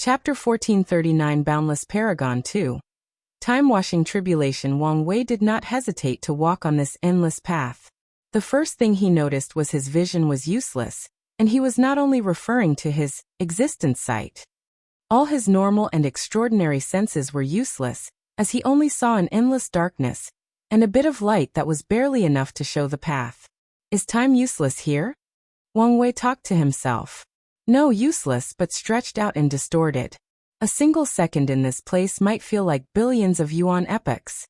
Chapter 1439 Boundless Paragon 2. Time-washing tribulation. Wang Wei did not hesitate to walk on this endless path. The first thing he noticed was his vision was useless, and he was not only referring to his existence sight. All his normal and extraordinary senses were useless, as he only saw an endless darkness, and a bit of light that was barely enough to show the path. Is time useless here? Wang Wei talked to himself. No, useless but stretched out and distorted. A single second in this place might feel like billions of yuan epochs.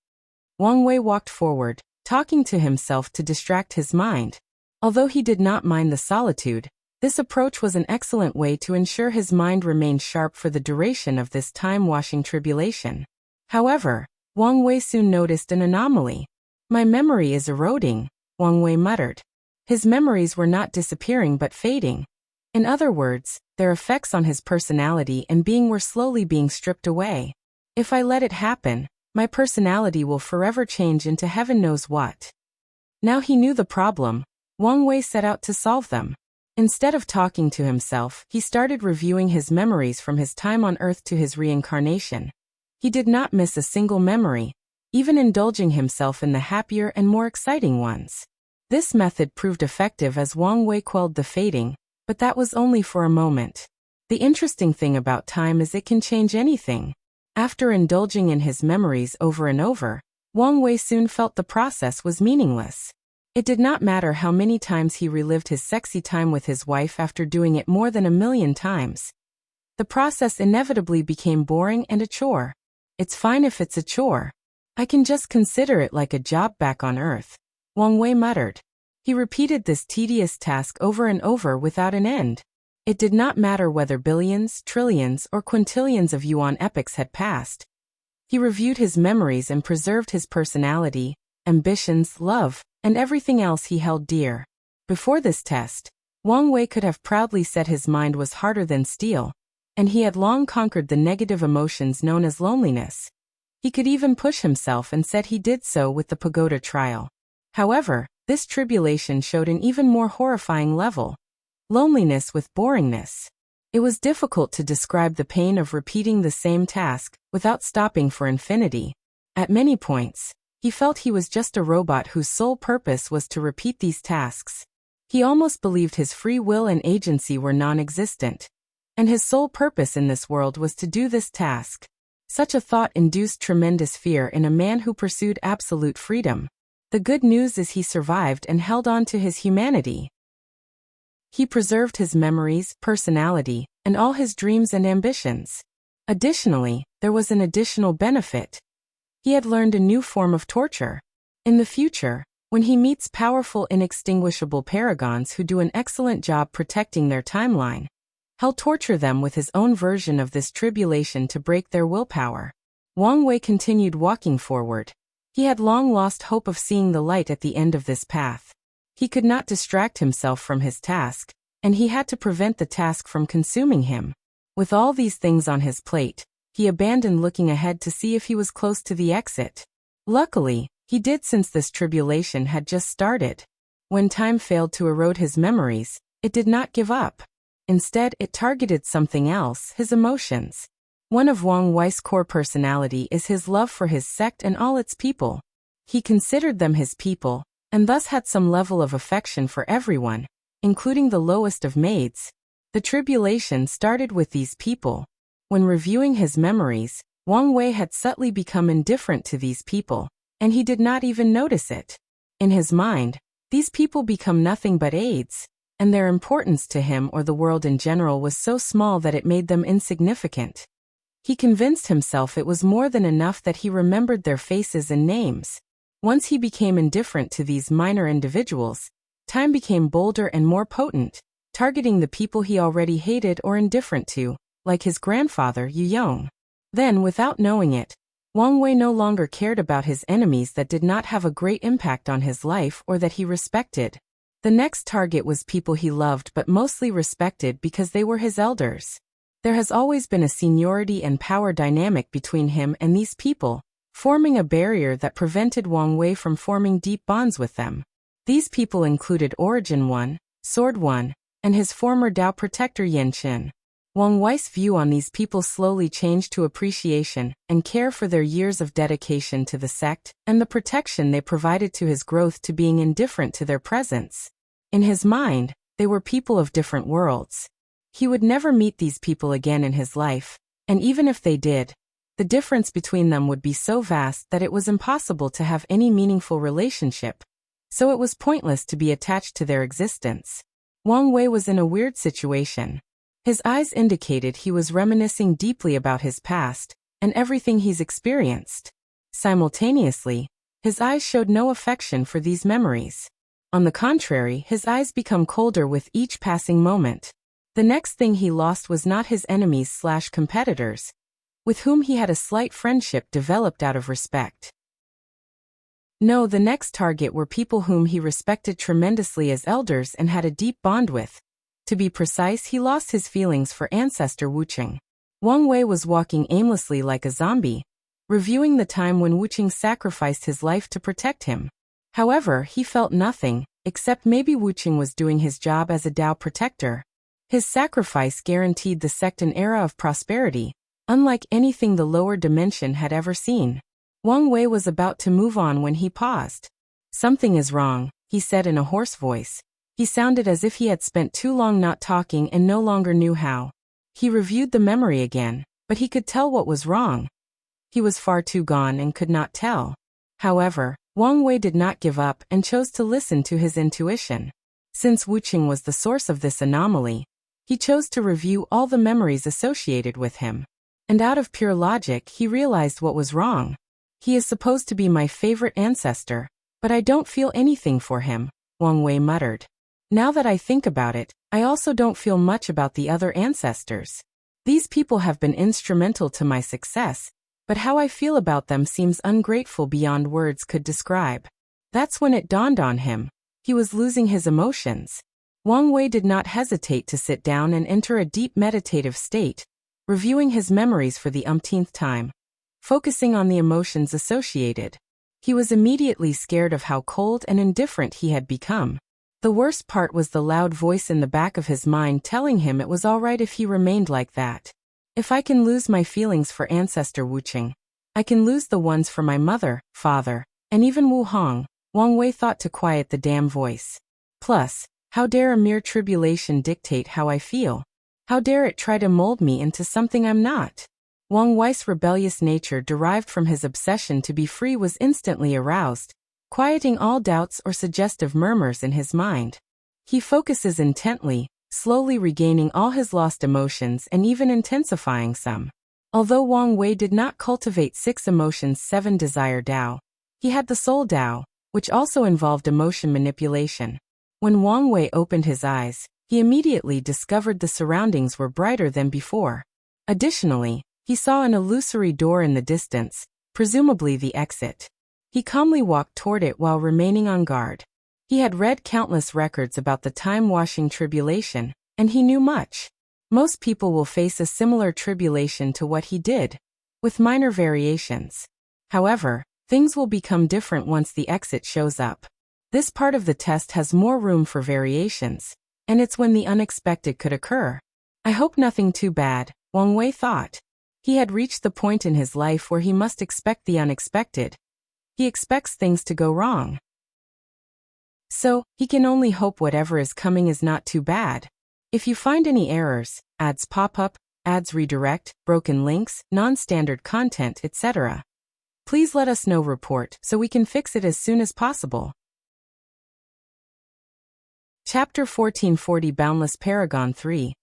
Wang Wei walked forward, talking to himself to distract his mind. Although he did not mind the solitude, this approach was an excellent way to ensure his mind remained sharp for the duration of this time-washing tribulation. However, Wang Wei soon noticed an anomaly. My memory is eroding, Wang Wei muttered. His memories were not disappearing but fading. In other words, their effects on his personality and being were slowly being stripped away. If I let it happen, my personality will forever change into heaven knows what. Now he knew the problem. Wang Wei set out to solve them. Instead of talking to himself, he started reviewing his memories from his time on Earth to his reincarnation. He did not miss a single memory, even indulging himself in the happier and more exciting ones. This method proved effective as Wang Wei quelled the fading, but that was only for a moment. The interesting thing about time is it can change anything. After indulging in his memories over and over, Wang Wei soon felt the process was meaningless. It did not matter how many times he relived his sexy time with his wife after doing it more than 1,000,000 times. The process inevitably became boring and a chore. It's fine if it's a chore. I can just consider it like a job back on Earth, Wang Wei muttered. He repeated this tedious task over and over without an end. It did not matter whether billions, trillions, or quintillions of yuan epochs had passed. He reviewed his memories and preserved his personality, ambitions, love, and everything else he held dear. Before this test, Wang Wei could have proudly said his mind was harder than steel, and he had long conquered the negative emotions known as loneliness. He could even push himself and said he did so with the pagoda trial. However, this tribulation showed an even more horrifying level. Loneliness with boringness. It was difficult to describe the pain of repeating the same task without stopping for infinity. At many points, he felt he was just a robot whose sole purpose was to repeat these tasks. He almost believed his free will and agency were non-existent, and his sole purpose in this world was to do this task. Such a thought induced tremendous fear in a man who pursued absolute freedom. The good news is he survived and held on to his humanity. He preserved his memories, personality, and all his dreams and ambitions. Additionally, there was an additional benefit. He had learned a new form of torture. In the future, when he meets powerful inextinguishable paragons who do an excellent job protecting their timeline, he'll torture them with his own version of this tribulation to break their willpower. Wang Wei continued walking forward. He had long lost hope of seeing the light at the end of this path. He could not distract himself from his task, and he had to prevent the task from consuming him. With all these things on his plate, he abandoned looking ahead to see if he was close to the exit. Luckily, he did, since this tribulation had just started. When time failed to erode his memories, it did not give up. Instead, it targeted something else, his emotions. One of Wang Wei's core personality is his love for his sect and all its people. He considered them his people, and thus had some level of affection for everyone, including the lowest of maids. The tribulation started with these people. When reviewing his memories, Wang Wei had subtly become indifferent to these people, and he did not even notice it. In his mind, these people become nothing but aids, and their importance to him or the world in general was so small that it made them insignificant. He convinced himself it was more than enough that he remembered their faces and names. Once he became indifferent to these minor individuals, time became bolder and more potent, targeting the people he already hated or indifferent to, like his grandfather Ying. Then, without knowing it, Wang Wei no longer cared about his enemies that did not have a great impact on his life or that he respected. The next target was people he loved but mostly respected because they were his elders. There has always been a seniority and power dynamic between him and these people, forming a barrier that prevented Wang Wei from forming deep bonds with them. These people included Origin One, Sword One, and his former Dao protector Yen Qin. Wang Wei's view on these people slowly changed to appreciation and care for their years of dedication to the sect and the protection they provided to his growth to being indifferent to their presence. In his mind, they were people of different worlds. He would never meet these people again in his life, and even if they did, the difference between them would be so vast that it was impossible to have any meaningful relationship, so it was pointless to be attached to their existence. Wang Wei was in a weird situation. His eyes indicated he was reminiscing deeply about his past and everything he's experienced. Simultaneously, his eyes showed no affection for these memories. On the contrary, his eyes become colder with each passing moment. The next thing he lost was not his enemies/competitors, with whom he had a slight friendship developed out of respect. No, the next target were people whom he respected tremendously as elders and had a deep bond with. To be precise, he lost his feelings for ancestor Wucheng. Wang Wei was walking aimlessly like a zombie, reviewing the time when Wucheng sacrificed his life to protect him. However, he felt nothing, except maybe Wucheng was doing his job as a Dao protector. His sacrifice guaranteed the sect an era of prosperity, unlike anything the lower dimension had ever seen. Wang Wei was about to move on when he paused. "Something is wrong," he said in a hoarse voice. He sounded as if he had spent too long not talking and no longer knew how. He reviewed the memory again, but he could tell what was wrong. He was far too gone and could not tell. However, Wang Wei did not give up and chose to listen to his intuition. Since Wucheng was the source of this anomaly, he chose to review all the memories associated with him. And out of pure logic, he realized what was wrong. "He is supposed to be my favorite ancestor, but I don't feel anything for him," Wang Wei muttered. "Now that I think about it, I also don't feel much about the other ancestors. These people have been instrumental to my success, but how I feel about them seems ungrateful beyond words could describe." That's when it dawned on him. He was losing his emotions. Wang Wei did not hesitate to sit down and enter a deep meditative state, reviewing his memories for the umpteenth time, focusing on the emotions associated. He was immediately scared of how cold and indifferent he had become. The worst part was the loud voice in the back of his mind telling him it was all right if he remained like that. "If I can lose my feelings for ancestor Wucheng, I can lose the ones for my mother, father, and even Wu Hong," Wang Wei thought to quiet the damn voice. "Plus, how dare a mere tribulation dictate how I feel? How dare it try to mold me into something I'm not?" Wang Wei's rebellious nature derived from his obsession to be free was instantly aroused, quieting all doubts or suggestive murmurs in his mind. He focuses intently, slowly regaining all his lost emotions and even intensifying some. Although Wang Wei did not cultivate 6 emotions 7 desire Dao, he had the soul Dao, which also involved emotion manipulation. When Wang Wei opened his eyes, he immediately discovered the surroundings were brighter than before. Additionally, he saw an illusory door in the distance, presumably the exit. He calmly walked toward it while remaining on guard. He had read countless records about the time-washing tribulation, and he knew much. Most people will face a similar tribulation to what he did, with minor variations. However, things will become different once the exit shows up. This part of the test has more room for variations, and it's when the unexpected could occur. "I hope nothing too bad," Wang Wei thought. He had reached the point in his life where he must expect the unexpected. He expects things to go wrong. So, he can only hope whatever is coming is not too bad. If you find any errors, ads pop up, ads redirect, broken links, non-standard content, etc., please let us know. Report so we can fix it as soon as possible. Chapter 1440 Boundless Paragon 3.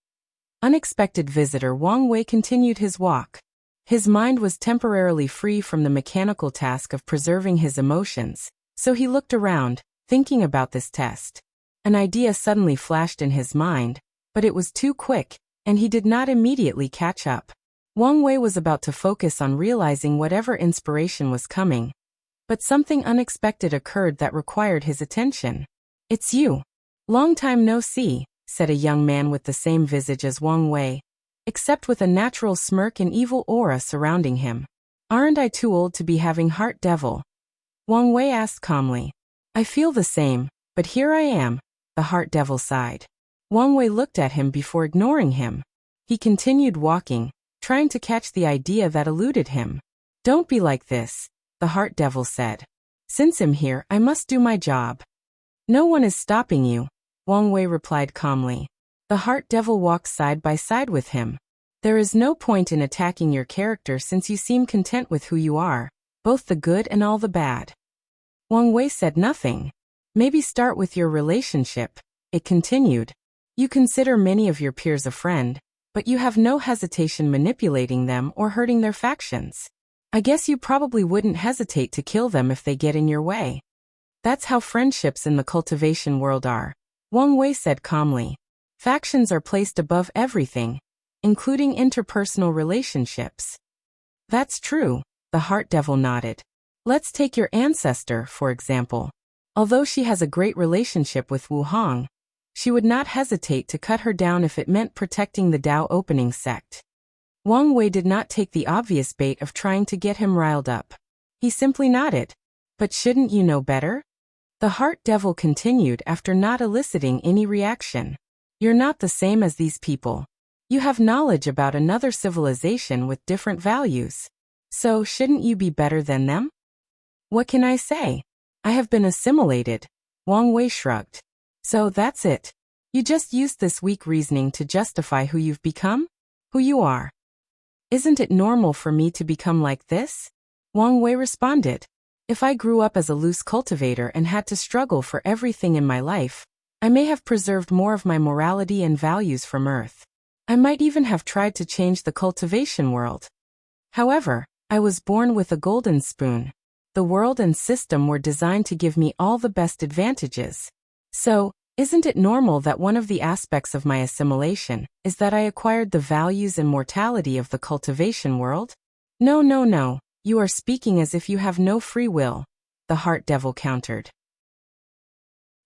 Unexpected visitor. Wang Wei continued his walk. His mind was temporarily free from the mechanical task of preserving his emotions, so he looked around, thinking about this test. An idea suddenly flashed in his mind, but it was too quick, and he did not immediately catch up. Wang Wei was about to focus on realizing whatever inspiration was coming, but something unexpected occurred that required his attention. "It's you. Long time no see," said a young man with the same visage as Wang Wei, except with a natural smirk and evil aura surrounding him. "Aren't I too old to be having heart devil?" Wang Wei asked calmly. "I feel the same, but here I am," the heart devil sighed. Wang Wei looked at him before ignoring him. He continued walking, trying to catch the idea that eluded him. Don't be like this, the heart devil said. Since I'm here, I must do my job. No one is stopping you, Wang Wei replied calmly. The heart devil walked side by side with him. There is no point in attacking your character since you seem content with who you are, both the good and all the bad. Wang Wei said nothing. Maybe start with your relationship, it continued. You consider many of your peers a friend, but you have no hesitation manipulating them or hurting their factions. I guess you probably wouldn't hesitate to kill them if they get in your way. That's how friendships in the cultivation world are, Wang Wei said calmly. Factions are placed above everything, including interpersonal relationships. That's true, the heart devil nodded. Let's take your ancestor, for example. Although she has a great relationship with Wu Hong, she would not hesitate to cut her down if it meant protecting the Dao opening sect. Wang Wei did not take the obvious bait of trying to get him riled up. He simply nodded. But shouldn't you know better? The heart devil continued after not eliciting any reaction. You're not the same as these people. You have knowledge about another civilization with different values. So shouldn't you be better than them? What can I say? I have been assimilated, Wang Wei shrugged. So that's it. You just used this weak reasoning to justify who you've become? Who you are. Isn't it normal for me to become like this? Wang Wei responded. If I grew up as a loose cultivator and had to struggle for everything in my life, I may have preserved more of my morality and values from Earth. I might even have tried to change the cultivation world. However, I was born with a golden spoon. The world and system were designed to give me all the best advantages. So, isn't it normal that one of the aspects of my assimilation is that I acquired the values and mortality of the cultivation world? No, you are speaking as if you have no free will, the heart devil countered.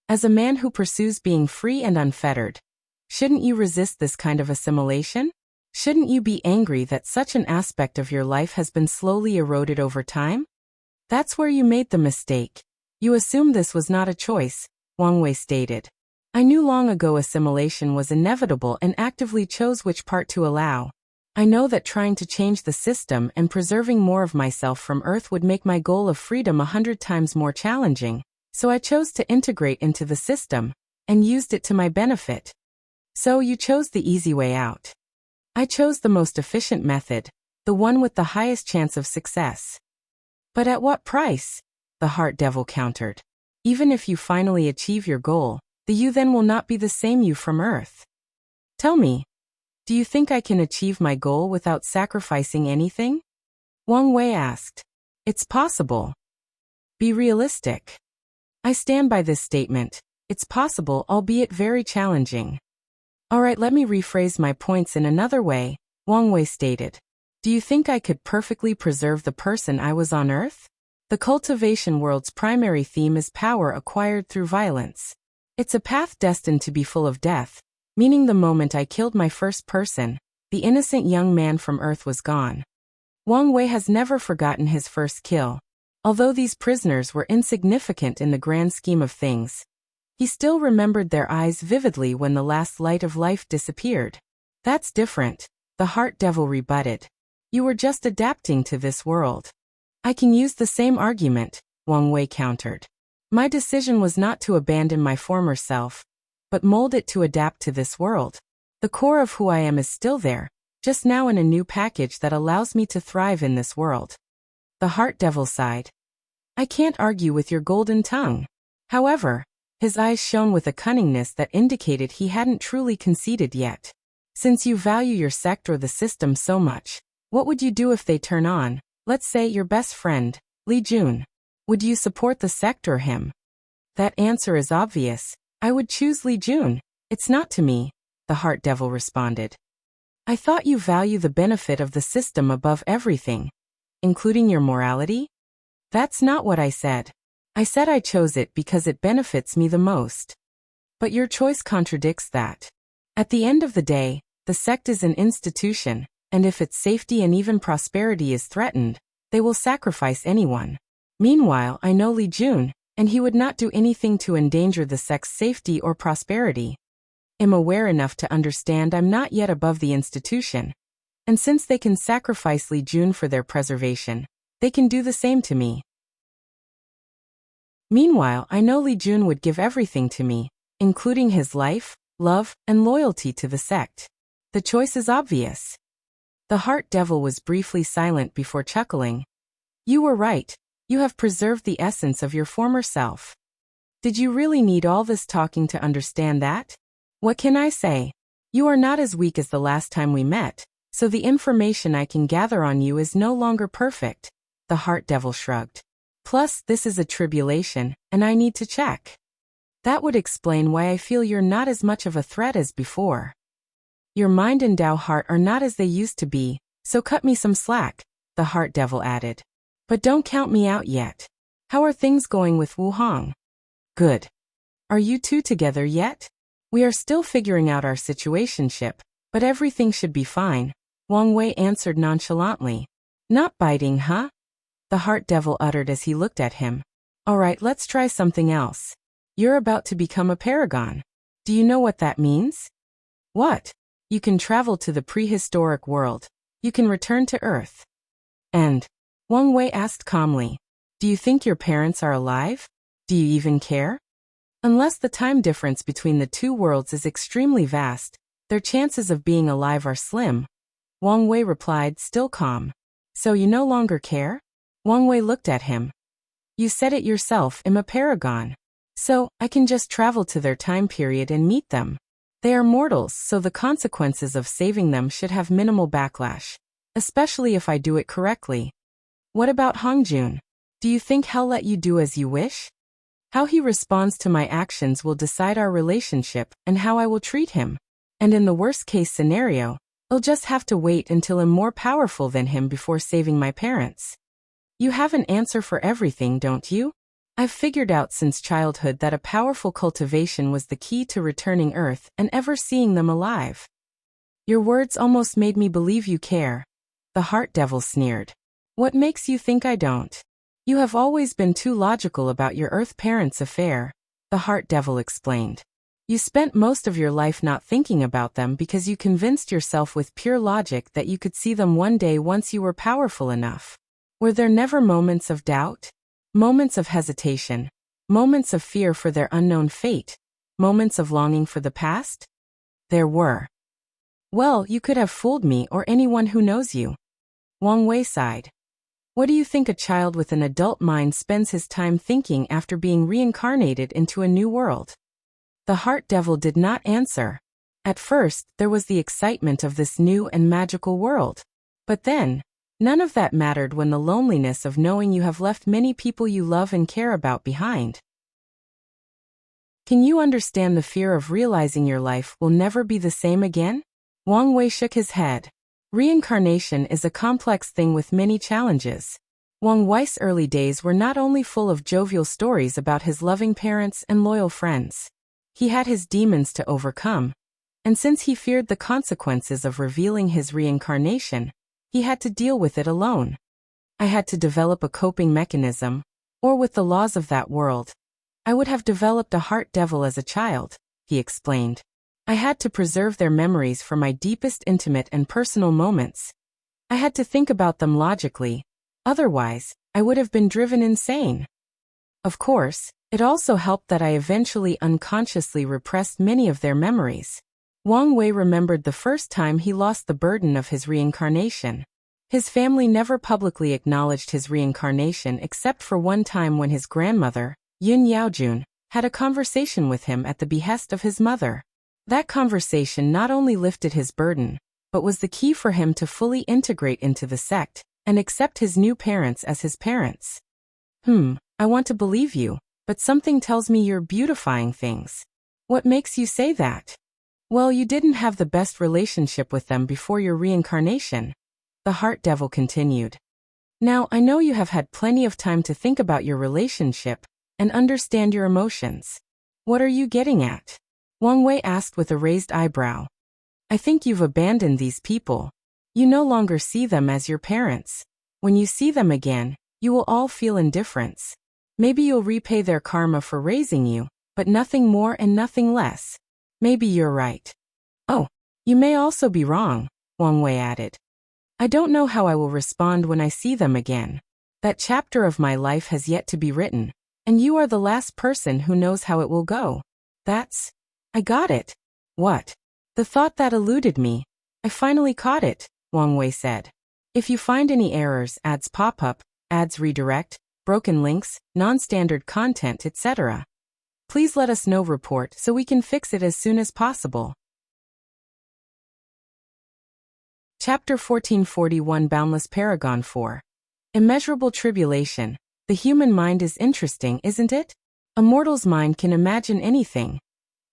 As a man who pursues being free and unfettered, shouldn't you resist this kind of assimilation? Shouldn't you be angry that such an aspect of your life has been slowly eroded over time? That's where you made the mistake. You assumed this was not a choice, Wang Wei stated. I knew long ago assimilation was inevitable and actively chose which part to allow. I know that trying to change the system and preserving more of myself from Earth would make my goal of freedom 100 times more challenging, so I chose to integrate into the system, and used it to my benefit. So you chose the easy way out. I chose the most efficient method, the one with the highest chance of success. But at what price? The heart devil countered. Even if you finally achieve your goal, the you then will not be the same you from Earth. Tell me, do you think I can achieve my goal without sacrificing anything? Wang Wei asked. It's possible. Be realistic. I stand by this statement. It's possible, albeit very challenging. Alright, let me rephrase my points in another way, Wang Wei stated. Do you think I could perfectly preserve the person I was on Earth? The cultivation world's primary theme is power acquired through violence. It's a path destined to be full of death, meaning the moment I killed my first person, the innocent young man from Earth was gone. Wang Wei has never forgotten his first kill. Although these prisoners were insignificant in the grand scheme of things, he still remembered their eyes vividly when the last light of life disappeared. That's different, the heart devil rebutted. You were just adapting to this world. I can use the same argument, Wang Wei countered. My decision was not to abandon my former self, but mold it to adapt to this world. The core of who I am is still there, just now in a new package that allows me to thrive in this world. The heart devil sighed. I can't argue with your golden tongue. However, his eyes shone with a cunningness that indicated he hadn't truly conceded yet. Since you value your sect or the system so much, what would you do if they turn on, let's say, your best friend, Li Jun? Would you support the sect or him? That answer is obvious. I would choose Li Jun. It's not to me, the heart devil responded. I thought you value the benefit of the system above everything, including your morality? That's not what I said. I said I chose it because it benefits me the most. But your choice contradicts that. At the end of the day, the sect is an institution, and if its safety and even prosperity is threatened, they will sacrifice anyone. Meanwhile, I know Li Jun, and he would not do anything to endanger the sect's safety or prosperity. am aware enough to understand I'm not yet above the institution. And since they can sacrifice Li Jun for their preservation, they can do the same to me. Meanwhile, I know Li Jun would give everything to me, including his life, love, and loyalty to the sect. The choice is obvious. The Heart Devil was briefly silent before chuckling. You were right. You have preserved the essence of your former self. Did you really need all this talking to understand that? What can I say? You are not as weak as the last time we met, so the information I can gather on you is no longer perfect. The Heart Devil shrugged. Plus, this is a tribulation, and I need to check. That would explain why I feel you're not as much of a threat as before. Your mind and Tao heart are not as they used to be, so cut me some slack, the Heart Devil added. But don't count me out yet. How are things going with Wu Hong? Good. Are you two together yet? We are still figuring out our situationship, but everything should be fine, Wang Wei answered nonchalantly. Not biting, huh? The Heart Devil uttered as he looked at him. Alright, let's try something else. You're about to become a paragon. Do you know what that means? What? You can travel to the prehistoric world. You can return to Earth. And? Wang Wei asked calmly. Do you think your parents are alive? Do you even care? Unless the time difference between the two worlds is extremely vast, their chances of being alive are slim. Wang Wei replied, still calm. So you no longer care? Wang Wei looked at him. You said it yourself, I'm a paragon. So, I can just travel to their time period and meet them. They are mortals, so the consequences of saving them should have minimal backlash, especially if I do it correctly. What about Hongjun? Do you think he'll let you do as you wish? How he responds to my actions will decide our relationship and how I will treat him. And in the worst-case scenario, I'll just have to wait until I'm more powerful than him before saving my parents. You have an answer for everything, don't you? I've figured out since childhood that a powerful cultivation was the key to returning Earth and ever seeing them alive. Your words almost made me believe you care. The Heart Devil sneered. What makes you think I don't? You have always been too logical about your Earth parents' affair, the Heart Devil explained. You spent most of your life not thinking about them because you convinced yourself with pure logic that you could see them one day once you were powerful enough. Were there never moments of doubt? Moments of hesitation? Moments of fear for their unknown fate? Moments of longing for the past? There were. Well, you could have fooled me or anyone who knows you. Wang Wei sighed. What do you think a child with an adult mind spends his time thinking after being reincarnated into a new world? The Heart Devil did not answer. At first, there was the excitement of this new and magical world. But then, none of that mattered when the loneliness of knowing you have left many people you love and care about behind. Can you understand the fear of realizing your life will never be the same again? Wang Wei shook his head. Reincarnation is a complex thing with many challenges. Wang Wei's early days were not only full of jovial stories about his loving parents and loyal friends. He had his demons to overcome, and since he feared the consequences of revealing his reincarnation, he had to deal with it alone. I had to develop a coping mechanism, or with the laws of that world. I would have developed a Heart Devil as a child, he explained. I had to preserve their memories for my deepest intimate and personal moments. I had to think about them logically, otherwise, I would have been driven insane. Of course, it also helped that I eventually unconsciously repressed many of their memories. Wang Wei remembered the first time he lost the burden of his reincarnation. His family never publicly acknowledged his reincarnation except for one time when his grandmother, Yin Yaojun, had a conversation with him at the behest of his mother. That conversation not only lifted his burden, but was the key for him to fully integrate into the sect and accept his new parents as his parents. I want to believe you, but something tells me you're beautifying things. What makes you say that? Well, you didn't have the best relationship with them before your reincarnation, the Heart Devil continued. Now, I know you have had plenty of time to think about your relationship and understand your emotions. What are you getting at? Wang Wei asked with a raised eyebrow. I think you've abandoned these people. You no longer see them as your parents. When you see them again, you will all feel indifference. Maybe you'll repay their karma for raising you, but nothing more and nothing less. Maybe you're right. Oh, you may also be wrong, Wang Wei added. I don't know how I will respond when I see them again. That chapter of my life has yet to be written, and you are the last person who knows how it will go. I got it. What? The thought that eluded me. I finally caught it, Wang Wei said. If you find any errors, ads pop up, ads redirect, broken links, non-standard content, etc., please let us know report so we can fix it as soon as possible. Chapter 1441 Boundless Paragon 4. Immeasurable Tribulation. The human mind is interesting, isn't it? A mortal's mind can imagine anything.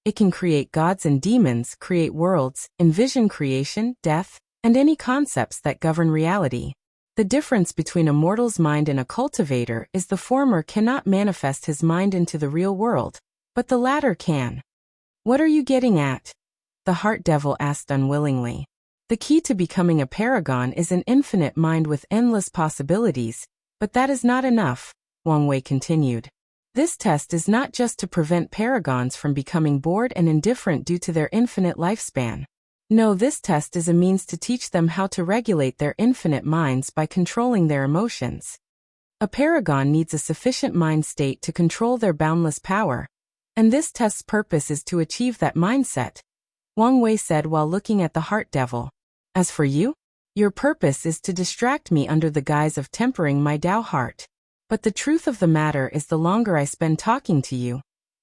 It can create gods and demons, create worlds, envision creation, death, and any concepts that govern reality. The difference between a mortal's mind and a cultivator is the former cannot manifest his mind into the real world, but the latter can. What are you getting at? The heart devil asked unwillingly. The key to becoming a paragon is an infinite mind with endless possibilities, but that is not enough, Wang Wei continued. This test is not just to prevent paragons from becoming bored and indifferent due to their infinite lifespan. No, this test is a means to teach them how to regulate their infinite minds by controlling their emotions. A paragon needs a sufficient mind state to control their boundless power, and this test's purpose is to achieve that mindset, Wang Wei said while looking at the heart devil. As for you, your purpose is to distract me under the guise of tempering my Tao heart. But the truth of the matter is the longer I spend talking to you,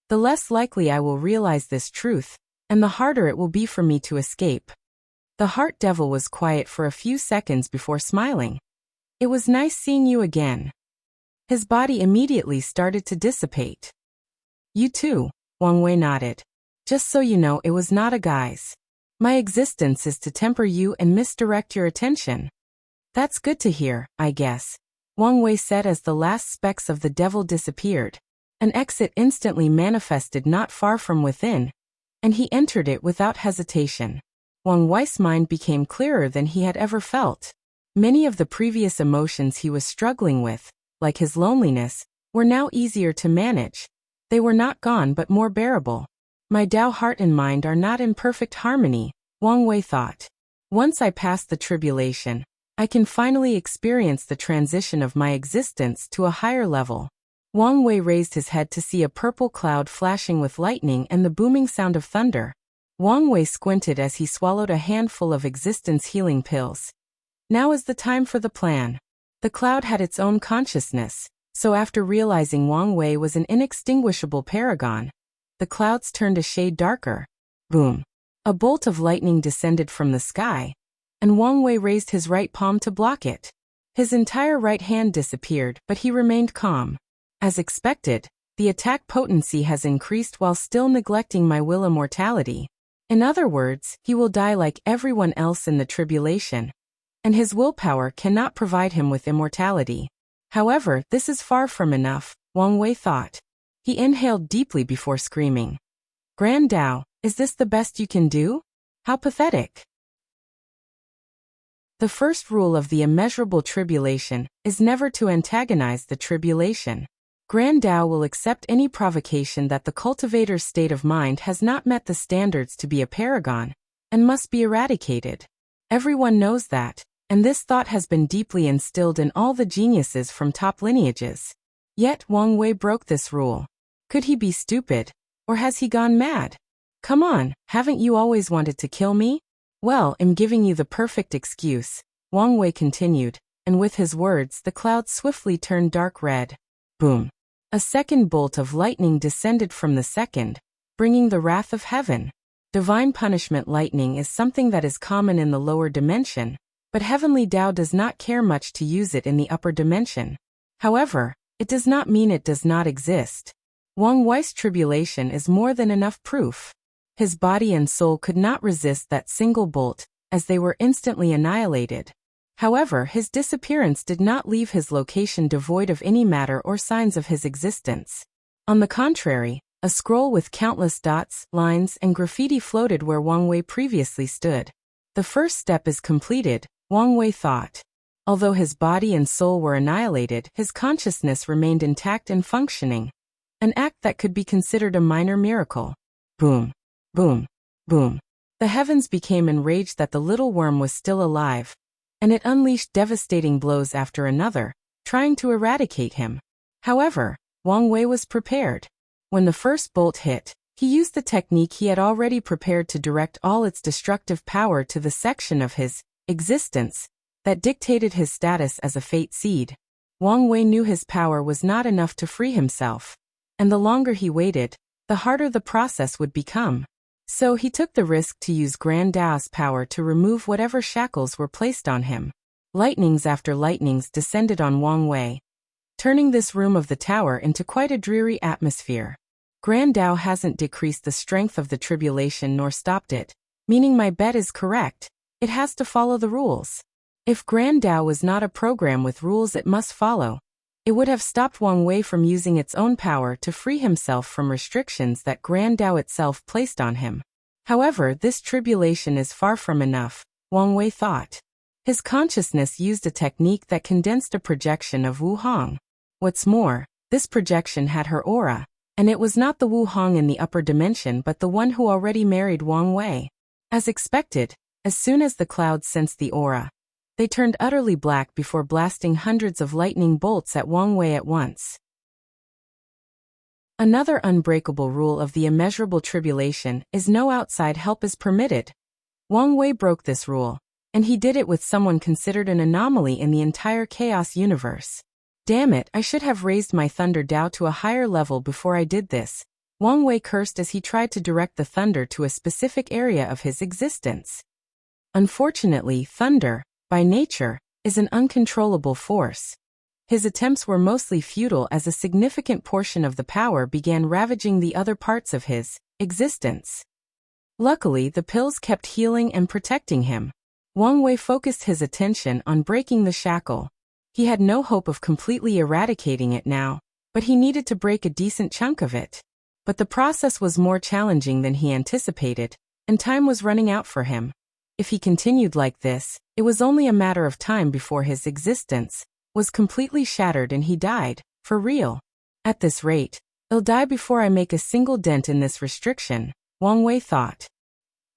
the less likely I will realize this truth, and the harder it will be for me to escape. The heart devil was quiet for a few seconds before smiling. It was nice seeing you again. His body immediately started to dissipate. You too, Wang Wei nodded. Just so you know, it was not a guise. My existence is to temper you and misdirect your attention. That's good to hear, I guess, Wang Wei said as the last specks of the devil disappeared. An exit instantly manifested not far from within, and he entered it without hesitation. Wang Wei's mind became clearer than he had ever felt. Many of the previous emotions he was struggling with, like his loneliness, were now easier to manage. They were not gone but more bearable. My Tao heart and mind are not in perfect harmony, Wang Wei thought. Once I pass the tribulation, I can finally experience the transition of my existence to a higher level. Wang Wei raised his head to see a purple cloud flashing with lightning and the booming sound of thunder. Wang Wei squinted as he swallowed a handful of existence healing pills. Now is the time for the plan. The cloud had its own consciousness, so after realizing Wang Wei was an inextinguishable paragon, the clouds turned a shade darker. Boom. A bolt of lightning descended from the sky, and Wang Wei raised his right palm to block it. His entire right hand disappeared, but he remained calm. As expected, the attack potency has increased while still neglecting my will immortality. In other words, he will die like everyone else in the tribulation, and his willpower cannot provide him with immortality. However, this is far from enough, Wang Wei thought. He inhaled deeply before screaming. Grand Tao, is this the best you can do? How pathetic. The first rule of the immeasurable tribulation is never to antagonize the tribulation. Grand Tao will accept any provocation that the cultivator's state of mind has not met the standards to be a paragon, and must be eradicated. Everyone knows that, and this thought has been deeply instilled in all the geniuses from top lineages. Yet Wang Wei broke this rule. Could he be stupid, or has he gone mad? Come on, haven't you always wanted to kill me? Well, I'm giving you the perfect excuse, Wang Wei continued, and with his words the clouds swiftly turned dark red. Boom. A second bolt of lightning descended from the second, bringing the wrath of heaven. Divine punishment lightning is something that is common in the lower dimension, but heavenly Tao does not care much to use it in the upper dimension. However, it does not mean it does not exist. Wang Wei's tribulation is more than enough proof. His body and soul could not resist that single bolt, as they were instantly annihilated. However, his disappearance did not leave his location devoid of any matter or signs of his existence. On the contrary, a scroll with countless dots, lines, and graffiti floated where Wang Wei previously stood. The first step is completed, Wang Wei thought. Although his body and soul were annihilated, his consciousness remained intact and functioning. An act that could be considered a minor miracle. Boom. Boom. Boom. The heavens became enraged that the little worm was still alive, and it unleashed devastating blows after another, trying to eradicate him. However, Wang Wei was prepared. When the first bolt hit, he used the technique he had already prepared to direct all its destructive power to the section of his existence that dictated his status as a fate seed. Wang Wei knew his power was not enough to free himself, and the longer he waited, the harder the process would become. So he took the risk to use Grand Dao's power to remove whatever shackles were placed on him. Lightnings after lightnings descended on Wang Wei, turning this room of the tower into quite a dreary atmosphere. Grand Dao hasn't decreased the strength of the tribulation nor stopped it, meaning my bet is correct. It has to follow the rules. If Grand Dao was not a program with rules it must follow, it would have stopped Wang Wei from using its own power to free himself from restrictions that Grand Dao itself placed on him. However, this tribulation is far from enough, Wang Wei thought. His consciousness used a technique that condensed a projection of Wu Hong. What's more, this projection had her aura, and it was not the Wu Hong in the upper dimension but the one who already married Wang Wei. As expected, as soon as the clouds sensed the aura, they turned utterly black before blasting hundreds of lightning bolts at Wang Wei at once. Another unbreakable rule of the immeasurable tribulation is no outside help is permitted. Wang Wei broke this rule, and he did it with someone considered an anomaly in the entire chaos universe. Damn it, I should have raised my thunder Dao to a higher level before I did this, Wang Wei cursed as he tried to direct the thunder to a specific area of his existence. Unfortunately, thunder, by nature, is an uncontrollable force. His attempts were mostly futile as a significant portion of the power began ravaging the other parts of his existence. Luckily, the pills kept healing and protecting him. Wang Wei focused his attention on breaking the shackle. He had no hope of completely eradicating it now, but he needed to break a decent chunk of it. But the process was more challenging than he anticipated, and time was running out for him. If he continued like this, it was only a matter of time before his existence was completely shattered and he died, for real. At this rate, I'll die before I make a single dent in this restriction, Wang Wei thought.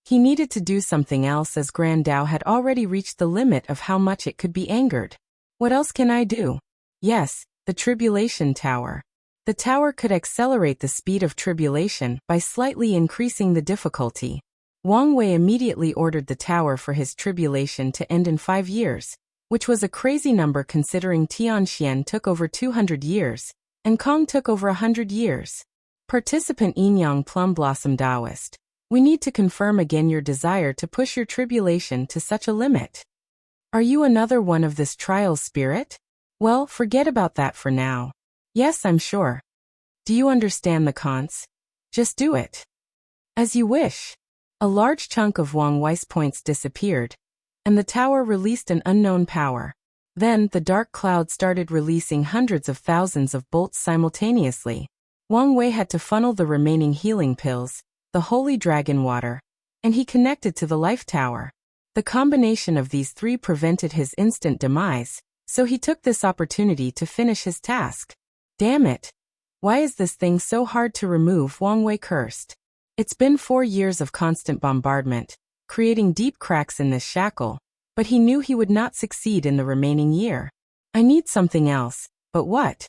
He needed to do something else as Grand Dao had already reached the limit of how much it could be angered. What else can I do? Yes, the Tribulation Tower. The tower could accelerate the speed of tribulation by slightly increasing the difficulty. Wang Wei immediately ordered the tower for his tribulation to end in 5 years, which was a crazy number considering Tian took over 200 years, and Kong took over 100 years. Participant Yin Plum Blossom Taoist, we need to confirm again your desire to push your tribulation to such a limit. Are you another one of this trial spirit? Well, forget about that for now. Yes, I'm sure. Do you understand the cons? Just do it. As you wish. A large chunk of Wang Wei's points disappeared, and the tower released an unknown power. Then, the dark cloud started releasing hundreds of thousands of bolts simultaneously. Wang Wei had to funnel the remaining healing pills, the holy dragon water, and he connected to the life tower. The combination of these three prevented his instant demise, so he took this opportunity to finish his task. Damn it! Why is this thing so hard to remove? Wang Wei cursed. It's been 4 years of constant bombardment, creating deep cracks in this shackle, but he knew he would not succeed in the remaining year. I need something else, but what?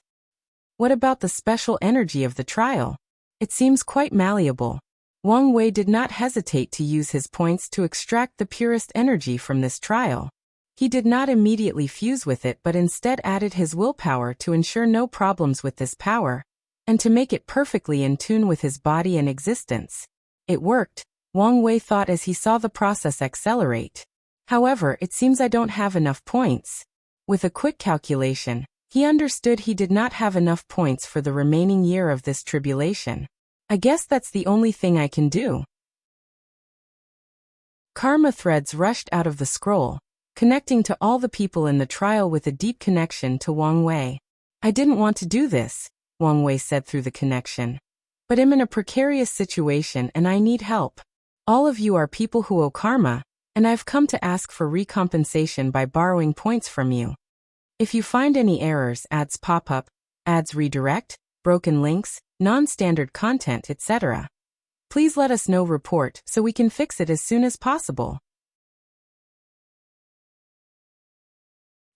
What about the special energy of the trial? It seems quite malleable. Wang Wei did not hesitate to use his points to extract the purest energy from this trial. He did not immediately fuse with it but instead added his willpower to ensure no problems with this power, and to make it perfectly in tune with his body and existence. It worked, Wang Wei thought as he saw the process accelerate. However, it seems I don't have enough points. With a quick calculation, he understood he did not have enough points for the remaining year of this tribulation. I guess that's the only thing I can do. Karma threads rushed out of the scroll, connecting to all the people in the trial with a deep connection to Wang Wei. I didn't want to do this, Wang Wei said through the connection. But I'm in a precarious situation and I need help. All of you are people who owe karma, and I've come to ask for recompensation by borrowing points from you. If you find any errors, ads pop up, ads redirect, broken links, non-standard content, etc., Please let us know report so we can fix it as soon as possible.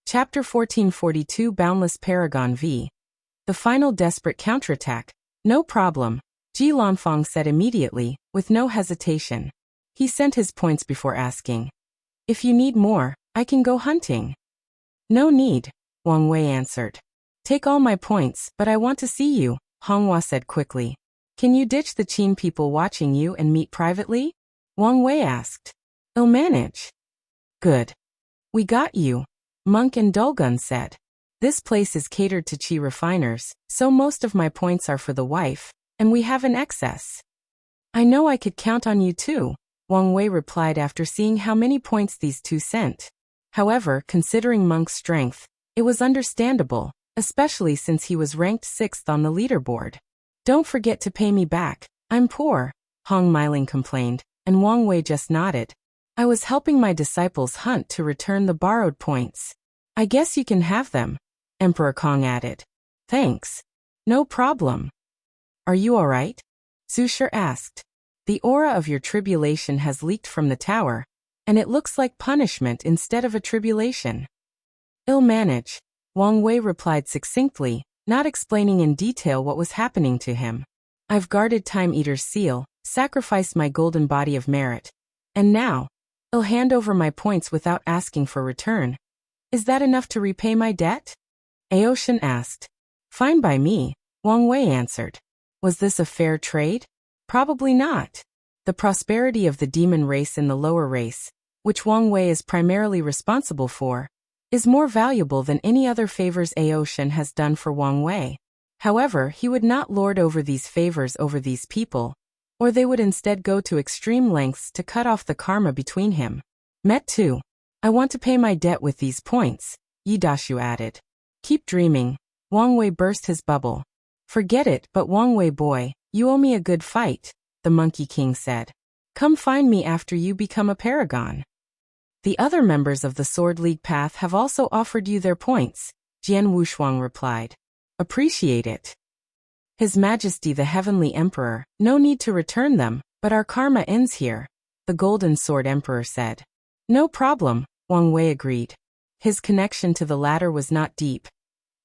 Chapter 1442 Boundless Paragon v. The final desperate counterattack. No problem, Ji Lanfang said immediately, with no hesitation. He sent his points before asking. If you need more, I can go hunting. No need, Wang Wei answered. Take all my points, but I want to see you, Honghua said quickly. Can you ditch the Qin people watching you and meet privately? Wang Wei asked. I'll manage. Good. We got you, Monk and Dulgun said. This place is catered to Qi refiners, so most of my points are for the wife, and we have an excess. I know I could count on you too, Wang Wei replied after seeing how many points these two sent. However, considering Monk's strength, it was understandable, especially since he was ranked 6th on the leaderboard. Don't forget to pay me back, I'm poor, Hong Miling complained, and Wang Wei just nodded. I was helping my disciples hunt to return the borrowed points. I guess you can have them, Emperor Kong added. Thanks. No problem. Are you all right? Zhu Shi asked. The aura of your tribulation has leaked from the tower, and it looks like punishment instead of a tribulation. I'll manage, Wang Wei replied succinctly, not explaining in detail what was happening to him. I've guarded Time Eater's seal, sacrificed my golden body of merit, and now, I'll hand over my points without asking for return. Is that enough to repay my debt? Aoshan asked. Fine by me, Wang Wei answered. Was this a fair trade? Probably not. The prosperity of the demon race in the lower race, which Wang Wei is primarily responsible for, is more valuable than any other favors Aoshan has done for Wang Wei. However, he would not lord over these favors over these people, or they would instead go to extreme lengths to cut off the karma between him. Met 2. I want to pay my debt with these points, Yi Dashu added. Keep dreaming, Wang Wei burst his bubble. Forget it, but Wang Wei boy, you owe me a good fight, the Monkey King said. Come find me after you become a paragon. The other members of the Sword League path have also offered you their points, Jian Wushuang replied. Appreciate it. His Majesty the Heavenly Emperor, no need to return them, but our karma ends here, the Golden Sword Emperor said. No problem, Wang Wei agreed. His connection to the latter was not deep,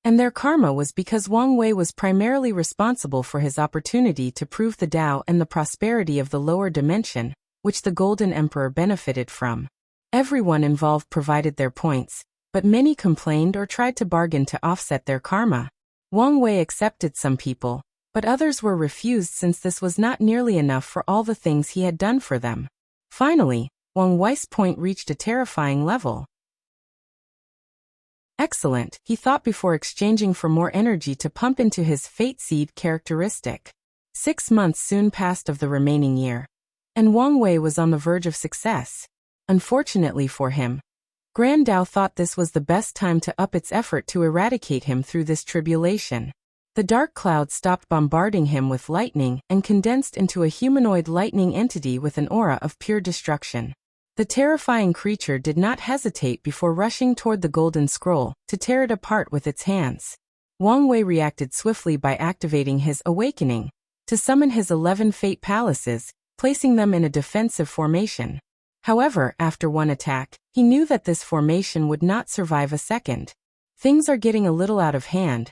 and their karma was because Wang Wei was primarily responsible for his opportunity to prove the Tao and the prosperity of the lower dimension, which the Golden Emperor benefited from. Everyone involved provided their points, but many complained or tried to bargain to offset their karma. Wang Wei accepted some people, but others were refused since this was not nearly enough for all the things he had done for them. Finally, Wang Wei's point reached a terrifying level. Excellent, he thought before exchanging for more energy to pump into his Fate Seed characteristic. 6 months soon passed of the remaining year, and Wang Wei was on the verge of success. Unfortunately for him, Grand Tao thought this was the best time to up its effort to eradicate him through this tribulation. The dark cloud stopped bombarding him with lightning and condensed into a humanoid lightning entity with an aura of pure destruction. The terrifying creature did not hesitate before rushing toward the golden scroll to tear it apart with its hands. Wang Wei reacted swiftly by activating his awakening to summon his 11 fate palaces, placing them in a defensive formation. However, after one attack, he knew that this formation would not survive a second. Things are getting a little out of hand,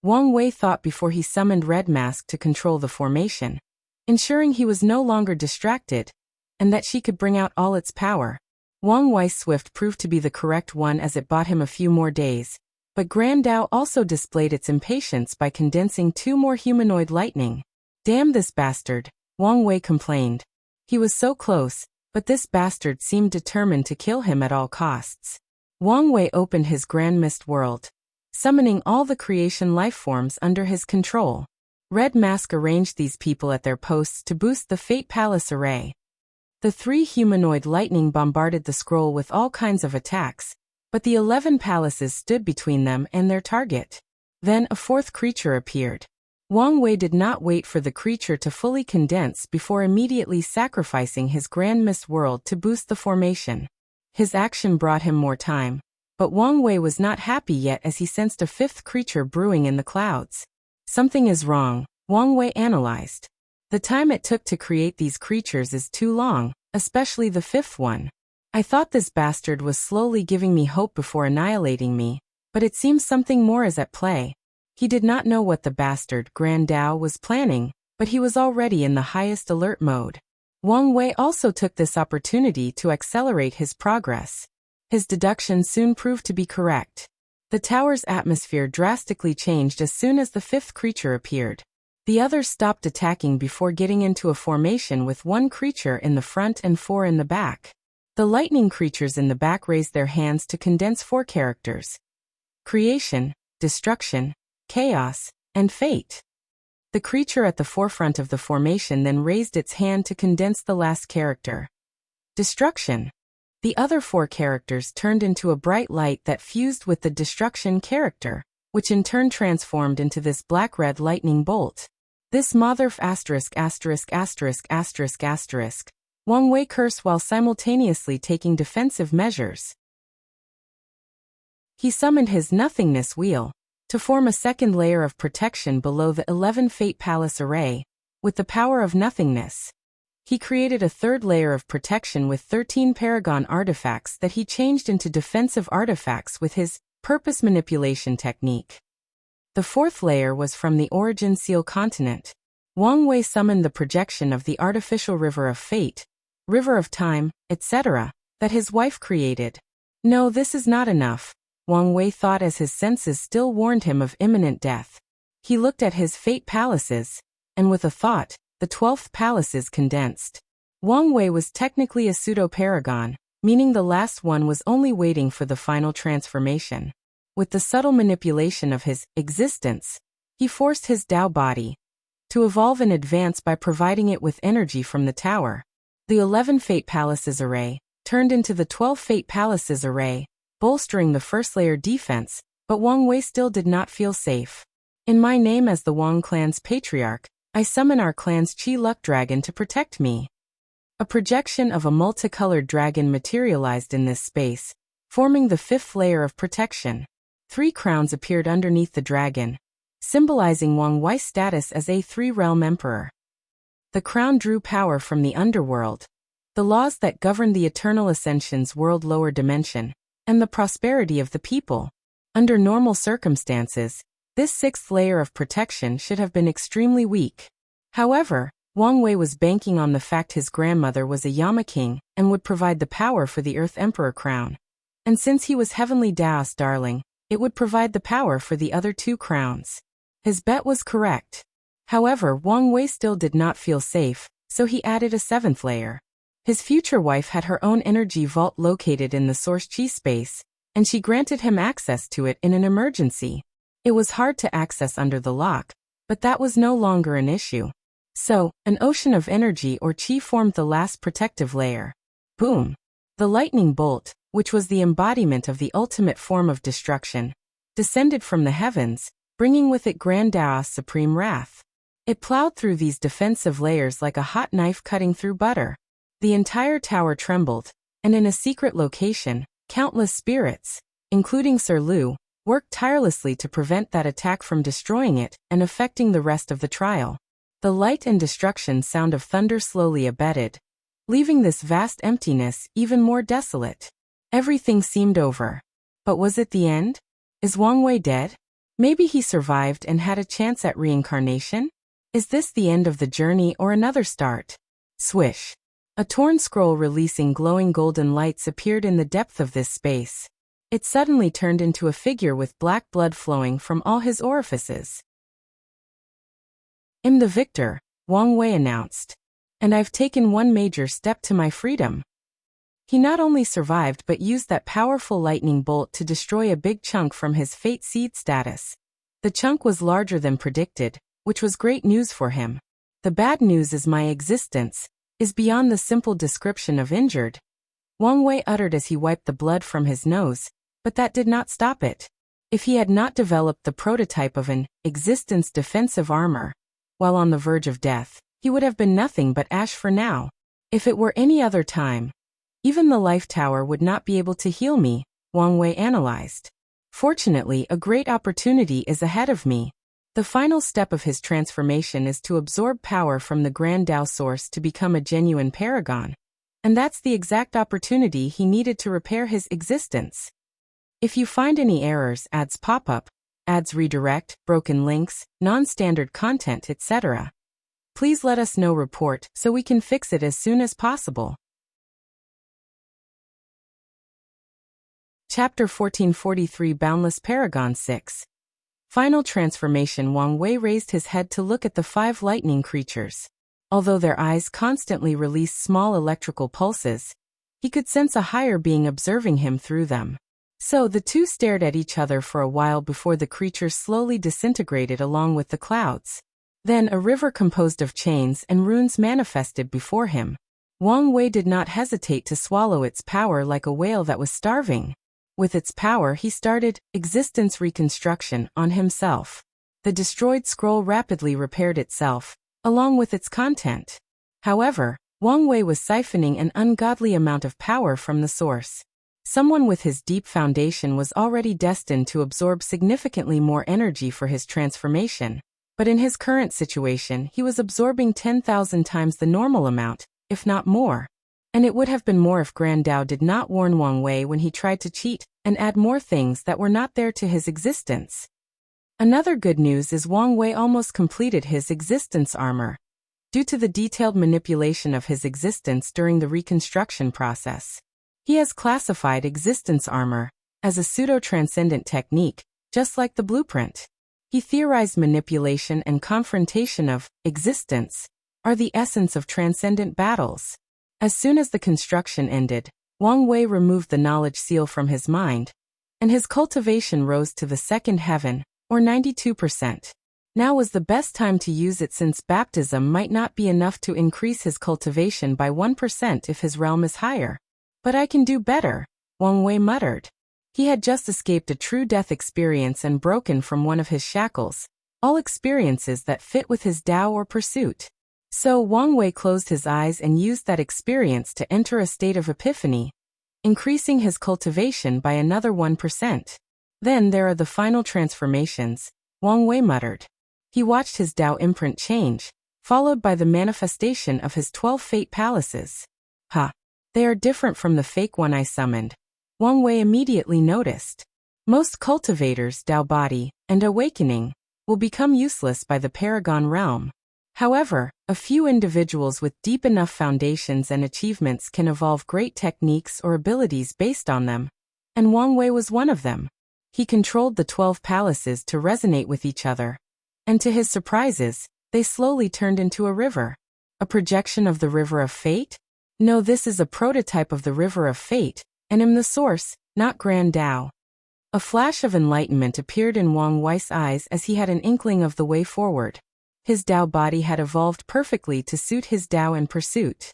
Wang Wei thought before he summoned Red Mask to control the formation, ensuring he was no longer distracted, and that she could bring out all its power. Wang Wei's Swift proved to be the correct one as it bought him a few more days, but Grand Tao also displayed its impatience by condensing 2 more humanoid lightning. Damn this bastard, Wang Wei complained. He was so close, but this bastard seemed determined to kill him at all costs. Wang Wei opened his Grand Mist world, summoning all the creation lifeforms under his control. Red Mask arranged these people at their posts to boost the Fate Palace array. The 3 humanoid lightning bombarded the scroll with all kinds of attacks, but the 11 palaces stood between them and their target. Then a 4th creature appeared. Wang Wei did not wait for the creature to fully condense before immediately sacrificing his Grand Mist world to boost the formation. His action brought him more time, but Wang Wei was not happy yet as he sensed a 5th creature brewing in the clouds. Something is wrong, Wang Wei analyzed. The time it took to create these creatures is too long, especially the fifth one. I thought this bastard was slowly giving me hope before annihilating me, but it seems something more is at play. He did not know what the bastard, Grand Dao, was planning, but he was already in the highest alert mode. Wang Wei also took this opportunity to accelerate his progress. His deduction soon proved to be correct. The tower's atmosphere drastically changed as soon as the fifth creature appeared. The others stopped attacking before getting into a formation with one creature in the front and 4 in the back. The lightning creatures in the back raised their hands to condense 4 characters: creation, destruction, chaos, and fate. The creature at the forefront of the formation then raised its hand to condense the last character: destruction. The other 4 characters turned into a bright light that fused with the destruction character, which in turn transformed into this black-red lightning bolt. This motherf **********. Wang Wei cursed while simultaneously taking defensive measures. He summoned his nothingness wheel to form a second layer of protection below the 11 Fate Palace array. With the power of nothingness, he created a third layer of protection with 13 Paragon artifacts that he changed into defensive artifacts with his purpose manipulation technique. The fourth layer was from the Origin Seal continent. Wang Wei summoned the projection of the artificial river of fate, river of time, etc., that his wife created. No, this is not enough, Wang Wei thought as his senses still warned him of imminent death. He looked at his fate palaces, and with a thought, the 12th palace is condensed. Wang Wei was technically a pseudo-paragon, meaning the last one was only waiting for the final transformation. With the subtle manipulation of his existence, he forced his Dao body to evolve and advance by providing it with energy from the tower. The 11 Fate Palaces array turned into the 12 Fate Palaces array, bolstering the first layer defense, but Wang Wei still did not feel safe. In my name as the Wang clan's patriarch, I summon our clan's Qi Luck Dragon to protect me. A projection of a multicolored dragon materialized in this space, forming the 5th layer of protection. 3 crowns appeared underneath the dragon, symbolizing Wang Wei's status as a 3-realm emperor. The crown drew power from the underworld, the laws that govern the Eternal Ascension's world lower dimension, and the prosperity of the people. Under normal circumstances, this 6th layer of protection should have been extremely weak. However, Wang Wei was banking on the fact his grandmother was a Yama king and would provide the power for the Earth Emperor crown. And since he was Heavenly Dao's darling, it would provide the power for the other 2 crowns. His bet was correct. However, Wang Wei still did not feel safe, so he added a 7th layer. His future wife had her own energy vault located in the Source Qi space, and she granted him access to it in an emergency. It was hard to access under the lock, but that was no longer an issue. So, an ocean of energy or Qi formed the last protective layer. Boom! The lightning bolt, which was the embodiment of the ultimate form of destruction, descended from the heavens, bringing with it Grand Dao's supreme wrath. It plowed through these defensive layers like a hot knife cutting through butter. The entire tower trembled, and in a secret location, countless spirits, including Sir Lu, worked tirelessly to prevent that attack from destroying it and affecting the rest of the trial. The light and destruction sound of thunder slowly abated, leaving this vast emptiness even more desolate. Everything seemed over. But was it the end? Is Wang Wei dead? Maybe he survived and had a chance at reincarnation? Is this the end of the journey or another start? Swish! A torn scroll releasing glowing golden lights appeared in the depth of this space. It suddenly turned into a figure with black blood flowing from all his orifices. I'm the victor, Wang Wei announced. And I've taken one major step to my freedom. He not only survived but used that powerful lightning bolt to destroy a big chunk from his fate seed status. The chunk was larger than predicted, which was great news for him. The bad news is my existence is beyond the simple description of injured, Wang Wei uttered as he wiped the blood from his nose, but that did not stop it. If he had not developed the prototype of an existence defensive armor, while on the verge of death, he would have been nothing but ash for now. If it were any other time, even the life tower would not be able to heal me, Wang Wei analyzed. Fortunately, a great opportunity is ahead of me. The final step of his transformation is to absorb power from the Grand Tao source to become a genuine paragon. And that's the exact opportunity he needed to repair his existence. If you find any errors, ads pop up, ads redirect, broken links, non-standard content, etc., please let us know. Report so we can fix it as soon as possible. Chapter 1443 Boundless Paragon 6. Final transformation. Wang Wei raised his head to look at the 5 lightning creatures. Although their eyes constantly released small electrical pulses, he could sense a higher being observing him through them. So the two stared at each other for a while before the creatures slowly disintegrated along with the clouds. Then a river composed of chains and runes manifested before him. Wang Wei did not hesitate to swallow its power like a whale that was starving. With its power he started existence reconstruction on himself. The destroyed scroll rapidly repaired itself, along with its content. However, Wang Wei was siphoning an ungodly amount of power from the source. Someone with his deep foundation was already destined to absorb significantly more energy for his transformation, but in his current situation he was absorbing 10,000 times the normal amount, if not more. And it would have been more if Grand Tao did not warn Wang Wei when he tried to cheat and add more things that were not there to his existence. Another good news is Wang Wei almost completed his existence armor. Due to the detailed manipulation of his existence during the reconstruction process, he has classified existence armor as a pseudo-transcendent technique, just like the blueprint. He theorized manipulation and confrontation of existence are the essence of transcendent battles. As soon as the construction ended, Wang Wei removed the knowledge seal from his mind, and his cultivation rose to the second heaven, or 92%. Now was the best time to use it since baptism might not be enough to increase his cultivation by 1% if his realm is higher. But I can do better, Wang Wei muttered. He had just escaped a true death experience and broken from one of his shackles, all experiences that fit with his Tao or pursuit. So Wang Wei closed his eyes and used that experience to enter a state of epiphany, increasing his cultivation by another 1%. Then there are the final transformations, Wang Wei muttered. He watched his Tao imprint change, followed by the manifestation of his 12 fate palaces. They are different from the fake one I summoned, Wang Wei immediately noticed. Most cultivators' Tao body and awakening will become useless by the Paragon realm. However, a few individuals with deep enough foundations and achievements can evolve great techniques or abilities based on them, and Wang Wei was one of them. He controlled the 12 palaces to resonate with each other, and to his surprises, they slowly turned into a river. A projection of the River of Fate? No, this is a prototype of the River of Fate, and am the source, not Grand Tao. A flash of enlightenment appeared in Wang Wei's eyes as he had an inkling of the way forward. His Tao body had evolved perfectly to suit his Tao and pursuit.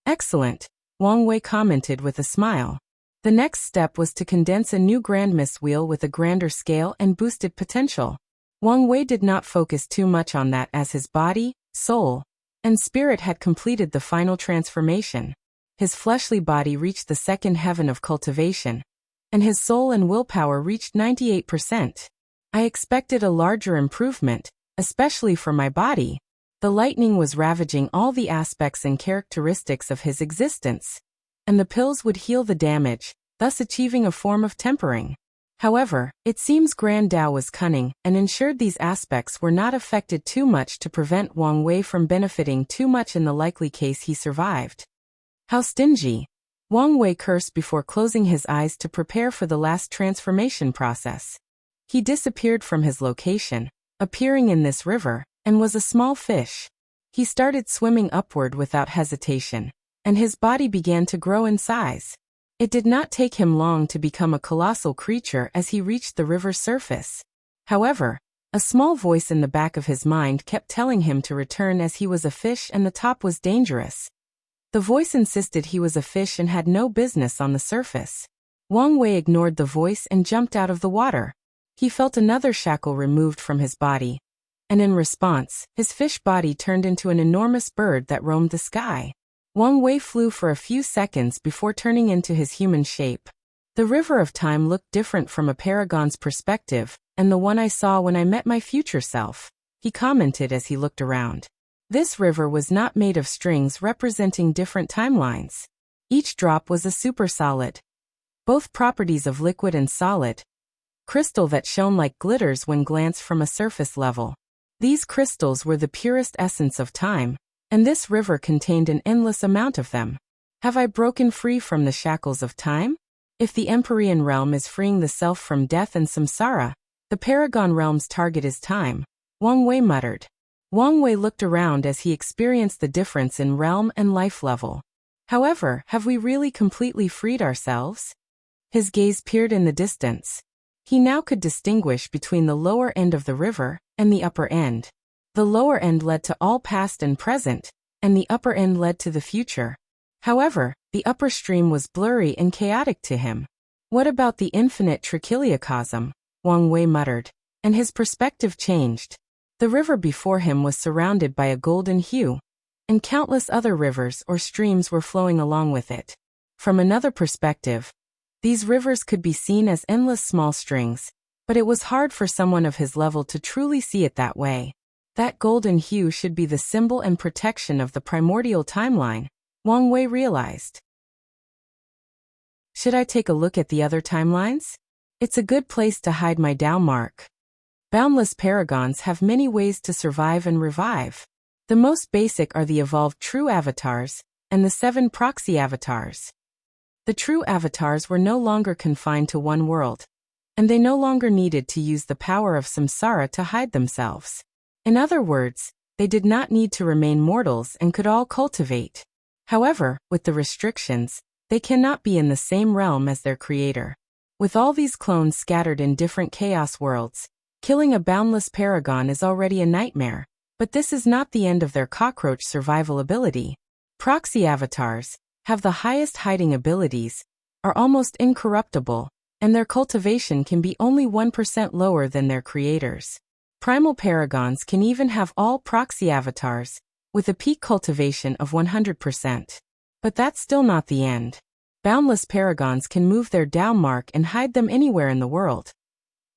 Excellent, Wang Wei commented with a smile. The next step was to condense a new Grandmass wheel with a grander scale and boosted potential. Wang Wei did not focus too much on that as his body, soul, and spirit had completed the final transformation. His fleshly body reached the second heaven of cultivation, and his soul and willpower reached 98%. I expected a larger improvement, especially for my body. The lightning was ravaging all the aspects and characteristics of his existence, and the pills would heal the damage, thus achieving a form of tempering. However, it seems Grand Tao was cunning and ensured these aspects were not affected too much to prevent Wang Wei from benefiting too much in the likely case he survived. How stingy! Wang Wei cursed before closing his eyes to prepare for the last transformation process. He disappeared from his location, appearing in this river, and was a small fish. He started swimming upward without hesitation, and his body began to grow in size. It did not take him long to become a colossal creature as he reached the river's surface. However, a small voice in the back of his mind kept telling him to return as he was a fish and the top was dangerous. The voice insisted he was a fish and had no business on the surface. Wang Wei ignored the voice and jumped out of the water. He felt another shackle removed from his body, and in response, his fish body turned into an enormous bird that roamed the sky. Wang Wei flew for a few seconds before turning into his human shape. The river of time looked different from a paragon's perspective, and the one I saw when I met my future self, he commented as he looked around. This river was not made of strings representing different timelines. Each drop was a supersolid, both properties of liquid and solid, crystal that shone like glitters when glanced from a surface level. These crystals were the purest essence of time, and this river contained an endless amount of them. Have I broken free from the shackles of time? If the Empyrean realm is freeing the self from death and samsara, the Paragon realm's target is time, Wang Wei muttered. Wang Wei looked around as he experienced the difference in realm and life level. However, have we really completely freed ourselves? His gaze peered in the distance. He now could distinguish between the lower end of the river and the upper end. The lower end led to all past and present, and the upper end led to the future. However, the upper stream was blurry and chaotic to him. What about the infinite trichiliocosm? Wang Wei muttered, and his perspective changed. The river before him was surrounded by a golden hue, and countless other rivers or streams were flowing along with it. From another perspective, these rivers could be seen as endless small strings, but it was hard for someone of his level to truly see it that way. That golden hue should be the symbol and protection of the primordial timeline, Wang Wei realized. Should I take a look at the other timelines? It's a good place to hide my Tao mark. Boundless paragons have many ways to survive and revive. The most basic are the evolved true avatars, and the 7 proxy avatars. The true avatars were no longer confined to one world, and they no longer needed to use the power of samsara to hide themselves. In other words, they did not need to remain mortals and could all cultivate. However, with the restrictions, they cannot be in the same realm as their creator. With all these clones scattered in different chaos worlds, killing a boundless paragon is already a nightmare, but this is not the end of their cockroach survival ability. Proxy avatars have the highest hiding abilities, are almost incorruptible, and their cultivation can be only 1% lower than their creators. Primal paragons can even have all proxy avatars, with a peak cultivation of 100%. But that's still not the end. Boundless paragons can move their Tao mark and hide them anywhere in the world.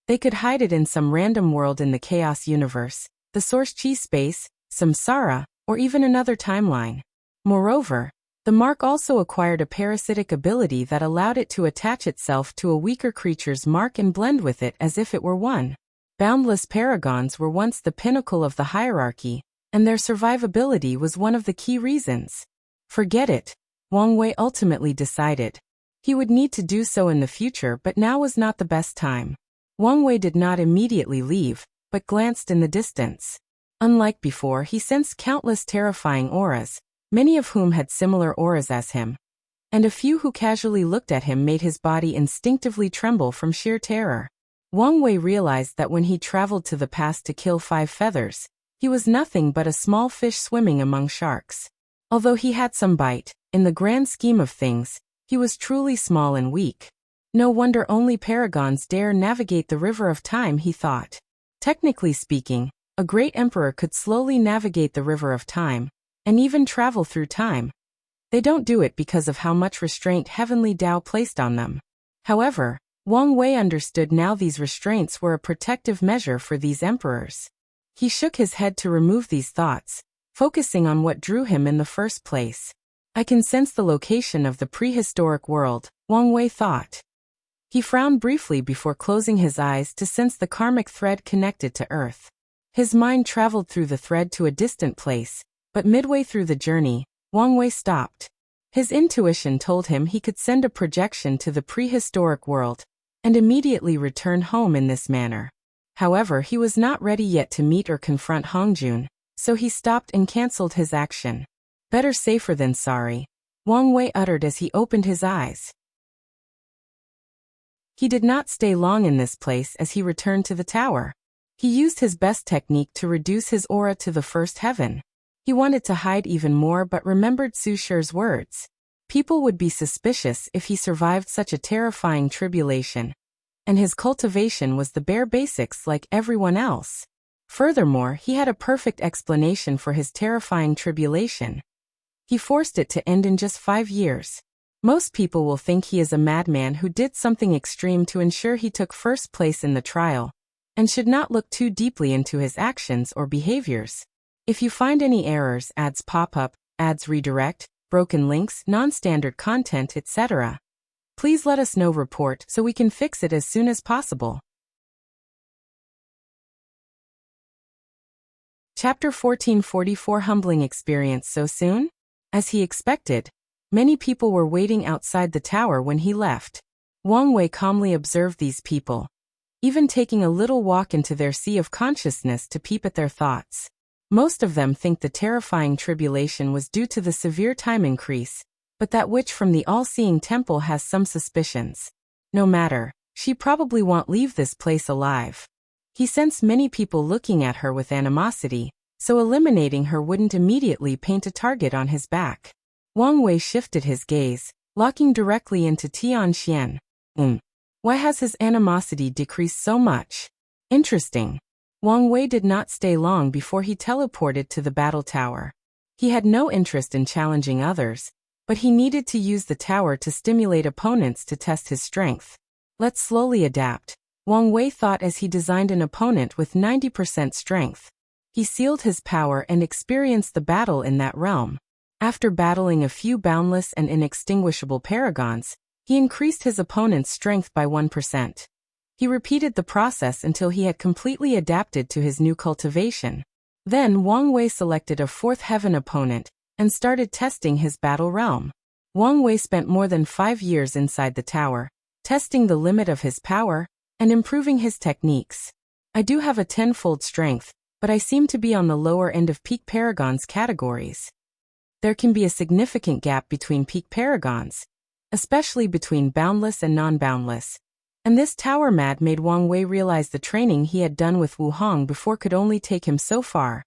They could hide it in some random world in the chaos universe, the source chi space, samsara, or even another timeline. Moreover, the mark also acquired a parasitic ability that allowed it to attach itself to a weaker creature's mark and blend with it as if it were one. Boundless paragons were once the pinnacle of the hierarchy, and their survivability was one of the key reasons. Forget it, Wang Wei ultimately decided. He would need to do so in the future, but now was not the best time. Wang Wei did not immediately leave, but glanced in the distance. Unlike before, he sensed countless terrifying auras, many of whom had similar auras as him, and a few who casually looked at him made his body instinctively tremble from sheer terror. Wang Wei realized that when he traveled to the past to kill 5 feathers, he was nothing but a small fish swimming among sharks. Although he had some bite, in the grand scheme of things, he was truly small and weak. No wonder only paragons dare navigate the river of time, he thought. Technically speaking, a great emperor could slowly navigate the river of time, and even travel through time. They don't do it because of how much restraint heavenly Tao placed on them. However, Wang Wei understood now these restraints were a protective measure for these emperors. He shook his head to remove these thoughts, focusing on what drew him in the first place. I can sense the location of the prehistoric world, Wang Wei thought. He frowned briefly before closing his eyes to sense the karmic thread connected to Earth. His mind traveled through the thread to a distant place, but midway through the journey, Wang Wei stopped. His intuition told him he could send a projection to the prehistoric world, and immediately return home in this manner. However, he was not ready yet to meet or confront Hongjun, so he stopped and cancelled his action. Better safer than sorry, Wang Wei uttered as he opened his eyes. He did not stay long in this place as he returned to the tower. He used his best technique to reduce his aura to the first heaven. He wanted to hide even more but remembered Su Shi's words. People would be suspicious if he survived such a terrifying tribulation, and his cultivation was the bare basics like everyone else. Furthermore, he had a perfect explanation for his terrifying tribulation. He forced it to end in just 5 years. Most people will think he is a madman who did something extreme to ensure he took first place in the trial, and should not look too deeply into his actions or behaviors. If you find any errors, ads pop up, ads redirect, broken links, non-standard content, etc., please let us know. Report so we can fix it as soon as possible. Chapter 1444 Humbling Experience so soon? As he expected, many people were waiting outside the tower when he left. Wang Wei calmly observed these people, even taking a little walk into their sea of consciousness to peep at their thoughts. Most of them think the terrifying tribulation was due to the severe time increase, but that witch from the all-seeing temple has some suspicions. No matter, she probably won't leave this place alive. He sensed many people looking at her with animosity, so eliminating her wouldn't immediately paint a target on his back. Wang Wei shifted his gaze, locking directly into Tian. Why has his animosity decreased so much? Interesting. Wang Wei did not stay long before he teleported to the battle tower. He had no interest in challenging others, but he needed to use the tower to stimulate opponents to test his strength. Let's slowly adapt, Wang Wei thought as he designed an opponent with 90% strength. He sealed his power and experienced the battle in that realm. After battling a few boundless and inextinguishable paragons, he increased his opponent's strength by 1%. He repeated the process until he had completely adapted to his new cultivation. Then Wang Wei selected a fourth heaven opponent and started testing his battle realm. Wang Wei spent more than 5 years inside the tower, testing the limit of his power and improving his techniques. I do have a 10-fold strength, but I seem to be on the lower end of peak paragons categories. There can be a significant gap between peak paragons, especially between boundless and non-boundless. And this tower mad made Wang Wei realize the training he had done with Wu Hong before could only take him so far,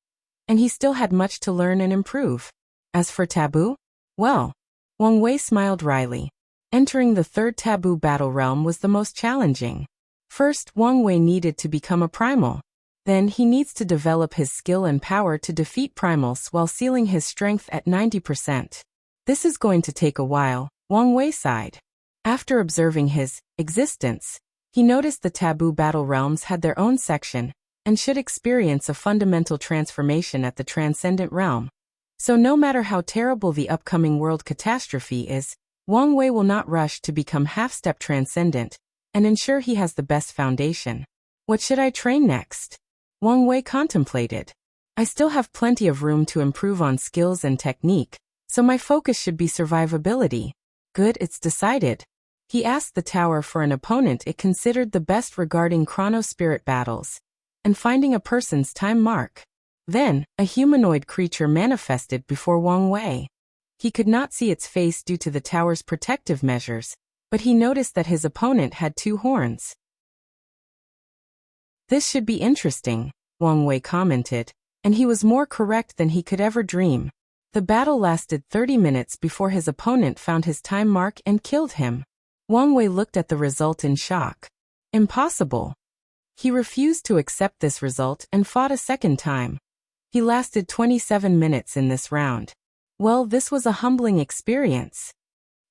and he still had much to learn and improve. As for taboo? Well, Wang Wei smiled wryly. Entering the third taboo battle realm was the most challenging. First, Wang Wei needed to become a primal. Then he needs to develop his skill and power to defeat primals while sealing his strength at 90%. This is going to take a while, Wang Wei sighed. After observing his existence, he noticed the taboo battle realms had their own section and should experience a fundamental transformation at the transcendent realm. So no matter how terrible the upcoming world catastrophe is, Wang Wei will not rush to become half-step transcendent and ensure he has the best foundation. What should I train next? Wang Wei contemplated. I still have plenty of room to improve on skills and technique, so my focus should be survivability. Good, it's decided. He asked the tower for an opponent it considered the best regarding chrono-spirit battles, and finding a person's time mark. Then, a humanoid creature manifested before Wang Wei. He could not see its face due to the tower's protective measures, but he noticed that his opponent had 2 horns. This should be interesting, Wang Wei commented, and he was more correct than he could ever dream. The battle lasted 30 minutes before his opponent found his time mark and killed him. Wang Wei looked at the result in shock. Impossible. He refused to accept this result and fought a second time. He lasted 27 minutes in this round. Well, this was a humbling experience.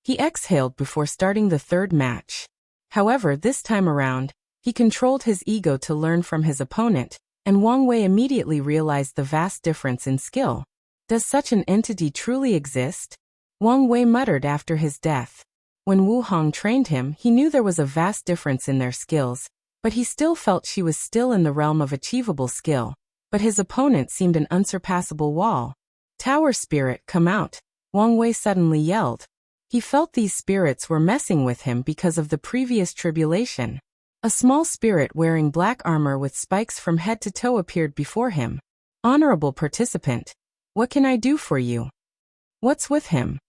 He exhaled before starting the third match. However, this time around, he controlled his ego to learn from his opponent, and Wang Wei immediately realized the vast difference in skill. Does such an entity truly exist? Wang Wei muttered after his death. When Wu Hong trained him, he knew there was a vast difference in their skills, but he still felt she was still in the realm of achievable skill, but his opponent seemed an unsurpassable wall. Tower spirit, come out, Wang Wei suddenly yelled. He felt these spirits were messing with him because of the previous tribulation. A small spirit wearing black armor with spikes from head to toe appeared before him. Honorable participant, what can I do for you? What's with him?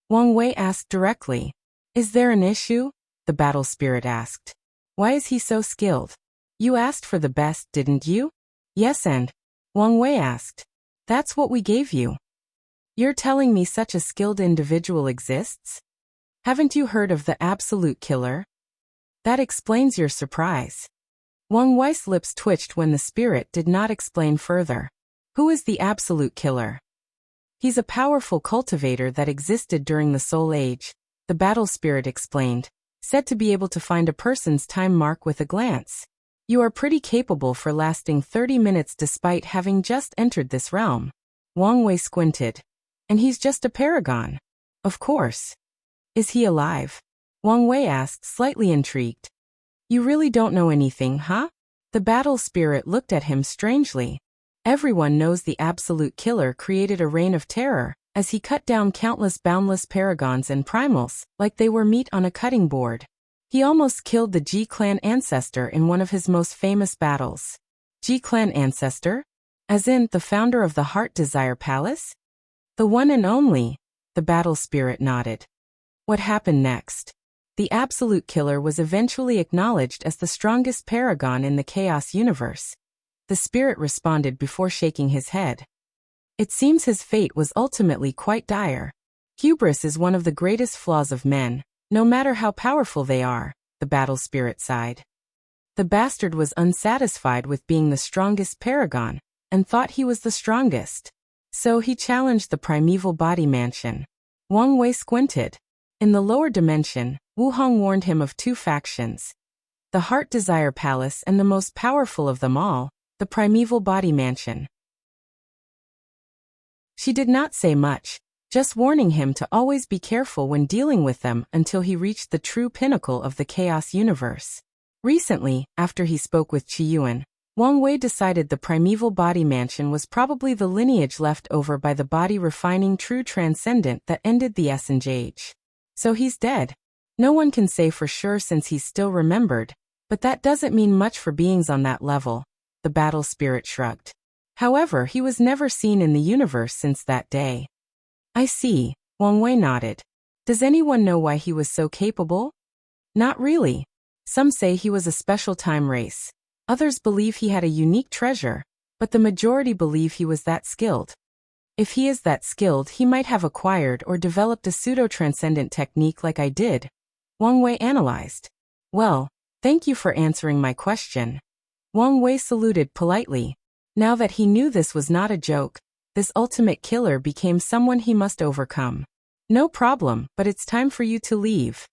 Wang Wei asked directly. Is there an issue? The battle spirit asked. Why is he so skilled? You asked for the best, didn't you? Yes, and Wang Wei asked. That's what we gave you. You're telling me such a skilled individual exists? Haven't you heard of the absolute killer? That explains your surprise. Wang Wei's lips twitched when the spirit did not explain further. Who is the absolute killer? He's a powerful cultivator that existed during the Soul Age. the battle spirit explained, said to be able to find a person's time mark with a glance. You are pretty capable for lasting 30 minutes despite having just entered this realm. Wang Wei squinted. And he's just a paragon. Of course. Is he alive? Wang Wei asked, slightly intrigued. You really don't know anything, huh? The battle spirit looked at him strangely. Everyone knows the absolute killer created a reign of terror, as he cut down countless boundless paragons and primals, like they were meat on a cutting board. He almost killed the Ji clan ancestor in one of his most famous battles. Ji clan ancestor? As in, the founder of the Heart Desire Palace? The one and only, the battle spirit nodded. What happened next? The absolute killer was eventually acknowledged as the strongest paragon in the Chaos universe. The spirit responded before shaking his head. It seems his fate was ultimately quite dire. Hubris is one of the greatest flaws of men, no matter how powerful they are, the battle spirit sighed. The bastard was unsatisfied with being the strongest paragon, and thought he was the strongest. So he challenged the primeval body mansion. Wang Wei squinted. In the lower dimension, Wu Hong warned him of two factions. The Heart Desire Palace and the most powerful of them all, the primeval body mansion. She did not say much, just warning him to always be careful when dealing with them until he reached the true pinnacle of the Chaos universe. Recently, after he spoke with Qiyuan, Wang Wei decided the primeval body mansion was probably the lineage left over by the body-refining true transcendent that ended the Essence Age. So he's dead. No one can say for sure since he's still remembered, but that doesn't mean much for beings on that level, the battle spirit shrugged. However, he was never seen in the universe since that day. I see, Wang Wei nodded. Does anyone know why he was so capable? Not really. Some say he was a special time race. Others believe he had a unique treasure, but the majority believe he was that skilled. If he is that skilled, he might have acquired or developed a pseudo-transcendent technique like I did, Wang Wei analyzed. Well, thank you for answering my question. Wang Wei saluted politely. Now that he knew this was not a joke, this ultimate killer became someone he must overcome. No problem, but it's time for you to leave.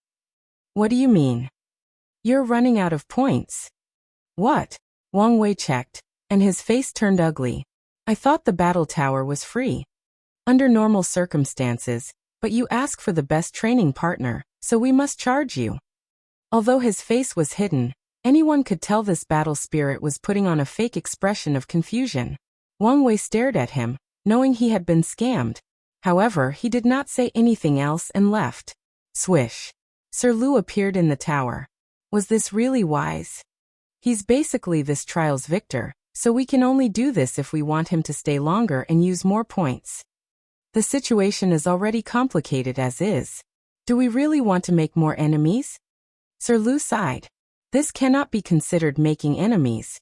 What do you mean? You're running out of points. What? Wang Wei checked, and his face turned ugly. I thought the battle tower was free. Under normal circumstances, but you ask for the best training partner, so we must charge you. Although his face was hidden, anyone could tell this battle spirit was putting on a fake expression of confusion. Wang Wei stared at him, knowing he had been scammed. However, he did not say anything else and left. Swish. Sir Lu appeared in the tower. Was this really wise? He's basically this trial's victor, so we can only do this if we want him to stay longer and use more points. The situation is already complicated as is. Do we really want to make more enemies? Sir Lu sighed. This cannot be considered making enemies.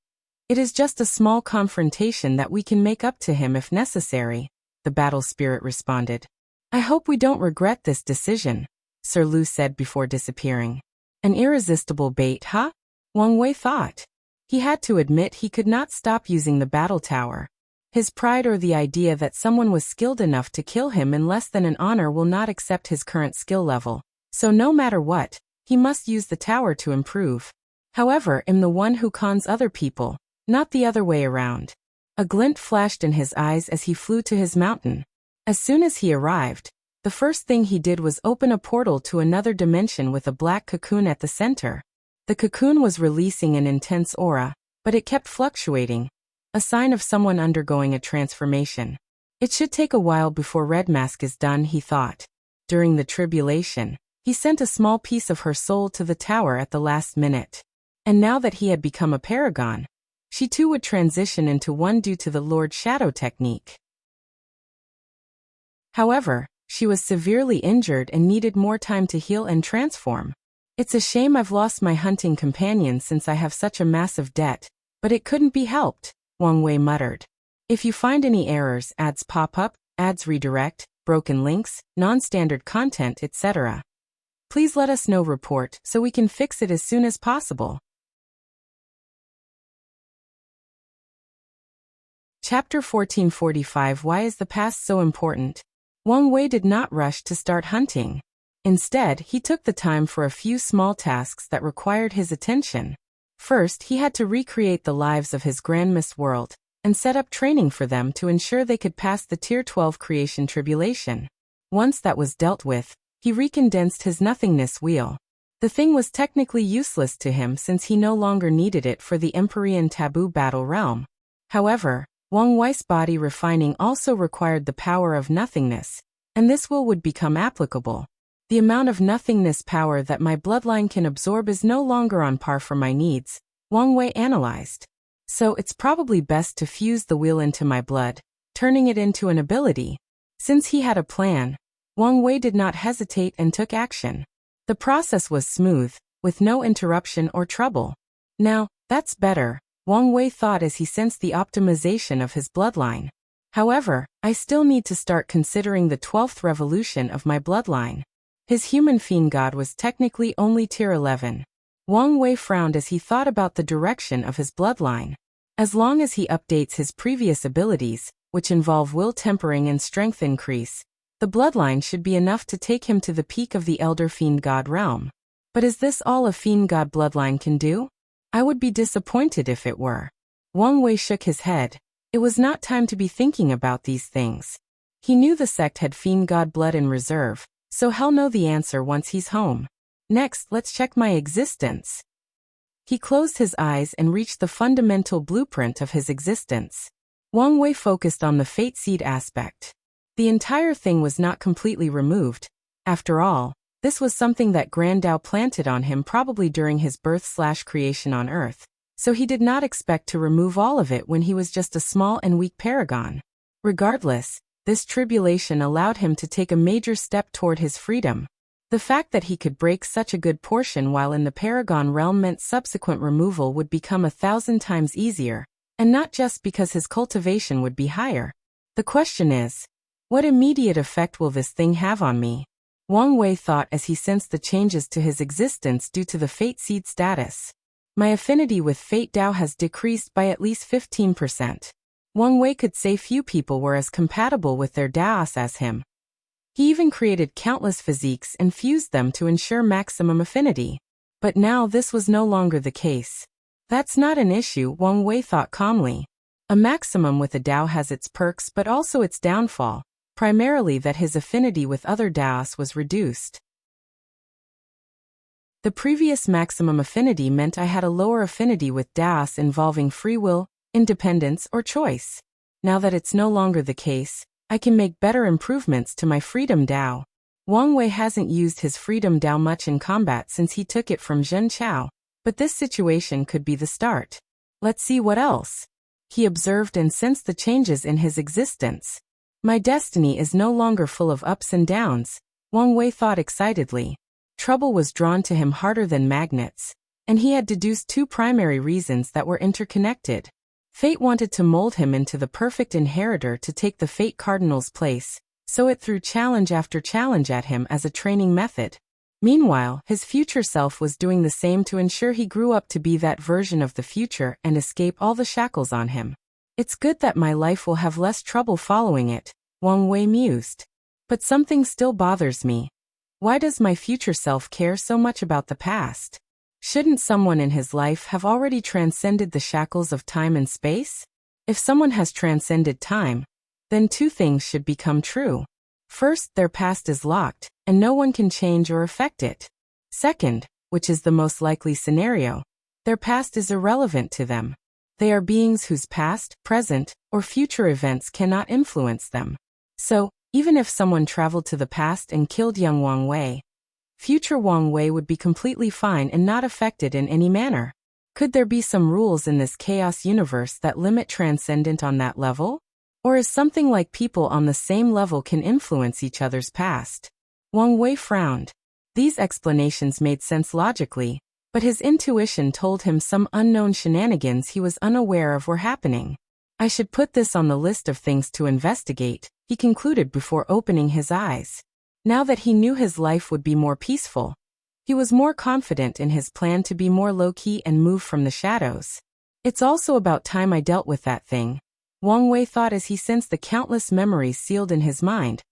It is just a small confrontation that we can make up to him if necessary, the battle spirit responded. I hope we don't regret this decision, Sir Lu said before disappearing. An irresistible bait, huh? Wang Wei thought. He had to admit he could not stop using the battle tower. His pride or the idea that someone was skilled enough to kill him in less than an honor will not accept his current skill level. So no matter what, he must use the tower to improve. However, I'm the one who cons other people, not the other way around. A glint flashed in his eyes as he flew to his mountain. As soon as he arrived, the first thing he did was open a portal to another dimension with a black cocoon at the center. The cocoon was releasing an intense aura, but it kept fluctuating, a sign of someone undergoing a transformation. It should take a while before Red Mask is done, he thought. During the tribulation, he sent a small piece of her soul to the tower at the last minute. And now that he had become a paragon, she too would transition into one due to the Lord Shadow technique. However, she was severely injured and needed more time to heal and transform. It's a shame I've lost my hunting companion since I have such a massive debt, but it couldn't be helped, Wang Wei muttered. If you find any errors, ads pop up, ads redirect, broken links, non-standard content, etc., please let us know report so we can fix it as soon as possible. Chapter 1445. Why is the past so important? Wang Wei did not rush to start hunting. Instead, he took the time for a few small tasks that required his attention. First, he had to recreate the lives of his grandmist world, and set up training for them to ensure they could pass the Tier 12 creation tribulation. Once that was dealt with, he recondensed his nothingness wheel. The thing was technically useless to him since he no longer needed it for the Empyrean taboo battle realm. However, Wang Wei's body refining also required the power of nothingness, and this will would become applicable. The amount of nothingness power that my bloodline can absorb is no longer on par for my needs, Wang Wei analyzed. So it's probably best to fuse the wheel into my blood, turning it into an ability. Since he had a plan, Wang Wei did not hesitate and took action. The process was smooth, with no interruption or trouble. Now, that's better, Wang Wei thought as he sensed the optimization of his bloodline. However, I still need to start considering the 12th revolution of my bloodline. His human fiend god was technically only tier 11. Wang Wei frowned as he thought about the direction of his bloodline. As long as he updates his previous abilities, which involve will tempering and strength increase, the bloodline should be enough to take him to the peak of the elder fiend god realm. But is this all a fiend god bloodline can do? I would be disappointed if it were. Wang Wei shook his head. It was not time to be thinking about these things. He knew the sect had fiend god blood in reserve, so he'll know the answer once he's home. Next, let's check my existence. He closed his eyes and reached the fundamental blueprint of his existence. Wang Wei focused on the fate seed aspect. The entire thing was not completely removed. After all, this was something that Grand Tao planted on him probably during his birth/creation on Earth, so he did not expect to remove all of it when he was just a small and weak paragon. Regardless, this tribulation allowed him to take a major step toward his freedom. The fact that he could break such a good portion while in the Paragon realm meant subsequent removal would become 1,000 times easier, and not just because his cultivation would be higher. The question is, what immediate effect will this thing have on me? Wang Wei thought as he sensed the changes to his existence due to the Fate Seed status. My affinity with Fate Tao has decreased by at least 15%. Wang Wei could say few people were as compatible with their Daos as him. He even created countless physiques and fused them to ensure maximum affinity. But now this was no longer the case. That's not an issue, Wang Wei thought calmly. A maximum with a Dao has its perks but also its downfall, primarily that his affinity with other Daos was reduced. The previous maximum affinity meant I had a lower affinity with Daos involving free will, independence, or choice. Now that it's no longer the case, I can make better improvements to my Freedom Dao. Wang Wei hasn't used his Freedom Dao much in combat since he took it from Zhen Chao, but this situation could be the start. Let's see what else. He observed and sensed the changes in his existence. My destiny is no longer full of ups and downs, Wang Wei thought excitedly. Trouble was drawn to him harder than magnets, and he had deduced two primary reasons that were interconnected. Fate wanted to mold him into the perfect inheritor to take the Fate Cardinal's place, so it threw challenge after challenge at him as a training method. Meanwhile, his future self was doing the same to ensure he grew up to be that version of the future and escape all the shackles on him. It's good that my life will have less trouble following it, Wang Wei mused. But something still bothers me. Why does my future self care so much about the past? Shouldn't someone in his life have already transcended the shackles of time and space? If someone has transcended time, then two things should become true. First, their past is locked, and no one can change or affect it. Second, which is the most likely scenario, their past is irrelevant to them. They are beings whose past, present, or future events cannot influence them. So, even if someone traveled to the past and killed young Wang Wei, future Wang Wei would be completely fine and not affected in any manner. Could there be some rules in this chaos universe that limit transcendent on that level? Or is something like people on the same level can influence each other's past? Wang Wei frowned. These explanations made sense logically, but his intuition told him some unknown shenanigans he was unaware of were happening. I should put this on the list of things to investigate, he concluded before opening his eyes. Now that he knew his life would be more peaceful, he was more confident in his plan to be more low-key and move from the shadows. It's also about time I dealt with that thing, Wang Wei thought as he sensed the countless memories sealed in his mind.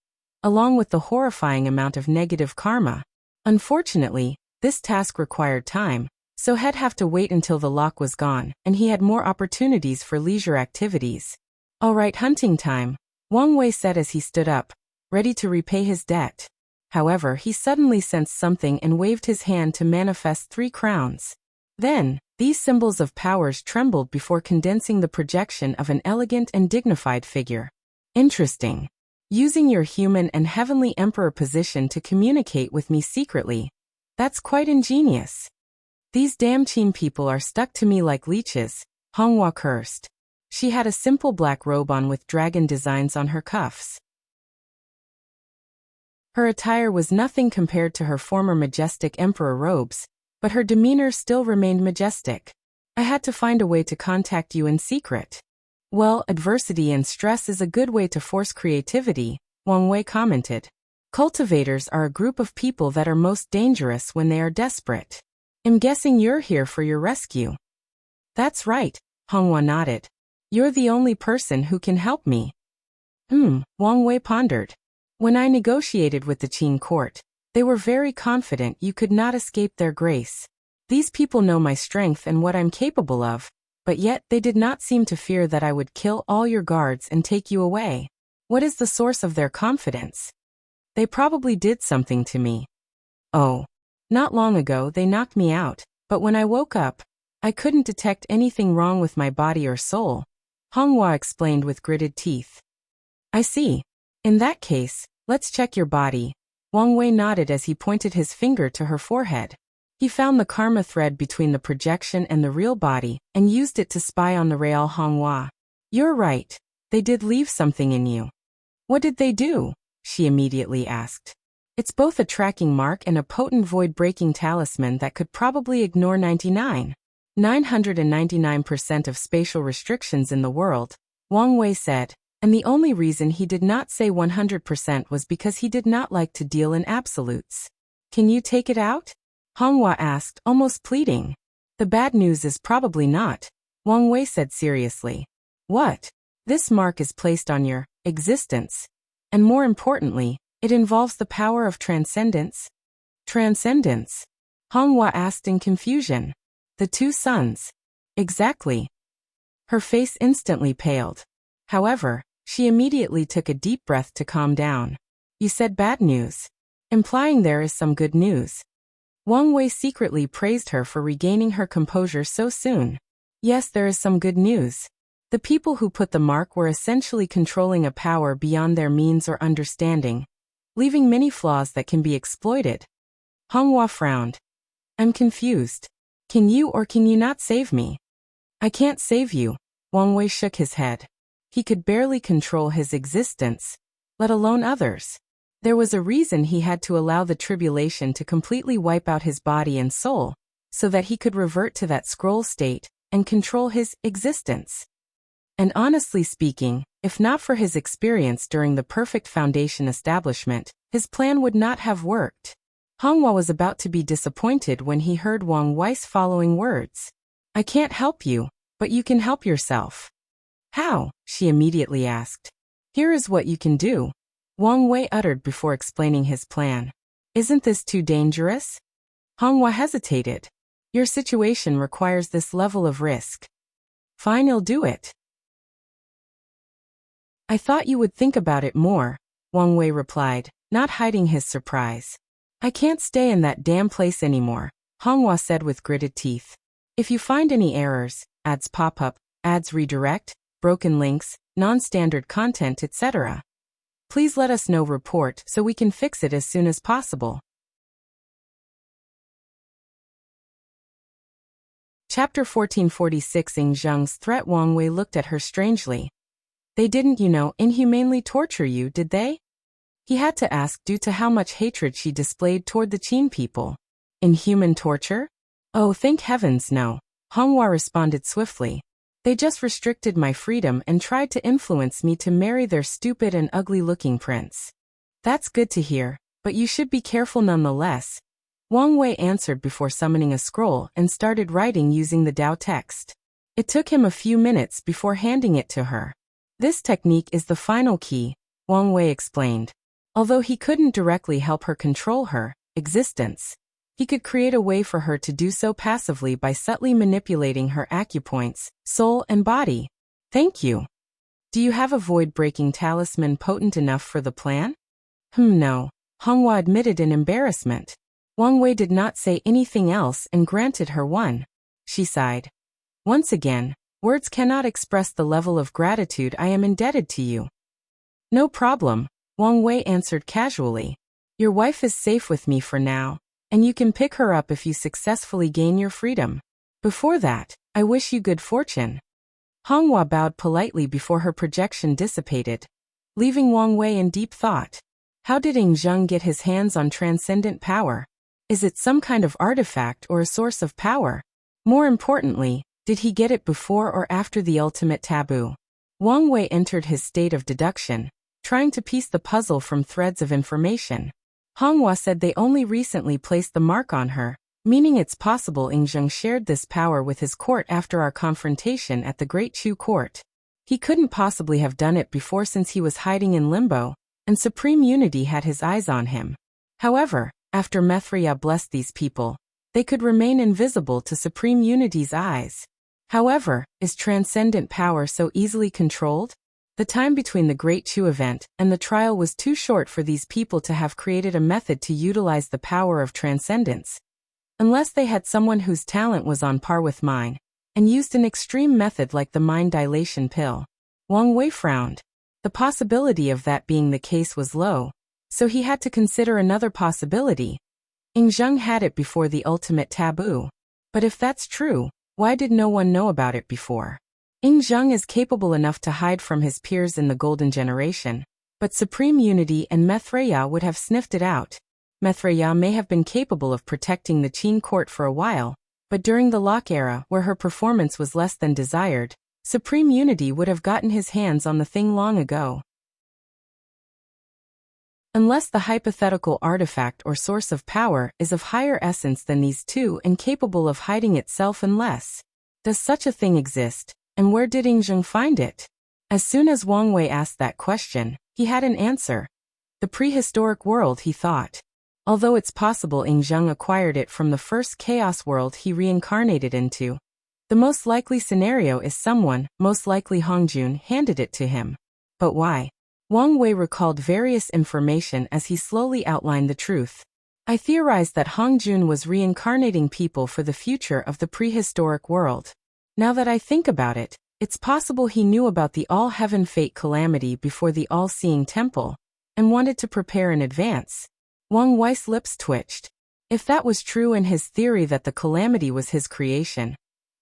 along with the horrifying amount of negative karma. Unfortunately, this task required time, so he'd have to wait until the lock was gone, and he had more opportunities for leisure activities. All right, hunting time, Wang Wei said as he stood up, ready to repay his debt. However, he suddenly sensed something and waved his hand to manifest 3 crowns. Then, these symbols of powers trembled before condensing the projection of an elegant and dignified figure. Interesting. Using your human and heavenly emperor position to communicate with me secretly. That's quite ingenious. These damn Qin people are stuck to me like leeches, Honghua cursed. She had a simple black robe on with dragon designs on her cuffs. Her attire was nothing compared to her former majestic emperor robes, but her demeanor still remained majestic. I had to find a way to contact you in secret. Well, adversity and stress is a good way to force creativity, Wang Wei commented. Cultivators are a group of people that are most dangerous when they are desperate. I'm guessing you're here for your rescue. That's right, Honghua nodded. You're the only person who can help me. Wang Wei pondered. When I negotiated with the Qin court, they were very confident you could not escape their grace. These people know my strength and what I'm capable of, but yet they did not seem to fear that I would kill all your guards and take you away. What is the source of their confidence? They probably did something to me. Oh. Not long ago they knocked me out, but when I woke up, I couldn't detect anything wrong with my body or soul, Honghua explained with gritted teeth. I see. In that case, let's check your body. Wang Wei nodded as he pointed his finger to her forehead. He found the karma thread between the projection and the real body, and used it to spy on the real Honghua. You're right. They did leave something in you. What did they do? She immediately asked. It's both a tracking mark and a potent void-breaking talisman that could probably ignore 999% of spatial restrictions in the world, Wang Wei said, and the only reason he did not say 100% was because he did not like to deal in absolutes. Can you take it out? Honghua asked, almost pleading. The bad news is probably not, Wang Wei said seriously. What? This mark is placed on your existence. And more importantly, it involves the power of transcendence. Transcendence? Honghua asked in confusion. The 2 suns. Exactly. Her face instantly paled. However, she immediately took a deep breath to calm down. You said bad news, implying there is some good news. Wang Wei secretly praised her for regaining her composure so soon. Yes, there is some good news. The people who put the mark were essentially controlling a power beyond their means or understanding, leaving many flaws that can be exploited. Honghua frowned. I'm confused. Can you or can you not save me? I can't save you, Wang Wei shook his head. He could barely control his existence, let alone others. There was a reason he had to allow the tribulation to completely wipe out his body and soul, so that he could revert to that scroll state and control his existence. And honestly speaking, if not for his experience during the Perfect Foundation establishment, his plan would not have worked. Honghua was about to be disappointed when he heard Wang Wei's following words. I can't help you, but you can help yourself. How? She immediately asked. Here is what you can do, Wang Wei uttered before explaining his plan. Isn't this too dangerous? Honghua hesitated. Your situation requires this level of risk. Fine, I'll do it. I thought you would think about it more, Wang Wei replied, not hiding his surprise. I can't stay in that damn place anymore, Honghua said with gritted teeth. If you find any errors, ads pop up, ads redirect, broken links, non-standard content, etc., please let us know. Report so we can fix it as soon as possible. Chapter 1446. In Zheng's threat, Wang Wei looked at her strangely. They didn't, inhumanely torture you, did they? He had to ask due to how much hatred she displayed toward the Qin people. Inhuman torture? Oh, thank heavens no, Honghua responded swiftly. They just restricted my freedom and tried to influence me to marry their stupid and ugly-looking prince. That's good to hear, but you should be careful nonetheless, Wang Wei answered before summoning a scroll and started writing using the Dao text. It took him a few minutes before handing it to her. This technique is the final key, Wang Wei explained. Although he couldn't directly help her control her existence, he could create a way for her to do so passively by subtly manipulating her acupoints, soul and body. Thank you. Do you have a void-breaking talisman potent enough for the plan? No, Honghua admitted in embarrassment. Wang Wei did not say anything else and granted her one. She sighed. Once again, words cannot express the level of gratitude I am indebted to you. No problem, Wang Wei answered casually. Your wife is safe with me for now, and you can pick her up if you successfully gain your freedom. Before that, I wish you good fortune. Honghua bowed politely before her projection dissipated, leaving Wang Wei in deep thought. How did Zheng get his hands on transcendent power? Is it some kind of artifact or a source of power? More importantly, did he get it before or after the ultimate taboo? Wang Wei entered his state of deduction, trying to piece the puzzle from threads of information. Honghua said they only recently placed the mark on her, meaning it's possible Zheng shared this power with his court after our confrontation at the Great Chu court. He couldn't possibly have done it before since he was hiding in limbo, and Supreme Unity had his eyes on him. However, after Mithriya blessed these people, they could remain invisible to Supreme Unity's eyes. However, is transcendent power so easily controlled? The time between the Great Chu event and the trial was too short for these people to have created a method to utilize the power of transcendence. Unless they had someone whose talent was on par with mine, and used an extreme method like the mind dilation pill. Wang Wei frowned. The possibility of that being the case was low, so he had to consider another possibility. Zheng had it before the ultimate taboo. But if that's true, why did no one know about it before? Zheng is capable enough to hide from his peers in the Golden Generation, but Supreme Unity and Mithriya would have sniffed it out. Mithriya may have been capable of protecting the Qin court for a while, but during the Lock era where her performance was less than desired, Supreme Unity would have gotten his hands on the thing long ago. Unless the hypothetical artifact or source of power is of higher essence than these two and capable of hiding itself unless. Does such a thing exist, and where did Zheng find it? As soon as Wang Wei asked that question, he had an answer. The prehistoric world, he thought. Although it's possible Zheng acquired it from the first chaos world he reincarnated into, the most likely scenario is someone, most likely Hongjun, handed it to him. But why? Wang Wei recalled various information as he slowly outlined the truth. I theorized that Hongjun was reincarnating people for the future of the prehistoric world. Now that I think about it, it's possible he knew about the all-heaven fate calamity before the all-seeing temple, and wanted to prepare in advance. Wang Wei's lips twitched. If that was true in his theory that the calamity was his creation,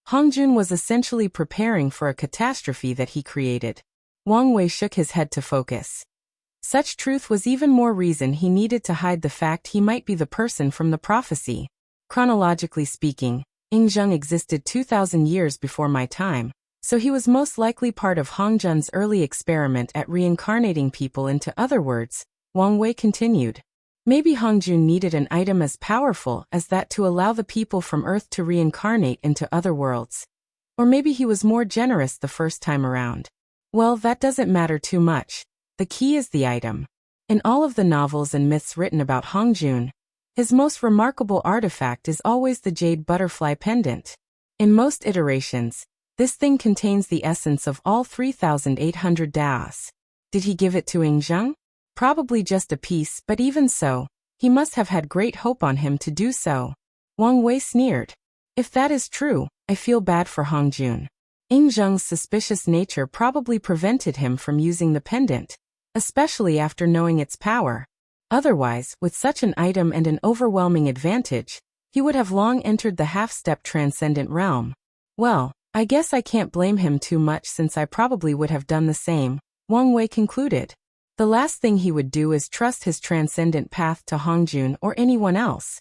Hongjun was essentially preparing for a catastrophe that he created. Wang Wei shook his head to focus. Such truth was even more reason he needed to hide the fact he might be the person from the prophecy. Chronologically speaking, Zheng existed 2,000 years before my time, so he was most likely part of Hongjun's early experiment at reincarnating people into other words. Wang Wei continued. Maybe Hongjun needed an item as powerful as that to allow the people from Earth to reincarnate into other worlds. Or maybe he was more generous the first time around. Well, that doesn't matter too much. The key is the item. In all of the novels and myths written about Hongjun, his most remarkable artifact is always the jade butterfly pendant. In most iterations, this thing contains the essence of all 3,800 Daos. Did he give it to Zheng? Probably just a piece, but even so, he must have had great hope on him to do so. Wang Wei sneered. If that is true, I feel bad for Hongjun. Zheng's suspicious nature probably prevented him from using the pendant, especially after knowing its power. Otherwise, with such an item and an overwhelming advantage, he would have long entered the half-step transcendent realm. Well, I guess I can't blame him too much since I probably would have done the same, Wang Wei concluded. The last thing he would do is trust his transcendent path to Hongjun or anyone else.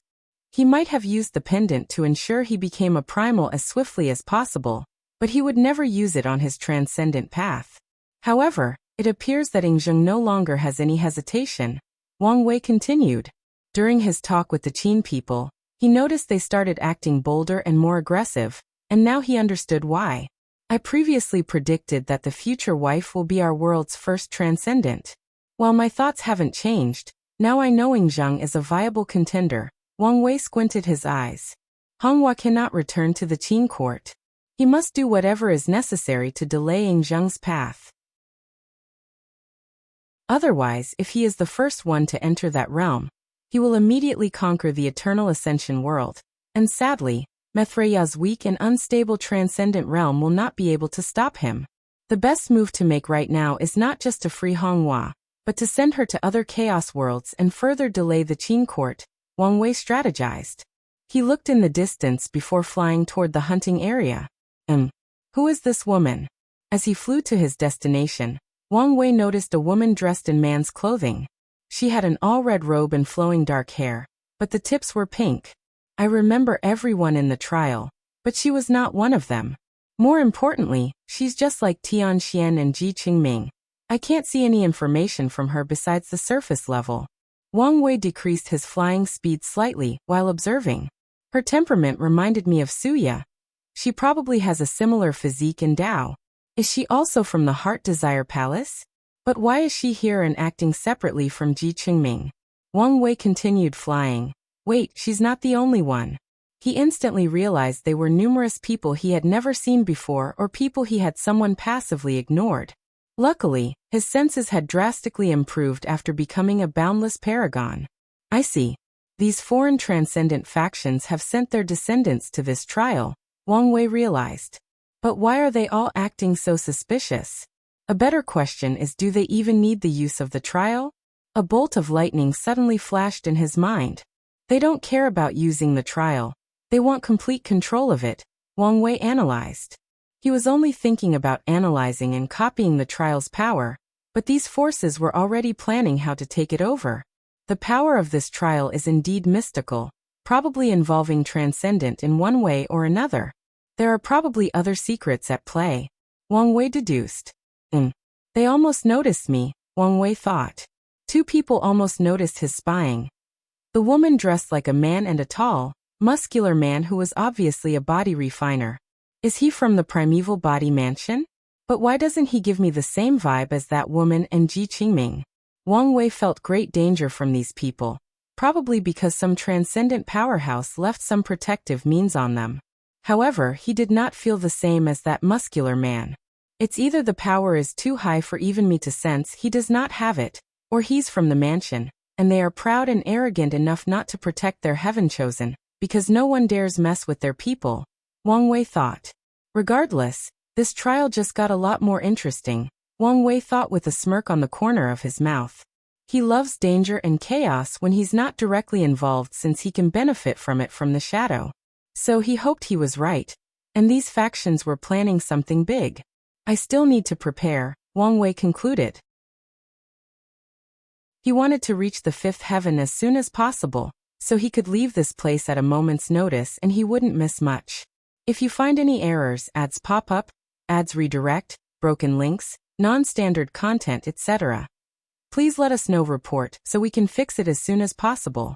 He might have used the pendant to ensure he became a primal as swiftly as possible, but he would never use it on his transcendent path. However, it appears that Zheng no longer has any hesitation. Wang Wei continued. During his talk with the Qin people, he noticed they started acting bolder and more aggressive, and now he understood why. I previously predicted that the future wife will be our world's first transcendent. While my thoughts haven't changed, now I know Zheng is a viable contender. Wang Wei squinted his eyes. Honghua cannot return to the Qin court. He must do whatever is necessary to delay Zheng's path. Otherwise, if he is the first one to enter that realm, he will immediately conquer the Eternal Ascension world, and sadly, Mithraya's weak and unstable transcendent realm will not be able to stop him. The best move to make right now is not just to free Honghua, but to send her to other chaos worlds and further delay the Qin court, Wang Wei strategized. He looked in the distance before flying toward the hunting area. Who is this woman? As he flew to his destination, Wang Wei noticed a woman dressed in man's clothing. She had an all-red robe and flowing dark hair, but the tips were pink. I remember everyone in the trial, but she was not one of them. More importantly, she's just like Tian and Chengming. I can't see any information from her besides the surface level. Wang Wei decreased his flying speed slightly while observing. Her temperament reminded me of Suya. She probably has a similar physique and Dao. Is she also from the Heart Desire Palace? But why is she here and acting separately from Chengming? Wang Wei continued flying. Wait, she's not the only one. He instantly realized they were numerous people he had never seen before or people he had someone passively ignored. Luckily, his senses had drastically improved after becoming a Boundless Paragon. I see. These foreign transcendent factions have sent their descendants to this trial, Wang Wei realized. But why are they all acting so suspicious? A better question is, do they even need the use of the trial? A bolt of lightning suddenly flashed in his mind. They don't care about using the trial. They want complete control of it, Wang Wei analyzed. He was only thinking about analyzing and copying the trial's power, but these forces were already planning how to take it over. The power of this trial is indeed mystical, probably involving transcendent in one way or another. There are probably other secrets at play, Wang Wei deduced. They almost noticed me, Wang Wei thought. Two people almost noticed his spying. The woman dressed like a man and a tall, muscular man who was obviously a body refiner. Is he from the primeval body mansion? But why doesn't he give me the same vibe as that woman and Chengming? Wang Wei felt great danger from these people, probably because some transcendent powerhouse left some protective means on them. However, he did not feel the same as that muscular man. It's either the power is too high for even me to sense he does not have it, or he's from the mansion, and they are proud and arrogant enough not to protect their heaven-chosen, because no one dares mess with their people, Wang Wei thought. Regardless, this trial just got a lot more interesting, Wang Wei thought with a smirk on the corner of his mouth. He loves danger and chaos when he's not directly involved since he can benefit from it from the shadow. So he hoped he was right, and these factions were planning something big. I still need to prepare, Wang Wei concluded. He wanted to reach the fifth heaven as soon as possible, so he could leave this place at a moment's notice and he wouldn't miss much. If you find any errors, ads pop up, ads redirect, broken links, non-standard content, etc., please let us know. Report so we can fix it as soon as possible.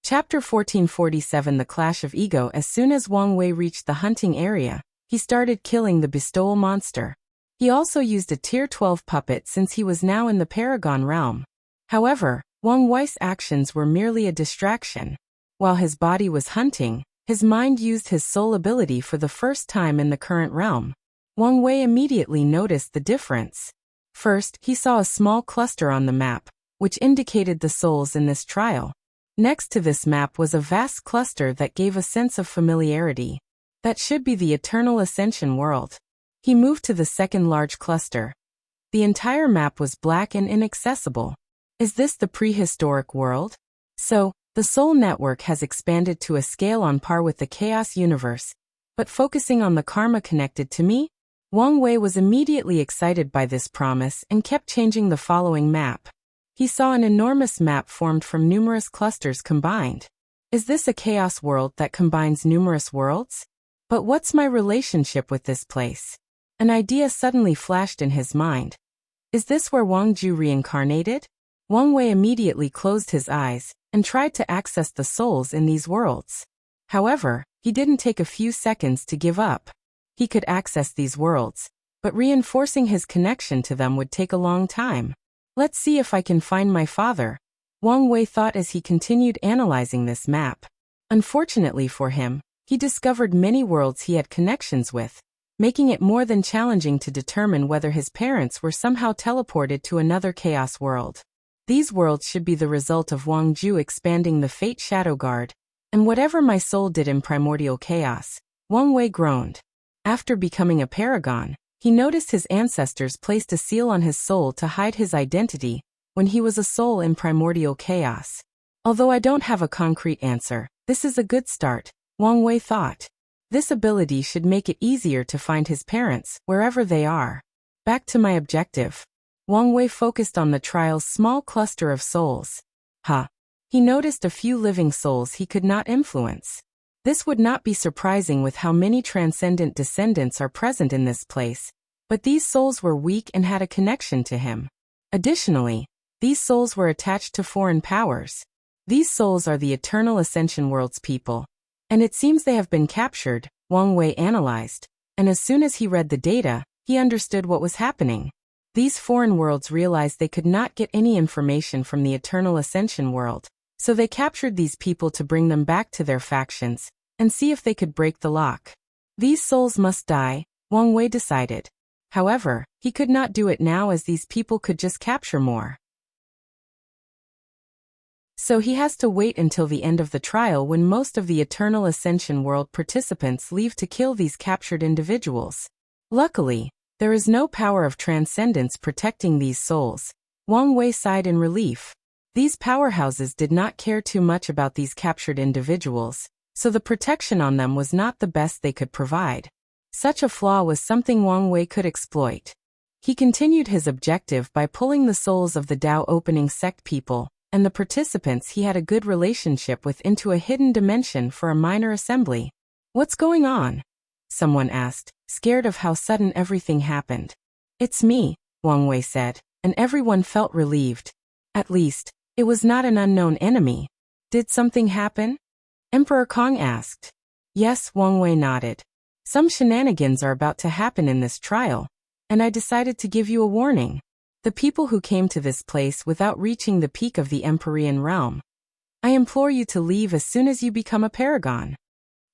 Chapter 1447 The Clash of Ego. As soon as Wang Wei reached the hunting area, he started killing the bestowal monster. He also used a Tier 12 puppet since he was now in the Paragon realm. However, Wang Wei's actions were merely a distraction. While his body was hunting, his mind used his soul ability for the first time in the current realm. Wang Wei immediately noticed the difference. First, he saw a small cluster on the map, which indicated the souls in this trial. Next to this map was a vast cluster that gave a sense of familiarity. That should be the Eternal Ascension world. He moved to the second large cluster. The entire map was black and inaccessible. Is this the prehistoric world? So, the Soul Network has expanded to a scale on par with the Chaos Universe, but focusing on the karma connected to me? Wang Wei was immediately excited by this promise and kept changing the following map. He saw an enormous map formed from numerous clusters combined. Is this a chaos world that combines numerous worlds? But what's my relationship with this place? An idea suddenly flashed in his mind. Is this where Wang Ju reincarnated? Wang Wei immediately closed his eyes and tried to access the souls in these worlds. However, he didn't take a few seconds to give up. He could access these worlds, but reinforcing his connection to them would take a long time. Let's see if I can find my father, Wang Wei thought as he continued analyzing this map. Unfortunately for him, he discovered many worlds he had connections with, making it more than challenging to determine whether his parents were somehow teleported to another chaos world. These worlds should be the result of Wang Ju expanding the Fate Shadow Guard, and whatever my soul did in primordial chaos, Wang Wei groaned. After becoming a paragon, he noticed his ancestors placed a seal on his soul to hide his identity when he was a soul in primordial chaos. Although I don't have a concrete answer, this is a good start, Wang Wei thought. This ability should make it easier to find his parents, wherever they are. Back to my objective. Wang Wei focused on the trial's small cluster of souls. He noticed a few living souls he could not influence. This would not be surprising with how many transcendent descendants are present in this place, but these souls were weak and had a connection to him. Additionally, these souls were attached to foreign powers. These souls are the Eternal Ascension World's people, and it seems they have been captured, Wang Wei analyzed, and as soon as he read the data, he understood what was happening. These foreign worlds realized they could not get any information from the Eternal Ascension World, so they captured these people to bring them back to their factions, and see if they could break the lock. These souls must die, Wang Wei decided. However, he could not do it now as these people could just capture more. So he has to wait until the end of the trial when most of the Eternal Ascension World participants leave to kill these captured individuals. Luckily, there is no power of transcendence protecting these souls. Wang Wei sighed in relief. These powerhouses did not care too much about these captured individuals, so the protection on them was not the best they could provide. Such a flaw was something Wang Wei could exploit. He continued his objective by pulling the souls of the Dao opening sect people, and the participants he had a good relationship with into a hidden dimension for a minor assembly. What's going on? Someone asked, scared of how sudden everything happened. It's me, Wang Wei said, and everyone felt relieved. At least, it was not an unknown enemy. Did something happen? Emperor Kong asked. Yes, Wang Wei nodded. Some shenanigans are about to happen in this trial, and I decided to give you a warning. The people who came to this place without reaching the peak of the Empyrean realm. I implore you to leave as soon as you become a paragon.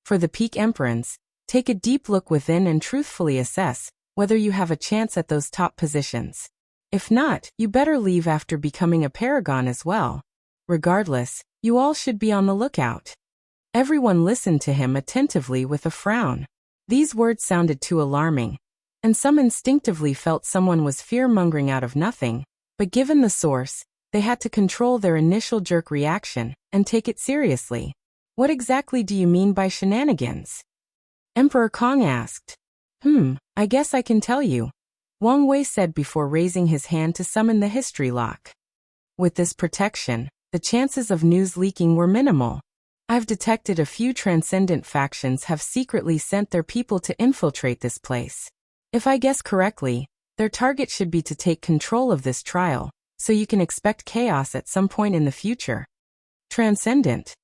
For the peak Emperors, take a deep look within and truthfully assess whether you have a chance at those top positions. If not, you better leave after becoming a paragon as well. Regardless, you all should be on the lookout. Everyone listened to him attentively with a frown. These words sounded too alarming, and some instinctively felt someone was fear-mongering out of nothing, but given the source, they had to control their initial jerk reaction and take it seriously. What exactly do you mean by shenanigans? Emperor Kong asked. I guess I can tell you, Wang Wei said before raising his hand to summon the history lock. With this protection, the chances of news leaking were minimal. I've detected a few transcendent factions have secretly sent their people to infiltrate this place. If I guess correctly, their target should be to take control of this trial, so you can expect chaos at some point in the future. Transcendent.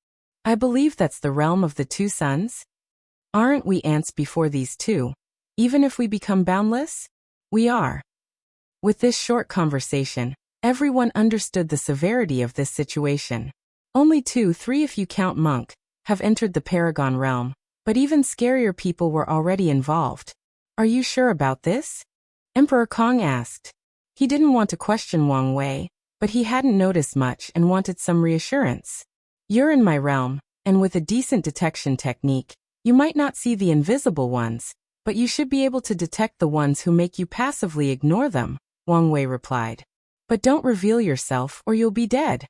I believe that's the realm of the two suns. Aren't we ants before these two? Even if we become boundless? We are. With this short conversation, everyone understood the severity of this situation. Only 2-3 if you count Monk, have entered the Paragon realm, but even scarier people were already involved. Are you sure about this? Emperor Kong asked. He didn't want to question Wang Wei, but he hadn't noticed much and wanted some reassurance. You're in my realm, and with a decent detection technique, you might not see the invisible ones, but you should be able to detect the ones who make you passively ignore them, Wang Wei replied. But don't reveal yourself or you'll be dead.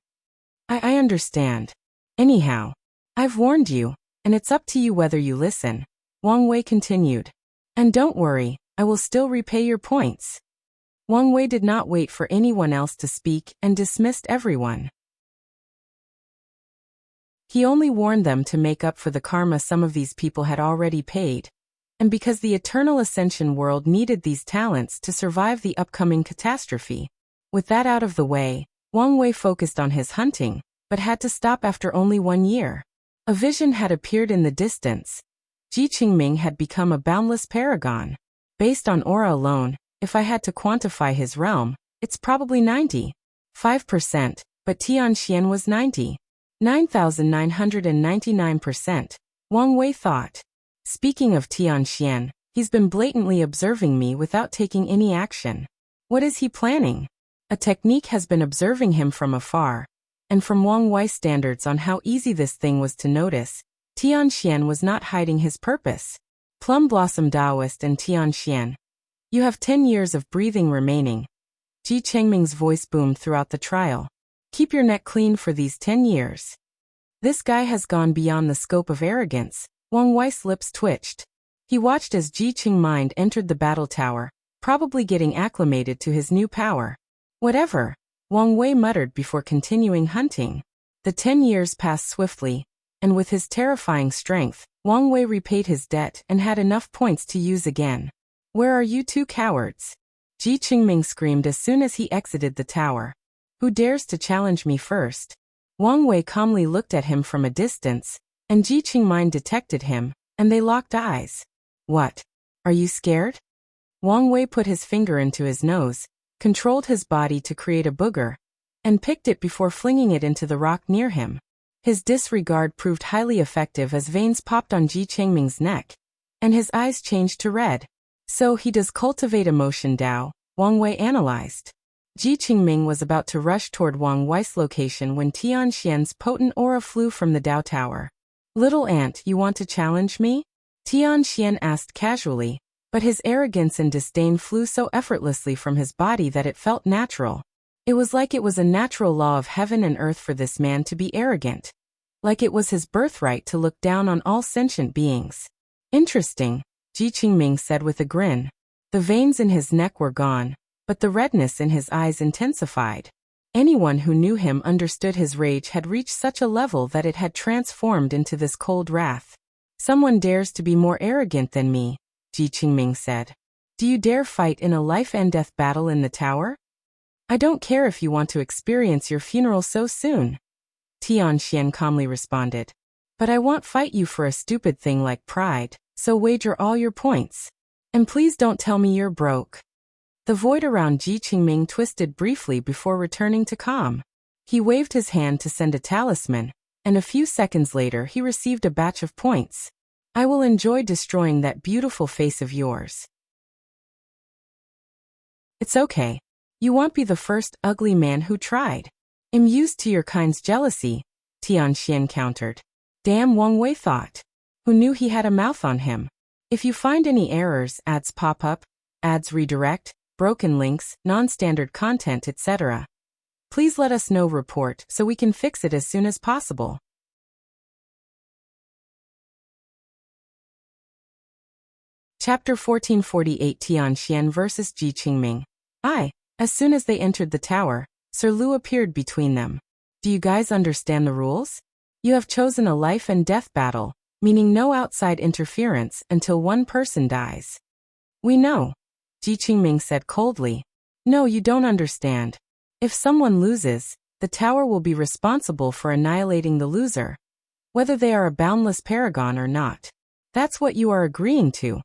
I understand. Anyhow, I've warned you, and it's up to you whether you listen, Wang Wei continued. And don't worry, I will still repay your points. Wang Wei did not wait for anyone else to speak and dismissed everyone. He only warned them to make up for the karma some of these people had already paid, and because the Eternal Ascension world needed these talents to survive the upcoming catastrophe. With that out of the way, Wang Wei focused on his hunting, but had to stop after only 1 year. A vision had appeared in the distance. Chengming had become a boundless paragon. Based on aura alone, if I had to quantify his realm, it's probably 95%, but Tian was 99,999%, Wang Wei thought. Speaking of Tian, he's been blatantly observing me without taking any action. What is he planning? A technique has been observing him from afar, and from Wang Wei's standards on how easy this thing was to notice, Tian was not hiding his purpose. Plum Blossom Taoist and Tian, you have 10 years of breathing remaining. Chengming's voice boomed throughout the trial. Keep your neck clean for these 10 years. This guy has gone beyond the scope of arrogance. Wang Wei's lips twitched. He watched as Chengming's mind entered the battle tower, probably getting acclimated to his new power. Whatever, Wang Wei muttered before continuing hunting. The 10 years passed swiftly, and with his terrifying strength, Wang Wei repaid his debt and had enough points to use again. Where are you two cowards? Chengming screamed as soon as he exited the tower. Who dares to challenge me first? Wang Wei calmly looked at him from a distance, and Chengming's mind detected him, and they locked eyes. What? Are you scared? Wang Wei put his finger into his nose, controlled his body to create a booger, and picked it before flinging it into the rock near him. His disregard proved highly effective as veins popped on Chengming's neck, and his eyes changed to red. So he does cultivate emotion Dao, Wang Wei analyzed. Chengming was about to rush toward Wang Wei's location when Tian's potent aura flew from the Dao Tower. Little ant, you want to challenge me? Tian asked casually, but his arrogance and disdain flew so effortlessly from his body that it felt natural. It was like it was a natural law of heaven and earth for this man to be arrogant. Like it was his birthright to look down on all sentient beings. Interesting, Chengming said with a grin. The veins in his neck were gone, but the redness in his eyes intensified. Anyone who knew him understood his rage had reached such a level that it had transformed into this cold wrath. Someone dares to be more arrogant than me, Chengming said. Do you dare fight in a life-and-death battle in the tower? I don't care if you want to experience your funeral so soon, Tian calmly responded. But I won't fight you for a stupid thing like pride, so wager all your points. And please don't tell me you're broke. The void around Chengming twisted briefly before returning to calm. He waved his hand to send a talisman, and a few seconds later he received a batch of points. I will enjoy destroying that beautiful face of yours. It's okay. You won't be the first ugly man who tried. I'm used to your kind's jealousy, Tian countered. Damn, Wang Wei thought. Who knew he had a mouth on him? If you find any errors, ads pop up, ads redirect, broken links, non-standard content, etc., please let us know report so we can fix it as soon as possible. Chapter 1448 Tian vs Chengming. As soon as they entered the tower, Sir Lu appeared between them. Do you guys understand the rules? You have chosen a life and death battle, meaning no outside interference until one person dies. We know, Chengming said coldly. No, you don't understand. If someone loses, the tower will be responsible for annihilating the loser, whether they are a boundless paragon or not. That's what you are agreeing to.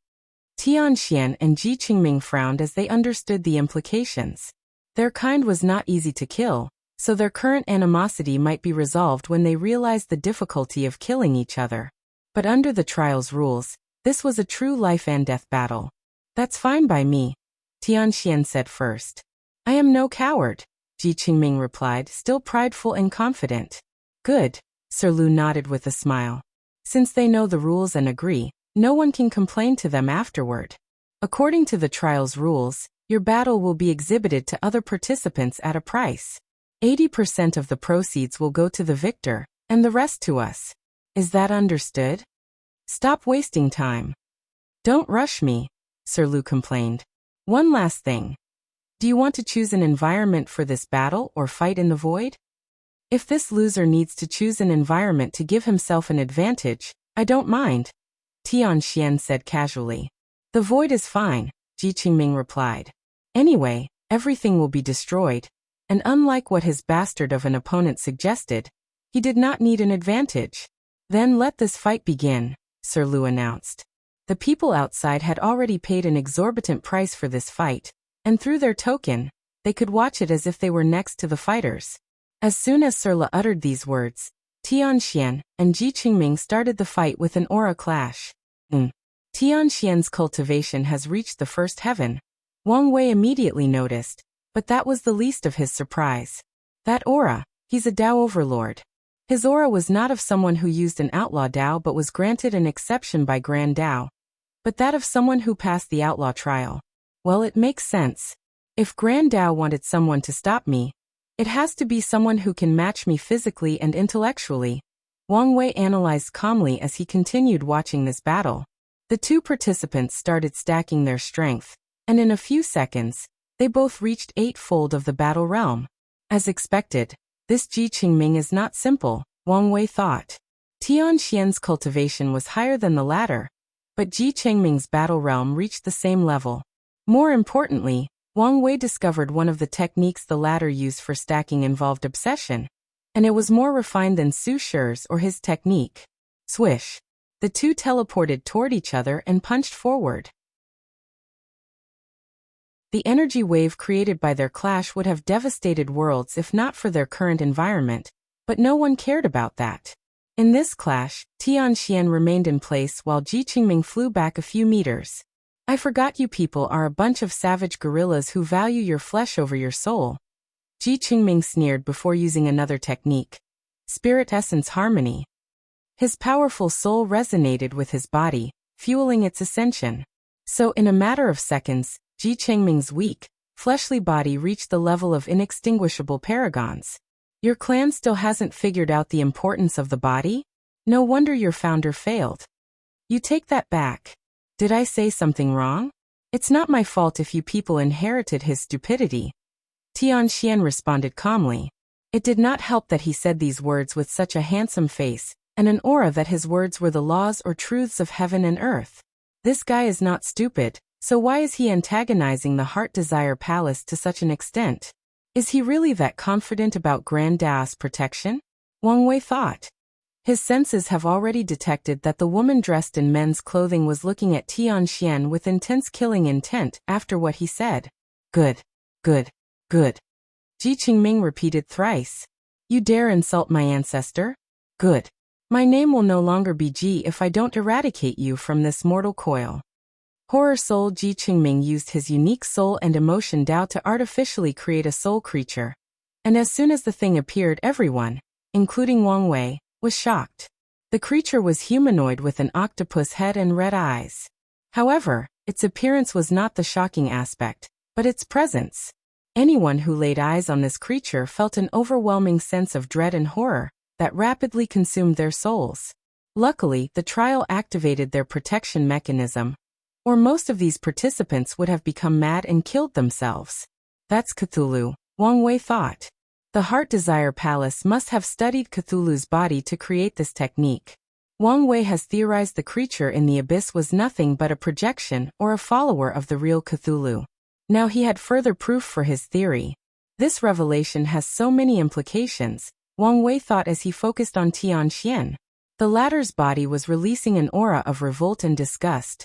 Tian and Chengming frowned as they understood the implications. Their kind was not easy to kill, so their current animosity might be resolved when they realized the difficulty of killing each other. But under the trial's rules, this was a true life and death battle. That's fine by me, Tian said first. I am no coward, Chengming replied, still prideful and confident. Good, Sir Lu nodded with a smile. Since they know the rules and agree, no one can complain to them afterward. According to the trial's rules, your battle will be exhibited to other participants at a price. 80% of the proceeds will go to the victor, and the rest to us. Is that understood? Stop wasting time. Don't rush me, Sir Lu complained. One last thing. Do you want to choose an environment for this battle or fight in the void? If this loser needs to choose an environment to give himself an advantage, I don't mind, Tian said casually. The void is fine, Chengming replied. Anyway, everything will be destroyed, and unlike what his bastard of an opponent suggested, he did not need an advantage. Then let this fight begin, Sir Lu announced. The people outside had already paid an exorbitant price for this fight, and through their token, they could watch it as if they were next to the fighters. As soon as Serla uttered these words, Tian and Chengming started the fight with an aura clash. Tian's cultivation has reached the first heaven, Wang Wei immediately noticed, but that was the least of his surprise. That aura, he's a Dao overlord. His aura was not of someone who used an outlaw Dao but was granted an exception by Grand Dao, but that of someone who passed the outlaw trial. Well, it makes sense. If Grand Dao wanted someone to stop me, it has to be someone who can match me physically and intellectually. Wang Wei analyzed calmly as he continued watching this battle. The two participants started stacking their strength, and in a few seconds, they both reached eightfold of the battle realm. As expected, this Chengming is not simple, Wang Wei thought. Tian's cultivation was higher than the latter, but Chengming's battle realm reached the same level. More importantly, Wang Wei discovered one of the techniques the latter used for stacking involved obsession, and it was more refined than Su Shi's or his technique. Swish. The two teleported toward each other and punched forward. The energy wave created by their clash would have devastated worlds if not for their current environment, but no one cared about that. In this clash, Tian remained in place while Chengming flew back a few meters. I forgot you people are a bunch of savage gorillas who value your flesh over your soul. Chengming sneered before using another technique. Spirit Essence Harmony. His powerful soul resonated with his body, fueling its ascension. So in a matter of seconds, Chengming's weak, fleshly body reached the level of inextinguishable paragons. Your clan still hasn't figured out the importance of the body? No wonder your founder failed. You take that back. Did I say something wrong? It's not my fault if you people inherited his stupidity. Tian responded calmly. It did not help that he said these words with such a handsome face, and an aura that his words were the laws or truths of heaven and earth. This guy is not stupid, so why is he antagonizing the Heart Desire Palace to such an extent? Is he really that confident about Grand Dao's protection? Wang Wei thought. His senses have already detected that the woman dressed in men's clothing was looking at Tian with intense killing intent after what he said. Good. Good. Good. Chengming repeated thrice. You dare insult my ancestor? Good. My name will no longer be Ji if I don't eradicate you from this mortal coil. Horror Soul Chengming used his unique soul and emotion Dao to artificially create a soul creature. And as soon as the thing appeared, everyone, including Wang Wei, was shocked. The creature was humanoid with an octopus head and red eyes. However, its appearance was not the shocking aspect, but its presence. Anyone who laid eyes on this creature felt an overwhelming sense of dread and horror that rapidly consumed their souls. Luckily, the trial activated their protection mechanism, or most of these participants would have become mad and killed themselves. That's Cthulhu, Wang Wei thought. The Heart Desire Palace must have studied Cthulhu's body to create this technique. Wang Wei has theorized the creature in the abyss was nothing but a projection or a follower of the real Cthulhu. Now he had further proof for his theory. This revelation has so many implications, Wang Wei thought as he focused on Tian. The latter's body was releasing an aura of revolt and disgust.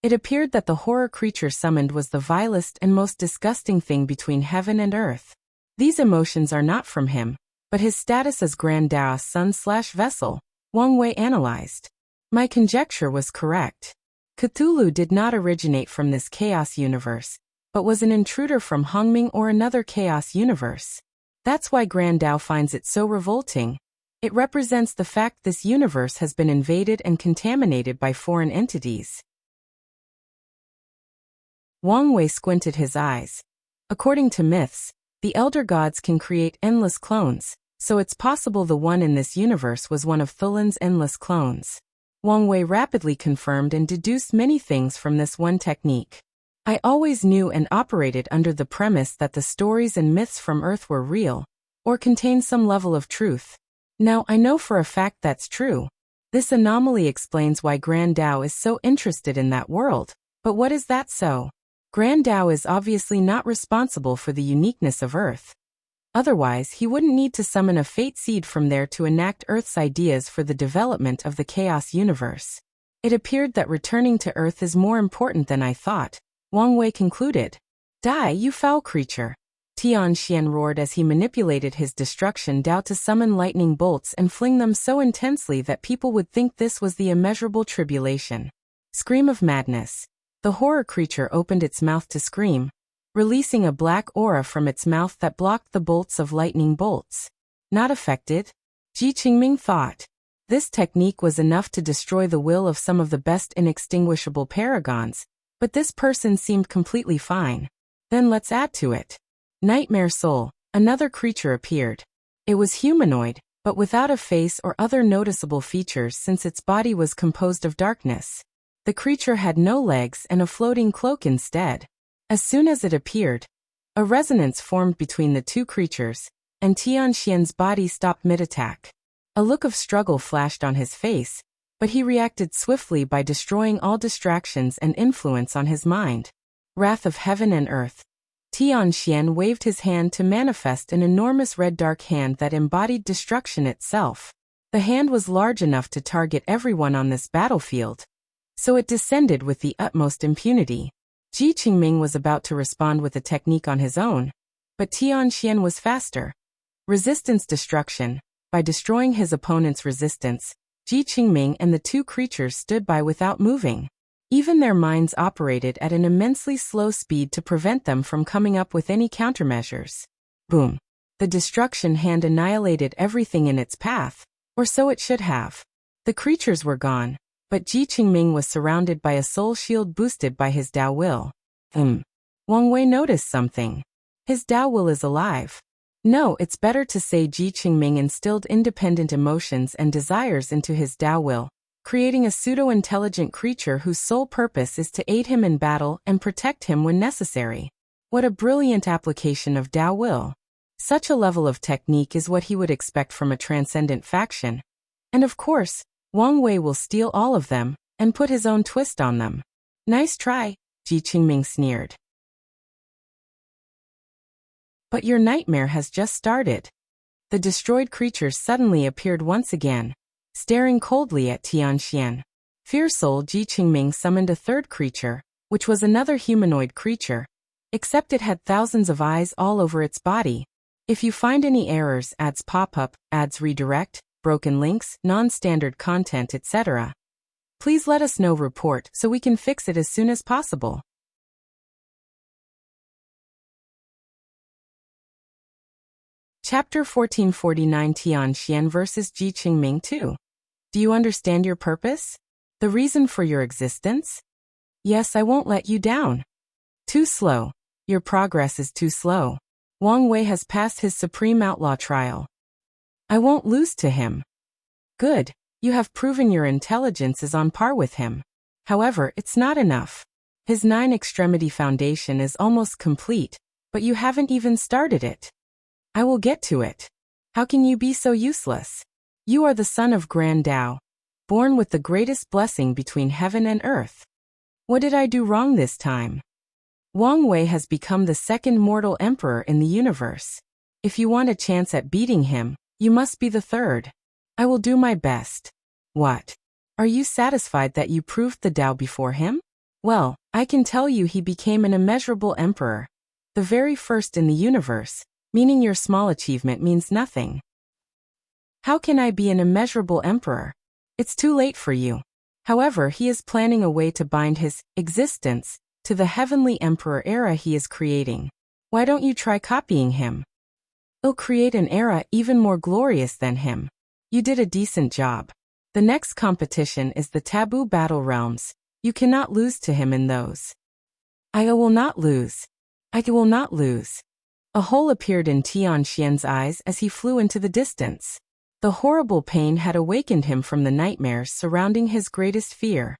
It appeared that the horror creature summoned was the vilest and most disgusting thing between heaven and earth. These emotions are not from him, but his status as Grand Dao's son/vessel, Wang Wei analyzed. My conjecture was correct. Cthulhu did not originate from this chaos universe, but was an intruder from Chengming or another chaos universe. That's why Grand Dao finds it so revolting. It represents the fact this universe has been invaded and contaminated by foreign entities. Wang Wei squinted his eyes. According to myths, the elder gods can create endless clones, so it's possible the one in this universe was one of Thulin's endless clones. Wang Wei rapidly confirmed and deduced many things from this one technique. I always knew and operated under the premise that the stories and myths from Earth were real, or contained some level of truth. Now I know for a fact that's true. This anomaly explains why Grand Dao is so interested in that world. But what is that so? Grand Dao is obviously not responsible for the uniqueness of Earth. Otherwise, he wouldn't need to summon a fate seed from there to enact Earth's ideas for the development of the chaos universe. It appeared that returning to Earth is more important than I thought, Wang Wei concluded. Die, you foul creature! Tian roared as he manipulated his destruction Dao to summon lightning bolts and fling them so intensely that people would think this was the immeasurable tribulation. Scream of madness. The horror creature opened its mouth to scream, releasing a black aura from its mouth that blocked the bolts of lightning bolts. Not affected? Chengming thought. This technique was enough to destroy the will of some of the best inextinguishable paragons, but this person seemed completely fine. Then let's add to it. Nightmare Soul, another creature appeared. It was humanoid, but without a face or other noticeable features since its body was composed of darkness. The creature had no legs and a floating cloak instead. As soon as it appeared, a resonance formed between the two creatures, and Tian's body stopped mid-attack. A look of struggle flashed on his face, but he reacted swiftly by destroying all distractions and influence on his mind. Wrath of heaven and earth. Tian waved his hand to manifest an enormous red dark hand that embodied destruction itself. The hand was large enough to target everyone on this battlefield, so it descended with the utmost impunity. Chengming was about to respond with a technique on his own, but Tian was faster. Resistance destruction. By destroying his opponent's resistance, Chengming and the two creatures stood by without moving. Even their minds operated at an immensely slow speed to prevent them from coming up with any countermeasures. Boom. The destruction hand annihilated everything in its path, or so it should have. The creatures were gone, but Chengming was surrounded by a soul shield boosted by his Dao will. Wang Wei noticed something. His Dao will is alive. No, it's better to say Chengming instilled independent emotions and desires into his Dao will, creating a pseudo-intelligent creature whose sole purpose is to aid him in battle and protect him when necessary. What a brilliant application of Dao will. Such a level of technique is what he would expect from a transcendent faction. And of course, Wang Wei will steal all of them and put his own twist on them. Nice try, Chengming sneered. But your nightmare has just started. The destroyed creatures suddenly appeared once again, staring coldly at Tian. Fierce Soul Chengming summoned a third creature, which was another humanoid creature, except it had thousands of eyes all over its body. If you find any errors, ads pop up, ads redirect, broken links, non-standard content, etc., please let us know. Report so we can fix it as soon as possible. Chapter 1449 Tian vs. Chengming 2. Do you understand your purpose? The reason for your existence? Yes, I won't let you down. Too slow. Your progress is too slow. Wang Wei has passed his supreme outlaw trial. I won't lose to him. Good. You have proven your intelligence is on par with him. However, it's not enough. His 9-extremity foundation is almost complete, but you haven't even started it. I will get to it. How can you be so useless? You are the son of Grand Dao, born with the greatest blessing between heaven and earth. What did I do wrong this time? Wang Wei has become the second mortal emperor in the universe. If you want a chance at beating him, you must be the third. I will do my best. What? Are you satisfied that you proved the Dao before him? Well, I can tell you he became an immeasurable emperor, the very first in the universe, meaning your small achievement means nothing. How can I be an immeasurable emperor? It's too late for you. However, he is planning a way to bind his existence to the heavenly emperor era he is creating. Why don't you try copying him? He'll create an era even more glorious than him. You did a decent job. The next competition is the Taboo Battle Realms. You cannot lose to him in those. I will not lose. I will not lose. A hole appeared in Tian's eyes as he flew into the distance. The horrible pain had awakened him from the nightmares surrounding his greatest fear.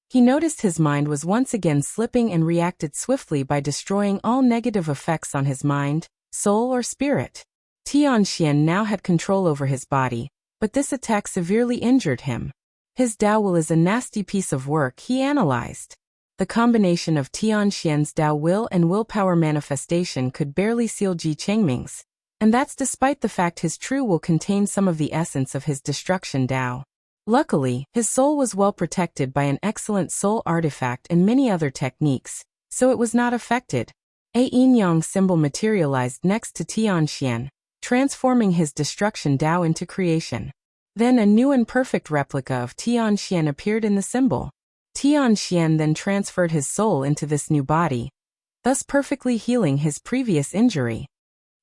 He noticed his mind was once again slipping and reacted swiftly by destroying all negative effects on his mind, soul or spirit. Tian now had control over his body, but this attack severely injured him. His Dao will is a nasty piece of work, he analyzed. The combination of Tian's Dao will and willpower manifestation could barely seal Chengming's. And that's despite the fact his true will contained some of the essence of his destruction Dao. Luckily, his soul was well protected by an excellent soul artifact and many other techniques, so it was not affected. A yin-yang symbol materialized next to Tian, transforming his destruction Dao into creation. Then a new and perfect replica of Tian appeared in the symbol. Tian then transferred his soul into this new body, thus perfectly healing his previous injury.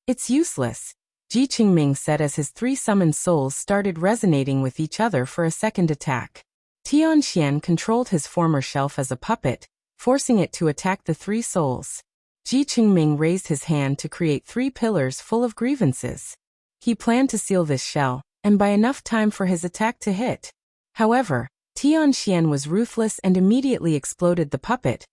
It's useless, Chengming said as his 3 summoned souls started resonating with each other for a second attack. Tian controlled his former shelf as a puppet, forcing it to attack the 3 souls. Chengming raised his hand to create 3 pillars full of grievances. He planned to seal this shell, and by enough time for his attack to hit. However, Tian was ruthless and immediately exploded the puppet,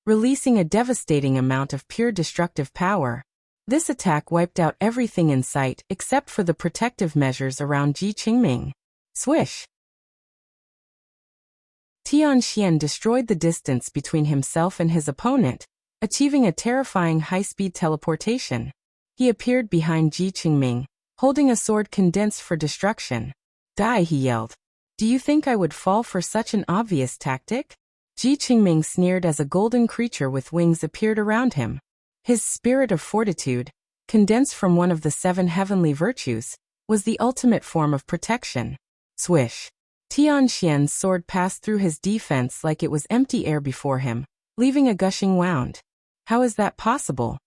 releasing a devastating amount of pure destructive power. This attack wiped out everything in sight except for the protective measures around Chengming. Swish! Tian destroyed the distance between himself and his opponent, achieving a terrifying high-speed teleportation. He appeared behind Chengming, holding a sword condensed for destruction. Die, he yelled. Do you think I would fall for such an obvious tactic? Chengming sneered as a golden creature with wings appeared around him. His spirit of fortitude, condensed from one of the 7 heavenly virtues, was the ultimate form of protection. Swish! Tian's sword passed through his defense like it was empty air before him, leaving a gushing wound. How is that possible?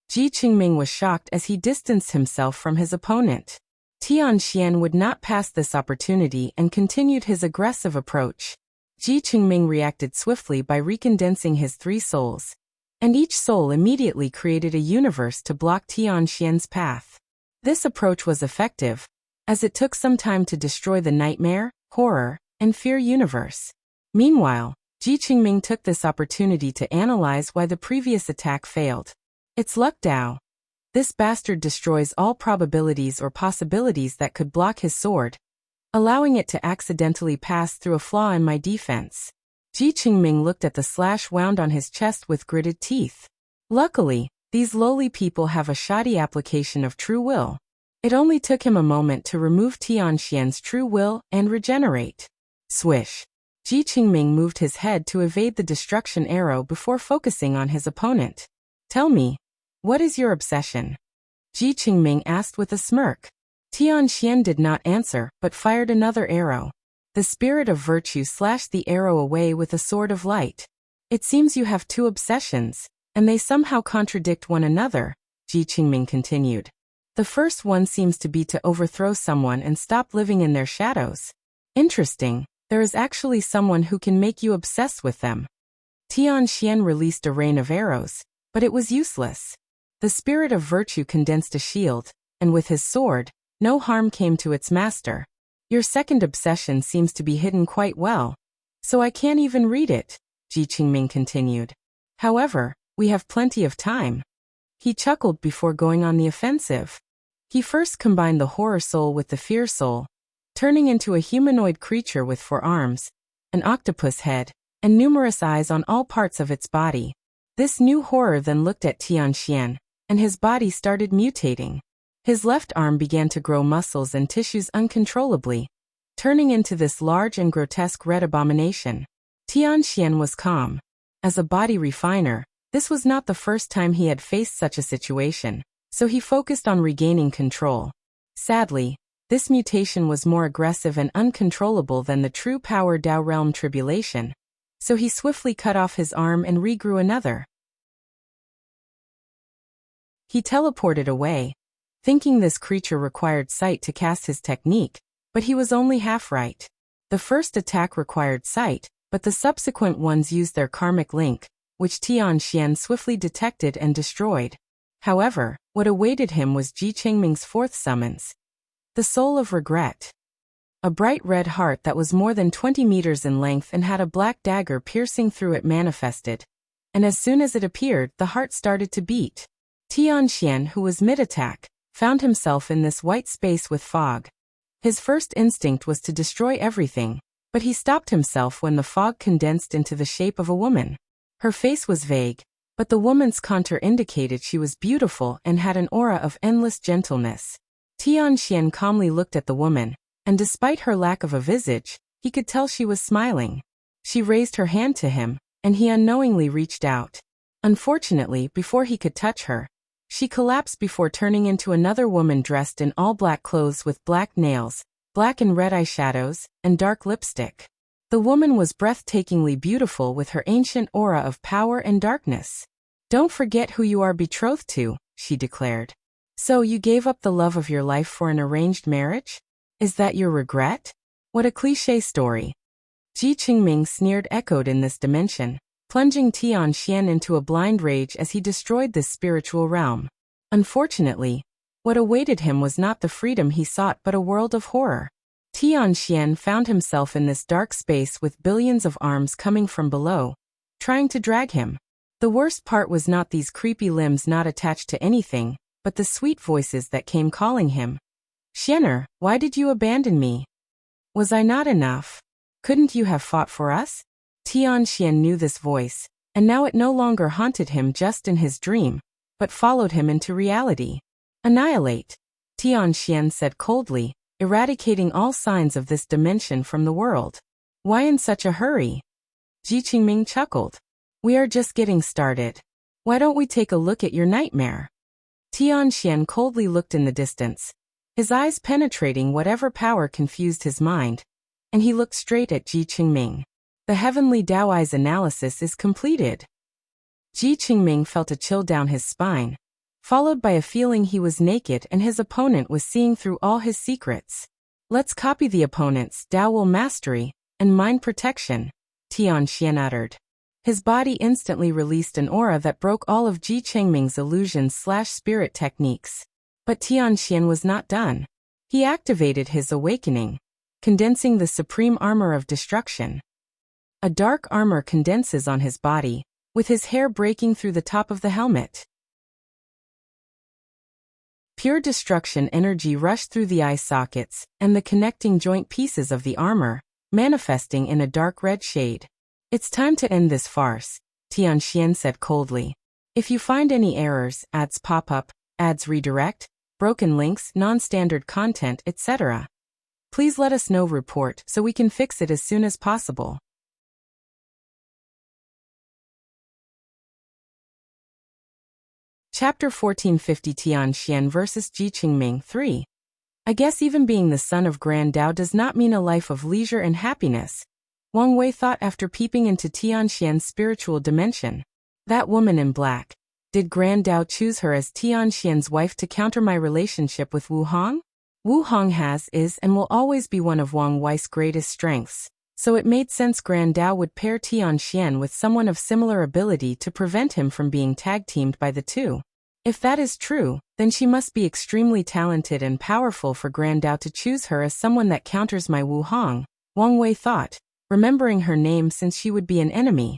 Chengming was shocked as he distanced himself from his opponent. Tian would not pass this opportunity and continued his aggressive approach. Chengming reacted swiftly by recondensing his 3 souls, and each soul immediately created a universe to block Tian's path. This approach was effective, as it took some time to destroy the nightmare, horror, and fear universe. Meanwhile, Chengming took this opportunity to analyze why the previous attack failed. It's luck, Dao. This bastard destroys all probabilities or possibilities that could block his sword, allowing it to accidentally pass through a flaw in my defense. Chengming looked at the slash wound on his chest with gritted teeth. Luckily, these lowly people have a shoddy application of true will. It only took him a moment to remove Tian's true will and regenerate. Swish! Chengming moved his head to evade the destruction arrow before focusing on his opponent. Tell me, what is your obsession? Chengming asked with a smirk. Tian did not answer, but fired another arrow. The spirit of virtue slashed the arrow away with a sword of light. It seems you have 2 obsessions, and they somehow contradict one another, Chengming continued. The first one seems to be to overthrow someone and stop living in their shadows. Interesting, there is actually someone who can make you obsessed with them. Tian released a rain of arrows, but it was useless. The spirit of virtue condensed a shield, and with his sword, no harm came to its master. Your second obsession seems to be hidden quite well, so I can't even read it, Chengming continued. However, we have plenty of time. He chuckled before going on the offensive. He first combined the horror soul with the fear soul, turning into a humanoid creature with 4 arms, an octopus head, and numerous eyes on all parts of its body. This new horror then looked at Tian, and his body started mutating. His left arm began to grow muscles and tissues uncontrollably, turning into this large and grotesque red abomination. Tian was calm. As a body refiner, this was not the first time he had faced such a situation, so he focused on regaining control. Sadly, this mutation was more aggressive and uncontrollable than the true power Dao realm Tribulation, so he swiftly cut off his arm and regrew another. He teleported away, thinking this creature required sight to cast his technique, but he was only half right. The first attack required sight, but the subsequent ones used their karmic link, which Tian swiftly detected and destroyed. However, what awaited him was Chengming's 4th summons, the Soul of Regret. A bright red heart that was more than 20 meters in length and had a black dagger piercing through it manifested, and as soon as it appeared, the heart started to beat. Tian, who was mid-attack, found himself in this white space with fog. His first instinct was to destroy everything, but he stopped himself when the fog condensed into the shape of a woman. Her face was vague, but the woman's contour indicated she was beautiful and had an aura of endless gentleness. Tian calmly looked at the woman, and despite her lack of a visage, He could tell she was smiling. She raised her hand to him, and he unknowingly reached out. Unfortunately, before he could touch her, she collapsed before turning into another woman dressed in all black clothes with black nails, black and red eyeshadows, and dark lipstick. The woman was breathtakingly beautiful with her ancient aura of power and darkness. "Don't forget who you are betrothed to," she declared. "So you gave up the love of your life for an arranged marriage? Is that your regret? What a cliché story." Chengming sneered echoed in this dimension, plunging Tian into a blind rage as he destroyed this spiritual realm. Unfortunately, what awaited him was not the freedom he sought but a world of horror. Tian found himself in this dark space with billions of arms coming from below, trying to drag him. The worst part was not these creepy limbs not attached to anything, but the sweet voices that came calling him. "Xianer, why did you abandon me? Was I not enough? Couldn't you have fought for us?" Tian knew this voice, and now it no longer haunted him just in his dream, but followed him into reality. "Annihilate," Tian said coldly, eradicating all signs of this dimension from the world. "Why in such a hurry?" Chengming chuckled. "We are just getting started. Why don't we take a look at your nightmare?" Tian coldly looked in the distance, his eyes penetrating whatever power confused his mind, and he looked straight at Chengming. "The heavenly Tao Eye's analysis is completed." Chengming felt a chill down his spine, followed by a feeling he was naked and his opponent was seeing through all his secrets. "Let's copy the opponent's Tao will mastery and mind protection," Tian uttered. His body instantly released an aura that broke all of Chengming's illusion/spirit techniques. But Tian was not done. He activated his awakening, condensing the supreme armor of destruction. A dark armor condenses on his body, with his hair breaking through the top of the helmet. Pure destruction energy rushed through the eye sockets and the connecting joint pieces of the armor, manifesting in a dark red shade. "It's time to end this farce," Tian said coldly. "If you find any errors, ads pop up, ads redirect, broken links, non-standard content, etc., please let us know report so we can fix it as soon as possible." Chapter 1450 Tian vs. Chengming 3. "I guess even being the son of Grand Tao does not mean a life of leisure and happiness," Wang Wei thought after peeping into Tian spiritual dimension. "That woman in black. Did Grand Tao choose her as Tian wife to counter my relationship with Wu Hong? Wu Hong is and will always be one of Wang Wei's greatest strengths, so it made sense Grand Tao would pair Tian with someone of similar ability to prevent him from being tag-teamed by the two. If that is true, then she must be extremely talented and powerful for Grand Tao to choose her as someone that counters my Wu Hong," Wang Wei thought, remembering her name since she would be an enemy.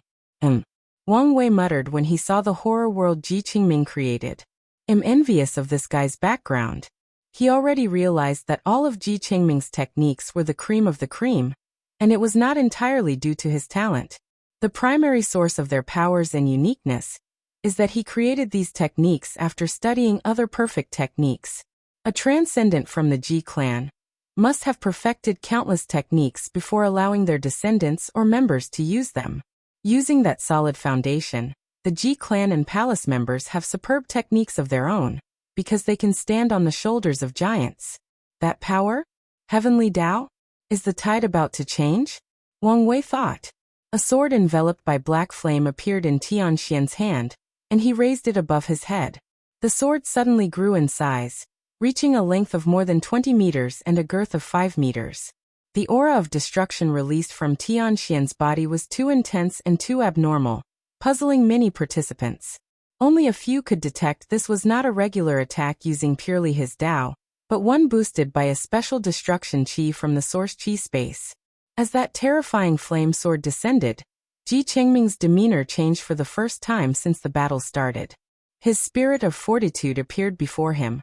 Wang Wei muttered when he saw the horror world Chengming created. "I'm envious of this guy's background." He already realized that all of Chengming's techniques were the cream of the cream, and it was not entirely due to his talent. The primary source of their powers and uniqueness is that he created these techniques after studying other perfect techniques. A transcendent from the Ji clan must have perfected countless techniques before allowing their descendants or members to use them. Using that solid foundation, the Ji clan and palace members have superb techniques of their own, because they can stand on the shoulders of giants. That power? Heavenly Tao? Is the tide about to change? Wang Wei thought. A sword enveloped by black flame appeared in Tian hand, and he raised it above his head. The sword suddenly grew in size, reaching a length of more than 20 meters and a girth of 5 meters. The aura of destruction released from Tian body was too intense and too abnormal, puzzling many participants. Only a few could detect this was not a regular attack using purely his Tao, but one boosted by a special destruction chi from the source chi space. As that terrifying flame sword descended, Chengming's demeanor changed for the first time since the battle started. His spirit of fortitude appeared before him,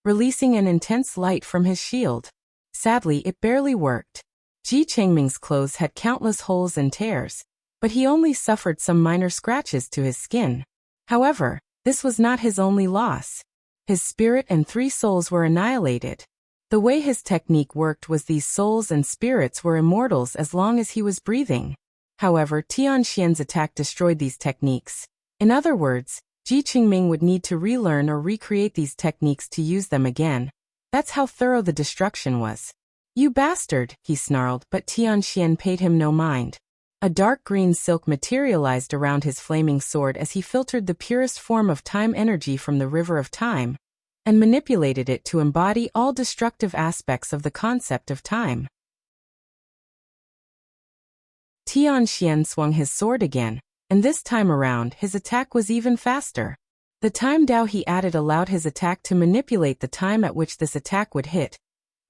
releasing an intense light from his shield. Sadly, it barely worked. Chengming's clothes had countless holes and tears, but he only suffered some minor scratches to his skin. However, this was not his only loss. His spirit and 3 souls were annihilated. The way his technique worked was these souls and spirits were immortals as long as he was breathing. However, Tian Xian's attack destroyed these techniques. In other words, Chengming would need to relearn or recreate these techniques to use them again. That's how thorough the destruction was. "You bastard," he snarled, but Tian Xian paid him no mind. A dark green silk materialized around his flaming sword as he filtered the purest form of time energy from the river of time, and manipulated it to embody all destructive aspects of the concept of time. Tian Xian swung his sword again, and this time around his attack was even faster. The time Dao he added allowed his attack to manipulate the time at which this attack would hit,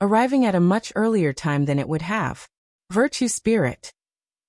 arriving at a much earlier time than it would have. Virtue Spirit.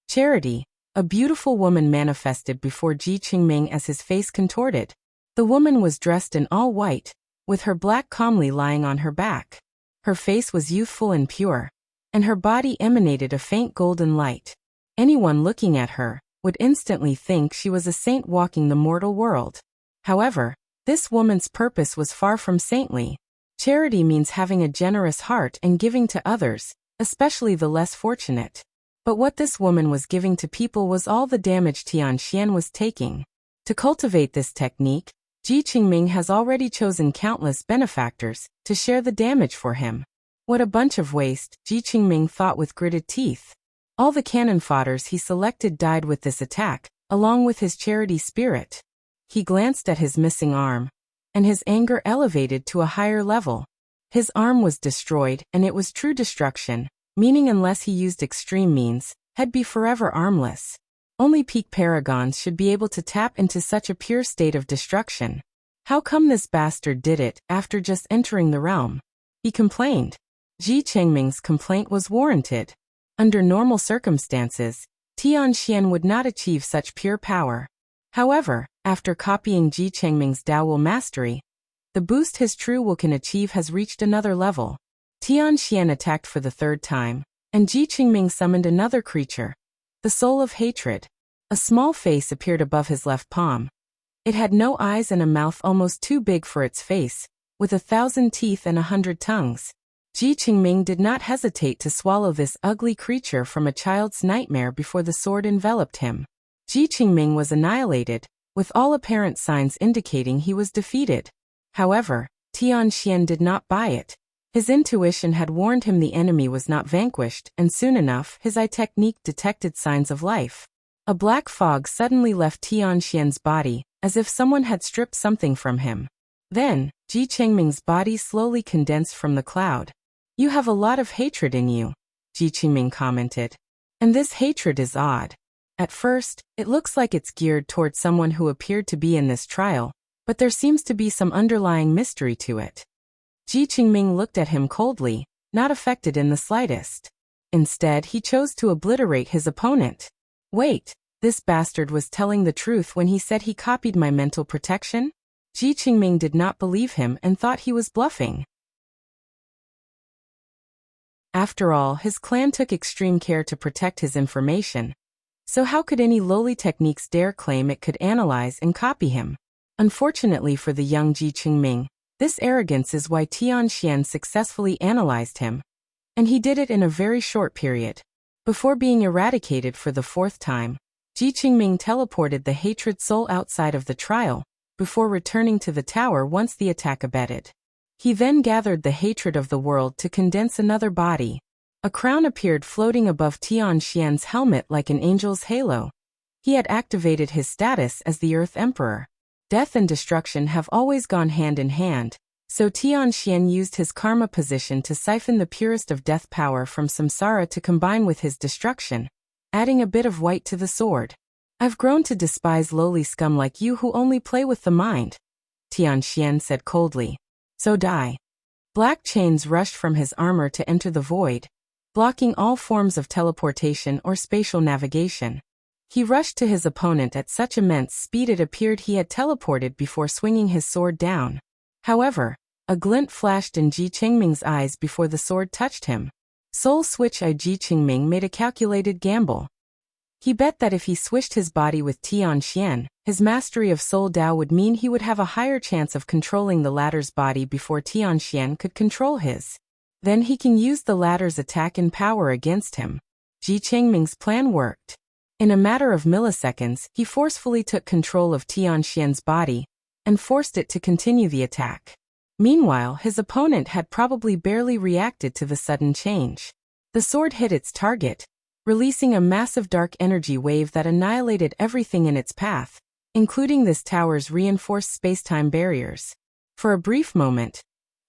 Charity. A beautiful woman manifested before Chengming as his face contorted. The woman was dressed in all white, with her black calmly lying on her back. Her face was youthful and pure, and her body emanated a faint golden light. Anyone looking at her would instantly think she was a saint walking the mortal world. However, this woman's purpose was far from saintly. Charity means having a generous heart and giving to others, especially the less fortunate. But what this woman was giving to people was all the damage Tian Xian was taking. To cultivate this technique, Chengming has already chosen countless benefactors to share the damage for him. What a bunch of waste, Chengming thought with gritted teeth. All the cannon fodders he selected died with this attack, along with his charity spirit. He glanced at his missing arm, and his anger elevated to a higher level. His arm was destroyed, and it was true destruction, meaning unless he used extreme means, he'd be forever armless. Only peak paragons should be able to tap into such a pure state of destruction. How come this bastard did it after just entering the realm? He complained. Chengming's complaint was warranted. Under normal circumstances, Tian Xian would not achieve such pure power. However, after copying Chengming's Dao Will mastery, the boost his true will can achieve has reached another level. Tian Xian attacked for the third time, and Chengming summoned another creature, the Soul of Hatred. A small face appeared above his left palm. It had no eyes and a mouth almost too big for its face, with 1,000 teeth and 100 tongues. Chengming did not hesitate to swallow this ugly creature from a child's nightmare before the sword enveloped him. Chengming was annihilated, with all apparent signs indicating he was defeated. However, Tian Xian did not buy it. His intuition had warned him the enemy was not vanquished, and soon enough his eye technique detected signs of life. A black fog suddenly left Tian Xian's body, as if someone had stripped something from him. Then, Chengming's body slowly condensed from the cloud. "You have a lot of hatred in you," Chengming commented. "And this hatred is odd. At first, it looks like it's geared toward someone who appeared to be in this trial, but there seems to be some underlying mystery to it." Chengming looked at him coldly, not affected in the slightest. Instead, he chose to obliterate his opponent. "Wait, this bastard was telling the truth when he said he copied my mental protection?" Chengming did not believe him and thought he was bluffing. After all, his clan took extreme care to protect his information. So how could any lowly techniques dare claim it could analyze and copy him? Unfortunately for the young Chengming, this arrogance is why Tian Xian successfully analyzed him. And he did it in a very short period. Before being eradicated for the fourth time, Chengming teleported the hatred soul outside of the trial, before returning to the tower once the attack abated. He then gathered the hatred of the world to condense another body. A crown appeared floating above Tian Xian's helmet like an angel's halo. He had activated his status as the Earth Emperor. Death and destruction have always gone hand in hand, so Tian Xian used his karma position to siphon the purest of death power from samsara to combine with his destruction, adding a bit of white to the sword. "I've grown to despise lowly scum like you who only play with the mind," Tian Xian said coldly. "So die." Black chains rushed from his armor to enter the void, blocking all forms of teleportation or spatial navigation. He rushed to his opponent at such immense speed it appeared he had teleported before swinging his sword down. However, a glint flashed in Chengming's eyes before the sword touched him. Soul Switch-eyed Chengming made a calculated gamble. He bet that if he swished his body with Tian Xian, his mastery of Soul Dao would mean he would have a higher chance of controlling the latter's body before Tian Xian could control his. Then he can use the latter's attack and power against him. Chengming's plan worked. In a matter of milliseconds, he forcefully took control of Tian's body and forced it to continue the attack. Meanwhile, his opponent had probably barely reacted to the sudden change. The sword hit its target, releasing a massive dark energy wave that annihilated everything in its path, including this tower's reinforced space-time barriers. For a brief moment,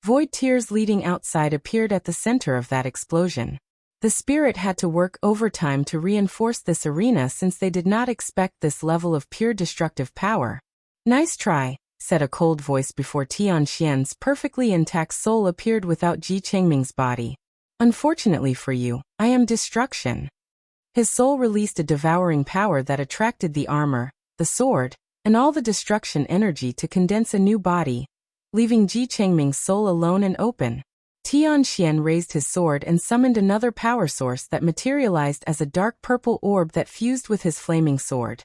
void tears leading outside appeared at the center of that explosion. The spirit had to work overtime to reinforce this arena since they did not expect this level of pure destructive power. "Nice try," said a cold voice before Tian's perfectly intact soul appeared without Chengming's body. "Unfortunately for you, I am destruction." His soul released a devouring power that attracted the armor, the sword, and all the destruction energy to condense a new body, leaving Chengming's soul alone and open. Tian raised his sword and summoned another power source that materialized as a dark purple orb that fused with his flaming sword.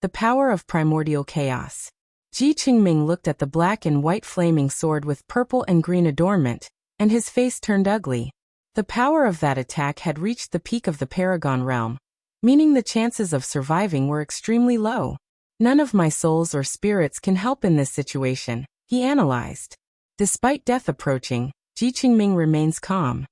The power of primordial chaos. Chengming looked at the black and white flaming sword with purple and green adornment, and his face turned ugly. The power of that attack had reached the peak of the Paragon realm, meaning the chances of surviving were extremely low. "None of my souls or spirits can help in this situation," he analyzed. Despite death approaching, Chengming remains calm.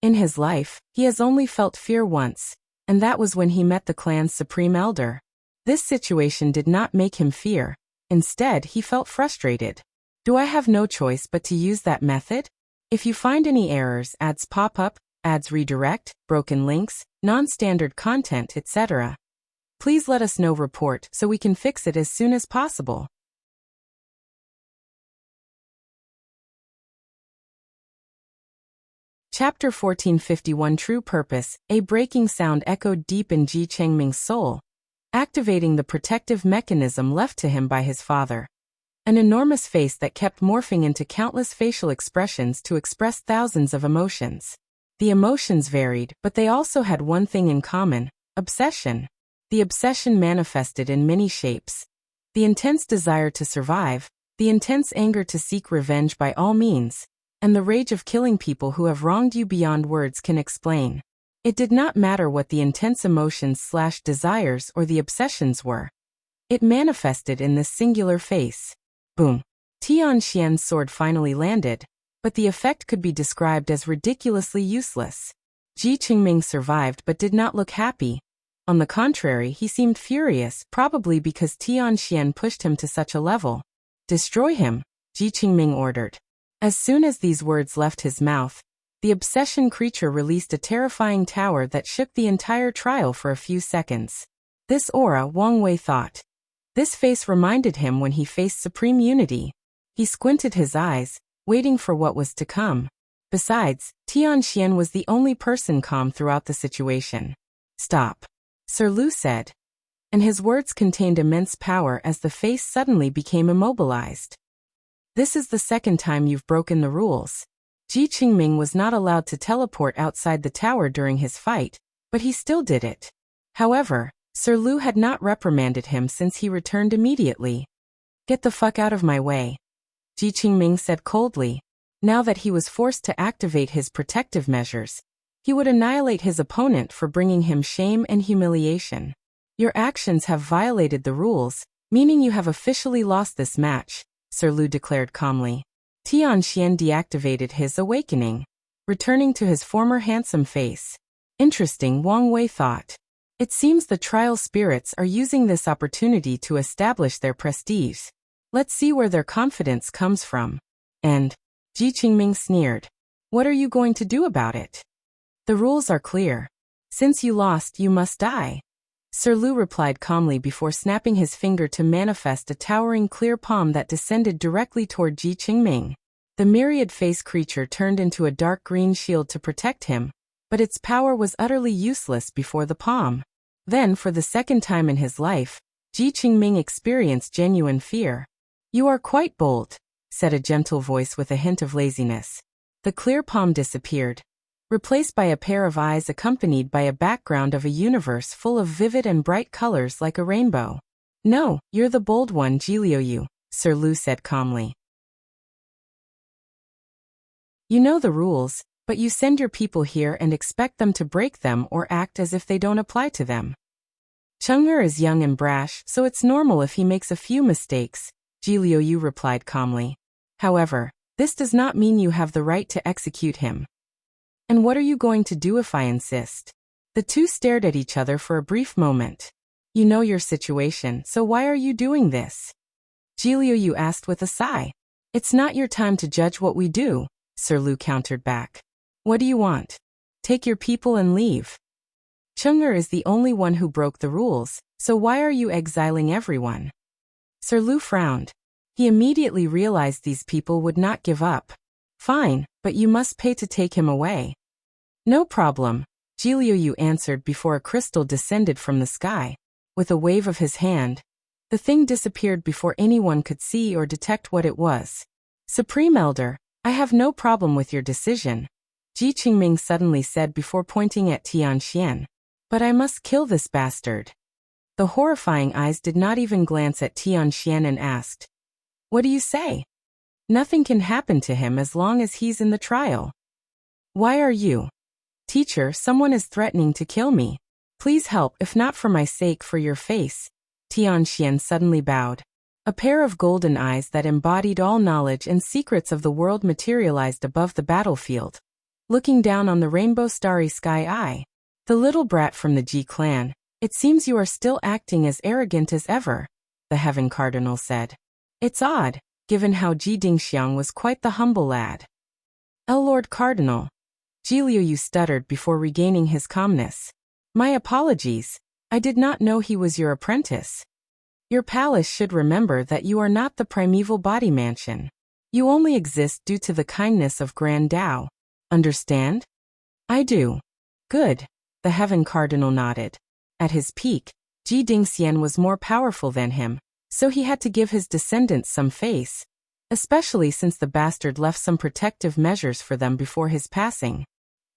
In his life, he has only felt fear once, and that was when he met the clan's supreme elder. This situation did not make him fear. Instead, he felt frustrated. "Do I have no choice but to use that method? If you find any errors, ads pop up, ads redirect, broken links, non-standard content, etc. Please let us know. Report so we can fix it as soon as possible." Chapter 1451 True Purpose. A breaking sound echoed deep in Chengming's soul, activating the protective mechanism left to him by his father. An enormous face that kept morphing into countless facial expressions to express thousands of emotions. The emotions varied, but they also had one thing in common: obsession. The obsession manifested in many shapes. The intense desire to survive, the intense anger to seek revenge by all means, and the rage of killing people who have wronged you beyond words can explain. It did not matter what the intense emotions/desires or the obsessions were. It manifested in this singular face. Boom. Tian's sword finally landed, but the effect could be described as ridiculously useless. Chengming survived but did not look happy. On the contrary, he seemed furious, probably because Tian pushed him to such a level. "Destroy him," Chengming ordered. As soon as these words left his mouth, the obsession creature released a terrifying tower that shook the entire trial for a few seconds. This aura, Wang Wei thought. This face reminded him when he faced supreme unity. He squinted his eyes, waiting for what was to come. Besides, Tian was the only person calm throughout the situation. "Stop," Sir Lu said. And his words contained immense power as the face suddenly became immobilized. "This is the second time you've broken the rules." Chengming was not allowed to teleport outside the tower during his fight, but he still did it. However, Sir Lu had not reprimanded him since he returned immediately. "Get the fuck out of my way," Chengming said coldly. Now that he was forced to activate his protective measures, he would annihilate his opponent for bringing him shame and humiliation. "Your actions have violated the rules, meaning you have officially lost this match," Sir Lu declared calmly. Tian deactivated his awakening, returning to his former handsome face. Interesting, Wang Wei thought. It seems the trial spirits are using this opportunity to establish their prestige. Let's see where their confidence comes from. And Chengming sneered. "What are you going to do about it? The rules are clear. Since you lost, you must die." Sir Lu replied calmly before snapping his finger to manifest a towering clear palm that descended directly toward Chengming. The myriad face creature turned into a dark green shield to protect him, but its power was utterly useless before the palm. Then, for the second time in his life, Chengming experienced genuine fear. "You are quite bold," said a gentle voice with a hint of laziness. The clear palm disappeared, replaced by a pair of eyes accompanied by a background of a universe full of vivid and bright colors like a rainbow. "No, you're the bold one, Yu," Sir Lu said calmly. You know the rules, but you send your people here and expect them to break them or act as if they don't apply to them. Chengming is young and brash, so it's normal if he makes a few mistakes, Ji Liuyu replied calmly. However, this does not mean you have the right to execute him. And what are you going to do if I insist? The two stared at each other for a brief moment. You know your situation, so why are you doing this? Ji Liuyu asked with a sigh. It's not your time to judge what we do, Sir Lu countered back. What do you want? Take your people and leave. Chengming is the only one who broke the rules, so why are you exiling everyone? Sir Lu frowned. He immediately realized these people would not give up. Fine, but you must pay to take him away. No problem, Ji Liuyu answered before a crystal descended from the sky. With a wave of his hand, the thing disappeared before anyone could see or detect what it was. Supreme Elder, I have no problem with your decision, Chengming suddenly said before pointing at Tian. But I must kill this bastard. The horrifying eyes did not even glance at Tian and asked, What do you say? Nothing can happen to him as long as he's in the trial. Why are you? Teacher, someone is threatening to kill me. Please help, if not for my sake, for your face. Tian suddenly bowed. A pair of golden eyes that embodied all knowledge and secrets of the world materialized above the battlefield. Looking down on the rainbow starry sky, the little brat from the Ji clan, it seems you are still acting as arrogant as ever, the Heaven Cardinal said. It's odd, given how Ji Dingxiang was quite the humble lad. Lord Cardinal. Ji Liuyu stuttered before regaining his calmness. My apologies, I did not know he was your apprentice. Your palace should remember that you are not the primeval body mansion. You only exist due to the kindness of Grand Tao. Understand? I do. Good, the Heaven Cardinal nodded. At his peak, Ji Dingxian was more powerful than him, so he had to give his descendants some face, especially since the bastard left some protective measures for them before his passing.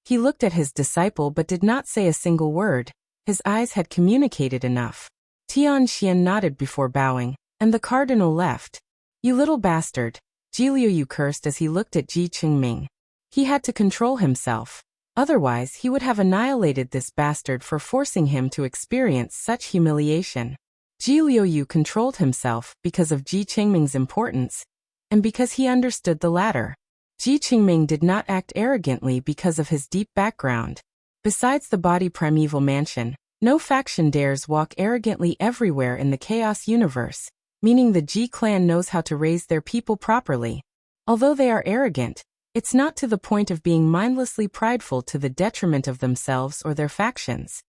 He looked at his disciple but did not say a single word. His eyes had communicated enough. Tian nodded before bowing, and the cardinal left. You little bastard, Ji Liuyu cursed as he looked at Ji Chengming. He had to control himself. Otherwise he would have annihilated this bastard for forcing him to experience such humiliation. Ji Liuyu controlled himself because of Ji Chengming's importance, and because he understood the latter. Ji Chengming did not act arrogantly because of his deep background. Besides the body primeval mansion, no faction dares walk arrogantly everywhere in the chaos universe, meaning the Ji clan knows how to raise their people properly. Although they are arrogant, it's not to the point of being mindlessly prideful to the detriment of themselves or their factions.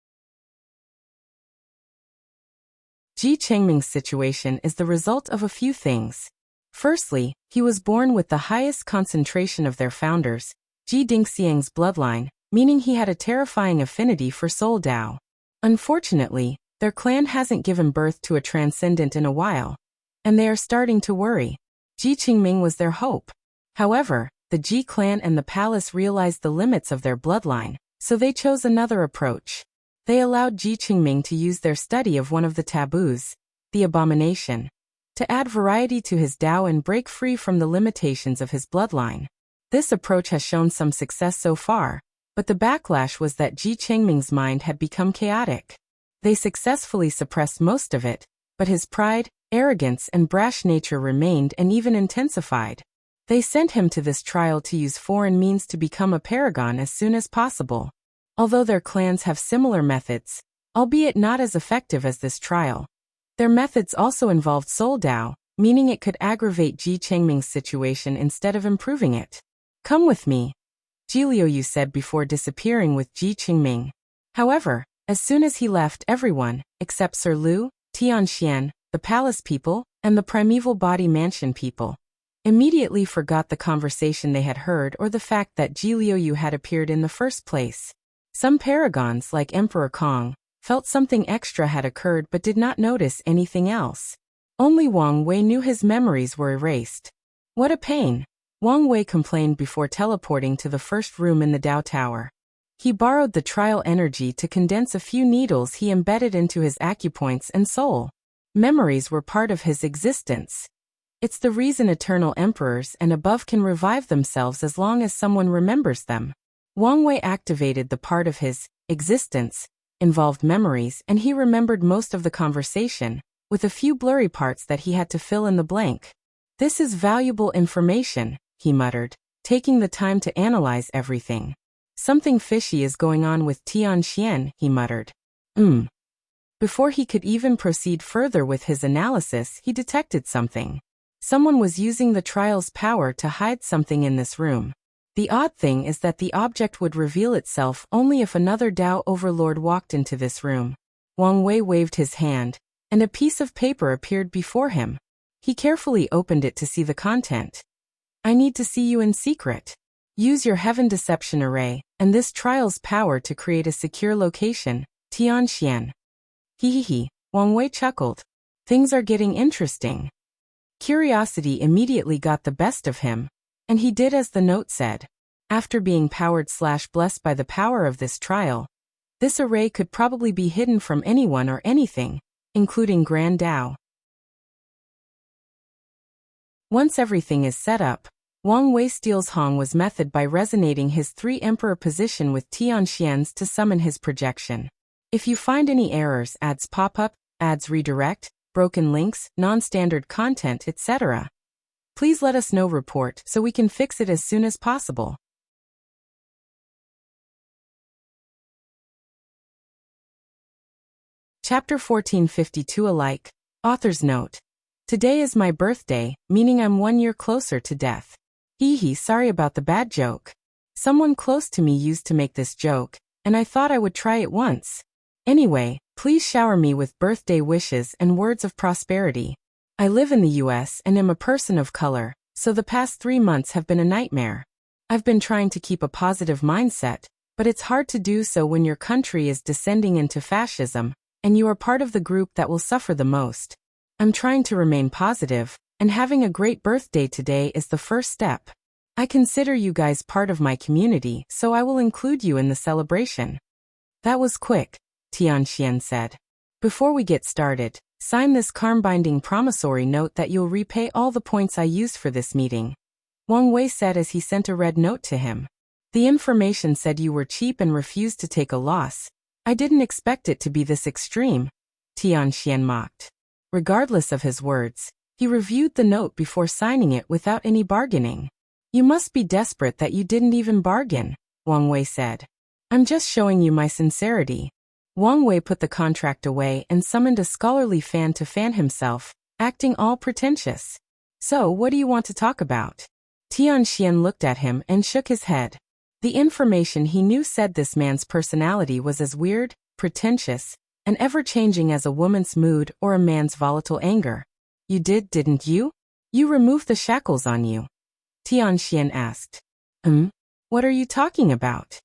Ji Chengming's situation is the result of a few things. Firstly, he was born with the highest concentration of their founders, Ji Dingxiang's bloodline, meaning he had a terrifying affinity for Soul Dao. Unfortunately, their clan hasn't given birth to a transcendent in a while, and they are starting to worry. Ji Chengming was their hope. However, the Ji clan and the palace realized the limits of their bloodline, so they chose another approach. They allowed Ji Chengming to use their study of one of the taboos, the abomination, to add variety to his Dao and break free from the limitations of his bloodline. This approach has shown some success so far, but the backlash was that Ji Chengming's mind had become chaotic. They successfully suppressed most of it, but his pride, arrogance, and brash nature remained and even intensified. They sent him to this trial to use foreign means to become a paragon as soon as possible. Although their clans have similar methods, albeit not as effective as this trial, their methods also involved Soul Dao, meaning it could aggravate Ji Chengming's situation instead of improving it. Come with me, Ji Liuyu said before disappearing with Ji Chengming. However, as soon as he left, everyone, except Sir Lu, Tian, the palace people, and the primeval body mansion people, immediately forgot the conversation they had heard or the fact that Ji Liuyu had appeared in the first place. Some paragons, like Emperor Kong, felt something extra had occurred but did not notice anything else. Only Wang Wei knew his memories were erased. What a pain, Wang Wei complained before teleporting to the first room in the Dao Tower. He borrowed the trial energy to condense a few needles he embedded into his acupoints and soul. Memories were part of his existence. It's the reason eternal emperors and above can revive themselves as long as someone remembers them. Wang Wei activated the part of his existence, involved memories, and he remembered most of the conversation, with a few blurry parts that he had to fill in the blank. This is valuable information, he muttered, taking the time to analyze everything. Something fishy is going on with Tian, he muttered. Before he could even proceed further with his analysis, he detected something. Someone was using the trial's power to hide something in this room. The odd thing is that the object would reveal itself only if another Dao overlord walked into this room. Wang Wei waved his hand, and a piece of paper appeared before him. He carefully opened it to see the content. I need to see you in secret. Use your heaven deception array, and this trial's power to create a secure location, Tian. Wang Wei chuckled. Things are getting interesting. Curiosity immediately got the best of him, and he did as the note said. After being powered/blessed by the power of this trial, this array could probably be hidden from anyone or anything, including Grand Dao. Once everything is set up, Wang Wei steals Hong's method by resonating his 3 emperor position with Tian Xian's to summon his projection. If you find any errors, ads pop up, ads redirect, broken links, non-standard content, etc., please let us know. Report so we can fix it as soon as possible. Chapter 1452 Alike. Author's note. Today is my birthday, meaning I'm 1 year closer to death. Sorry about the bad joke. Someone close to me used to make this joke, and I thought I would try it once. Anyway, please shower me with birthday wishes and words of prosperity. I live in the US and am a person of color, so the past 3 months have been a nightmare. I've been trying to keep a positive mindset, but it's hard to do so when your country is descending into fascism, and you are part of the group that will suffer the most. I'm trying to remain positive, and having a great birthday today is the first step. I consider you guys part of my community, so I will include you in the celebration. That was quick, Tian said. Before we get started, sign this karma-binding promissory note that you'll repay all the points I used for this meeting. Wang Wei said as he sent a red note to him. The information said you were cheap and refused to take a loss. I didn't expect it to be this extreme, Tian mocked. Regardless of his words, he reviewed the note before signing it without any bargaining. You must be desperate that you didn't even bargain, Wang Wei said. I'm just showing you my sincerity. Wang Wei put the contract away and summoned a scholarly fan to fan himself, acting all pretentious. So what do you want to talk about? Tian looked at him and shook his head. The information he knew said this man's personality was as weird, pretentious, and ever-changing as a woman's mood or a man's volatile anger. You did, didn't you? You removed the shackles on you. Tian asked. What are you talking about?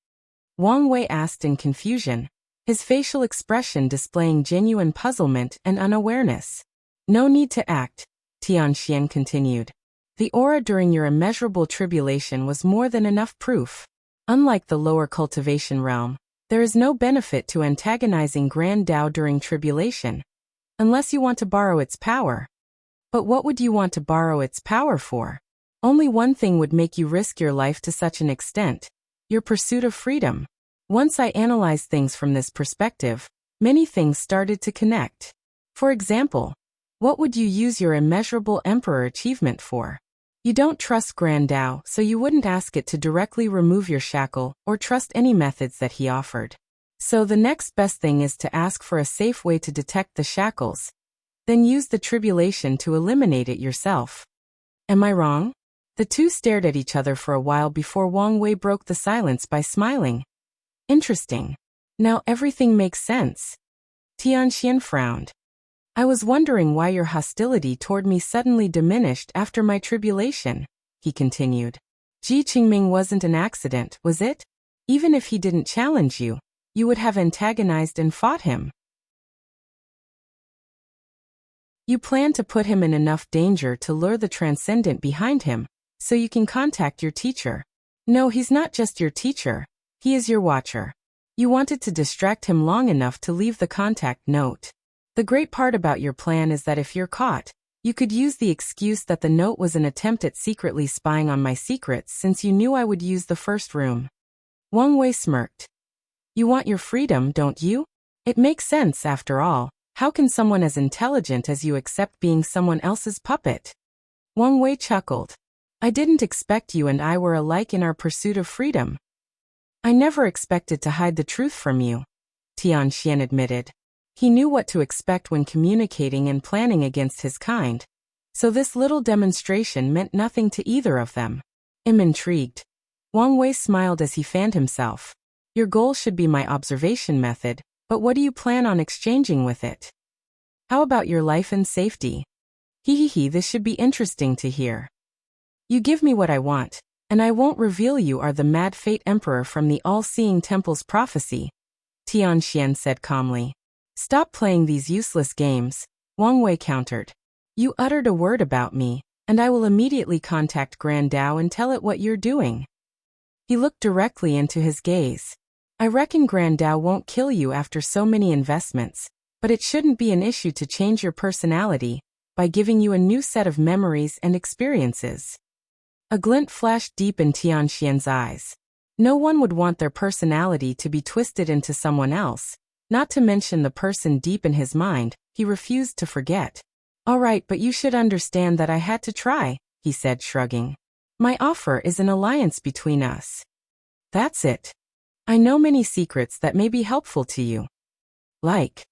Wang Wei asked in confusion, his facial expression displaying genuine puzzlement and unawareness. No need to act, Tian continued. The aura during your immeasurable tribulation was more than enough proof. Unlike the lower cultivation realm, there is no benefit to antagonizing Grand Dao during tribulation, unless you want to borrow its power. But what would you want to borrow its power for? Only one thing would make you risk your life to such an extent: your pursuit of freedom. Once I analyzed things from this perspective, many things started to connect. For example, what would you use your immeasurable emperor achievement for? You don't trust Grand Dao, so you wouldn't ask it to directly remove your shackle or trust any methods that he offered. So the next best thing is to ask for a safe way to detect the shackles, then use the tribulation to eliminate it yourself. Am I wrong? The two stared at each other for a while before Wang Wei broke the silence by smiling. Interesting. Now everything makes sense. Tian frowned. I was wondering why your hostility toward me suddenly diminished after my tribulation, he continued. Chengming wasn't an accident, was it? Even if he didn't challenge you, you would have antagonized and fought him. You plan to put him in enough danger to lure the transcendent behind him, so you can contact your teacher. No, he's not just your teacher, he is your watcher. You wanted to distract him long enough to leave the contact note. The great part about your plan is that if you're caught, You could use the excuse that the note was an attempt at secretly spying on my secrets since you knew I would use the first room. Wang Wei smirked. You want your freedom, don't you? It makes sense, after all. How can someone as intelligent as you accept being someone else's puppet? Wang Wei chuckled. I didn't expect you and I were alike in our pursuit of freedom. I never expected to hide the truth from you, Tian admitted. He knew what to expect when communicating and planning against his kind. So this little demonstration meant nothing to either of them. I'm intrigued. Wang Wei smiled as he fanned himself. Your goal should be my observation method, but what do you plan on exchanging with it? How about your life and safety? This should be interesting to hear. You give me what I want, and I won't reveal you are the Mad Fate Emperor from the All-Seeing Temple's prophecy, Tian said calmly. Stop playing these useless games, Wang Wei countered. You uttered a word about me, and I will immediately contact Grand Dao and tell it what you're doing. He looked directly into his gaze. I reckon Grand Dao won't kill you after so many investments, but it shouldn't be an issue to change your personality by giving you a new set of memories and experiences. A glint flashed deep in Tian eyes. No one would want their personality to be twisted into someone else. Not to mention the person deep in his mind, he refused to forget. All right, but you should understand that I had to try, he said, shrugging. My offer is an alliance between us. That's it. I know many secrets that may be helpful to you. Like?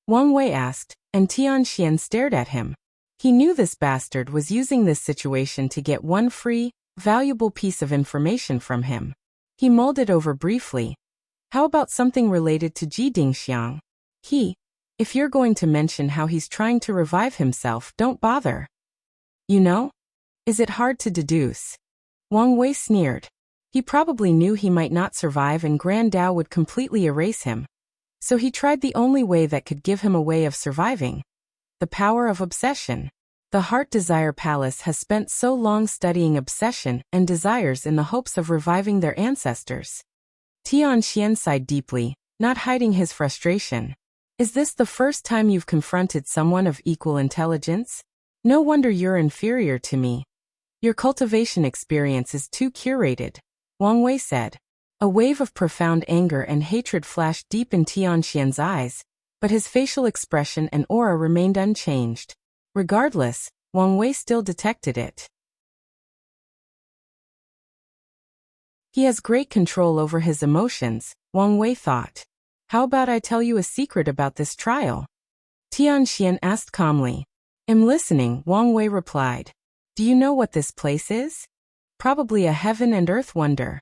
Wang Wei asked, and Tian stared at him. He knew this bastard was using this situation to get one free, valuable piece of information from him. He mulled it over briefly. How about something related to Ji Dingxiang? If you're going to mention how he's trying to revive himself, don't bother. You know? Is it hard to deduce? Wang Wei sneered. He probably knew he might not survive and Grand Dao would completely erase him. So he tried the only way that could give him a way of surviving. The power of obsession. The Heart Desire Palace has spent so long studying obsession and desires in the hopes of reviving their ancestors. Tian sighed deeply, not hiding his frustration. Is this the first time you've confronted someone of equal intelligence? No wonder you're inferior to me. Your cultivation experience is too curated, Wang Wei said. A wave of profound anger and hatred flashed deep in Tian eyes, but his facial expression and aura remained unchanged. Regardless, Wang Wei still detected it. He has great control over his emotions, Wang Wei thought. How about I tell you a secret about this trial? Tian asked calmly. I'm listening, Wang Wei replied. Do you know what this place is? Probably a heaven and earth wonder.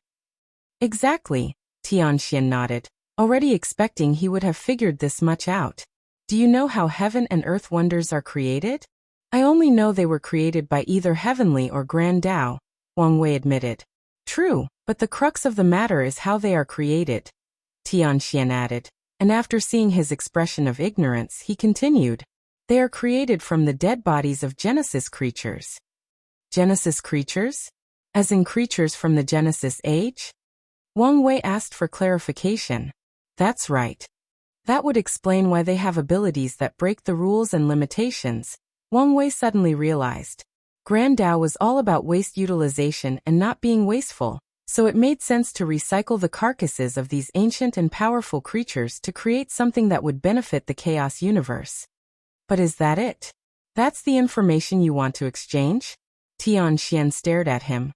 Exactly, Tian nodded, already expecting he would have figured this much out. Do you know how heaven and earth wonders are created? I only know they were created by either heavenly or Grand Dao, Wang Wei admitted. True, but the crux of the matter is how they are created, Tian added, and after seeing his expression of ignorance, he continued. They are created from the dead bodies of Genesis creatures. Genesis creatures? As in creatures from the Genesis age? Wang Wei asked for clarification. That's right. That would explain why they have abilities that break the rules and limitations, Wang Wei suddenly realized. Grand Dao was all about waste utilization and not being wasteful, so it made sense to recycle the carcasses of these ancient and powerful creatures to create something that would benefit the chaos universe. But is that it? That's the information you want to exchange? Tian stared at him.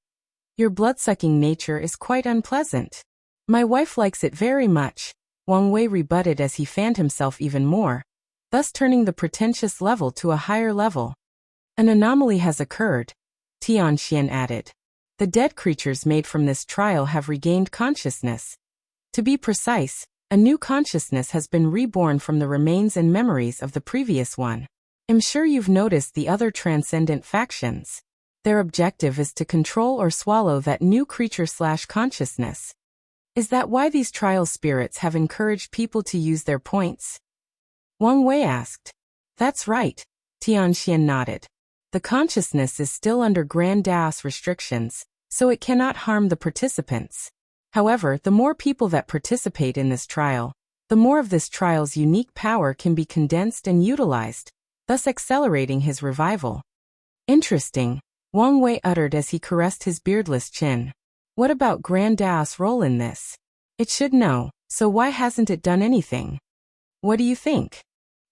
Your blood-sucking nature is quite unpleasant. My wife likes it very much, Wang Wei rebutted as he fanned himself even more, thus turning the pretentious level to a higher level. An anomaly has occurred, Tian added. The dead creatures made from this trial have regained consciousness. To be precise, a new consciousness has been reborn from the remains and memories of the previous one. I'm sure you've noticed the other transcendent factions. Their objective is to control or swallow that new creature/consciousness. Is that why these trial spirits have encouraged people to use their points? Wang Wei asked. That's right, Tian nodded. The consciousness is still under Grand Dao's restrictions, so it cannot harm the participants. However, the more people that participate in this trial, the more of this trial's unique power can be condensed and utilized, thus accelerating his revival. Interesting, Wang Wei uttered as he caressed his beardless chin. What about Grand Dao's role in this? It should know, so why hasn't it done anything? What do you think?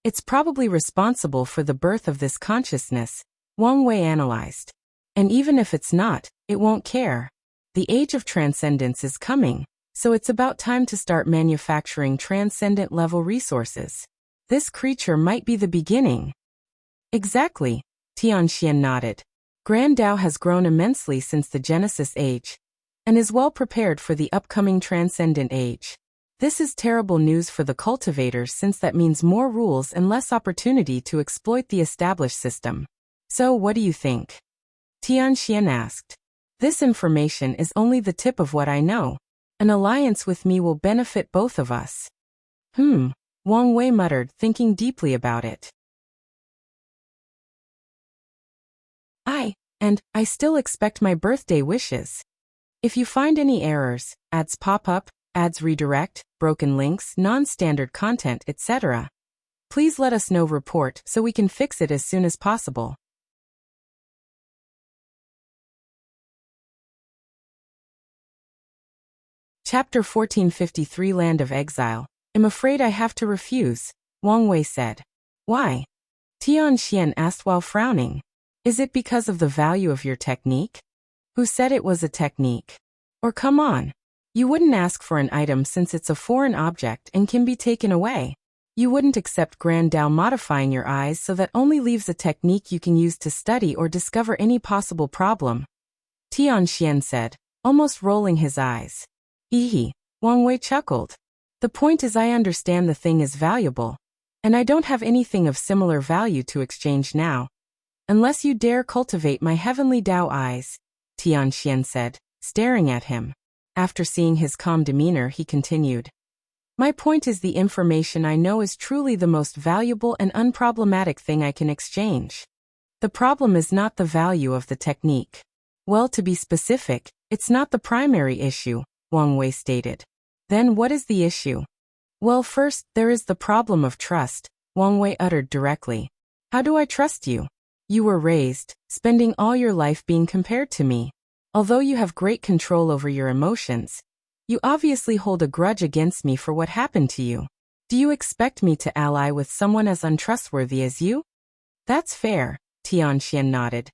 It's probably responsible for the birth of this consciousness, Wang Wei analyzed. And even if it's not, it won't care. The age of transcendence is coming, so it's about time to start manufacturing transcendent-level resources. This creature might be the beginning. Exactly, Tian nodded. Grand Dao has grown immensely since the Genesis Age, and is well prepared for the upcoming Transcendent Age. This is terrible news for the cultivators since that means more rules and less opportunity to exploit the established system. So what do you think? Tian asked. This information is only the tip of what I know. An alliance with me will benefit both of us. Wang Wei muttered, thinking deeply about it. I still expect my birthday wishes. If you find any errors, ads pop up, ads redirect, broken links, non-standard content, etc., please let us know. Report so we can fix it as soon as possible. Chapter 1453 Land of Exile. I'm afraid I have to refuse, Wang Wei said. Why? Tian asked while frowning. Is it because of the value of your technique? Who said it was a technique? Or come on. You wouldn't ask for an item since it's a foreign object and can be taken away. You wouldn't accept Grand Dao modifying your eyes, so that only leaves a technique you can use to study or discover any possible problem. Tian said, almost rolling his eyes. Hee, Wang Wei chuckled. The point is I understand the thing is valuable, and I don't have anything of similar value to exchange now. Unless you dare cultivate my heavenly Dao eyes, Tian said, staring at him. After seeing his calm demeanor, he continued. My point is the information I know is truly the most valuable and unproblematic thing I can exchange. The problem is not the value of the technique. Well, to be specific, it's not the primary issue, Wang Wei stated. Then what is the issue? Well, first, there is the problem of trust, Wang Wei uttered directly. How do I trust you? You were raised, spending all your life being compared to me. Although you have great control over your emotions, you obviously hold a grudge against me for what happened to you. Do you expect me to ally with someone as untrustworthy as you? That's fair, Tian nodded.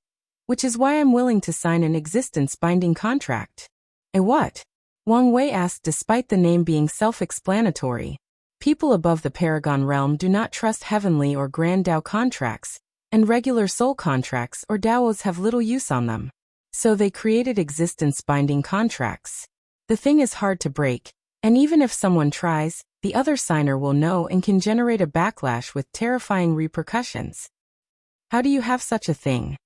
Which is why I'm willing to sign an existence-binding contract. A what? Wang Wei asked despite the name being self-explanatory. People above the Paragon realm do not trust heavenly or Grand Dao contracts, and regular soul contracts or Daos have little use on them. So they created existence-binding contracts. The thing is hard to break, and even if someone tries, the other signer will know and can generate a backlash with terrifying repercussions. How do you have such a thing?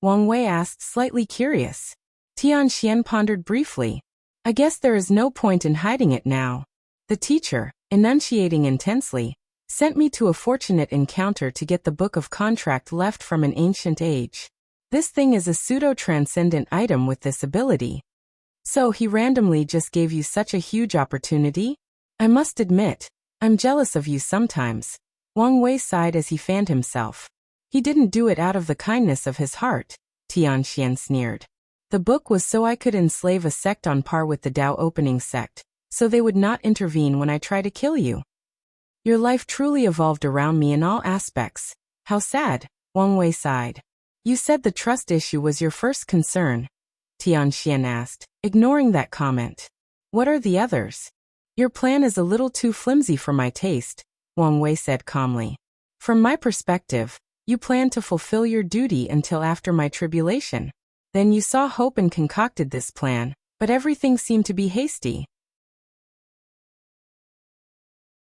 Wang Wei asked, slightly curious. Tian pondered briefly. I guess there is no point in hiding it now. The teacher, enunciating intensely, sent me to a fortunate encounter to get the Book of Contract left from an ancient age. This thing is a pseudo-transcendent item with this ability. So he randomly just gave you such a huge opportunity? I must admit, I'm jealous of you sometimes. Wang Wei sighed as he fanned himself. He didn't do it out of the kindness of his heart, Tian sneered. The book was so I could enslave a sect on par with the Dao opening sect, so they would not intervene when I try to kill you. Your life truly evolved around me in all aspects. How sad, Wang Wei sighed. You said the trust issue was your first concern, Tian asked, ignoring that comment. What are the others? Your plan is a little too flimsy for my taste, Wang Wei said calmly. From my perspective, you planned to fulfill your duty until after my tribulation. Then you saw hope and concocted this plan, but everything seemed to be hasty.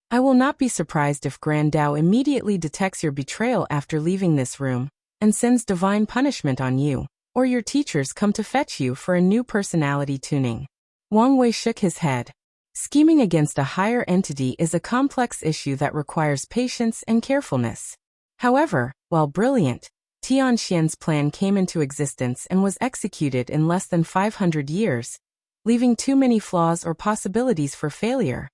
I will not be surprised if Grand Dao immediately detects your betrayal after leaving this room, and sends divine punishment on you, or your teachers come to fetch you for a new personality tuning. Wang Wei shook his head. Scheming against a higher entity is a complex issue that requires patience and carefulness. However, while brilliant, Tian plan came into existence and was executed in less than 500 years, leaving too many flaws or possibilities for failure.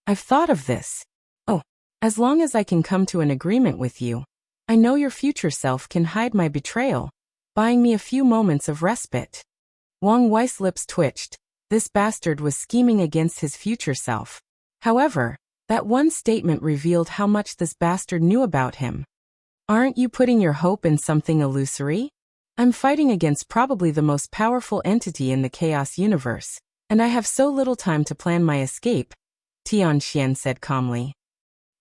I've thought of this. Oh, as long as I can come to an agreement with you, I know your future self can hide my betrayal, buying me a few moments of respite. Wang Wei's lips twitched. This bastard was scheming against his future self. However, that one statement revealed how much this bastard knew about him. Aren't you putting your hope in something illusory? I'm fighting against probably the most powerful entity in the chaos universe, and I have so little time to plan my escape, Tian said calmly.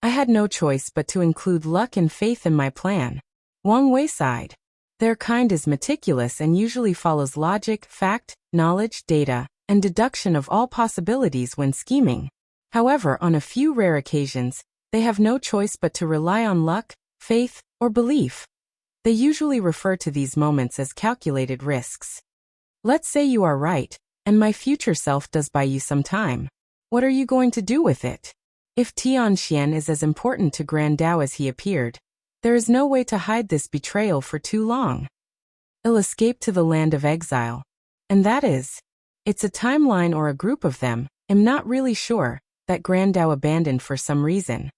I had no choice but to include luck and faith in my plan. Wang Wei sighed. Their kind is meticulous and usually follows logic, fact, knowledge, data, and deduction of all possibilities when scheming. However, on a few rare occasions, they have no choice but to rely on luck, faith, or belief. They usually refer to these moments as calculated risks. Let's say you are right, and my future self does buy you some time. What are you going to do with it? If Tian is as important to Grand Dao as he appeared, there is no way to hide this betrayal for too long. He'll escape to the land of exile. And that is, it's a timeline or a group of them, I'm not really sure, that Grand Dao abandoned for some reason.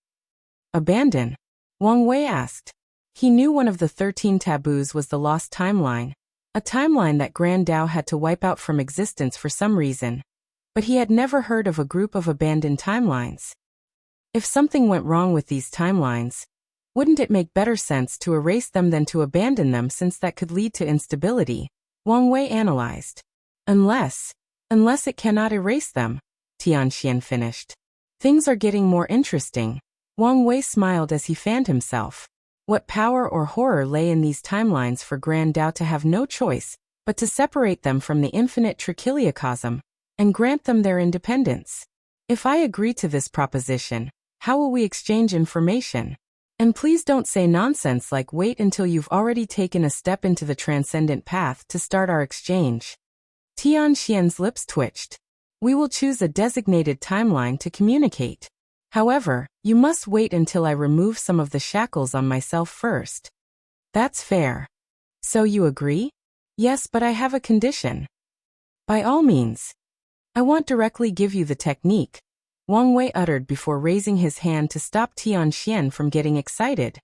Abandon? Wang Wei asked. He knew one of the 13 taboos was the lost timeline, a timeline that Grand Dao had to wipe out from existence for some reason. But he had never heard of a group of abandoned timelines. If something went wrong with these timelines, wouldn't it make better sense to erase them than to abandon them, since that could lead to instability? Wang Wei analyzed. Unless it cannot erase them, Tian finished. Things are getting more interesting. Wang Wei smiled as he fanned himself. What power or horror lay in these timelines for Grand Dao to have no choice but to separate them from the infinite trichiliocosm and grant them their independence? If I agree to this proposition, how will we exchange information? And please don't say nonsense like wait until you've already taken a step into the transcendent path to start our exchange. Tian lips twitched. We will choose a designated timeline to communicate. However, you must wait until I remove some of the shackles on myself first. That's fair. So you agree? Yes, but I have a condition. By all means. I won't directly give you the technique, Wang Wei uttered before raising his hand to stop Tian from getting excited.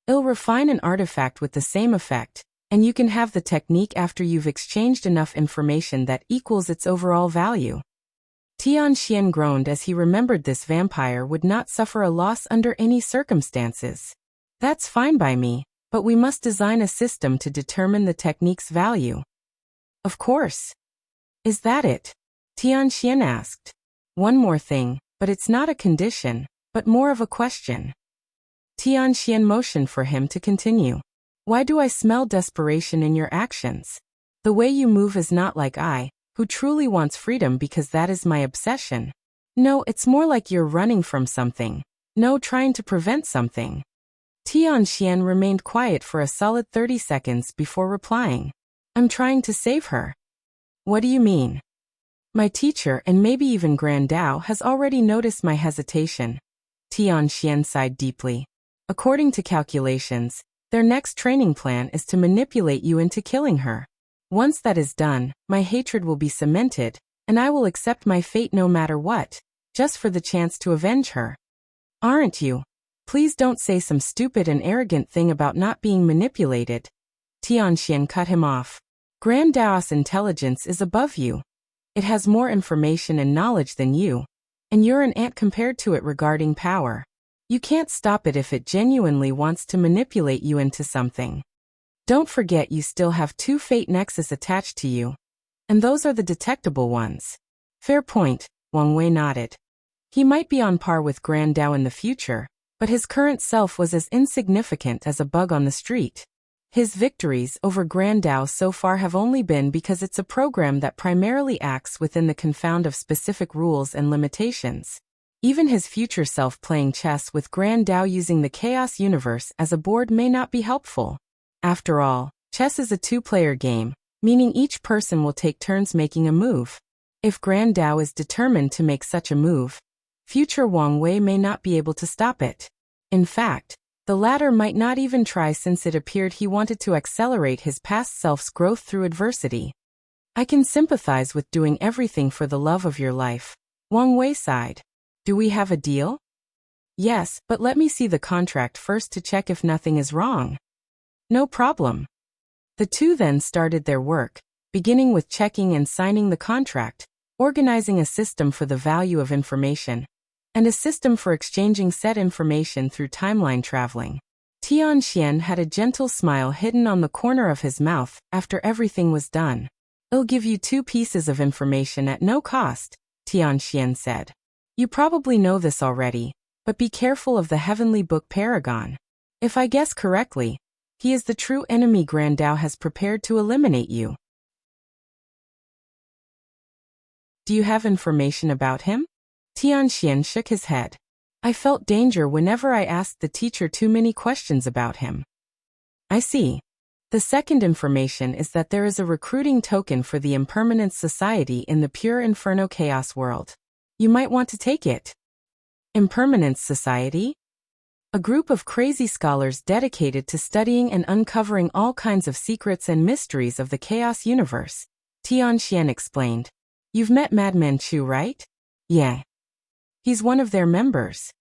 I'll refine an artifact with the same effect, and you can have the technique after you've exchanged enough information that equals its overall value. Tian groaned as he remembered this vampire would not suffer a loss under any circumstances. That's fine by me, but we must design a system to determine the technique's value. Of course. Is that it? Tian asked. One more thing, but it's not a condition, but more of a question. Tian motioned for him to continue. Why do I smell desperation in your actions? The way you move is not like I, who truly wants freedom because that is my obsession. No, it's more like you're running from something. No, trying to prevent something. Tian remained quiet for a solid 30 seconds before replying. I'm trying to save her. What do you mean? My teacher and maybe even Grand Dao has already noticed my hesitation. Tian sighed deeply. According to calculations, their next training plan is to manipulate you into killing her. Once that is done, my hatred will be cemented, and I will accept my fate no matter what, just for the chance to avenge her. Aren't you? Please don't say some stupid and arrogant thing about not being manipulated. Tian cut him off. Grand Dao's intelligence is above you. It has more information and knowledge than you, and you're an ant compared to it regarding power. You can't stop it if it genuinely wants to manipulate you into something. Don't forget you still have 2 fate nexus attached to you, and those are the detectable ones. Fair point, Wang Wei nodded. He might be on par with Grand Dao in the future, but his current self was as insignificant as a bug on the street. His victories over Grand Dao so far have only been because it's a program that primarily acts within the confound of specific rules and limitations. Even his future self playing chess with Grand Dao using the chaos universe as a board may not be helpful. After all, chess is a 2-player game, meaning each person will take turns making a move. If Grand Dao is determined to make such a move, future Wang Wei may not be able to stop it. In fact, the latter might not even try, since it appeared he wanted to accelerate his past self's growth through adversity. I can sympathize with doing everything for the love of your life, Wang Wei sighed. Do we have a deal? Yes, but let me see the contract first to check if nothing is wrong. No problem. The two then started their work, beginning with checking and signing the contract, organizing a system for the value of information, and a system for exchanging said information through timeline traveling. Tian had a gentle smile hidden on the corner of his mouth after everything was done. I'll give you 2 pieces of information at no cost, Tian said. You probably know this already, but be careful of the heavenly book Paragon. If I guess correctly, he is the true enemy Grandao has prepared to eliminate you. Do you have information about him? Tian shook his head. I felt danger whenever I asked the teacher too many questions about him. I see. The second information is that there is a recruiting token for the Impermanence Society in the pure Inferno Chaos world. You might want to take it. Impermanence Society? A group of crazy scholars dedicated to studying and uncovering all kinds of secrets and mysteries of the Chaos universe, Tian explained. You've met Madman Chu, right? Yeah. He's one of their members.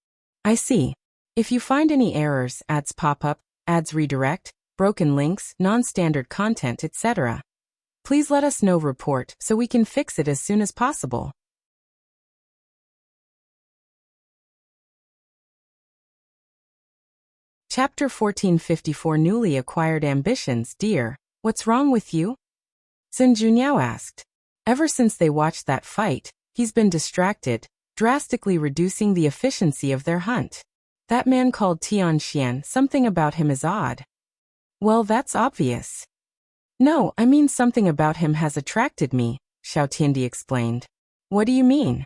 I see. If you find any errors, ads pop up, ads redirect, broken links, non-standard content, etc., please let us know report so we can fix it as soon as possible. Chapter 1454 Newly Acquired Ambitions. Dear, what's wrong with you? Zheng asked. Ever since they watched that fight, he's been distracted, drastically reducing the efficiency of their hunt. That man called Tian, something about him is odd. Well, that's obvious. No, I mean something about him has attracted me, Tian explained. What do you mean?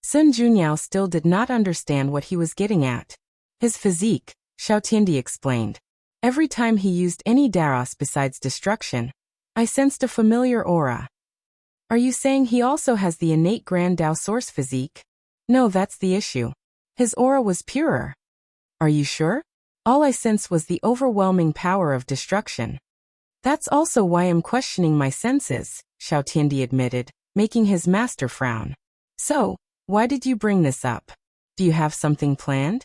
Zheng still did not understand what he was getting at. His physique, Tian explained. Every time he used any Daros besides destruction, I sensed a familiar aura. Are you saying he also has the innate Grand Dao Source physique? No, that's the issue. His aura was purer. Are you sure? All I sensed was the overwhelming power of destruction. That's also why I'm questioning my senses, Tian admitted, making his master frown. So, why did you bring this up? Do you have something planned?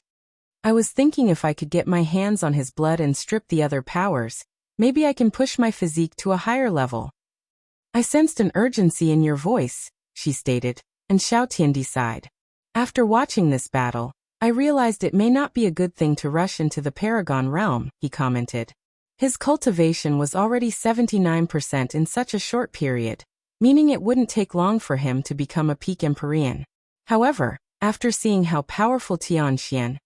I was thinking if I could get my hands on his blood and strip the other powers, maybe I can push my physique to a higher level. I sensed an urgency in your voice, she stated, and Tian sighed. After watching this battle, I realized it may not be a good thing to rush into the Paragon realm, he commented. His cultivation was already 79% in such a short period, meaning it wouldn't take long for him to become a peak Empyrean. However, after seeing how powerful Tian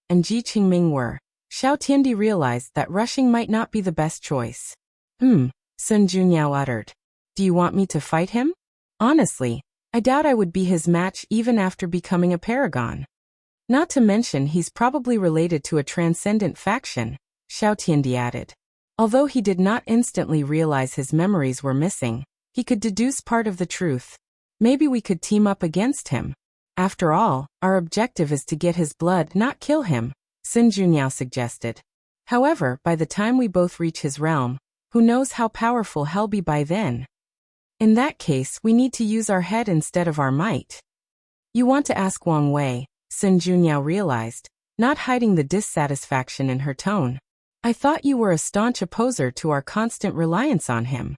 and Chengming were, Tian realized that rushing might not be the best choice. Zheng uttered. Do you want me to fight him? Honestly, I doubt I would be his match even after becoming a Paragon. Not to mention he's probably related to a transcendent faction, Tian added. Although he did not instantly realize his memories were missing, he could deduce part of the truth. Maybe we could team up against him. After all, our objective is to get his blood, not kill him, Zheng suggested. However, by the time we both reach his realm, who knows how powerful he'll be by then? In that case, we need to use our head instead of our might. You want to ask Wang Wei, Zheng realized, not hiding the dissatisfaction in her tone. I thought you were a staunch opposer to our constant reliance on him.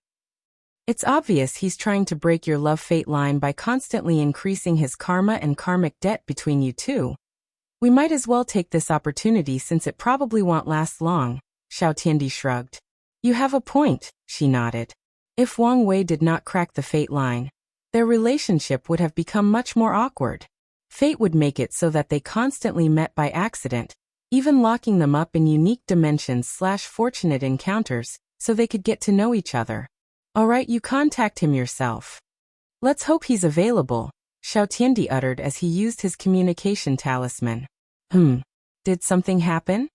It's obvious he's trying to break your love-fate line by constantly increasing his karma and karmic debt between you two. We might as well take this opportunity since it probably won't last long, Tian shrugged. You have a point, she nodded. If Wang Wei did not crack the fate line, their relationship would have become much more awkward. Fate would make it so that they constantly met by accident, even locking them up in unique dimensions/fortunate encounters, so they could get to know each other. Alright, you contact him yourself. Let's hope he's available, Tian uttered as he used his communication talisman. Did something happen?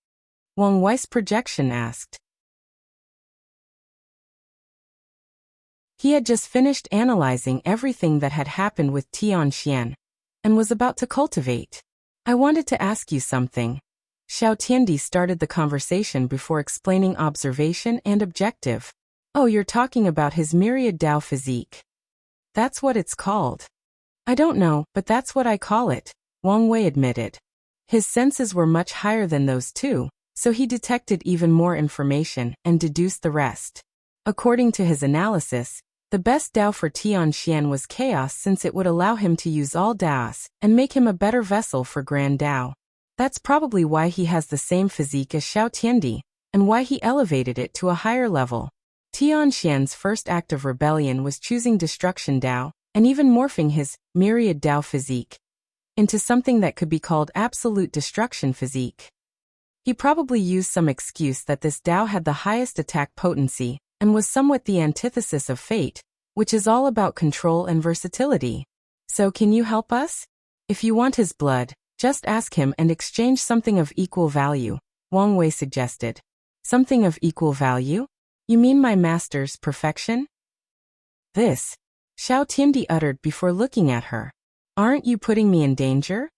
Wang Wei's projection asked. He had just finished analyzing everything that had happened with Tian and was about to cultivate. I wanted to ask you something. Tian started the conversation before explaining observation and objective. Oh, you're talking about his myriad Dao physique. That's what it's called. I don't know, but that's what I call it, Wang Wei admitted. His senses were much higher than those two, so he detected even more information and deduced the rest. According to his analysis, the best Dao for Tian was chaos, since it would allow him to use all Daos and make him a better vessel for Grand Dao. That's probably why he has the same physique as Xiao Tiandi, and why he elevated it to a higher level. Tian's first act of rebellion was choosing Destruction Dao, and even morphing his Myriad Dao physique into something that could be called Absolute Destruction physique. He probably used some excuse that this Dao had the highest attack potency, and was somewhat the antithesis of fate, which is all about control and versatility. So can you help us? If you want his blood, just ask him and exchange something of equal value, Wang Wei suggested. Something of equal value? You mean my master's perfection? This, Xiao Tiandi uttered before looking at her. Aren't you putting me in danger?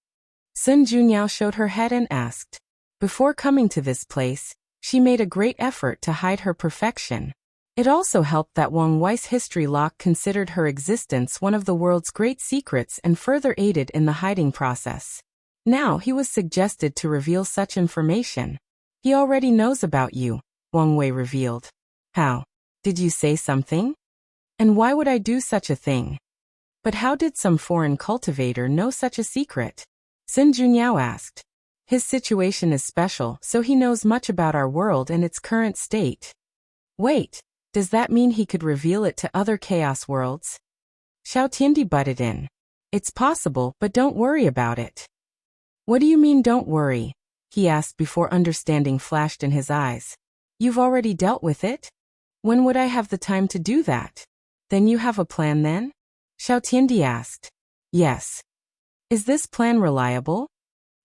Sun Junyao showed her head and asked. Before coming to this place, she made a great effort to hide her perfection. It also helped that Wang Wei's history lock considered her existence one of the world's great secrets and further aided in the hiding process. Now he was suggested to reveal such information. He already knows about you, Wang Wei revealed. How? Did you say something? And why would I do such a thing? But how did some foreign cultivator know such a secret? Sun Junyao asked. His situation is special, so he knows much about our world and its current state. Wait, does that mean he could reveal it to other chaos worlds? Xiao Tiandi butted in. It's possible, but don't worry about it. What do you mean don't worry? He asked before understanding flashed in his eyes. You've already dealt with it? When would I have the time to do that? Then you have a plan then? Xiao Tiandi asked. Yes. Is this plan reliable?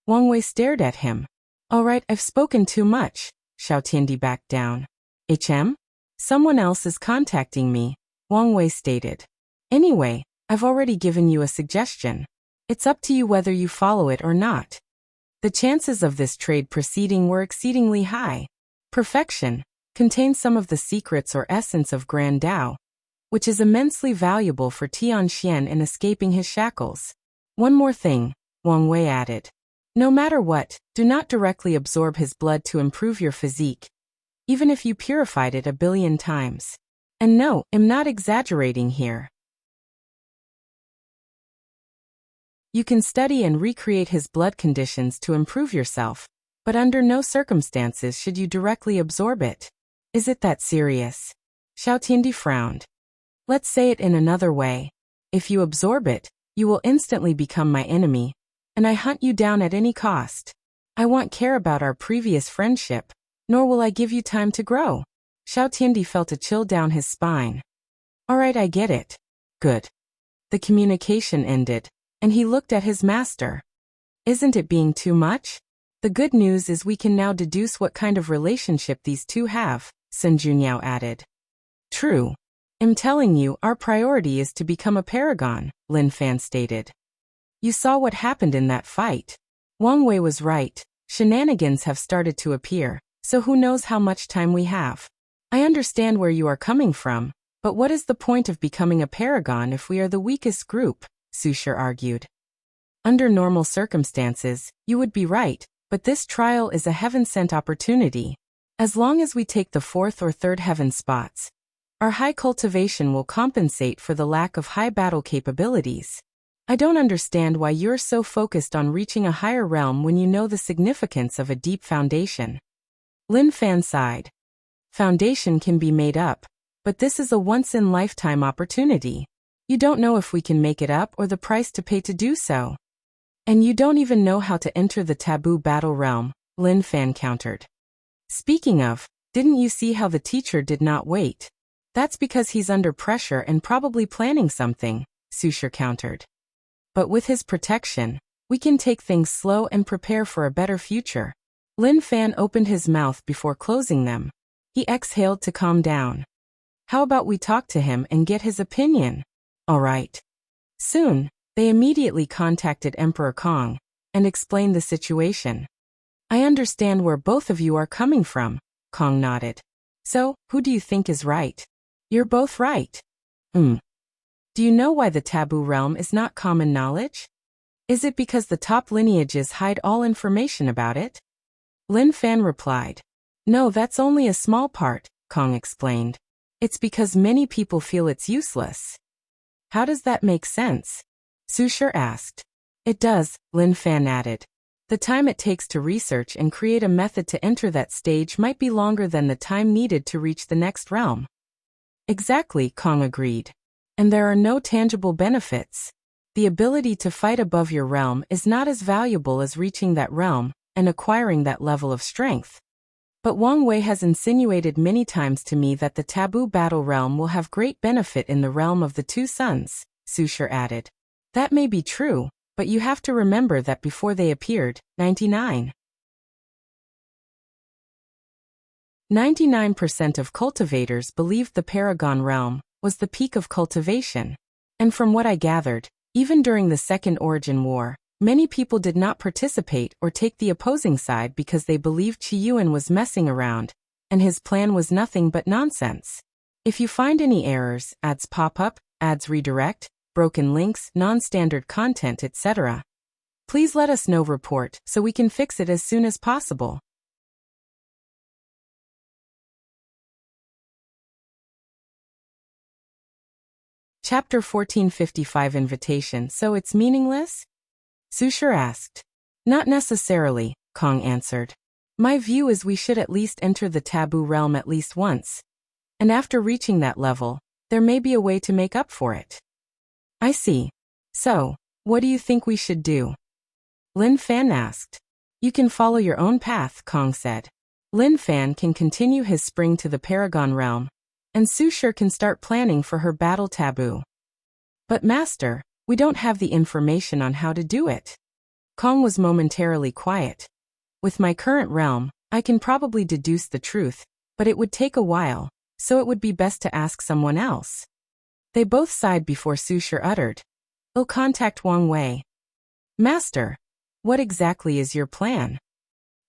Wang Wei stared at him. All right, I've spoken too much, Xiao Tiandi backed down. Someone else is contacting me, Wang Wei stated. Anyway, I've already given you a suggestion. It's up to you whether you follow it or not. The chances of this trade proceeding were exceedingly high. Perfection contains some of the secrets or essence of Grand Dao, which is immensely valuable for Tian in escaping his shackles. One more thing, Wang Wei added. No matter what, do not directly absorb his blood to improve your physique, even if you purified it 1 billion times. And no, I'm not exaggerating here. You can study and recreate his blood conditions to improve yourself, but under no circumstances should you directly absorb it. Is it that serious? Xiao Tiandi frowned. Let's say it in another way. If you absorb it, you will instantly become my enemy, and I hunt you down at any cost. I won't care about our previous friendship, nor will I give you time to grow. Xiao Tiandi felt a chill down his spine. All right, I get it. Good. The communication ended, and he looked at his master. Isn't it being too much? The good news is we can now deduce what kind of relationship these two have, Sun Junyao added. True. I'm telling you, our priority is to become a paragon, Lin Fan stated. You saw what happened in that fight. Wang Wei was right. Shenanigans have started to appear, so who knows how much time we have. I understand where you are coming from, but what is the point of becoming a paragon if we are the weakest group? Susher argued. Under normal circumstances, you would be right, but this trial is a heaven-sent opportunity. As long as we take the 4th or 3rd heaven spots, our high cultivation will compensate for the lack of high battle capabilities. I don't understand why you're so focused on reaching a higher realm when you know the significance of a deep foundation. Lin Fan sighed. Foundation can be made up, but this is a once-in-lifetime opportunity. You don't know if we can make it up or the price to pay to do so. And you don't even know how to enter the taboo battle realm, Lin Fan countered. Speaking of, didn't you see how the teacher did not wait? That's because he's under pressure and probably planning something, Susher countered. But with his protection, we can take things slow and prepare for a better future. Lin Fan opened his mouth before closing them. He exhaled to calm down. How about we talk to him and get his opinion? All right. Soon, they immediately contacted Emperor Kong and explained the situation. I understand where both of you are coming from, Kong nodded. So, who do you think is right? You're both right. Do you know why the taboo realm is not common knowledge? Is it because the top lineages hide all information about it? Lin Fan replied. No, that's only a small part, Kong explained. It's because many people feel it's useless. How does that make sense? Su Shi asked. It does, Lin Fan added. The time it takes to research and create a method to enter that stage might be longer than the time needed to reach the next realm. Exactly, Kong agreed. And there are no tangible benefits. The ability to fight above your realm is not as valuable as reaching that realm and acquiring that level of strength. But Wang Wei has insinuated many times to me that the taboo battle realm will have great benefit in the realm of the two suns, Su Shi added. That may be true, but you have to remember that before they appeared, 99% of cultivators believed the Paragon realm was the peak of cultivation. And from what I gathered, even during the Second Origin War, many people did not participate or take the opposing side because they believed Qiyuan was messing around, and his plan was nothing but nonsense. If you find any errors, ads pop up, ads redirect, broken links, non-standard content, etc., please let us know report so we can fix it as soon as possible. Chapter 1455 Invitation. So it's meaningless? Su Shi asked. Not necessarily, Kong answered. My view is we should at least enter the taboo realm at least once. And after reaching that level, there may be a way to make up for it. I see. So, what do you think we should do? Lin Fan asked. You can follow your own path, Kong said. Lin Fan can continue his spring to the Paragon realm, and Su Shi can start planning for her battle taboo. But Master, we don't have the information on how to do it. Kong was momentarily quiet. With my current realm, I can probably deduce the truth, but it would take a while, so it would be best to ask someone else. They both sighed before Su Shi uttered. I'll contact Wang Wei. Master, what exactly is your plan?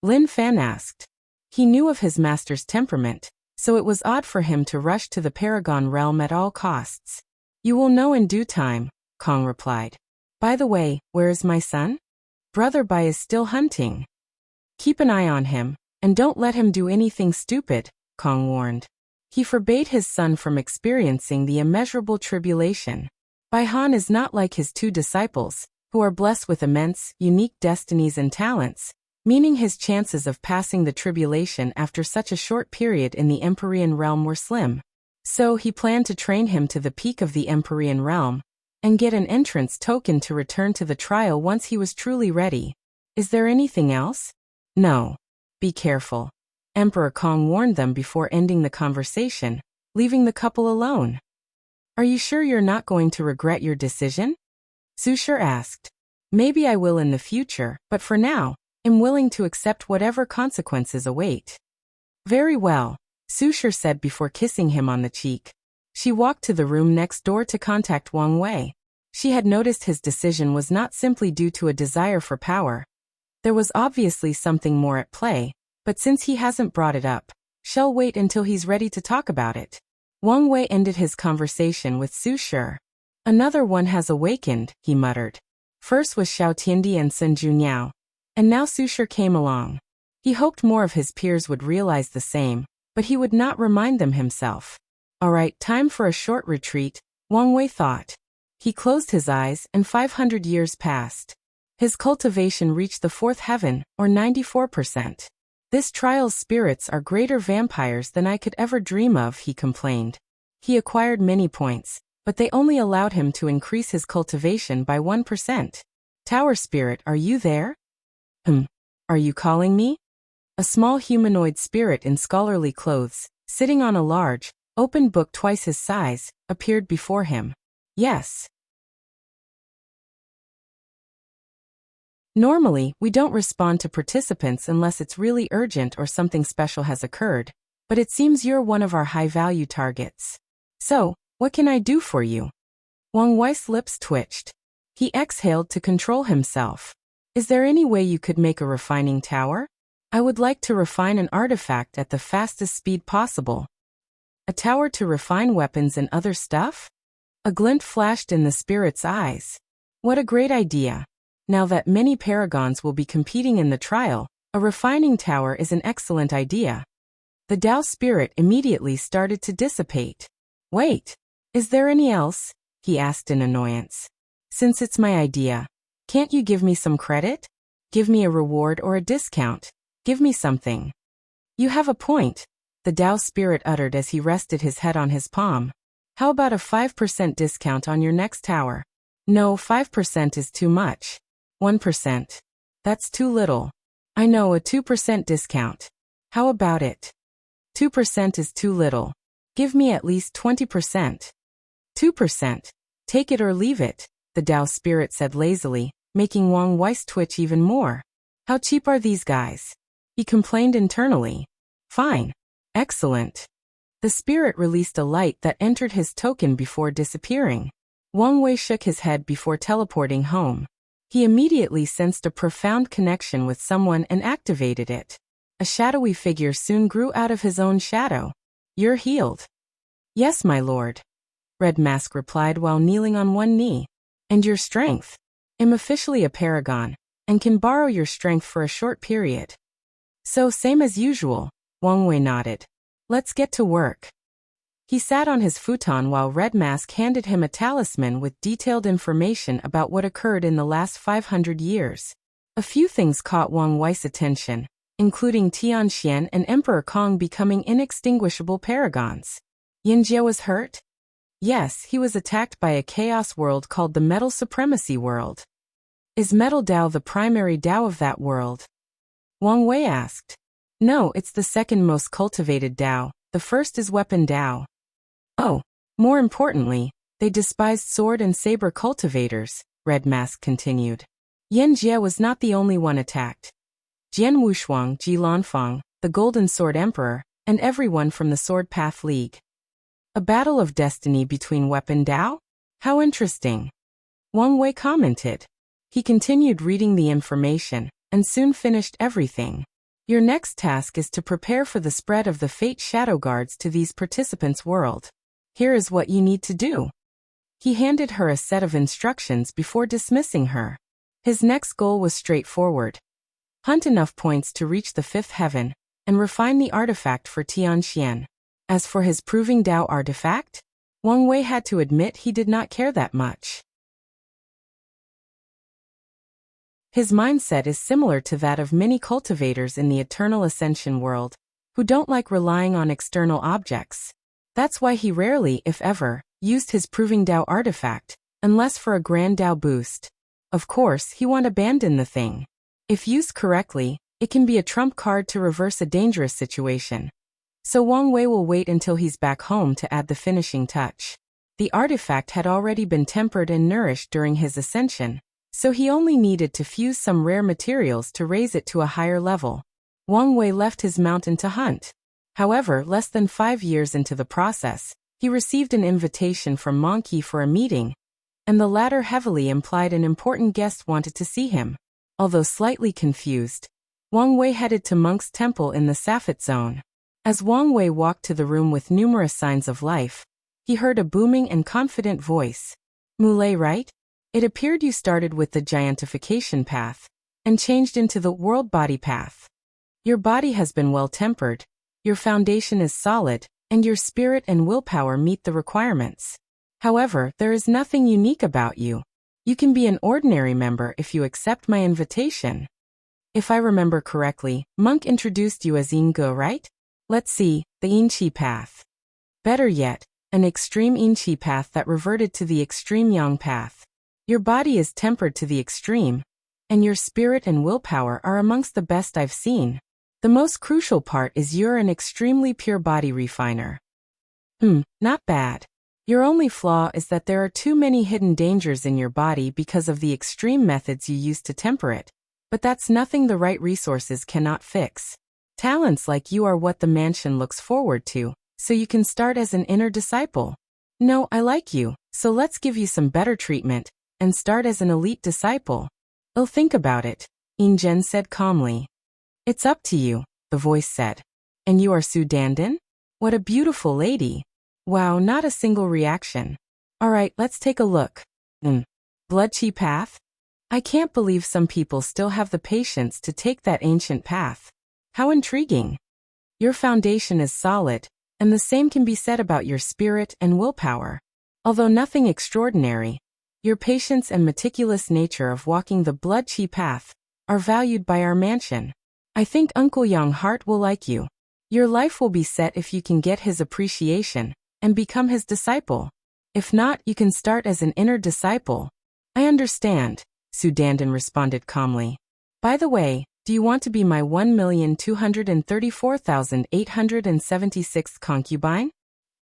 Lin Fan asked. He knew of his master's temperament, so it was odd for him to rush to the Paragon realm at all costs. You will know in due time, Kong replied. By the way, where is my son? Brother Bai is still hunting. Keep an eye on him, and don't let him do anything stupid, Kong warned. He forbade his son from experiencing the immeasurable tribulation. Bai Han is not like his two disciples, who are blessed with immense, unique destinies and talents, meaning his chances of passing the tribulation after such a short period in the Empyrean realm were slim. So he planned to train him to the peak of the Empyrean realm, and get an entrance token to return to the trial once he was truly ready. Is there anything else? No. Be careful. Emperor Kong warned them before ending the conversation, leaving the couple alone. Are you sure you're not going to regret your decision? Su Shi asked. Maybe I will in the future, but for now, I'm willing to accept whatever consequences await. Very well, Su Shi said before kissing him on the cheek. She walked to the room next door to contact Wang Wei. She had noticed his decision was not simply due to a desire for power. There was obviously something more at play, but since he hasn't brought it up, she'll wait until he's ready to talk about it. Wang Wei ended his conversation with Su Shi. Another one has awakened, he muttered. First was Xiao Tiandi and Sun Juniao, and now Su Shi came along. He hoped more of his peers would realize the same, but he would not remind them himself. All right, time for a short retreat, Wang Wei thought. He closed his eyes and 500 years passed. His cultivation reached the fourth heaven, or 94%. This trial's spirits are greater vampires than I could ever dream of, he complained. He acquired many points, but they only allowed him to increase his cultivation by 1%. Tower spirit, are you there? Are you calling me? A small humanoid spirit in scholarly clothes, sitting on a large, open book twice his size, appeared before him. Yes. Normally, we don't respond to participants unless it's really urgent or something special has occurred, but it seems you're one of our high-value targets. So, what can I do for you? Wang Wei's lips twitched. He exhaled to control himself. Is there any way you could make a refining tower? I would like to refine an artifact at the fastest speed possible. A tower to refine weapons and other stuff? A glint flashed in the spirit's eyes. What a great idea. Now that many paragons will be competing in the trial, a refining tower is an excellent idea. The Tao spirit immediately started to dissipate. Wait, is there any else? He asked in annoyance. Since it's my idea, can't you give me some credit? Give me a reward or a discount. Give me something. You have a point, the Tao spirit uttered as he rested his head on his palm. How about a 5% discount on your next tower? No, 5% is too much. 1%. That's too little. I know, a 2% discount. How about it? 2% is too little. Give me at least 20%. 2%. Take it or leave it, the Tao spirit said lazily, making Wang Weiss twitch even more. How cheap are these guys? He complained internally. Fine. Excellent. The spirit released a light that entered his token before disappearing. Wang Wei shook his head before teleporting home. He immediately sensed a profound connection with someone and activated it. A shadowy figure soon grew out of his own shadow. You're healed. Yes, my lord. Red Mask replied while kneeling on one knee. And your strength? I'm officially a paragon, and can borrow your strength for a short period. So same as usual, Wang Wei nodded. Let's get to work. He sat on his futon while Red Mask handed him a talisman with detailed information about what occurred in the last 500 years. A few things caught Wang Wei's attention, including Tian and Emperor Kong becoming inextinguishable paragons. Yinjie was hurt? Yes, he was attacked by a chaos world called the Metal Supremacy World. Is Metal Dao the primary Dao of that world? Wang Wei asked. No, it's the second most cultivated Dao. The first is Weapon Dao. Oh, more importantly, they despised sword and saber cultivators, Red Mask continued. Yan Jie was not the only one attacked. Jian Wushuang, Ji Lanfang, the Golden Sword Emperor, and everyone from the Sword Path League. A battle of destiny between Weapon Dao? How interesting. Wang Wei commented. He continued reading the information, and soon finished everything. Your next task is to prepare for the spread of the Fate Shadow Guards to these participants' world. Here is what you need to do. He handed her a set of instructions before dismissing her. His next goal was straightforward. Hunt enough points to reach the fifth heaven, and refine the artifact for Tian. As for his Proving Dao artifact, Wang Wei had to admit he did not care that much. His mindset is similar to that of many cultivators in the Eternal Ascension world, who don't like relying on external objects. That's why he rarely, if ever, used his Proving Dao artifact, unless for a Grand Dao boost. Of course, he won't abandon the thing. If used correctly, it can be a trump card to reverse a dangerous situation. So Wang Wei will wait until he's back home to add the finishing touch. The artifact had already been tempered and nourished during his ascension, so he only needed to fuse some rare materials to raise it to a higher level. Wang Wei left his mountain to hunt. However, less than 5 years into the process, he received an invitation from Monkey for a meeting, and the latter heavily implied an important guest wanted to see him. Although slightly confused, Wang Wei headed to Monk's temple in the Safet zone. As Wang Wei walked to the room with numerous signs of life, he heard a booming and confident voice. Muley, right? It appeared you started with the giantification path, and changed into the world body path. Your body has been well tempered, your foundation is solid, and your spirit and willpower meet the requirements. However, there is nothing unique about you. You can be an ordinary member if you accept my invitation. If I remember correctly, Monk introduced you as Ying, right? Let's see, the Yinqi path. Better yet, an extreme Yinqi path that reverted to the extreme Yang path. Your body is tempered to the extreme, and your spirit and willpower are amongst the best I've seen. The most crucial part is you're an extremely pure body refiner. Not bad. Your only flaw is that there are too many hidden dangers in your body because of the extreme methods you use to temper it, but that's nothing the right resources cannot fix. Talents like you are what the mansion looks forward to, so you can start as an inner disciple. No, I like you, so let's give you some better treatment, and start as an elite disciple. I'll think about it, Yin said calmly. It's up to you, the voice said. And you are Su Dandan? What a beautiful lady. Wow, not a single reaction. Alright, let's take a look. Blood Chi path? I can't believe some people still have the patience to take that ancient path. How intriguing. Your foundation is solid, and the same can be said about your spirit and willpower. Although nothing extraordinary, your patience and meticulous nature of walking the blood chi path are valued by our mansion. I think Uncle Yang Heart will like you. Your life will be set if you can get his appreciation and become his disciple. If not, you can start as an inner disciple. I understand, Su Dandan responded calmly. By the way, do you want to be my 1,234,876th concubine?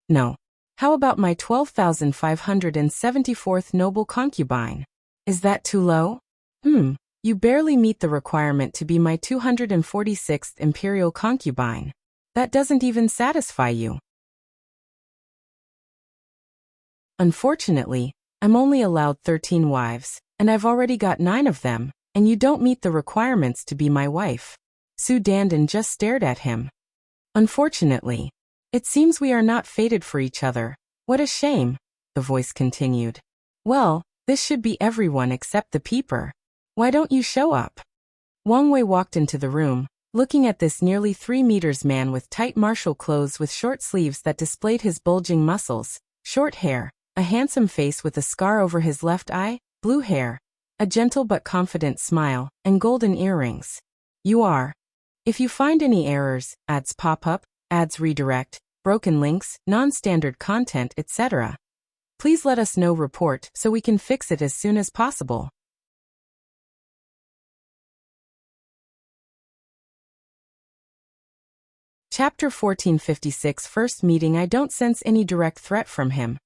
No. How about my 12,574th noble concubine? Is that too low? You barely meet the requirement to be my 246th imperial concubine. That doesn't even satisfy you. Unfortunately, I'm only allowed 13 wives, and I've already got 9 of them, and you don't meet the requirements to be my wife. Su Dandan just stared at him. Unfortunately. It seems we are not fated for each other. What a shame, the voice continued. Well, this should be everyone except the peeper. Why don't you show up? Wang Wei walked into the room, looking at this nearly 3 meters man with tight martial clothes with short sleeves that displayed his bulging muscles, short hair, a handsome face with a scar over his left eye, blue hair, a gentle but confident smile, and golden earrings. You are. If you find any errors, ads pop up, ads redirect, broken links, non-standard content, etc., please let us know report so we can fix it as soon as possible. Chapter 1456 First meeting. I don't sense any direct threat from him,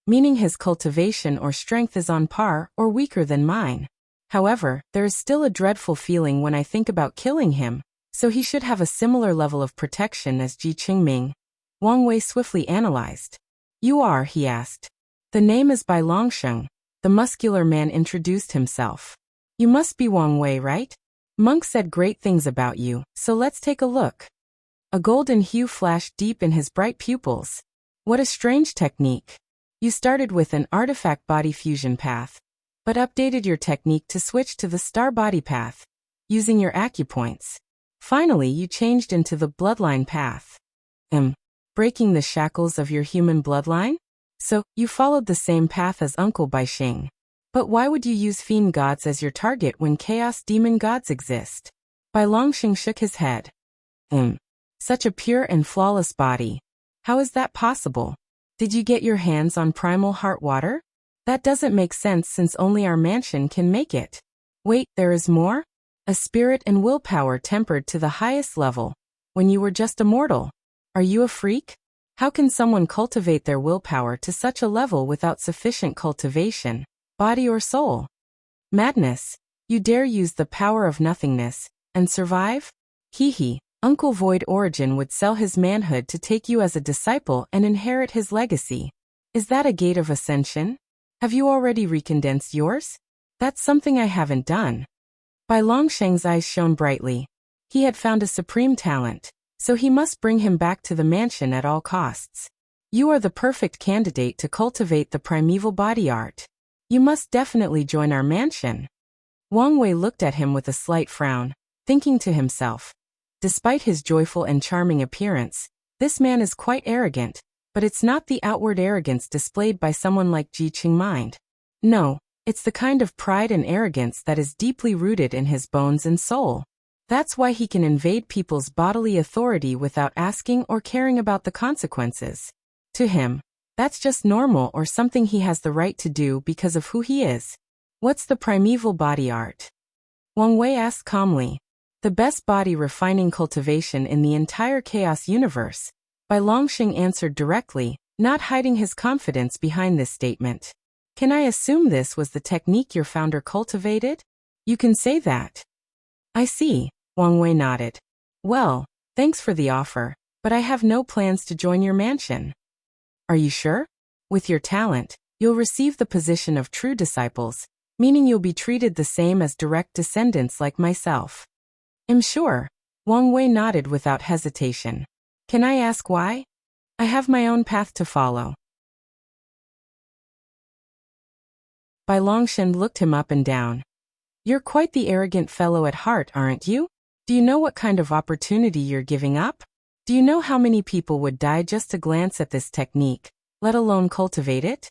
meaning his cultivation or strength is on par or weaker than mine. However, there is still a dreadful feeling when I think about killing him, so he should have a similar level of protection as Chengming. Wang Wei swiftly analyzed. You are, he asked. The name is Bai Longsheng. The muscular man introduced himself. You must be Wang Wei, right? Monk said great things about you, so let's take a look. A golden hue flashed deep in his bright pupils. What a strange technique. You started with an artifact body fusion path, but updated your technique to switch to the star body path, using your acupoints. Finally, you changed into the bloodline path. Breaking the shackles of your human bloodline? So, you followed the same path as Uncle Bai Xing. But why would you use fiend gods as your target when chaos demon gods exist? Bai Longxing shook his head. Such a pure and flawless body. How is that possible? Did you get your hands on primal heart water? That doesn't make sense since only our mansion can make it. Wait, there is more? A spirit and willpower tempered to the highest level, when you were just a mortal. Are you a freak? How can someone cultivate their willpower to such a level without sufficient cultivation, body or soul? Madness. You dare use the power of nothingness, and survive? Hee. Uncle Void Origin would sell his manhood to take you as a disciple and inherit his legacy. Is that a gate of ascension? Have you already recondensed yours? That's something I haven't done. Bai Longsheng's eyes shone brightly. He had found a supreme talent, so he must bring him back to the mansion at all costs. You are the perfect candidate to cultivate the primeval body art. You must definitely join our mansion. Wang Wei looked at him with a slight frown, thinking to himself, despite his joyful and charming appearance, this man is quite arrogant, but it's not the outward arrogance displayed by someone like Ji Qingmind. No, it's the kind of pride and arrogance that is deeply rooted in his bones and soul. That's why he can invade people's bodily authority without asking or caring about the consequences. To him, that's just normal or something he has the right to do because of who he is. What's the primeval body art? Wang Wei asked calmly. The best body refining cultivation in the entire chaos universe. Bai Longxing answered directly, not hiding his confidence behind this statement. Can I assume this was the technique your founder cultivated? You can say that. I see. Wang Wei nodded. Well, thanks for the offer, but I have no plans to join your mansion. Are you sure? With your talent, you'll receive the position of true disciples, meaning you'll be treated the same as direct descendants like myself. I'm sure. Wang Wei nodded without hesitation. Can I ask why? I have my own path to follow. Bai Longxing looked him up and down. You're quite the arrogant fellow at heart, aren't you? Do you know what kind of opportunity you're giving up? Do you know how many people would die just to glance at this technique, let alone cultivate it?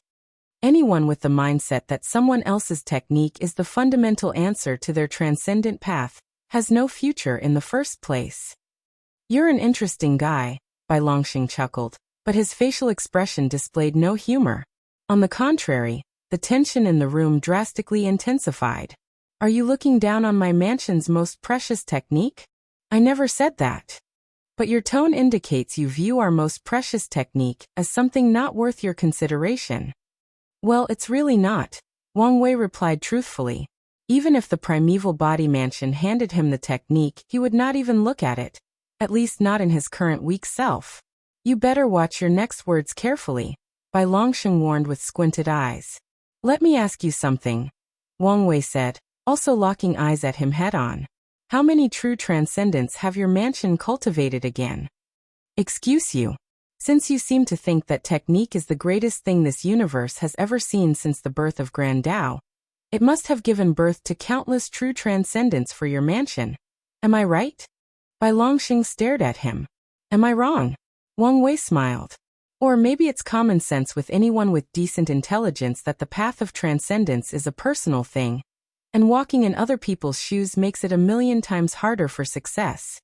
Anyone with the mindset that someone else's technique is the fundamental answer to their transcendent path has no future in the first place. You're an interesting guy, Bai Longxing chuckled, but his facial expression displayed no humor. On the contrary, the tension in the room drastically intensified. Are you looking down on my mansion's most precious technique? I never said that. But your tone indicates you view our most precious technique as something not worth your consideration. Well, it's really not, Wang Wei replied truthfully. Even if the primeval body mansion handed him the technique, he would not even look at it, at least not in his current weak self. You better watch your next words carefully, Bai Longxing warned with squinted eyes. Let me ask you something, Wang Wei said, also locking eyes at him head-on. How many true transcendents have your mansion cultivated again? Excuse you. Since you seem to think that technique is the greatest thing this universe has ever seen since the birth of Grand Tao, it must have given birth to countless true transcendents for your mansion. Am I right? Bai Longxing stared at him. Am I wrong? Wang Wei smiled. Or maybe it's common sense with anyone with decent intelligence that the path of transcendence is a personal thing, and walking in other people's shoes makes it 1,000,000 times harder for success.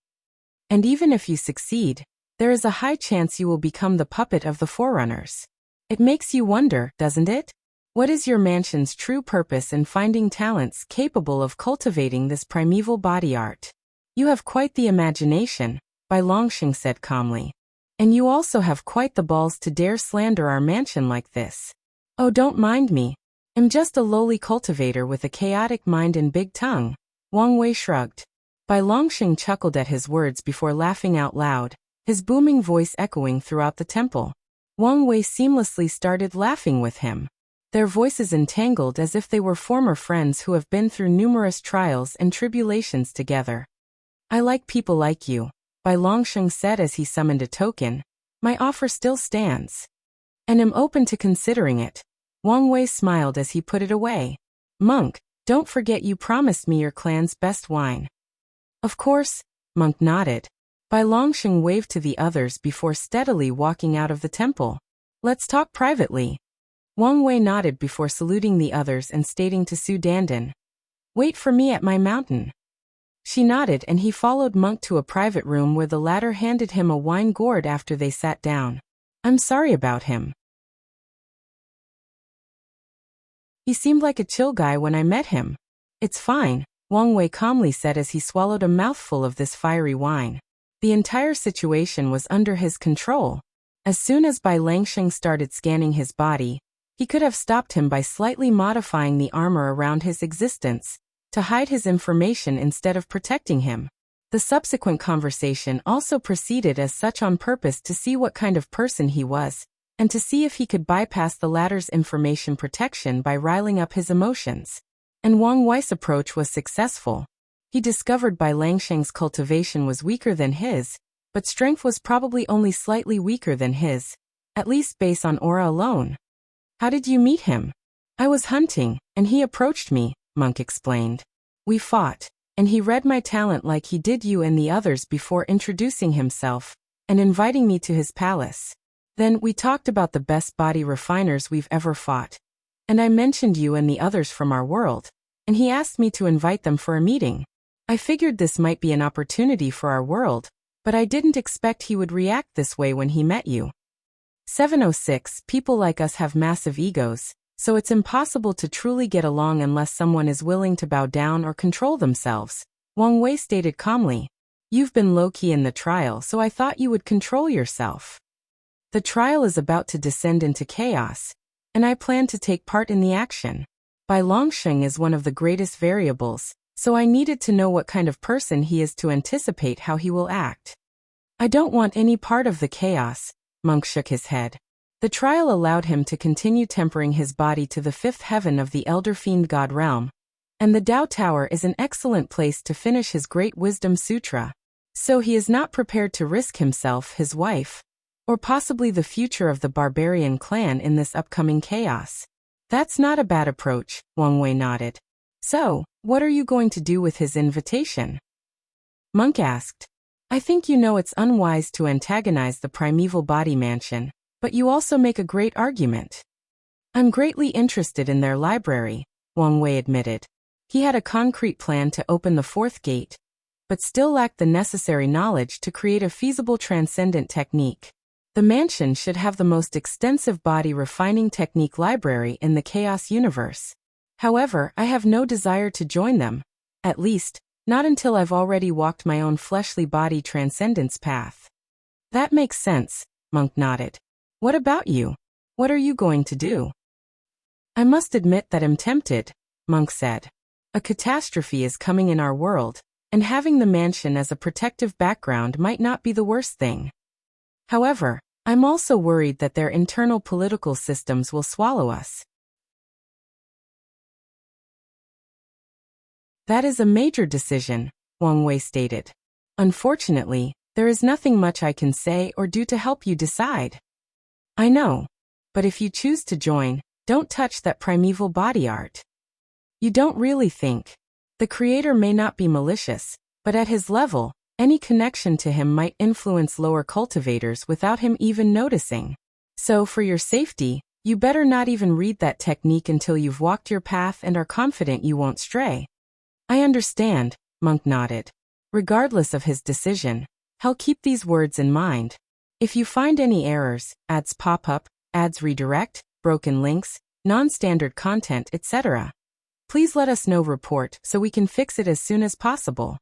And even if you succeed, there is a high chance you will become the puppet of the forerunners. It makes you wonder, doesn't it? What is your mansion's true purpose in finding talents capable of cultivating this primeval body art? You have quite the imagination, Bai Longxing said calmly. And you also have quite the balls to dare slander our mansion like this. Oh, don't mind me. I'm just a lowly cultivator with a chaotic mind and big tongue. Wang Wei shrugged. Bai Longxing chuckled at his words before laughing out loud, his booming voice echoing throughout the temple. Wang Wei seamlessly started laughing with him. Their voices entangled as if they were former friends who have been through numerous trials and tribulations together. I like people like you, Bai Longxing said as he summoned a token. My offer still stands. And am open to considering it. Wang Wei smiled as he put it away. Monk, don't forget you promised me your clan's best wine. Of course, Monk nodded. Bai Longxing waved to the others before steadily walking out of the temple. Let's talk privately. Wang Wei nodded before saluting the others and stating to Su Dandan. Wait for me at my mountain. She nodded and he followed Monk to a private room where the latter handed him a wine gourd after they sat down. I'm sorry about him. He seemed like a chill guy when I met him. It's fine, Wang Wei calmly said as he swallowed a mouthful of this fiery wine. The entire situation was under his control. As soon as Bai Longxing started scanning his body, he could have stopped him by slightly modifying the armor around his existence, to hide his information instead of protecting him. The subsequent conversation also proceeded as such on purpose to see what kind of person he was, and to see if he could bypass the latter's information protection by riling up his emotions. And Wang Wei's approach was successful. He discovered Bai Longxing's cultivation was weaker than his, but strength was probably only slightly weaker than his, at least based on aura alone. How did you meet him? I was hunting, and he approached me, Monk explained. We fought, and he read my talent like he did you and the others before introducing himself, and inviting me to his palace. Then we talked about the best body refiners we've ever fought. And I mentioned you and the others from our world, and he asked me to invite them for a meeting. I figured this might be an opportunity for our world, but I didn't expect he would react this way when he met you. 706 People like us have massive egos, so it's impossible to truly get along unless someone is willing to bow down or control themselves, Wang Wei stated calmly. You've been low-key in the trial, so I thought you would control yourself. The trial is about to descend into chaos, and I plan to take part in the action. Bai Longxing is one of the greatest variables, so I needed to know what kind of person he is to anticipate how he will act. I don't want any part of the chaos, Monk shook his head. The trial allowed him to continue tempering his body to the fifth heaven of the Elder Fiend God realm, and the Tao Tower is an excellent place to finish his Great Wisdom Sutra. So he is not prepared to risk himself, his wife, or possibly the future of the barbarian clan in this upcoming chaos. That's not a bad approach, Wang Wei nodded. So, what are you going to do with his invitation? Monk asked. I think you know it's unwise to antagonize the primeval body mansion, but you also make a great argument. I'm greatly interested in their library, Wang Wei admitted. He had a concrete plan to open the fourth gate, but still lacked the necessary knowledge to create a feasible transcendent technique. The mansion should have the most extensive body refining technique library in the Chaos universe. However, I have no desire to join them, at least, not until I've already walked my own fleshly body transcendence path. That makes sense, Monk nodded. What about you? What are you going to do? I must admit that I'm tempted, Monk said. A catastrophe is coming in our world, and having the mansion as a protective background might not be the worst thing. However, I'm also worried that their internal political systems will swallow us. That is a major decision, Wang Wei stated. Unfortunately, there is nothing much I can say or do to help you decide. I know. But if you choose to join, don't touch that primeval body art. You don't really think. The creator may not be malicious, but at his level, any connection to him might influence lower cultivators without him even noticing. So for your safety, you better not even read that technique until you've walked your path and are confident you won't stray. I understand, Monk nodded. Regardless of his decision, he'll keep these words in mind. If you find any errors, ads pop up, ads redirect, broken links, non-standard content, etc., please let us know. Report so we can fix it as soon as possible.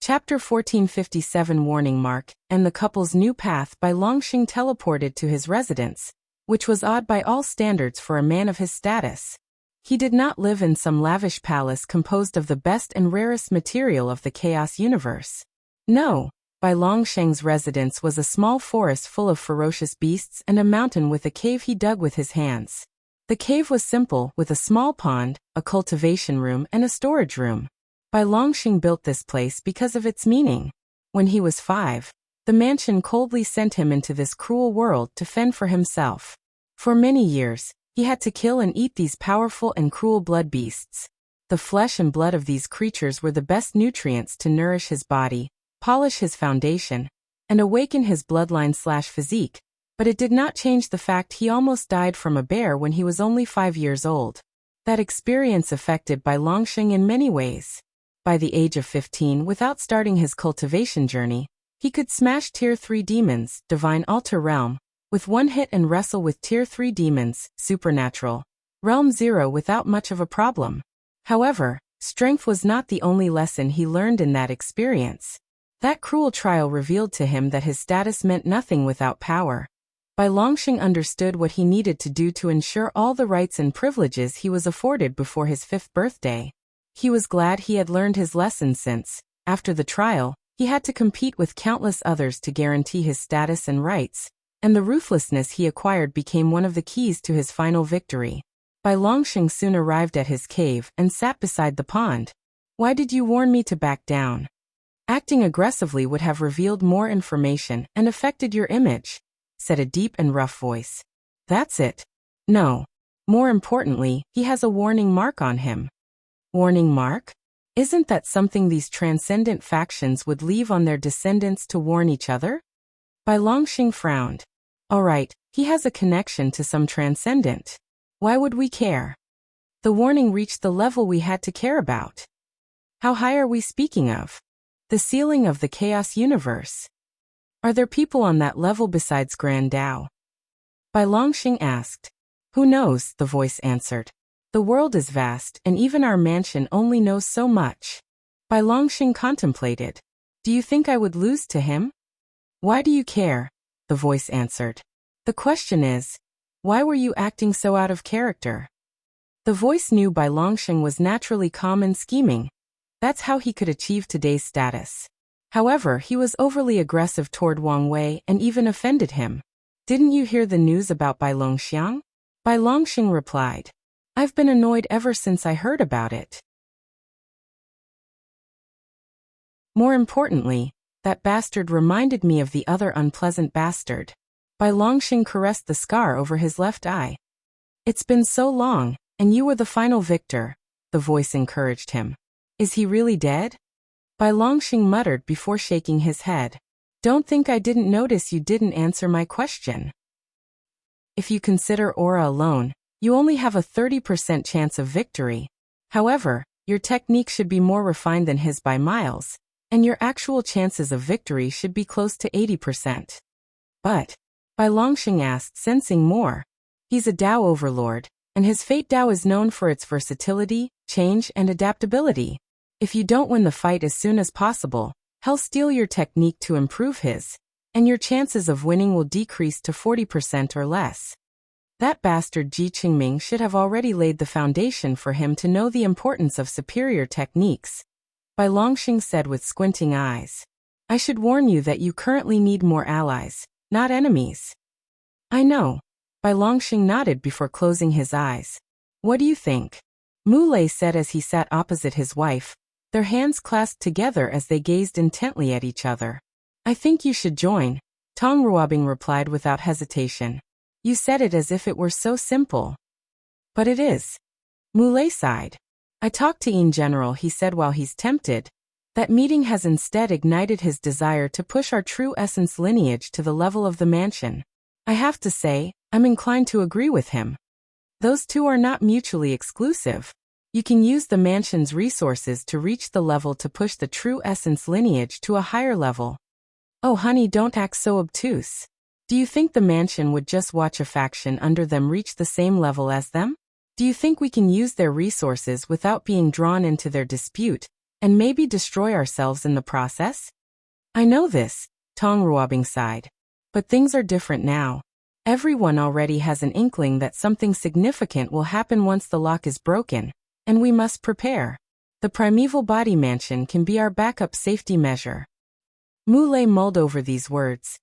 Chapter 1457 Warning Mark, and the couple's new path by Longxing teleported to his residence, which was odd by all standards for a man of his status. He did not live in some lavish palace composed of the best and rarest material of the Chaos universe. No. Bai Longsheng's residence was a small forest full of ferocious beasts and a mountain with a cave he dug with his hands. The cave was simple, with a small pond, a cultivation room, and a storage room. Bai Longsheng built this place because of its meaning. When he was 5, the mansion coldly sent him into this cruel world to fend for himself. For many years, he had to kill and eat these powerful and cruel blood beasts. The flesh and blood of these creatures were the best nutrients to nourish his body, polish his foundation, and awaken his bloodline/physique, but it did not change the fact he almost died from a bear when he was only 5 years old. That experience affected Bai Longsheng in many ways. By the age of 15, without starting his cultivation journey, he could smash Tier 3 demons, Divine Altar Realm, with one hit and wrestle with Tier 3 demons, Supernatural, Realm 0 without much of a problem. However, strength was not the only lesson he learned in that experience. That cruel trial revealed to him that his status meant nothing without power. Bai Longsheng understood what he needed to do to ensure all the rights and privileges he was afforded before his 5th birthday. He was glad he had learned his lesson since, after the trial, he had to compete with countless others to guarantee his status and rights, and the ruthlessness he acquired became one of the keys to his final victory. Bai Longsheng soon arrived at his cave and sat beside the pond. Why did you warn me to back down? Acting aggressively would have revealed more information and affected your image, said a deep and rough voice. That's it. No. More importantly, he has a warning mark on him. Warning mark? Isn't that something these transcendent factions would leave on their descendants to warn each other? Bai Longsheng frowned. All right, he has a connection to some transcendent. Why would we care? The warning reached the level we had to care about. How high are we speaking of? The ceiling of the Chaos universe. Are there people on that level besides Grand Dao? Bai Longsheng asked. Who knows, the voice answered. The world is vast, and even our mansion only knows so much. Bai Longsheng contemplated. Do you think I would lose to him? Why do you care? The voice answered. The question is, why were you acting so out of character? The voice knew Bai Longsheng was naturally calm and scheming. That's how he could achieve today's status. However, he was overly aggressive toward Wang Wei and even offended him. Didn't you hear the news about Bai Longxiang? Bai Longsheng replied. I've been annoyed ever since I heard about it. More importantly, that bastard reminded me of the other unpleasant bastard. Bai Longxing caressed the scar over his left eye. It's been so long, and you were the final victor, the voice encouraged him. Is he really dead? Bai Longxing muttered before shaking his head. Don't think I didn't notice you didn't answer my question. If you consider aura alone, you only have a 30% chance of victory. However, your technique should be more refined than his by miles, and your actual chances of victory should be close to 80%. But, Bai Longxing asked, sensing more. He's a Dao overlord, and his Fate Dao is known for its versatility, change, and adaptability. If you don't win the fight as soon as possible, he'll steal your technique to improve his, and your chances of winning will decrease to 40% or less. That bastard Chengming should have already laid the foundation for him to know the importance of superior techniques, Bai Longxing said with squinting eyes. I should warn you that you currently need more allies, not enemies. I know. Bai Longxing nodded before closing his eyes. What do you think? Mu Lei said as he sat opposite his wife, their hands clasped together as they gazed intently at each other. I think you should join, Tong Ruobing replied without hesitation. You said it as if it were so simple. But it is. Mu Lei sighed. I talked to Ying General, he said while he's tempted. That meeting has instead ignited his desire to push our true essence lineage to the level of the mansion. I have to say, I'm inclined to agree with him. Those two are not mutually exclusive. You can use the mansion's resources to reach the level to push the true essence lineage to a higher level. Oh honey, don't act so obtuse. Do you think the mansion would just watch a faction under them reach the same level as them? Do you think we can use their resources without being drawn into their dispute, and maybe destroy ourselves in the process? I know this, Tong Ruobing sighed. But things are different now. Everyone already has an inkling that something significant will happen once the lock is broken, and we must prepare. The primeval body mansion can be our backup safety measure. Mu Lei mulled over these words.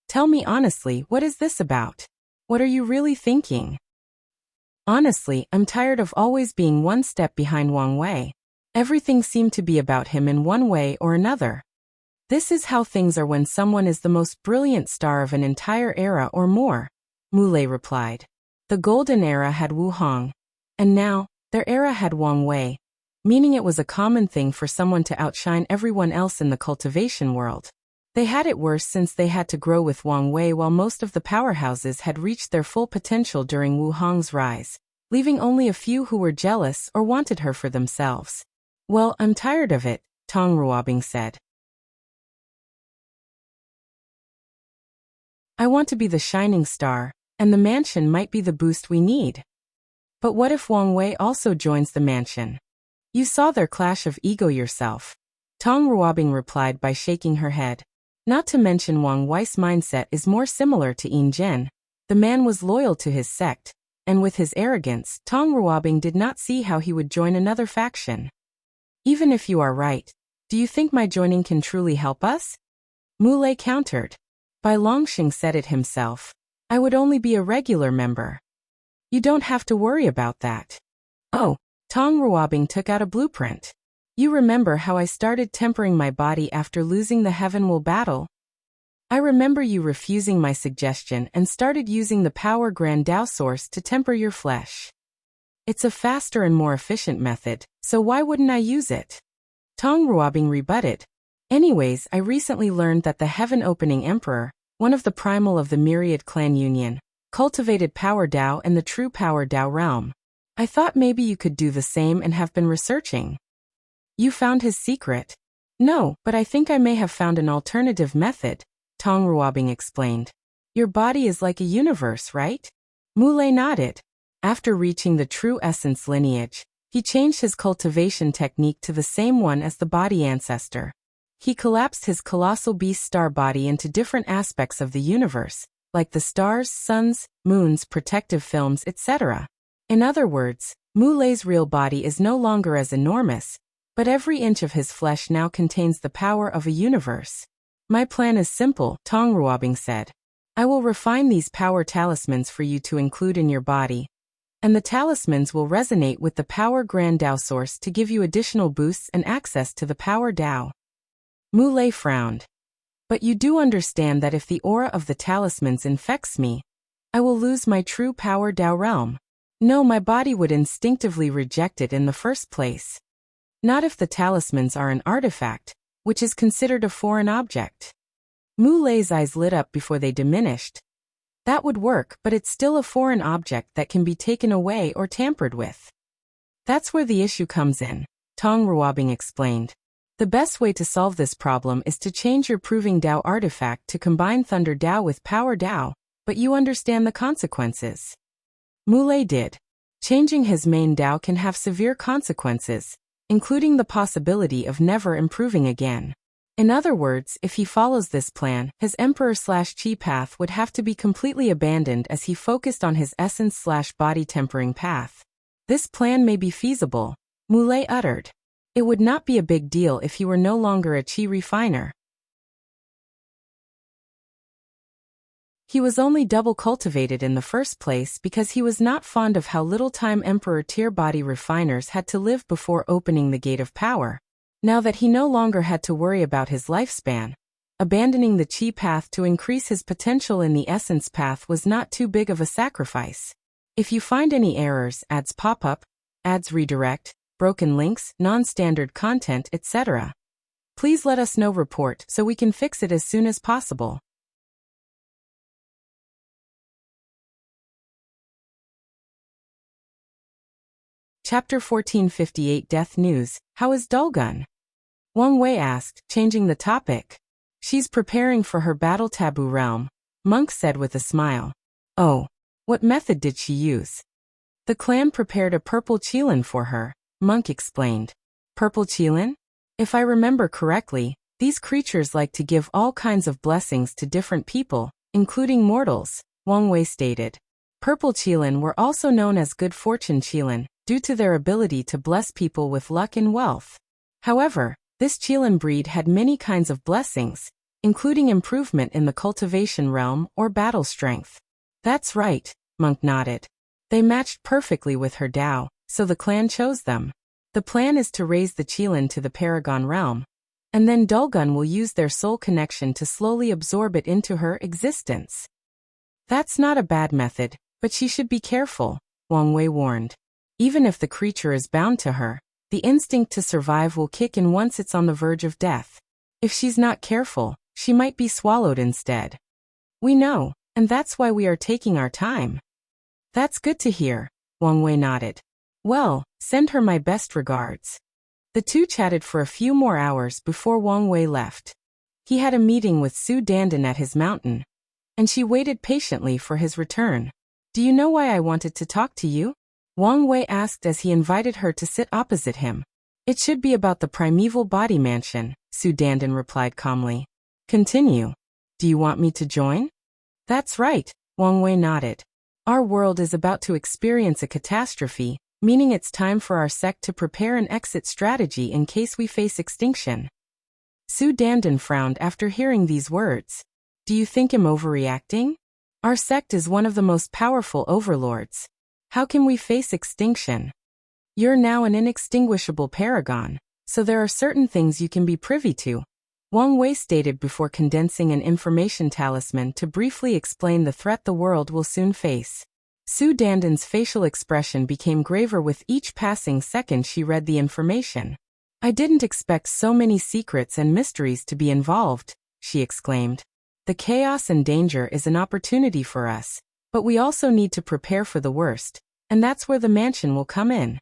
Tell me honestly, what is this about? What are you really thinking? Honestly, I'm tired of always being one step behind Wang Wei. Everything seemed to be about him in one way or another. This is how things are when someone is the most brilliant star of an entire era or more, Mu Lei replied. The golden era had Wu Hong, and now, their era had Wang Wei, meaning it was a common thing for someone to outshine everyone else in the cultivation world. They had it worse since they had to grow with Wang Wei while most of the powerhouses had reached their full potential during Wu Hong's rise, leaving only a few who were jealous or wanted her for themselves. Well, I'm tired of it, Tong Ruobing said. I want to be the shining star, and the mansion might be the boost we need. But what if Wang Wei also joins the mansion? You saw their clash of ego yourself. Tong Ruobing replied by shaking her head. Not to mention Wang Wei's mindset is more similar to Yin Zhen. The man was loyal to his sect, and with his arrogance, Tong Ruobing did not see how he would join another faction. Even if you are right, do you think my joining can truly help us? Mu Lei countered. Bai Longxing said it himself. I would only be a regular member. You don't have to worry about that. Oh, Tong Ruobing took out a blueprint. You remember how I started tempering my body after losing the Heavenwell battle? I remember you refusing my suggestion and started using the Power Grand Dao Source to temper your flesh. It's a faster and more efficient method, so why wouldn't I use it? Tong Ruobing rebutted. Anyways, I recently learned that the Heaven-Opening Emperor, one of the primal of the Myriad Clan Union, cultivated Power Dao and the true Power Dao realm. I thought maybe you could do the same and have been researching. You found his secret? No, but I think I may have found an alternative method, Tong Ruobing explained. Your body is like a universe, right? Mu Lei nodded. After reaching the true essence lineage, he changed his cultivation technique to the same one as the body ancestor. He collapsed his colossal beast star body into different aspects of the universe, like the stars, suns, moons, protective films, etc. In other words, Mu Lei's real body is no longer as enormous, but every inch of his flesh now contains the power of a universe. My plan is simple, Tong Ruobing said. I will refine these power talismans for you to include in your body, and the talismans will resonate with the Power Grand Dao Source to give you additional boosts and access to the Power Dao. Mu Lei frowned. But you do understand that if the aura of the talismans infects me, I will lose my true power Dao realm. No, my body would instinctively reject it in the first place. Not if the talismans are an artifact, which is considered a foreign object. Mu Lei's eyes lit up before they diminished. That would work, but it's still a foreign object that can be taken away or tampered with. That's where the issue comes in, Tong Ruobing explained. The best way to solve this problem is to change your Proving Dao artifact to combine Thunder Dao with Power Dao, but you understand the consequences. Mu Lei did. Changing his main Dao can have severe consequences, including the possibility of never improving again. In other words, if he follows this plan, his Emperor/Qi path would have to be completely abandoned as he focused on his essence/body tempering path. This plan may be feasible, Mu Lei uttered. It would not be a big deal if he were no longer a Qi refiner. He was only double cultivated in the first place because he was not fond of how little time Emperor tier body refiners had to live before opening the gate of power. Now that he no longer had to worry about his lifespan, abandoning the Qi path to increase his potential in the essence path was not too big of a sacrifice. If you find any errors, ads pop up, ads redirect, broken links, non-standard content, etc., please let us know. Report so we can fix it as soon as possible. Chapter 1458 Death News. How is Dulgun? Wang Wei asked, changing the topic. She's preparing for her battle taboo realm, Monk said with a smile. Oh, what method did she use? The clan prepared a purple qilin for her, Monk explained. Purple qilin? If I remember correctly, these creatures like to give all kinds of blessings to different people, including mortals, Wang Wei stated. Purple qilin were also known as good fortune qilin, due to their ability to bless people with luck and wealth. However, this qilin breed had many kinds of blessings, including improvement in the cultivation realm or battle strength. That's right, Monk nodded. They matched perfectly with her Dao, so the clan chose them. The plan is to raise the qilin to the Paragon realm, and then Dulgun will use their soul connection to slowly absorb it into her existence. That's not a bad method, but she should be careful, Wang Wei warned. Even if the creature is bound to her, the instinct to survive will kick in once it's on the verge of death. If she's not careful, she might be swallowed instead. We know, and that's why we are taking our time. That's good to hear, Wang Wei nodded. Well, send her my best regards. The two chatted for a few more hours before Wang Wei left. He had a meeting with Su Dandan at his mountain, and she waited patiently for his return. Do you know why I wanted to talk to you? Wang Wei asked as he invited her to sit opposite him. It should be about the primeval body mansion, Su Dandan replied calmly. Continue. Do you want me to join? That's right, Wang Wei nodded. Our world is about to experience a catastrophe, meaning it's time for our sect to prepare an exit strategy in case we face extinction. Su Dandan frowned after hearing these words. Do you think I'm overreacting? Our sect is one of the most powerful overlords. How can we face extinction? You're now an inextinguishable paragon, so there are certain things you can be privy to, Wang Wei stated before condensing an information talisman to briefly explain the threat the world will soon face. Su Dandan's facial expression became graver with each passing second she read the information. I didn't expect so many secrets and mysteries to be involved, she exclaimed. The chaos and danger is an opportunity for us, but we also need to prepare for the worst, and that's where the mansion will come in.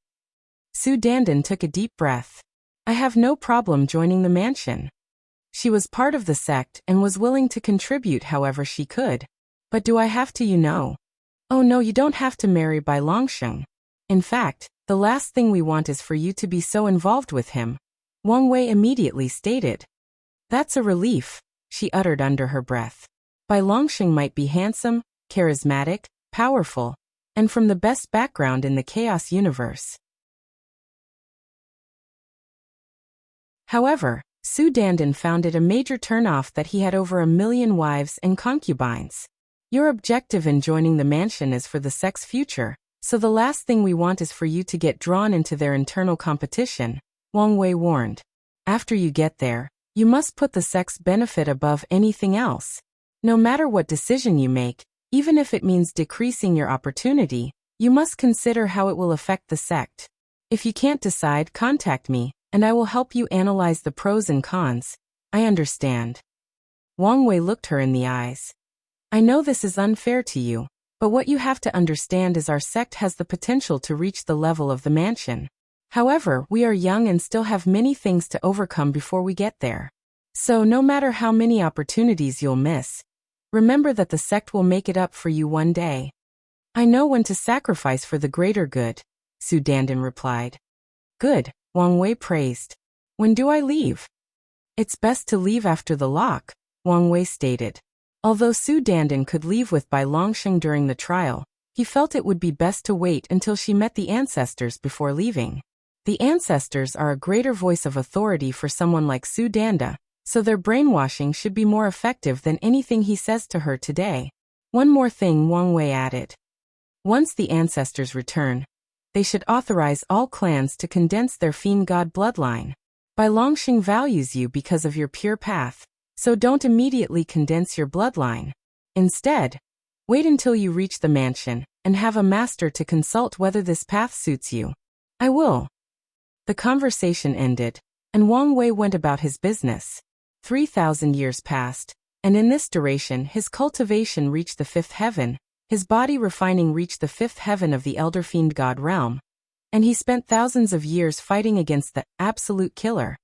Su Dandan took a deep breath. I have no problem joining the mansion. She was part of the sect and was willing to contribute however she could. But do I have to, you know? Oh no, you don't have to marry Bai Longsheng. In fact, the last thing we want is for you to be so involved with him, Wang Wei immediately stated. That's a relief, she uttered under her breath. Bai Longsheng might be handsome, charismatic, powerful, and from the best background in the Chaos universe. However, Su Dandan found it a major turnoff that he had over 1 million wives and concubines. Your objective in joining the mansion is for the sect's future, so the last thing we want is for you to get drawn into their internal competition, Wang Wei warned. After you get there, You must put the sect's benefit above anything else. No matter what decision you make, even if it means decreasing your opportunity, you must consider how it will affect the sect. If you can't decide, contact me, and I will help you analyze the pros and cons. I understand. Wang Wei looked her in the eyes. I know this is unfair to you, but what you have to understand is our sect has the potential to reach the level of the mansion. However, we are young and still have many things to overcome before we get there. So no matter how many opportunities you'll miss, remember that the sect will make it up for you one day. I know when to sacrifice for the greater good, Su Dandan replied. Good, Wang Wei praised. When do I leave? It's best to leave after the lock, Wang Wei stated. Although Su Dandan could leave with Bai Longsheng during the trial, he felt it would be best to wait until she met the ancestors before leaving. The ancestors are a greater voice of authority for someone like Su Danda, so their brainwashing should be more effective than anything he says to her today. One more thing, Wang Wei added. Once the ancestors return, they should authorize all clans to condense their fiend god bloodline. Bai Longsheng values you because of your pure path, so don't immediately condense your bloodline. Instead, wait until you reach the mansion and have a master to consult whether this path suits you. I will. The conversation ended, and Wang Wei went about his business. 3,000 years passed, and in this duration his cultivation reached the fifth heaven, his body refining reached the fifth heaven of the elder fiend god realm, and he spent thousands of years fighting against the absolute killer.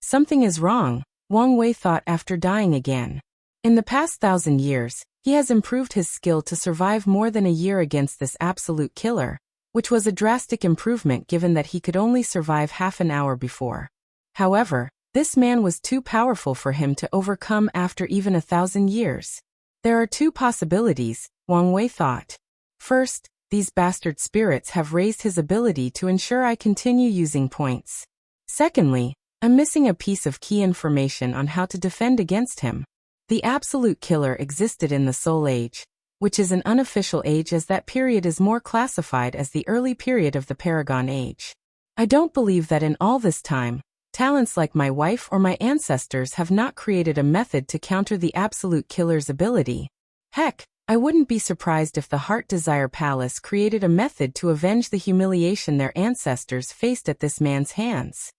Something is wrong, Wang Wei thought after dying again. In the past 1,000 years, he has improved his skill to survive more than a year against this absolute killer, which was a drastic improvement given that he could only survive half an hour before. However, this man was too powerful for him to overcome after even 1,000 years. There are two possibilities, Wang Wei thought. First, these bastard spirits have raised his ability to ensure I continue using points. Secondly, I'm missing a piece of key information on how to defend against him. The absolute killer existed in the Soul Age, which is an unofficial age as that period is more classified as the early period of the Paragon Age. I don't believe that in all this time, talents like my wife or my ancestors have not created a method to counter the absolute killer's ability. Heck, I wouldn't be surprised if the Heart Desire Palace created a method to avenge the humiliation their ancestors faced at this man's hands.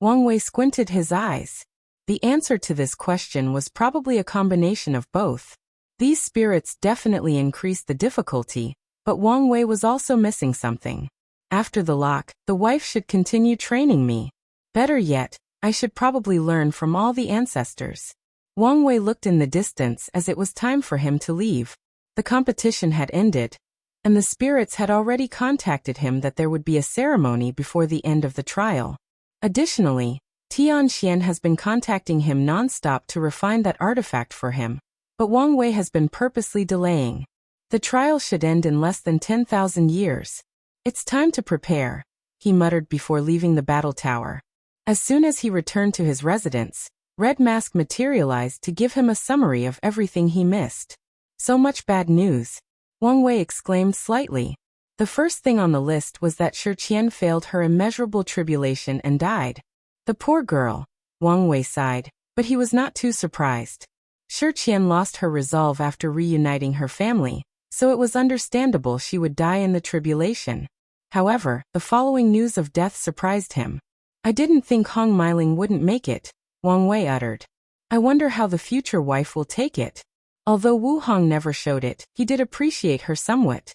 Wang Wei squinted his eyes. The answer to this question was probably a combination of both. These spirits definitely increased the difficulty, but Wang Wei was also missing something. After the lock, the wife should continue training me. Better yet, I should probably learn from all the ancestors. Wang Wei looked in the distance as it was time for him to leave. The competition had ended, and the spirits had already contacted him that there would be a ceremony before the end of the trial. Additionally, Tian has been contacting him non-stop to refine that artifact for him, but Wang Wei has been purposely delaying. The trial should end in less than 10,000 years. It's time to prepare, he muttered before leaving the battle tower. As soon as he returned to his residence, Red Mask materialized to give him a summary of everything he missed. So much bad news, Wang Wei exclaimed slightly. The first thing on the list was that Tian failed her immeasurable tribulation and died. The poor girl, Wang Wei sighed, but he was not too surprised. Tian lost her resolve after reuniting her family, so it was understandable she would die in the tribulation. However, the following news of death surprised him. I didn't think Hong Meiling wouldn't make it, Wang Wei uttered. I wonder how the future wife will take it. Although Wu Hong never showed it, he did appreciate her somewhat.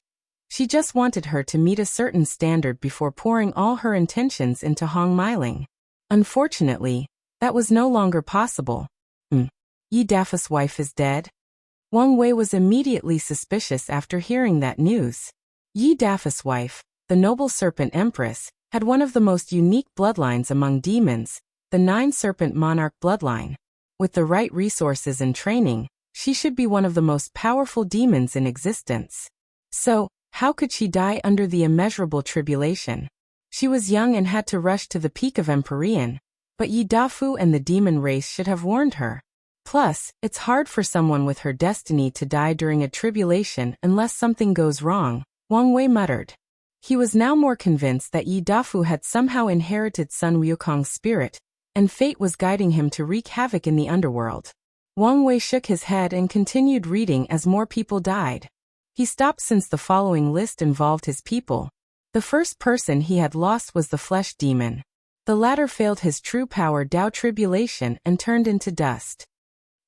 She just wanted her to meet a certain standard before pouring all her intentions into Hong Meiling. Unfortunately, that was no longer possible. Yi Dafa's wife is dead? Wang Wei was immediately suspicious after hearing that news. Yi Dafa's wife, the noble serpent empress, had one of the most unique bloodlines among demons, the nine-serpent monarch bloodline. With the right resources and training, she should be one of the most powerful demons in existence. So, how could she die under the immeasurable tribulation? She was young and had to rush to the peak of Empyrean, but Yi Dafu and the demon race should have warned her. Plus, it's hard for someone with her destiny to die during a tribulation unless something goes wrong, Wang Wei muttered. He was now more convinced that Yi Dafu had somehow inherited Sun Wukong's spirit, and fate was guiding him to wreak havoc in the underworld. Wang Wei shook his head and continued reading as more people died. He stopped since the following list involved his people. The first person he had lost was the flesh demon. The latter failed his true power Dao Tribulation and turned into dust.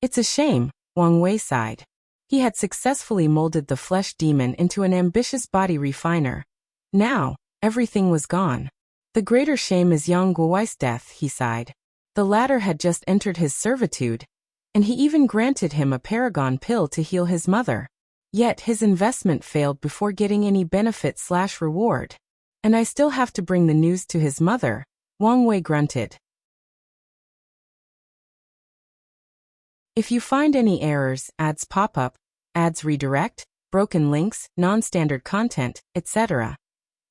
It's a shame, Wang Wei sighed. He had successfully molded the flesh demon into an ambitious body refiner. Now, everything was gone. The greater shame is Yang Guowai's death, he sighed. The latter had just entered his servitude, and he even granted him a Paragon pill to heal his mother. Yet his investment failed before getting any benefit/reward. And I still have to bring the news to his mother, Wang Wei grunted. If you find any errors, ads pop up, ads redirect, broken links, non-standard content, etc.,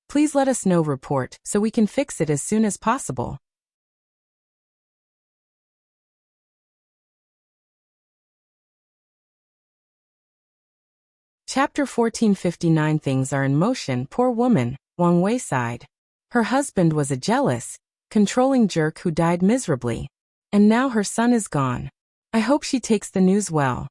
please let us know. Report so we can fix it as soon as possible. Chapter 1459. Things are in motion. Poor woman, Wang Wei sighed. Her husband was a jealous, controlling jerk who died miserably. And now her son is gone. I hope she takes the news well.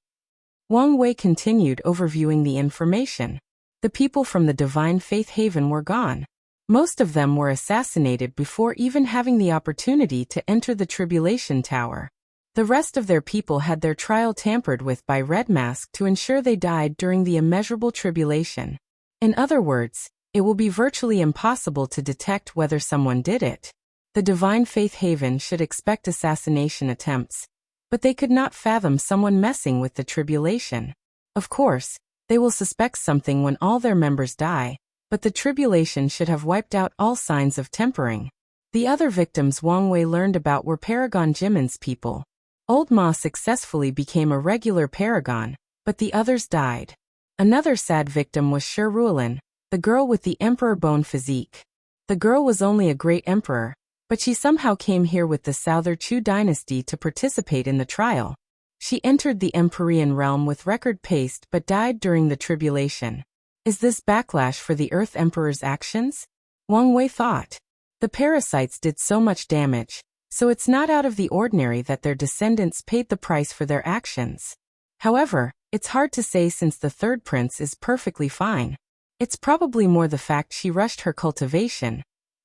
Wang Wei continued overviewing the information. The people from the Divine Faith Haven were gone. Most of them were assassinated before even having the opportunity to enter the Tribulation Tower. The rest of their people had their trial tampered with by Red Mask to ensure they died during the immeasurable tribulation. In other words, it will be virtually impossible to detect whether someone did it. The Divine Faith Haven should expect assassination attempts, but they could not fathom someone messing with the tribulation. Of course, they will suspect something when all their members die, but the tribulation should have wiped out all signs of tempering. The other victims Wang Wei learned about were Paragon Jimin's people. Old Ma successfully became a regular Paragon, but the others died. Another sad victim was Xuan, the girl with the emperor bone physique. The girl was only a great emperor, but she somehow came here with the Souther Chu dynasty to participate in the trial. She entered the Empyrean realm with record pace but died during the tribulation. Is this backlash for the Earth Emperor's actions? Wang Wei thought. The parasites did so much damage, so it's not out of the ordinary that their descendants paid the price for their actions. However, it's hard to say since the third prince is perfectly fine. It's probably more the fact she rushed her cultivation,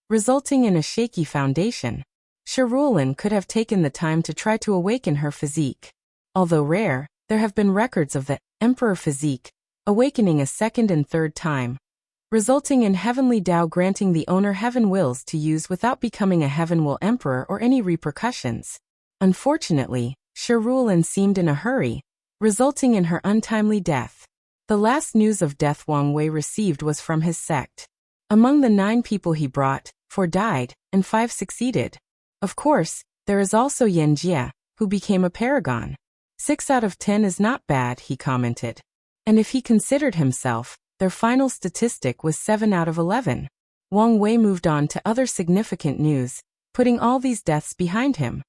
resulting in a shaky foundation. Xuan could have taken the time to try to awaken her physique. Although rare, there have been records of the Emperor physique awakening a second and third time, resulting in heavenly Tao granting the owner heaven wills to use without becoming a heaven will emperor or any repercussions. Unfortunately, Xuan seemed in a hurry, resulting in her untimely death. The last news of death Wang Wei received was from his sect. Among the 9 people he brought, 4 died, and 5 succeeded. Of course, there is also Yan Jia, who became a Paragon. 6 out of 10 is not bad, he commented. And if he considered himself, their final statistic was 7 out of 11. Wang Wei moved on to other significant news, putting all these deaths behind him.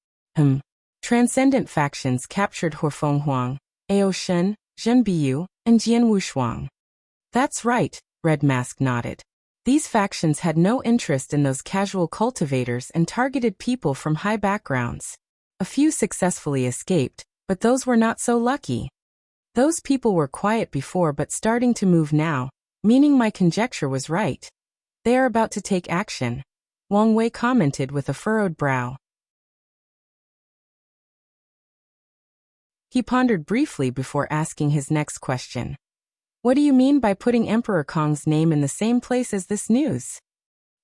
Transcendent factions captured Huofeng Huang, Ao Shen, Zhen Biyu, and Jian Wushuang. That's right, Red Mask nodded. These factions had no interest in those casual cultivators and targeted people from high backgrounds. A few successfully escaped, but those were not so lucky. Those people were quiet before but starting to move now, meaning my conjecture was right. They are about to take action, Wang Wei commented with a furrowed brow. He pondered briefly before asking his next question. What do you mean by putting Emperor Kong's name in the same place as this news?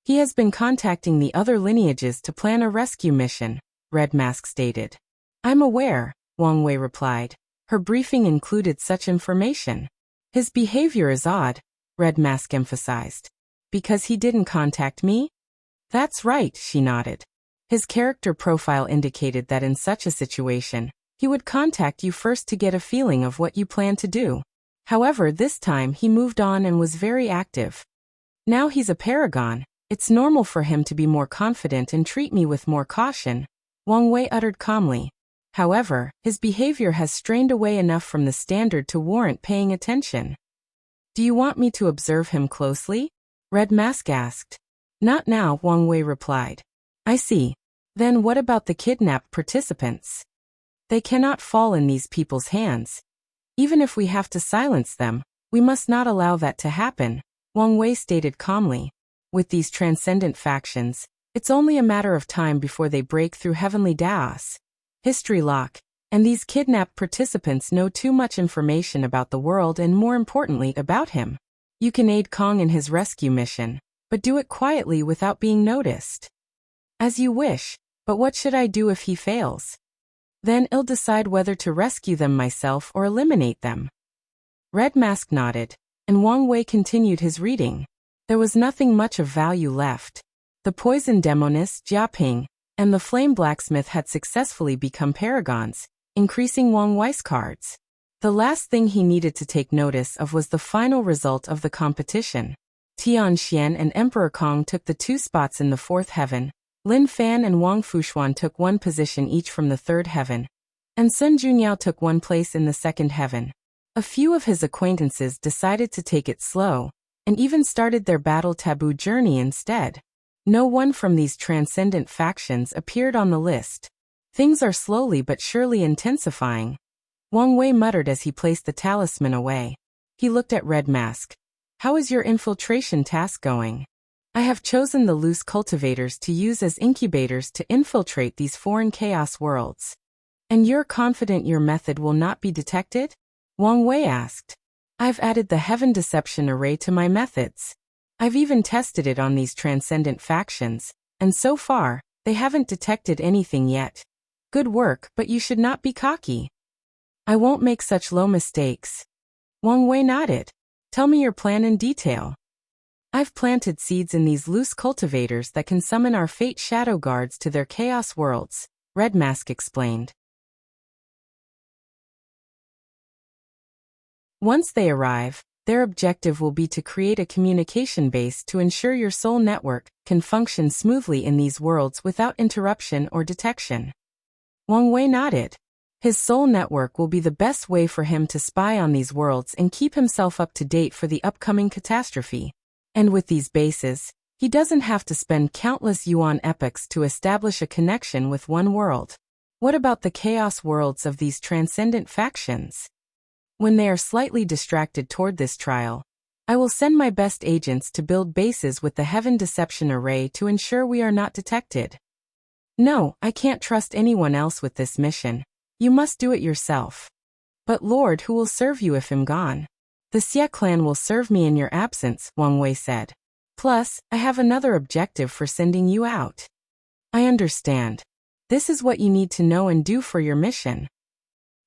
He has been contacting the other lineages to plan a rescue mission, Red Mask stated. I'm aware, Wang Wei replied. Her briefing included such information. His behavior is odd, Red Mask emphasized. Because he didn't contact me? That's right, she nodded. His character profile indicated that in such a situation, he would contact you first to get a feeling of what you plan to do. However, this time he moved on and was very active. Now he's a Paragon, it's normal for him to be more confident and treat me with more caution, Wang Wei uttered calmly. However, his behavior has strained away enough from the standard to warrant paying attention. Do you want me to observe him closely? Red Mask asked. Not now, Wang Wei replied. I see. Then what about the kidnapped participants? They cannot fall in these people's hands. Even if we have to silence them, we must not allow that to happen, Wang Wei stated calmly. With these transcendent factions, it's only a matter of time before they break through heavenly Daos. History lock, and these kidnapped participants know too much information about the world and more importantly about him. You can aid Kong in his rescue mission, but do it quietly without being noticed. As you wish, but what should I do if he fails? Then I'll decide whether to rescue them myself or eliminate them. Red Mask nodded, and Wang Wei continued his reading. There was nothing much of value left. The poison demoness, Jiaping, and the flame blacksmith had successfully become paragons, increasing Wang Wei's cards. The last thing he needed to take notice of was the final result of the competition. Tian Xian and Emperor Kong took the 2 spots in the 4th heaven, Lin Fan and Wang Fushuan took 1 position each from the 3rd heaven, and Sun Junyao took 1 place in the 2nd heaven. A few of his acquaintances decided to take it slow, and even started their battle taboo journey instead. No one from these transcendent factions appeared on the list. Things are slowly but surely intensifying. Wang Wei muttered as he placed the talisman away. He looked at Red Mask. How is your infiltration task going? I have chosen the loose cultivators to use as incubators to infiltrate these foreign chaos worlds. And you're confident your method will not be detected? Wang Wei asked. I've added the Heaven Deception Array to my methods. I've even tested it on these transcendent factions, and so far, they haven't detected anything yet. Good work, but you should not be cocky. I won't make such low mistakes. Wang Wei nodded. Tell me your plan in detail. I've planted seeds in these loose cultivators that can summon our fate shadow guards to their chaos worlds, Red Mask explained. Once they arrive, their objective will be to create a communication base to ensure your soul network can function smoothly in these worlds without interruption or detection. Wang Wei nodded. His soul network will be the best way for him to spy on these worlds and keep himself up to date for the upcoming catastrophe. And with these bases, he doesn't have to spend countless yuan epochs to establish a connection with one world. What about the chaos worlds of these transcendent factions? When they are slightly distracted toward this trial, I will send my best agents to build bases with the Heaven Deception Array to ensure we are not detected. No, I can't trust anyone else with this mission. You must do it yourself. But Lord, who will serve you if I'm gone? The Xie clan will serve me in your absence, Wang Wei said. Plus, I have another objective for sending you out. I understand. This is what you need to know and do for your mission.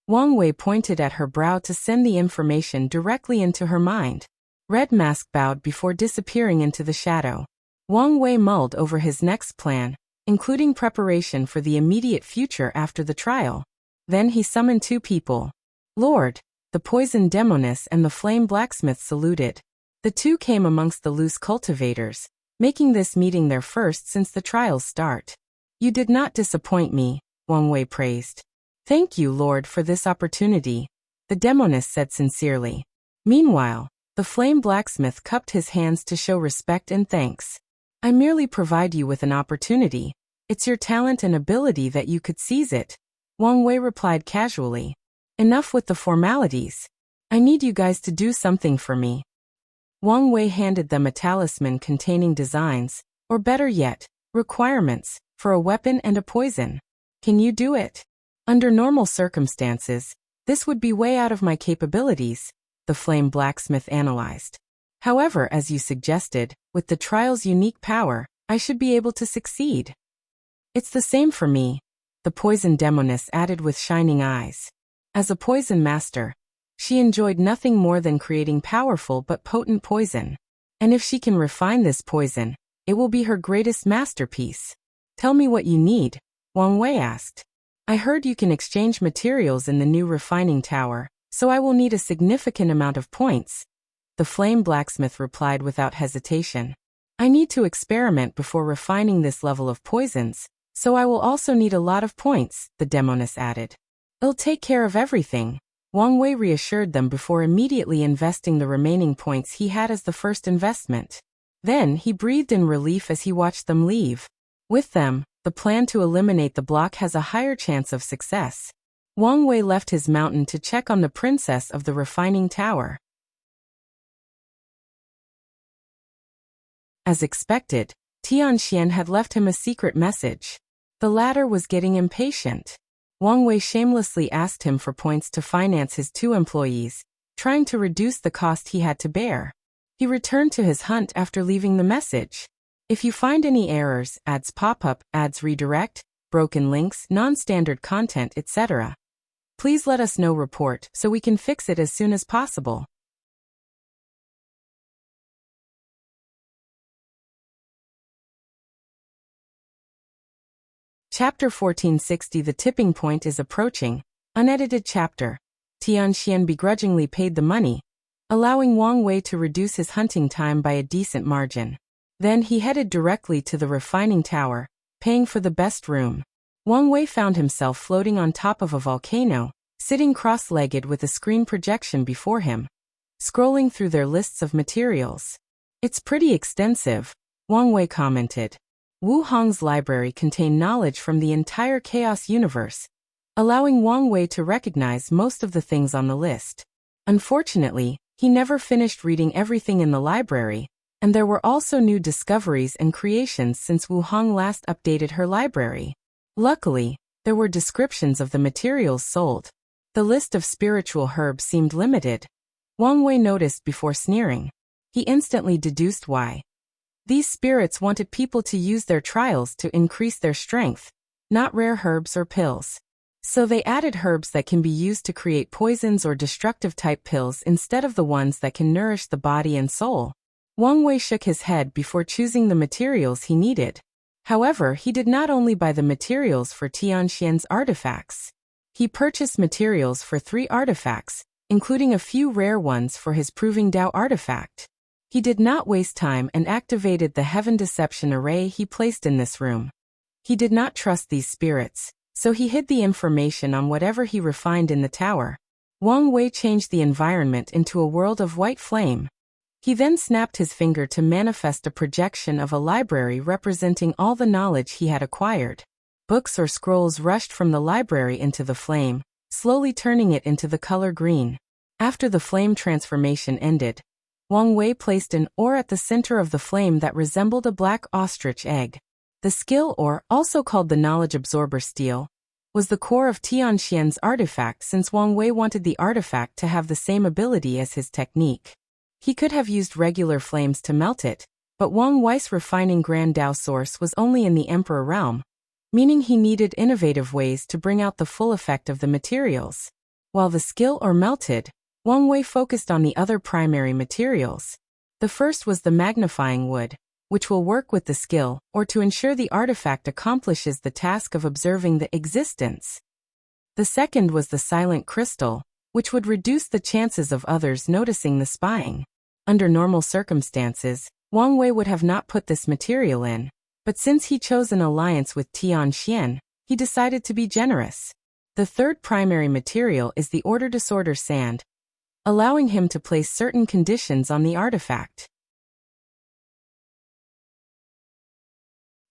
Wang Wei pointed at her brow to send the information directly into her mind. Red Mask bowed before disappearing into the shadow. Wang Wei mulled over his next plan, including preparation for the immediate future after the trial. Then he summoned 2 people. Lord, the poison demoness and the flame blacksmith saluted. The 2 came amongst the loose cultivators, making this meeting their first since the trial's start. You did not disappoint me, Wang Wei praised. Thank you, Lord, for this opportunity, the demoness said sincerely. Meanwhile, the flame blacksmith cupped his hands to show respect and thanks. I merely provide you with an opportunity. It's your talent and ability that you could seize it, Wang Wei replied casually. Enough with the formalities. I need you guys to do something for me. Wang Wei handed them a talisman containing designs, or better yet, requirements, for a weapon and a poison. Can you do it? Under normal circumstances, this would be way out of my capabilities, the flame blacksmith analyzed. However, as you suggested, with the trial's unique power, I should be able to succeed. It's the same for me, the poison demoness added with shining eyes. As a poison master, she enjoyed nothing more than creating powerful but potent poison. And if she can refine this poison, it will be her greatest masterpiece. Tell me what you need, Wang Wei asked. I heard you can exchange materials in the new refining tower, so I will need a significant amount of points. The flame blacksmith replied without hesitation. I need to experiment before refining this level of poisons, so I will also need a lot of points, the demoness added. I'll take care of everything, Wang Wei reassured them before immediately investing the remaining points he had as the first investment. Then he breathed in relief as he watched them leave. With them, the plan to eliminate the block has a higher chance of success. Wang Wei left his mountain to check on the princess of the refining tower. As expected, Tian had left him a secret message. The latter was getting impatient. Wang Wei shamelessly asked him for points to finance his 2 employees, trying to reduce the cost he had to bear. He returned to his hunt after leaving the message. If you find any errors, ads pop up, ads redirect, broken links, non-standard content, etc., please let us know. Report so we can fix it as soon as possible. Chapter 1460. The tipping point is approaching. Unedited chapter. Tian begrudgingly paid the money, allowing Wang Wei to reduce his hunting time by a decent margin. Then he headed directly to the refining tower, paying for the best room. Wang Wei found himself floating on top of a volcano, sitting cross-legged with a screen projection before him, scrolling through their lists of materials. It's pretty extensive, Wang Wei commented. Wu Hong's library contained knowledge from the entire Chaos universe, allowing Wang Wei to recognize most of the things on the list. Unfortunately, he never finished reading everything in the library, and there were also new discoveries and creations since Wu Hong last updated her library. Luckily, there were descriptions of the materials sold. The list of spiritual herbs seemed limited. Wang Wei noticed before sneering. He instantly deduced why. These spirits wanted people to use their trials to increase their strength, not rare herbs or pills. So they added herbs that can be used to create poisons or destructive type pills instead of the ones that can nourish the body and soul. Wang Wei shook his head before choosing the materials he needed. However, he did not only buy the materials for Tian's artifacts. He purchased materials for 3 artifacts, including a few rare ones for his Proving Dao artifact. He did not waste time and activated the Heaven Deception Array he placed in this room. He did not trust these spirits, so he hid the information on whatever he refined in the tower. Wang Wei changed the environment into a world of white flame. He then snapped his finger to manifest a projection of a library representing all the knowledge he had acquired. Books or scrolls rushed from the library into the flame, slowly turning it into the color green. After the flame transformation ended, Wang Wei placed an ore at the center of the flame that resembled a black ostrich egg. The skill ore, also called the knowledge absorber steel, was the core of Tian's artifact since Wang Wei wanted the artifact to have the same ability as his technique. He could have used regular flames to melt it, but Wang Wei's refining Grand Dao source was only in the Emperor realm, meaning he needed innovative ways to bring out the full effect of the materials. While the skill ore melted, Wang Wei focused on the other primary materials. The first was the magnifying wood, which will work with the skill, or to ensure the artifact accomplishes the task of observing the existence. The second was the silent crystal, which would reduce the chances of others noticing the spying. Under normal circumstances, Wang Wei would have not put this material in, but since he chose an alliance with Tian, he decided to be generous. The third primary material is the order disorder sand, allowing him to place certain conditions on the artifact.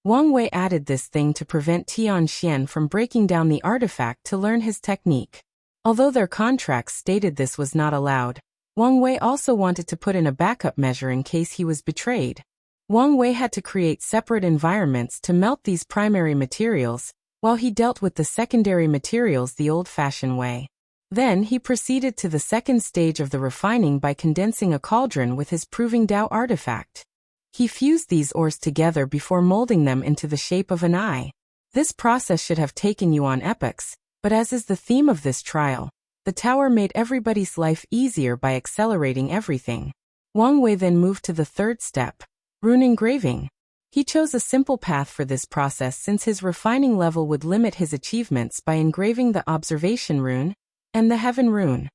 Wang Wei added this thing to prevent Tian from breaking down the artifact to learn his technique. Although their contracts stated this was not allowed, Wang Wei also wanted to put in a backup measure in case he was betrayed. Wang Wei had to create separate environments to melt these primary materials, while he dealt with the secondary materials the old-fashioned way. Then he proceeded to the second stage of the refining by condensing a cauldron with his Proving Dao artifact. He fused these ores together before molding them into the shape of an eye. This process should have taken Yuan epochs, but as is the theme of this trial, the tower made everybody's life easier by accelerating everything. Wang Wei then moved to the third step, rune engraving. He chose a simple path for this process since his refining level would limit his achievements by engraving the observation rune and the heaven rune.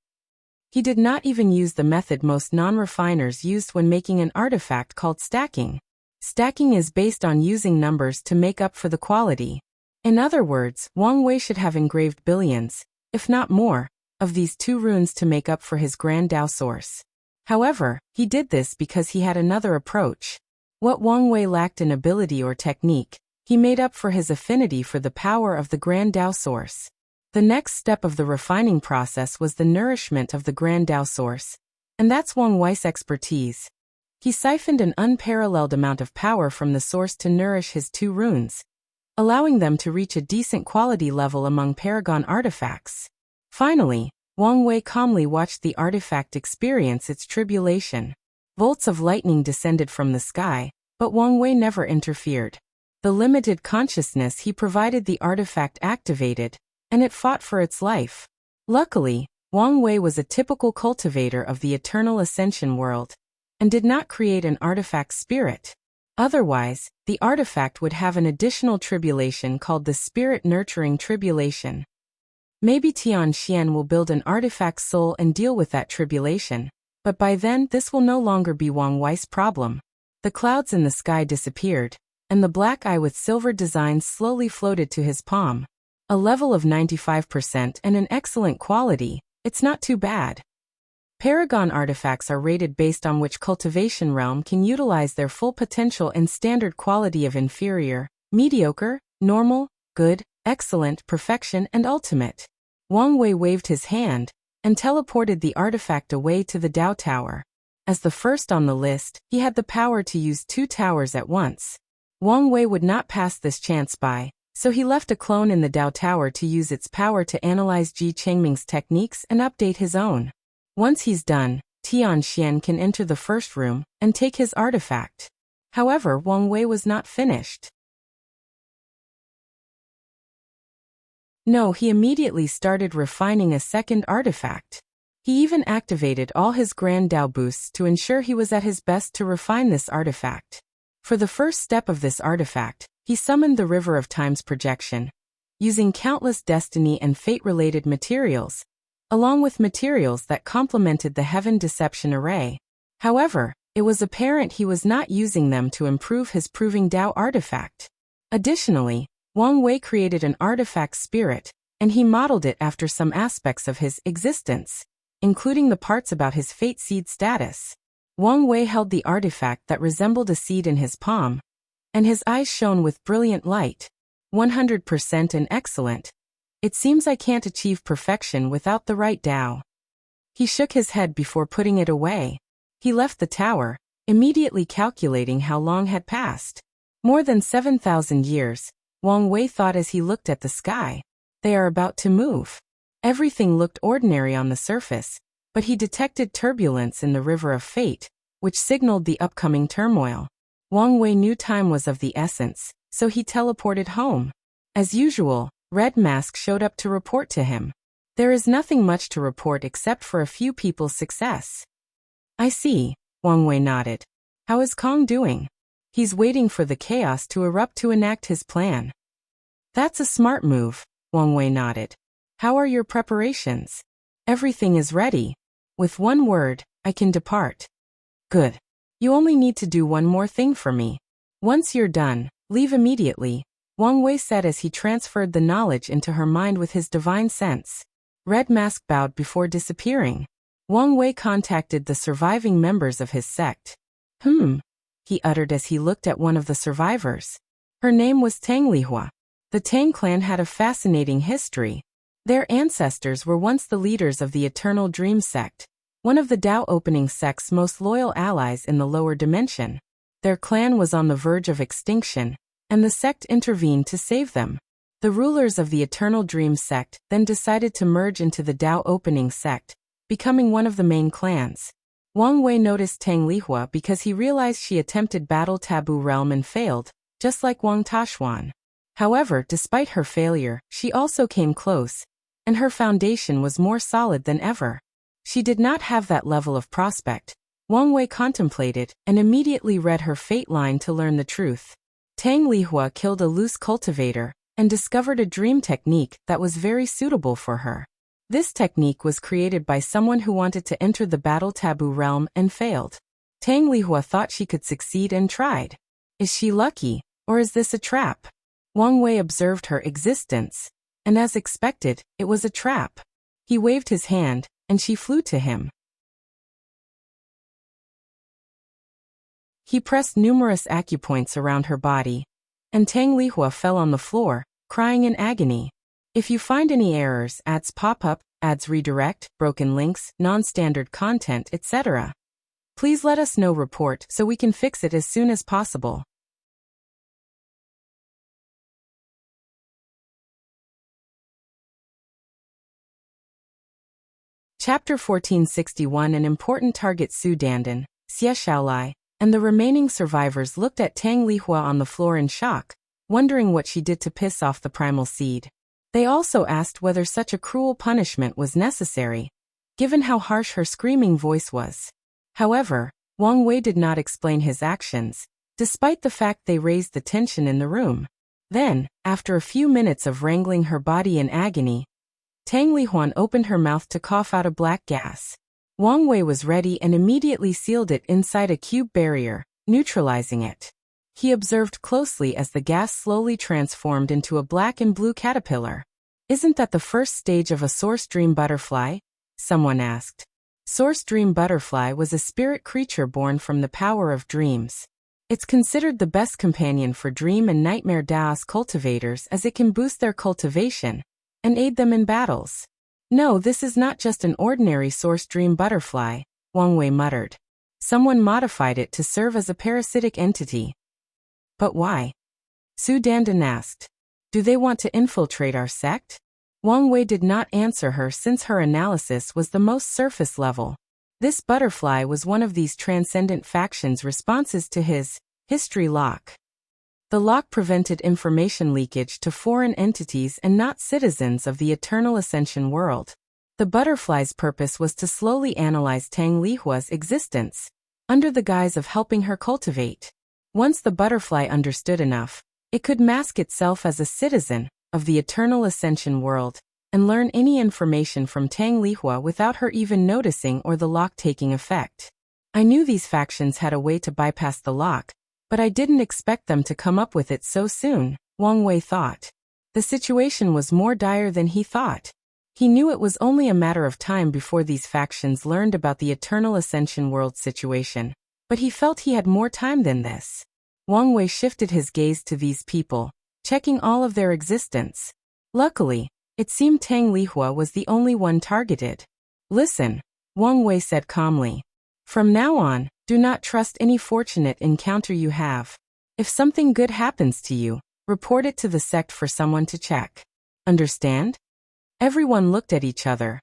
He did not even use the method most non-refiners used when making an artifact called stacking. Stacking is based on using numbers to make up for the quality. In other words, Wang Wei should have engraved billions, if not more, of these 2 runes to make up for his Grand Dao source. However, he did this because he had another approach. What Wang Wei lacked in ability or technique, he made up for his affinity for the power of the Grand Tao Source. The next step of the refining process was the nourishment of the Grand Tao Source, and that's Wang Wei's expertise. He siphoned an unparalleled amount of power from the source to nourish his 2 runes, allowing them to reach a decent quality level among Paragon artifacts. Finally, Wang Wei calmly watched the artifact experience its tribulation. Bolts of lightning descended from the sky, but Wang Wei never interfered. The limited consciousness he provided the artifact activated, and it fought for its life. Luckily, Wang Wei was a typical cultivator of the eternal ascension world, and did not create an artifact spirit. Otherwise, the artifact would have an additional tribulation called the spirit-nurturing tribulation. Maybe Tian will build an artifact soul and deal with that tribulation, but by then this will no longer be Wang Wei's problem. The clouds in the sky disappeared, and the black eye with silver designs slowly floated to his palm. A level of 95% and an excellent quality, it's not too bad. Paragon artifacts are rated based on which cultivation realm can utilize their full potential and standard quality of inferior, mediocre, normal, good, excellent, perfection, and ultimate. Wang Wei waved his hand and teleported the artifact away to the Tao Tower. As the first on the list, he had the power to use 2 towers at once. Wang Wei would not pass this chance by, so he left a clone in the Tao Tower to use its power to analyze Chengming's techniques and update his own. Once he's done, Tian can enter the first room and take his artifact. However, Wang Wei was not finished. No, he immediately started refining a second artifact. He even activated all his Grand Tao boosts to ensure he was at his best to refine this artifact. For the first step of this artifact, he summoned the River of Time's projection, using countless destiny and fate-related materials, along with materials that complemented the Heaven Deception Array. However, it was apparent he was not using them to improve his Proving Tao artifact. Additionally, Wang Wei created an artifact spirit, and he modeled it after some aspects of his existence, including the parts about his fate seed status. Wang Wei held the artifact that resembled a seed in his palm, and his eyes shone with brilliant light. 100% and excellent. It seems I can't achieve perfection without the right Tao. He shook his head before putting it away. He left the tower, immediately calculating how long had passed. More than 7,000 years, Wang Wei thought as he looked at the sky. They are about to move. Everything looked ordinary on the surface, but he detected turbulence in the River of Fate, which signaled the upcoming turmoil. Wang Wei knew time was of the essence, so he teleported home. As usual, Red Mask showed up to report to him. There is nothing much to report except for a few people's success. I see, Wang Wei nodded. How is Kong doing? He's waiting for the chaos to erupt to enact his plan. That's a smart move, Wang Wei nodded. How are your preparations? Everything is ready. With one word, I can depart. Good. You only need to do one more thing for me. Once you're done, leave immediately, Wang Wei said as he transferred the knowledge into her mind with his divine sense. Red Mask bowed before disappearing. Wang Wei contacted the surviving members of his sect. He uttered as he looked at one of the survivors. Her name was Tang Lihua. The Tang clan had a fascinating history. Their ancestors were once the leaders of the Eternal Dream sect, one of the Tao Opening sect's most loyal allies in the lower dimension. Their clan was on the verge of extinction, and the sect intervened to save them. The rulers of the Eternal Dream sect then decided to merge into the Tao Opening sect, becoming one of the main clans. Wang Wei noticed Tang Lihua because he realized she attempted Battle Taboo Realm and failed, just like Wang Taxuan. However, despite her failure, she also came close, and her foundation was more solid than ever. She did not have that level of prospect. Wang Wei contemplated and immediately read her fate line to learn the truth. Tang Lihua killed a loose cultivator and discovered a dream technique that was very suitable for her. This technique was created by someone who wanted to enter the Battle Taboo Realm and failed. Tang Lihua thought she could succeed and tried. Is she lucky, or is this a trap? Wang Wei observed her existence, and as expected, it was a trap. He waved his hand, and she flew to him. He pressed numerous acupoints around her body, and Tang Lihua fell on the floor, crying in agony. If you find any errors, ads pop up, ads redirect, broken links, non-standard content, etc., please let us know. Report so we can fix it as soon as possible. Chapter 1461. An important target. Su Dandan, Xie Shaolai, and the remaining survivors looked at Tang Lihua on the floor in shock, wondering what she did to piss off the primal seed. They also asked whether such a cruel punishment was necessary, given how harsh her screaming voice was. However, Wang Wei did not explain his actions, despite the fact they raised the tension in the room. Then, after a few minutes of wrangling her body in agony, Tang Lihuan opened her mouth to cough out a black gas. Wang Wei was ready and immediately sealed it inside a cube barrier, neutralizing it. He observed closely as the gas slowly transformed into a black and blue caterpillar. Isn't that the first stage of a source dream butterfly? Someone asked. Source dream butterfly was a spirit creature born from the power of dreams. It's considered the best companion for dream and nightmare Daos cultivators as it can boost their cultivation and aid them in battles. No, this is not just an ordinary source dream butterfly, Wang Wei muttered. Someone modified it to serve as a parasitic entity. But why? Su Dandan asked. Do they want to infiltrate our sect? Wang Wei did not answer her since her analysis was the most surface level. This butterfly was one of these transcendent factions' responses to his history lock. The lock prevented information leakage to foreign entities and not citizens of the Eternal Ascension world. The butterfly's purpose was to slowly analyze Tang Lihua's existence, under the guise of helping her cultivate. Once the butterfly understood enough, it could mask itself as a citizen of the Eternal Ascension world, and learn any information from Tang Lihua without her even noticing or the lock taking effect. I knew these factions had a way to bypass the lock, but I didn't expect them to come up with it so soon, Wang Wei thought. The situation was more dire than he thought. He knew it was only a matter of time before these factions learned about the Eternal Ascension world situation, but he felt he had more time than this. Wang Wei shifted his gaze to these people, checking all of their existence. Luckily, it seemed Tang Lihua was the only one targeted. Listen, Wang Wei said calmly. From now on, do not trust any fortunate encounter you have. If something good happens to you, report it to the sect for someone to check. Understand? Everyone looked at each other,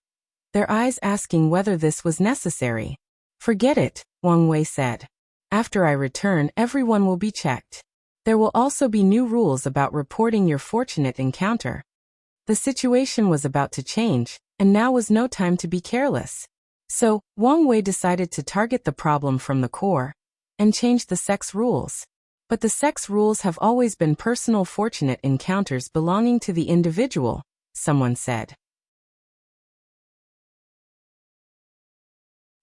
their eyes asking whether this was necessary. Forget it, Wang Wei said. After I return, everyone will be checked. There will also be new rules about reporting your fortunate encounter. The situation was about to change, and now was no time to be careless. So, Wang Wei decided to target the problem from the core, and change the sect's rules. But the sect's rules have always been personal fortunate encounters belonging to the individual, someone said.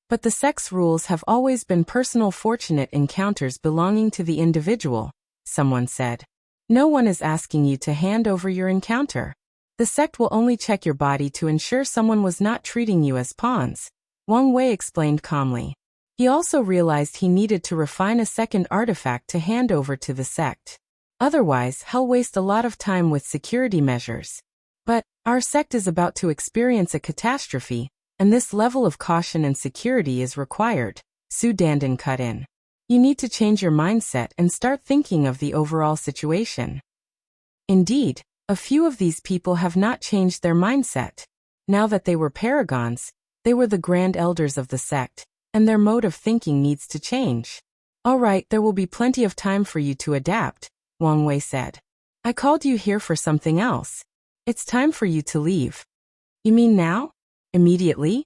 But the sect's rules have always been personal fortunate encounters belonging to the individual, someone said. No one is asking you to hand over your encounter. The sect will only check your body to ensure someone was not treating you as pawns, Wang Wei explained calmly. He also realized he needed to refine a second artifact to hand over to the sect. Otherwise, he'll waste a lot of time with security measures. But, our sect is about to experience a catastrophe, and this level of caution and security is required, Su Dandan cut in. You need to change your mindset and start thinking of the overall situation. Indeed, a few of these people have not changed their mindset. Now that they were paragons, they were the grand elders of the sect, and their mode of thinking needs to change. All right, there will be plenty of time for you to adapt, Wang Wei said. I called you here for something else. It's time for you to leave. You mean now? Immediately?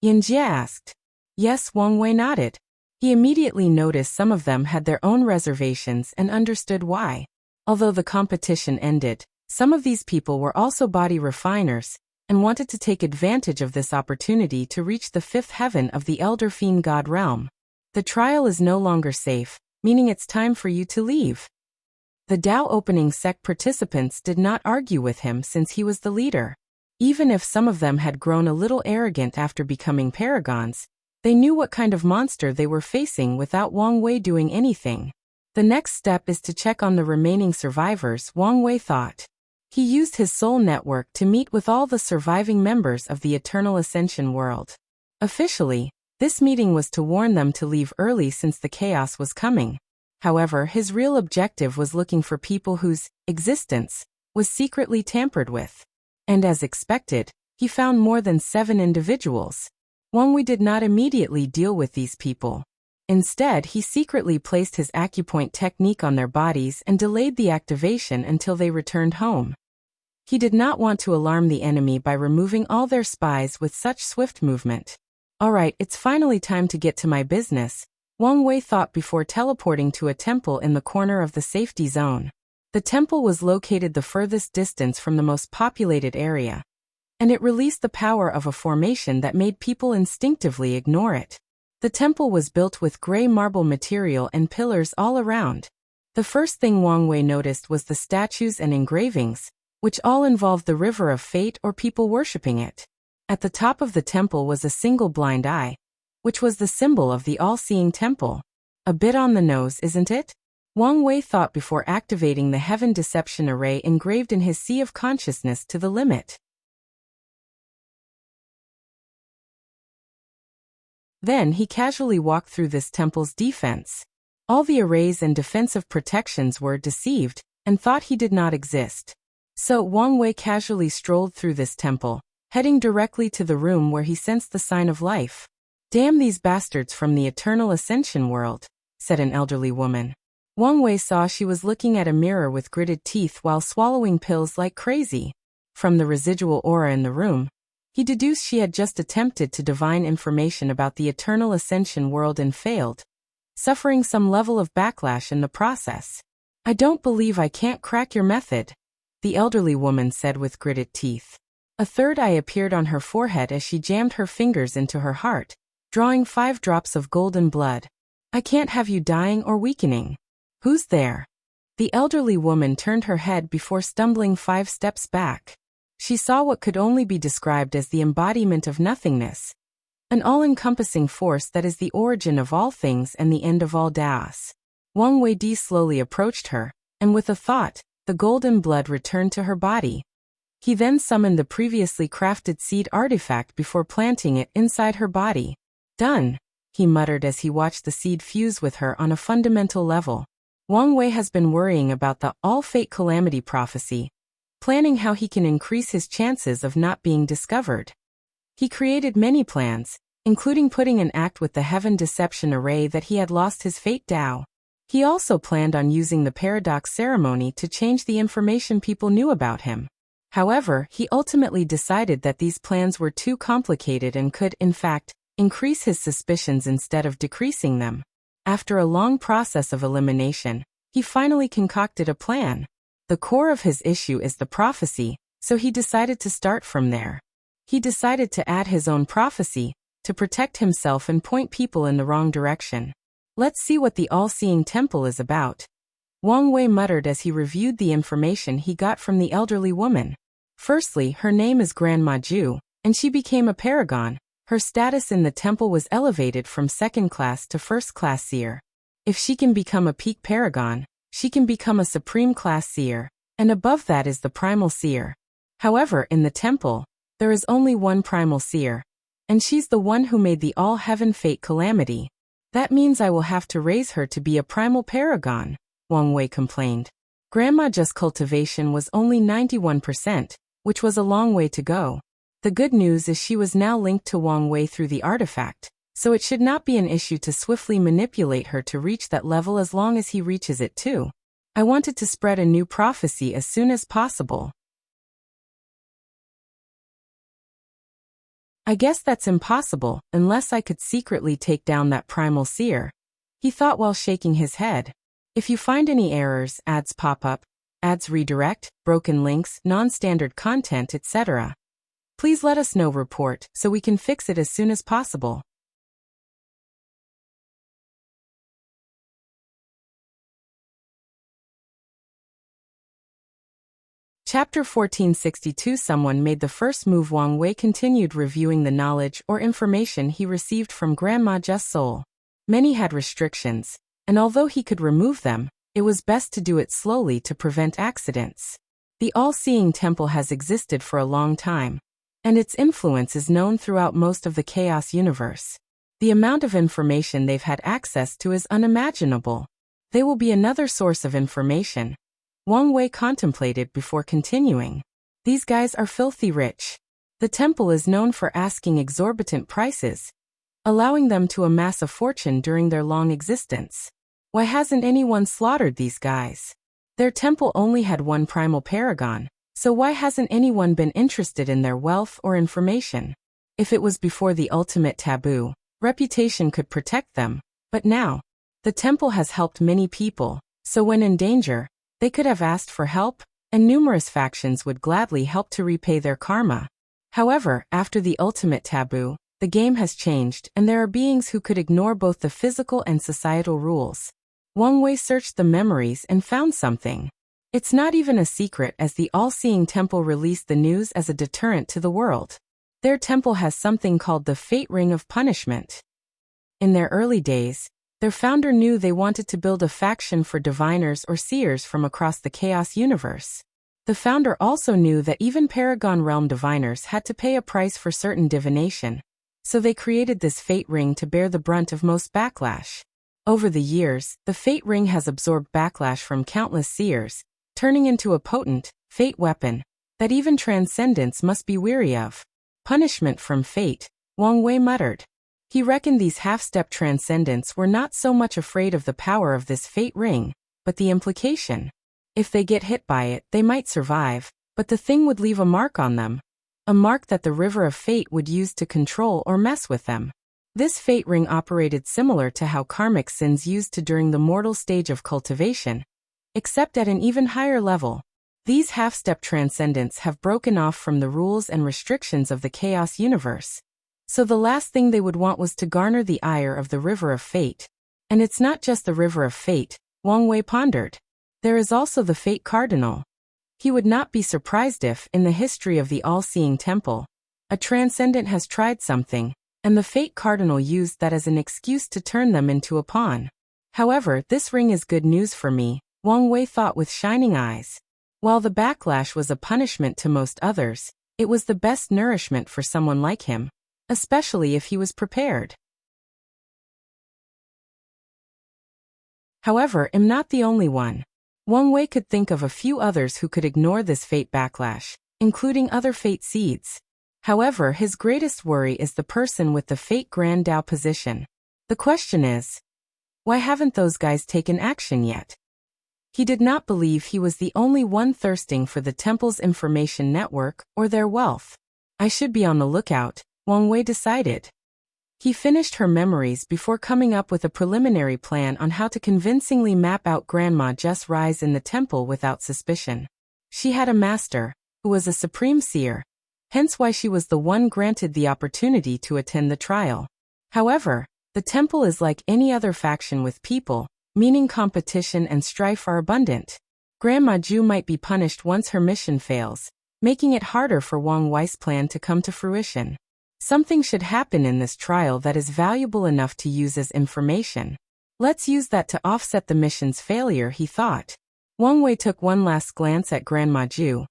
Yinjie asked. Yes, Wang Wei nodded. He immediately noticed some of them had their own reservations and understood why. Although the competition ended, some of these people were also body refiners, and wanted to take advantage of this opportunity to reach the fifth heaven of the Elder Fiend God realm. The trial is no longer safe, meaning it's time for you to leave. The Dao opening sect participants did not argue with him since he was the leader. Even if some of them had grown a little arrogant after becoming paragons, They knew what kind of monster they were facing without Wang Wei doing anything. The next step is to check on the remaining survivors, Wang Wei thought. He used his soul network to meet with all the surviving members of the Eternal Ascension world. Officially, this meeting was to warn them to leave early since the chaos was coming. However, his real objective was looking for people whose existence was secretly tampered with. And as expected, he found more than 7 individuals. Wang Wei did not immediately deal with these people. Instead, he secretly placed his acupoint technique on their bodies and delayed the activation until they returned home. He did not want to alarm the enemy by removing all their spies with such swift movement. Alright, it's finally time to get to my business, Wang Wei thought before teleporting to a temple in the corner of the safety zone. The temple was located the furthest distance from the most populated area, and it released the power of a formation that made people instinctively ignore it. The temple was built with gray marble material and pillars all around. The first thing Wang Wei noticed was the statues and engravings, which all involved the river of fate or people worshipping it. At the top of the temple was a single blind eye, which was the symbol of the all-seeing temple. A bit on the nose, isn't it? Wang Wei thought before activating the heaven deception array engraved in his sea of consciousness to the limit. Then he casually walked through this temple's defense. All the arrays and defensive protections were deceived and thought he did not exist. So Wang Wei casually strolled through this temple, heading directly to the room where he sensed the sign of life. Damn these bastards from the Eternal Ascension world, said an elderly woman. Wang Wei saw she was looking at a mirror with gritted teeth while swallowing pills like crazy. From the residual aura in the room, he deduced she had just attempted to divine information about the Eternal Ascension world and failed, suffering some level of backlash in the process. I don't believe I can't crack your method, the elderly woman said with gritted teeth. A third eye appeared on her forehead as she jammed her fingers into her heart, drawing 5 drops of golden blood. I can't have you dying or weakening. Who's there? The elderly woman turned her head before stumbling 5 steps back. She saw what could only be described as the embodiment of nothingness, an all-encompassing force that is the origin of all things and the end of all Taos. Wang Wei slowly approached her, and with a thought, the golden blood returned to her body. He then summoned the previously crafted seed artifact before planting it inside her body. Done, he muttered as he watched the seed fuse with her on a fundamental level. Wang Wei has been worrying about the all-fate calamity prophecy, planning how he can increase his chances of not being discovered. He created many plans, including putting an act with the heaven deception array that he had lost his fate Tao. He also planned on using the paradox ceremony to change the information people knew about him. However, he ultimately decided that these plans were too complicated and could, in fact, increase his suspicions instead of decreasing them. After a long process of elimination, he finally concocted a plan. The core of his issue is the prophecy, so he decided to start from there. He decided to add his own prophecy, to protect himself and point people in the wrong direction. Let's see what the all-seeing temple is about, Wang Wei muttered as he reviewed the information he got from the elderly woman. Firstly, her name is Grandma Ju, and she became a paragon. Her status in the temple was elevated from second class to first class seer. If she can become a peak paragon, she can become a supreme class seer, and above that is the primal seer. However, in the temple, there is only one primal seer, and she's the one who made the all-heaven fate calamity. That means I will have to raise her to be a primal paragon, Wang Wei complained. Grandma Just cultivation was only 91%, which was a long way to go. The good news is she was now linked to Wang Wei through the artifact, so it should not be an issue to swiftly manipulate her to reach that level as long as he reaches it too. I wanted to spread a new prophecy as soon as possible. I guess that's impossible, unless I could secretly take down that primal seer, he thought while shaking his head. If you find any errors, ads pop up, ads redirect, broken links, non-standard content, etc., please let us know. Report, so we can fix it as soon as possible. Chapter 1462. Someone made the first move. Wang Wei continued reviewing the knowledge or information he received from Grandma Just Soul. Many had restrictions, and although he could remove them, it was best to do it slowly to prevent accidents. The all-seeing temple has existed for a long time, and its influence is known throughout most of the chaos universe. The amount of information they've had access to is unimaginable. They will be another source of information, Wang Wei contemplated before continuing. These guys are filthy rich. The temple is known for asking exorbitant prices, allowing them to amass a fortune during their long existence. Why hasn't anyone slaughtered these guys? Their temple only had one primal paragon, so why hasn't anyone been interested in their wealth or information? If it was before the ultimate taboo, reputation could protect them, but now, the temple has helped many people, so when in danger, they could have asked for help, and numerous factions would gladly help to repay their karma. However, after the ultimate taboo, the game has changed and there are beings who could ignore both the physical and societal rules. Wang Wei searched the memories and found something. It's not even a secret, as the all-seeing temple released the news as a deterrent to the world. Their temple has something called the Fate Ring of Punishment. In their early days, their founder knew they wanted to build a faction for diviners or seers from across the chaos universe. The founder also knew that even Paragon realm diviners had to pay a price for certain divination, so they created this fate ring to bear the brunt of most backlash. Over the years, the fate ring has absorbed backlash from countless seers, turning into a potent, fate weapon that even transcendents must be weary of. Punishment from fate, Wang Wei muttered. He reckoned these half-step transcendents were not so much afraid of the power of this fate ring, but the implication. If they get hit by it, they might survive, but the thing would leave a mark on them. A mark that the river of fate would use to control or mess with them. This fate ring operated similar to how karmic sins used to during the mortal stage of cultivation, except at an even higher level. These half-step transcendents have broken off from the rules and restrictions of the chaos universe. So the last thing they would want was to garner the ire of the river of fate. And it's not just the river of fate, Wang Wei pondered. There is also the fate cardinal. He would not be surprised if, in the history of the all-seeing temple, a transcendent has tried something, and the fate cardinal used that as an excuse to turn them into a pawn. However, this ring is good news for me, Wang Wei thought with shining eyes. While the backlash was a punishment to most others, it was the best nourishment for someone like him, especially if he was prepared. However, I'm not the only one. Wang Wei could think of a few others who could ignore this fate backlash, including other fate seeds. However, his greatest worry is the person with the fate Grand Dao position. The question is, why haven't those guys taken action yet? He did not believe he was the only one thirsting for the temple's information network or their wealth. I should be on the lookout, Wang Wei decided. He finished her memories before coming up with a preliminary plan on how to convincingly map out Grandma Just rise in the temple without suspicion. She had a master, who was a supreme seer, hence why she was the one granted the opportunity to attend the trial. However, the temple is like any other faction with people, meaning competition and strife are abundant. Grandma Ju might be punished once her mission fails, making it harder for Wang Wei's plan to come to fruition. Something should happen in this trial that is valuable enough to use as information. Let's use that to offset the mission's failure, he thought. Wang Wei took one last glance at Grandma Ju,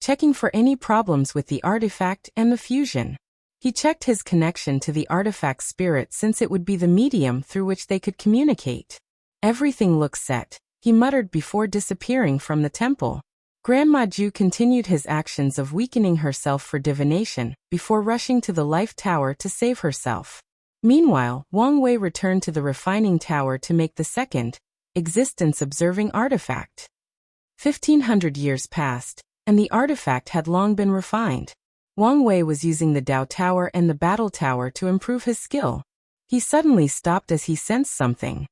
checking for any problems with the artifact and the fusion. He checked his connection to the artifact spirit since it would be the medium through which they could communicate. Everything looks set, he muttered before disappearing from the temple. Grandma Ju continued his actions of weakening herself for divination, before rushing to the life tower to save herself. Meanwhile, Wang Wei returned to the refining tower to make the second, existence-observing artifact. 1,500 years passed, and the artifact had long been refined. Wang Wei was using the Dao Tower and the Battle Tower to improve his skill. He suddenly stopped as he sensed something.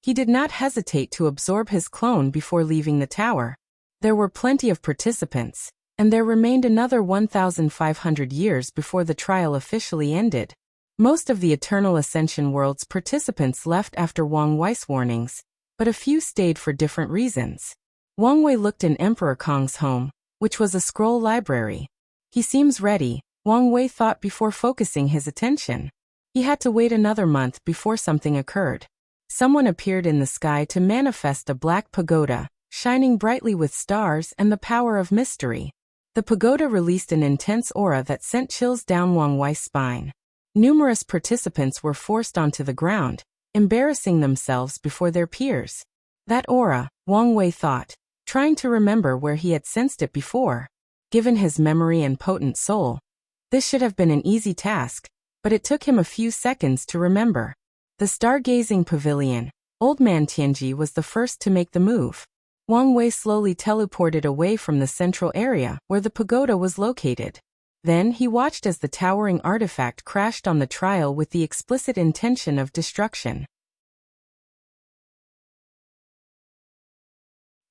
He did not hesitate to absorb his clone before leaving the tower. There were plenty of participants, and there remained another 1,500 years before the trial officially ended. Most of the Eternal Ascension World's participants left after Wang Wei's warnings, but a few stayed for different reasons. Wang Wei looked in Emperor Kong's home, which was a scroll library. He seems ready, Wang Wei thought before focusing his attention. He had to wait another month before something occurred. Someone appeared in the sky to manifest a black pagoda, shining brightly with stars and the power of mystery. The pagoda released an intense aura that sent chills down Wang Wei's spine. Numerous participants were forced onto the ground, embarrassing themselves before their peers. That aura, Wang Wei thought, trying to remember where he had sensed it before. Given his memory and potent soul, this should have been an easy task, but it took him a few seconds to remember. The stargazing pavilion. Old man Tianji was the first to make the move. Wang Wei slowly teleported away from the central area where the pagoda was located. Then he watched as the towering artifact crashed on the trial with the explicit intention of destruction.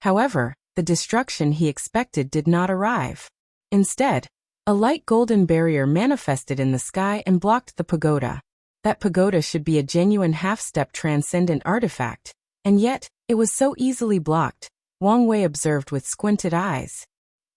However, the destruction he expected did not arrive. Instead, a light golden barrier manifested in the sky and blocked the pagoda. That pagoda should be a genuine half-step transcendent artifact, and yet, it was so easily blocked, Wang Wei observed with squinted eyes.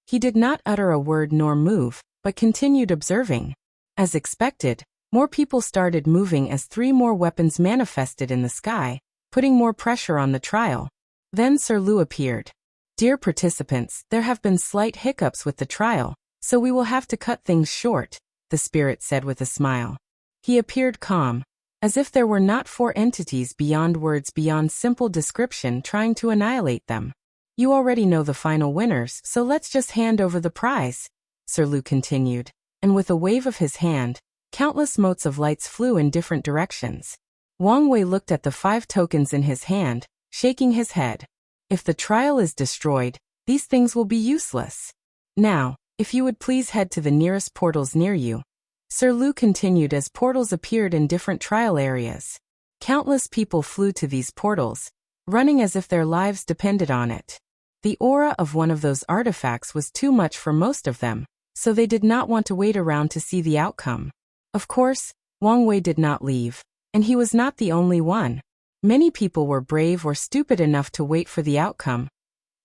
He did not utter a word nor move, but continued observing. As expected, more people started moving as 3 more weapons manifested in the sky, putting more pressure on the trial. Then Sir Lu appeared. Dear participants, there have been slight hiccups with the trial, so we will have to cut things short, the spirit said with a smile. He appeared calm, as if there were not 4 entities beyond words beyond simple description trying to annihilate them. You already know the final winners, so let's just hand over the prize, Sir Lu continued, and with a wave of his hand, countless motes of lights flew in different directions. Wang Wei looked at the 5 tokens in his hand, shaking his head. If the trial is destroyed, these things will be useless. Now, if you would please head to the nearest portals near you. Sir Lu continued as portals appeared in different trial areas. Countless people flew to these portals, running as if their lives depended on it. The aura of one of those artifacts was too much for most of them, so they did not want to wait around to see the outcome. Of course, Wang Wei did not leave, and he was not the only one. Many people were brave or stupid enough to wait for the outcome,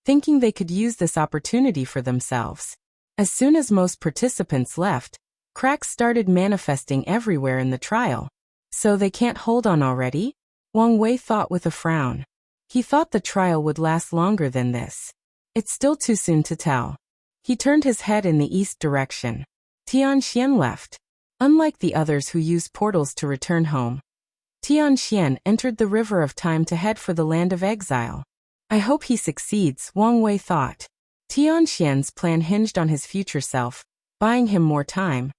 thinking they could use this opportunity for themselves. As soon as most participants left, cracks started manifesting everywhere in the trial. So they can't hold on already? Wang Wei thought with a frown. He thought the trial would last longer than this. It's still too soon to tell. He turned his head in the east direction. Tian left. Unlike the others who used portals to return home, Tian entered the river of time to head for the land of exile. I hope he succeeds, Wang Wei thought. Tian's plan hinged on his future self, buying him more time.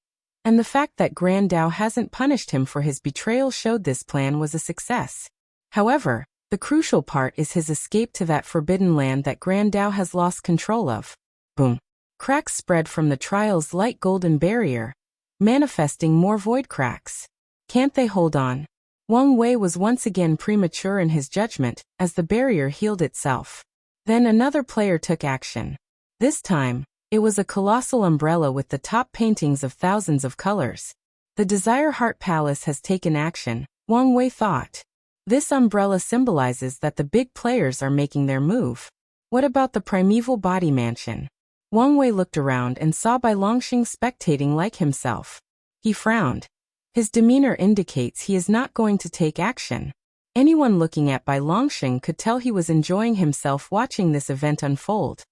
And the fact that Grand Dao hasn't punished him for his betrayal showed this plan was a success. However, the crucial part is his escape to that forbidden land that Grand Dao has lost control of. Boom. Cracks spread from the trial's light golden barrier, manifesting more void cracks. Can't they hold on? Wang Wei was once again premature in his judgment as the barrier healed itself. Then another player took action. This time, it was a colossal umbrella with the top paintings of thousands of colors. The Desire Heart Palace has taken action, Wang Wei thought. This umbrella symbolizes that the big players are making their move. What about the primeval body mansion? Wang Wei looked around and saw Bai Longxing spectating like himself. He frowned. His demeanor indicates he is not going to take action. Anyone looking at Bai Longxing could tell he was enjoying himself watching this event unfold.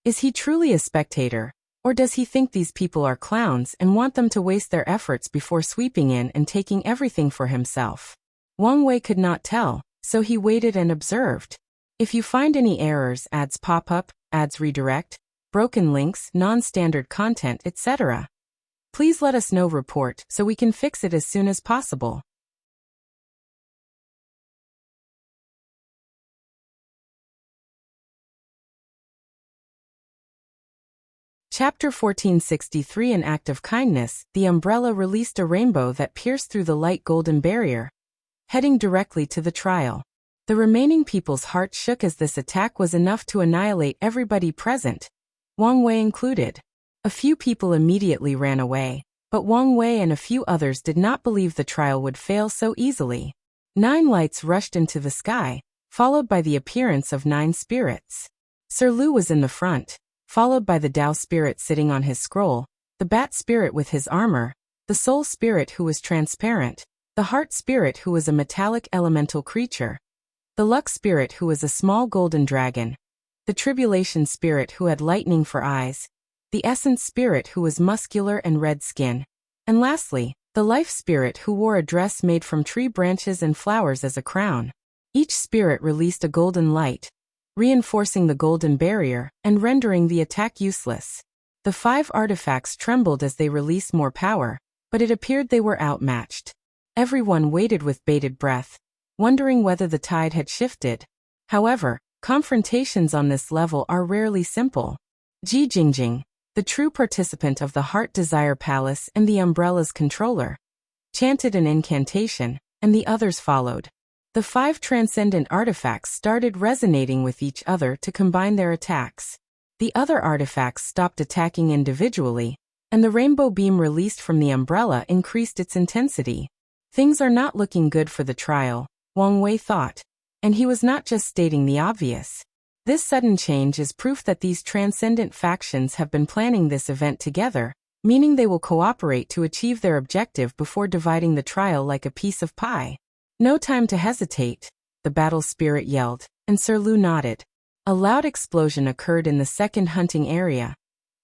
Is he truly a spectator, or does he think these people are clowns and want them to waste their efforts before sweeping in and taking everything for himself? Wang Wei could not tell, so he waited and observed. If you find any errors, ads pop up, ads redirect, broken links, non-standard content, etc., please let us know. Report so we can fix it as soon as possible. Chapter 1463. An act of kindness. The umbrella released a rainbow that pierced through the light golden barrier, heading directly to the trial. The remaining people's hearts shook as this attack was enough to annihilate everybody present, Wang Wei included. A few people immediately ran away, but Wang Wei and a few others did not believe the trial would fail so easily. 9 lights rushed into the sky, followed by the appearance of 9 spirits. Sir Lu was in the front, followed by the Tao spirit sitting on his scroll, the Bat spirit with his armor, the Soul spirit who was transparent, the Heart spirit who was a metallic elemental creature, the Luck spirit who was a small golden dragon, the Tribulation spirit who had lightning for eyes, the Essence spirit who was muscular and red skin, and lastly, the Life spirit who wore a dress made from tree branches and flowers as a crown. Each spirit released a golden light, reinforcing the golden barrier and rendering the attack useless. The 5 artifacts trembled as they released more power, but it appeared they were outmatched. Everyone waited with bated breath, wondering whether the tide had shifted. However, confrontations on this level are rarely simple. Zheng, the true participant of the Heart Desire Palace and the Umbrella's controller, chanted an incantation, and the others followed. The 5 transcendent artifacts started resonating with each other to combine their attacks. The other artifacts stopped attacking individually, and the rainbow beam released from the umbrella increased its intensity. Things are not looking good for the trial, Wang Wei thought. And he was not just stating the obvious. This sudden change is proof that these transcendent factions have been planning this event together, meaning they will cooperate to achieve their objective before dividing the trial like a piece of pie. No time to hesitate, the battle spirit yelled, and Sir Lu nodded. A loud explosion occurred in the second hunting area,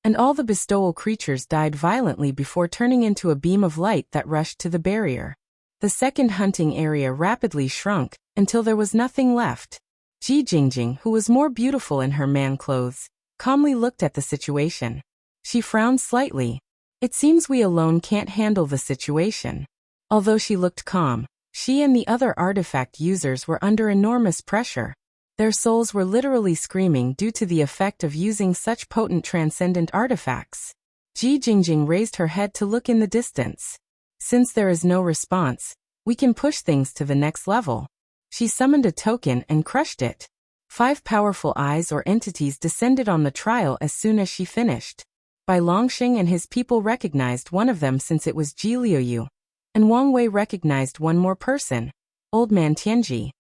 and all the bestowal creatures died violently before turning into a beam of light that rushed to the barrier. The second hunting area rapidly shrunk, until there was nothing left. Zheng, who was more beautiful in her man clothes, calmly looked at the situation. She frowned slightly. It seems we alone can't handle the situation. Although she looked calm, she and the other artifact users were under enormous pressure. Their souls were literally screaming due to the effect of using such potent transcendent artifacts. Zheng raised her head to look in the distance. Since there is no response, we can push things to the next level. She summoned a token and crushed it. 5 powerful eyes or entities descended on the trial as soon as she finished. Bai Longxing and his people recognized one of them since it was Ji Liuyu. And Wang Wei recognized one more person, Old Man Tianji.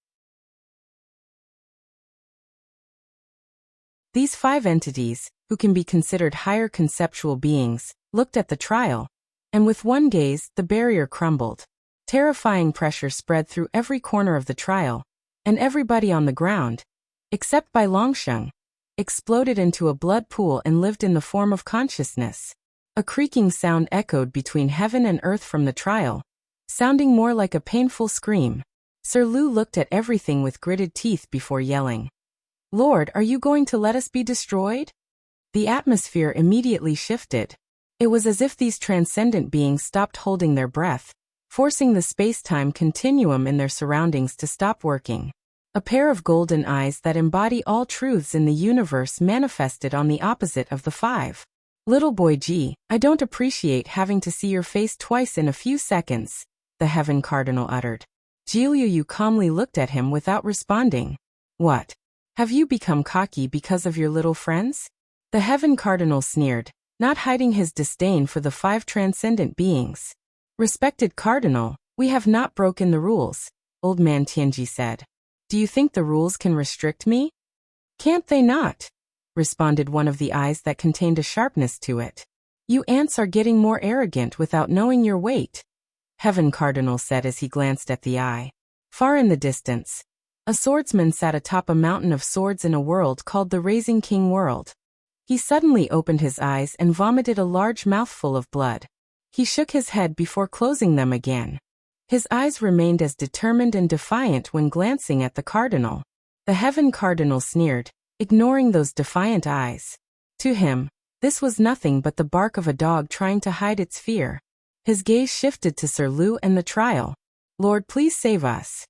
These 5 entities, who can be considered higher conceptual beings, looked at the trial, and with one gaze, the barrier crumbled. Terrifying pressure spread through every corner of the trial, and everybody on the ground, except Bai Longxing, exploded into a blood pool and lived in the form of consciousness. A creaking sound echoed between heaven and earth from the trial, sounding more like a painful scream. Sir Lu looked at everything with gritted teeth before yelling, "Lord, are you going to let us be destroyed?" The atmosphere immediately shifted. It was as if these transcendent beings stopped holding their breath, forcing the space-time continuum in their surroundings to stop working. A pair of golden eyes that embody all truths in the universe manifested on the opposite of the 5. "Little boy G, I don't appreciate having to see your face twice in a few seconds," the Heaven Cardinal uttered. Ji Liuyu calmly looked at him without responding. "What? Have you become cocky because of your little friends?" The Heaven Cardinal sneered, not hiding his disdain for the 5 transcendent beings. "Respected Cardinal, we have not broken the rules," Old Man Tianji said. "Do you think the rules can restrict me?" "Can't they not?" responded one of the eyes that contained a sharpness to it. "You ants are getting more arrogant without knowing your weight," Heaven Cardinal said as he glanced at the eye. Far in the distance, a swordsman sat atop a mountain of swords in a world called the Raising King World. He suddenly opened his eyes and vomited a large mouthful of blood. He shook his head before closing them again. His eyes remained as determined and defiant when glancing at the Cardinal. The Heaven Cardinal sneered, ignoring those defiant eyes. To him, this was nothing but the bark of a dog trying to hide its fear. His gaze shifted to Sir Lu and the trial. "Lord, please save us.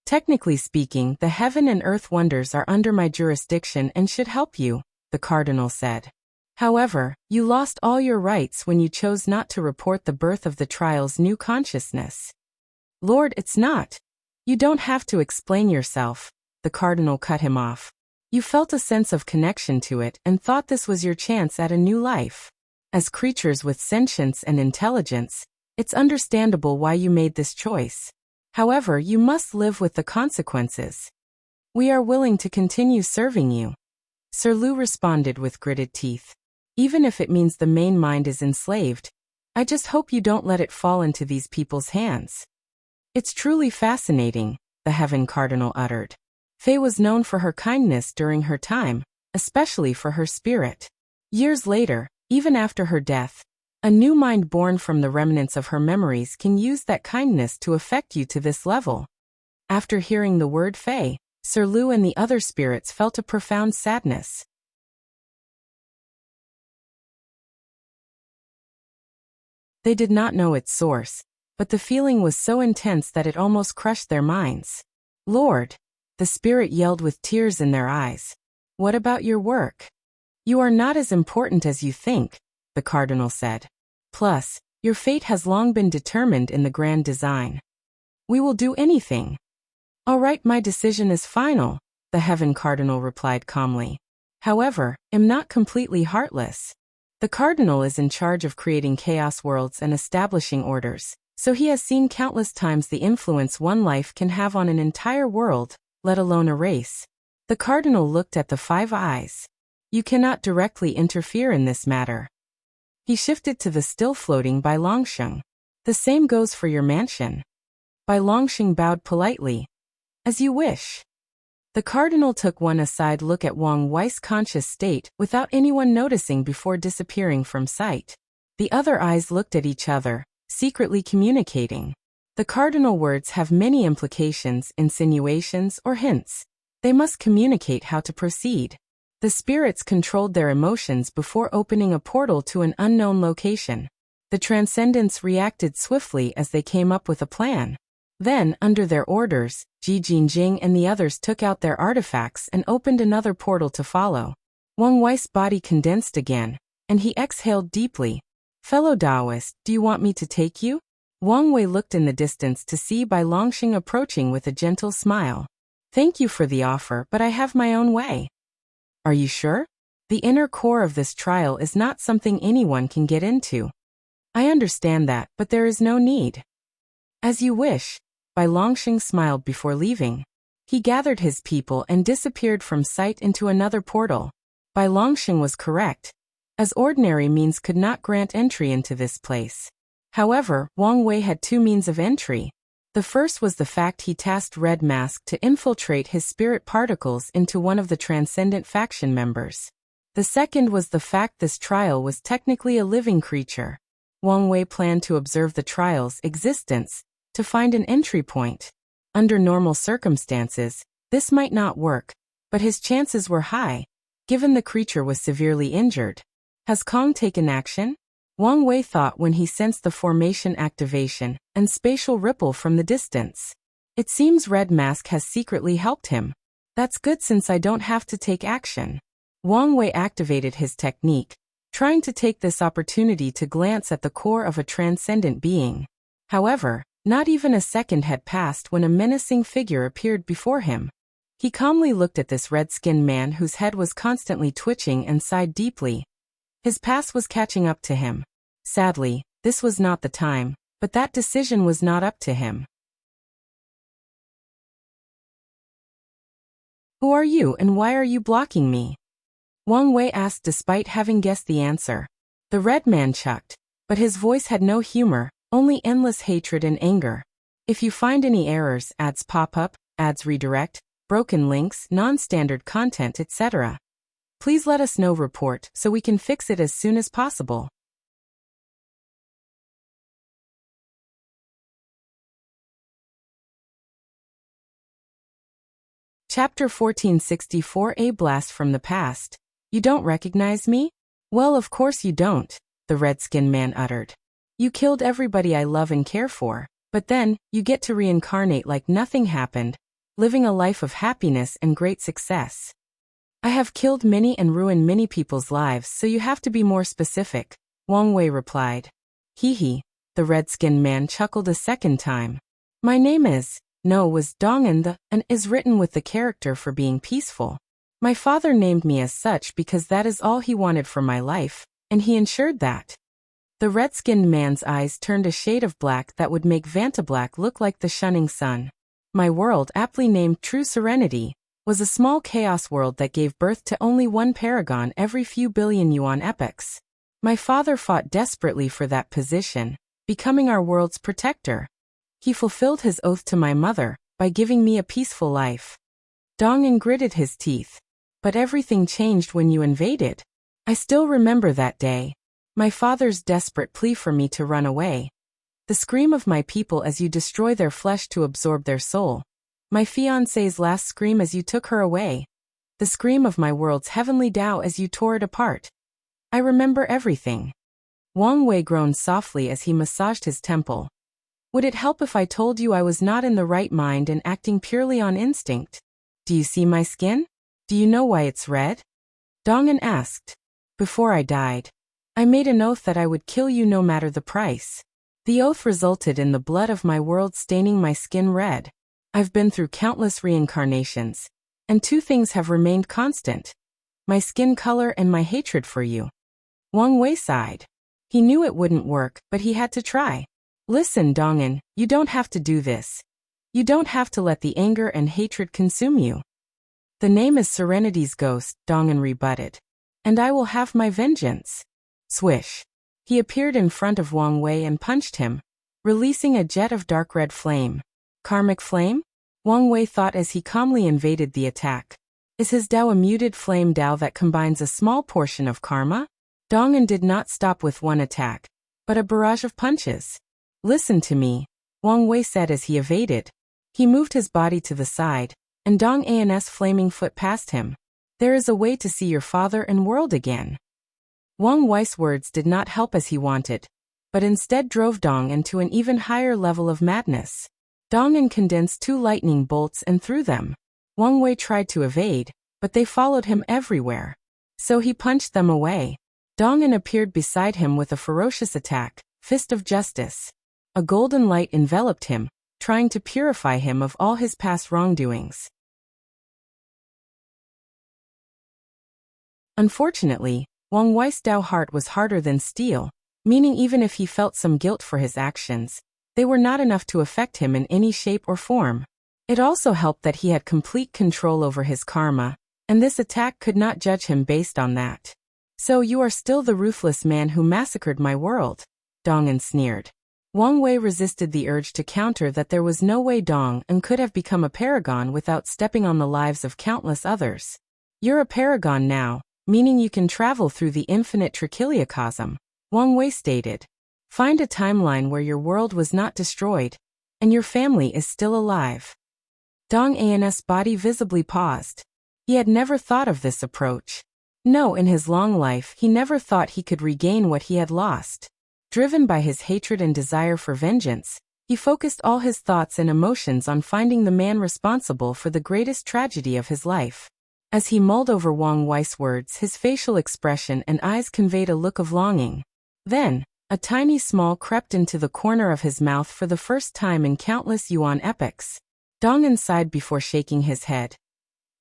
Technically speaking, the heaven and earth wonders are under my jurisdiction and should help you," the Cardinal said. "However, you lost all your rights when you chose not to report the birth of the trial's new consciousness." "Lord, it's not. You don't have to explain yourself," the Cardinal cut him off. "You felt a sense of connection to it and thought this was your chance at a new life. As creatures with sentience and intelligence, it's understandable why you made this choice. However, you must live with the consequences." We are willing to continue serving you. Sir Lu responded with gritted teeth. Even if it means the main mind is enslaved, I just hope you don't let it fall into these people's hands. It's truly fascinating, the Heaven Cardinal uttered. Fei was known for her kindness during her time, especially for her spirit. Years later, even after her death, a new mind born from the remnants of her memories can use that kindness to affect you to this level. After hearing the word Fei, Sir Lu and the other spirits felt a profound sadness. They did not know its source, but the feeling was so intense that it almost crushed their minds. Lord, the spirit yelled with tears in their eyes. What about your work? You are not as important as you think, the cardinal said. Plus, your fate has long been determined in the grand design. We will do anything. All right, my decision is final, the Heaven Cardinal replied calmly. However, I'm not completely heartless. The Cardinal is in charge of creating chaos worlds and establishing orders, so he has seen countless times the influence one life can have on an entire world, let alone a race. The Cardinal looked at the five eyes. You cannot directly interfere in this matter. He shifted to the still floating Bai Longsheng. The same goes for your mansion. Bai Longsheng bowed politely. As you wish. The Cardinal took one aside look at Wang Wei's conscious state without anyone noticing before disappearing from sight. The other eyes looked at each other, secretly communicating. The cardinal words have many implications, insinuations, or hints. They must communicate how to proceed. The spirits controlled their emotions before opening a portal to an unknown location. The transcendents reacted swiftly as they came up with a plan. Then, under their orders, Zheng and the others took out their artifacts and opened another portal to follow. Wang Wei's body condensed again, and he exhaled deeply. Fellow Taoist, do you want me to take you? Wang Wei looked in the distance to see Bai Longsheng approaching with a gentle smile. Thank you for the offer, but I have my own way. Are you sure? The inner core of this trial is not something anyone can get into. I understand that, but there is no need. As you wish. Bai Longsheng smiled before leaving. He gathered his people and disappeared from sight into another portal. Bai Longsheng was correct, as ordinary means could not grant entry into this place. However, Wang Wei had two means of entry. The first was the fact he tasked Red Mask to infiltrate his spirit particles into one of the transcendent faction members. The second was the fact this trial was technically a living creature. Wang Wei planned to observe the trial's existence, to find an entry point. Under normal circumstances, this might not work, but his chances were high, given the creature was severely injured. Has Kong taken action? Wang Wei thought when he sensed the formation activation and spatial ripple from the distance. It seems Red Mask has secretly helped him. That's good since I don't have to take action. Wang Wei activated his technique, trying to take this opportunity to glance at the core of a transcendent being. However, not even a second had passed when a menacing figure appeared before him. He calmly looked at this red-skinned man whose head was constantly twitching and sighed deeply. His past was catching up to him. Sadly, this was not the time, but that decision was not up to him. Who are you and why are you blocking me? Wang Wei asked despite having guessed the answer. The red man chuckled, but his voice had no humor, only endless hatred and anger. If you find any errors, ads pop up, ads redirect, broken links, non-standard content, etc., please let us know report so we can fix it as soon as possible. Chapter 1464 A Blast from the Past. You don't recognize me? Well, of course you don't, the red-skinned man uttered. You killed everybody I love and care for, but then, you get to reincarnate like nothing happened, living a life of happiness and great success. I have killed many and ruined many people's lives, so you have to be more specific, Wang Wei replied. Hee, the red-skinned man chuckled a second time. My name is, was Dongan and is written with the character for being peaceful. My father named me as such because that is all he wanted for my life, and he ensured that. The red-skinned man's eyes turned a shade of black that would make Vantablack look like the shunning sun. My world, aptly named True Serenity, was a small chaos world that gave birth to only one paragon every few billion yuan epochs. My father fought desperately for that position, becoming our world's protector. He fulfilled his oath to my mother by giving me a peaceful life. Dongan gritted his teeth. But everything changed when you invaded. I still remember that day. My father's desperate plea for me to run away. The scream of my people as you destroy their flesh to absorb their soul. My fiancée's last scream as you took her away. The scream of my world's heavenly Tao as you tore it apart. I remember everything. Wang Wei groaned softly as he massaged his temple. Would it help if I told you I was not in the right mind and acting purely on instinct? Do you see my skin? Do you know why it's red? Dongan asked. Before I died, I made an oath that I would kill you no matter the price. The oath resulted in the blood of my world staining my skin red. I've been through countless reincarnations, and two things have remained constant. My skin color and my hatred for you. Wang Wei sighed. He knew it wouldn't work, but he had to try. Listen, Dongan, you don't have to do this. You don't have to let the anger and hatred consume you. The name is Serenity's ghost, Dongan rebutted. And I will have my vengeance. Swish. He appeared in front of Wang Wei and punched him, releasing a jet of dark red flame. Karmic flame? Wang Wei thought as he calmly invaded the attack. Is his Tao a muted flame Tao that combines a small portion of karma? Dongan did not stop with one attack, but a barrage of punches. Listen to me, Wang Wei said as he evaded. He moved his body to the side, and Dong An's flaming foot passed him. There is a way to see your father and world again. Wang Wei's words did not help as he wanted, but instead drove Dong into an even higher level of madness. Dongan condensed two lightning bolts and threw them. Wang Wei tried to evade, but they followed him everywhere. So he punched them away. Dongan appeared beside him with a ferocious attack, Fist of Justice. A golden light enveloped him, trying to purify him of all his past wrongdoings. Unfortunately, Wang Wei's Tao heart was harder than steel, meaning even if he felt some guilt for his actions, they were not enough to affect him in any shape or form. It also helped that he had complete control over his karma, and this attack could not judge him based on that. So you are still the ruthless man who massacred my world, Dongan sneered. Wang Wei resisted the urge to counter that there was no way Dongan could have become a paragon without stepping on the lives of countless others. You're a paragon now, meaning you can travel through the infinite trichiliocosm, Wang Wei stated. Find a timeline where your world was not destroyed, and your family is still alive. Dong An's body visibly paused. He had never thought of this approach. No, in his long life he never thought he could regain what he had lost. Driven by his hatred and desire for vengeance, he focused all his thoughts and emotions on finding the man responsible for the greatest tragedy of his life. As he mulled over Wang Wei's words, his facial expression and eyes conveyed a look of longing. Then, a tiny smile crept into the corner of his mouth for the first time in countless yuan epochs. Dongan sighed before shaking his head.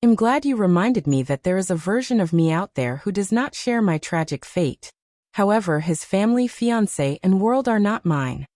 I'm glad you reminded me that there is a version of me out there who does not share my tragic fate. However, his family, fiancé, and world are not mine.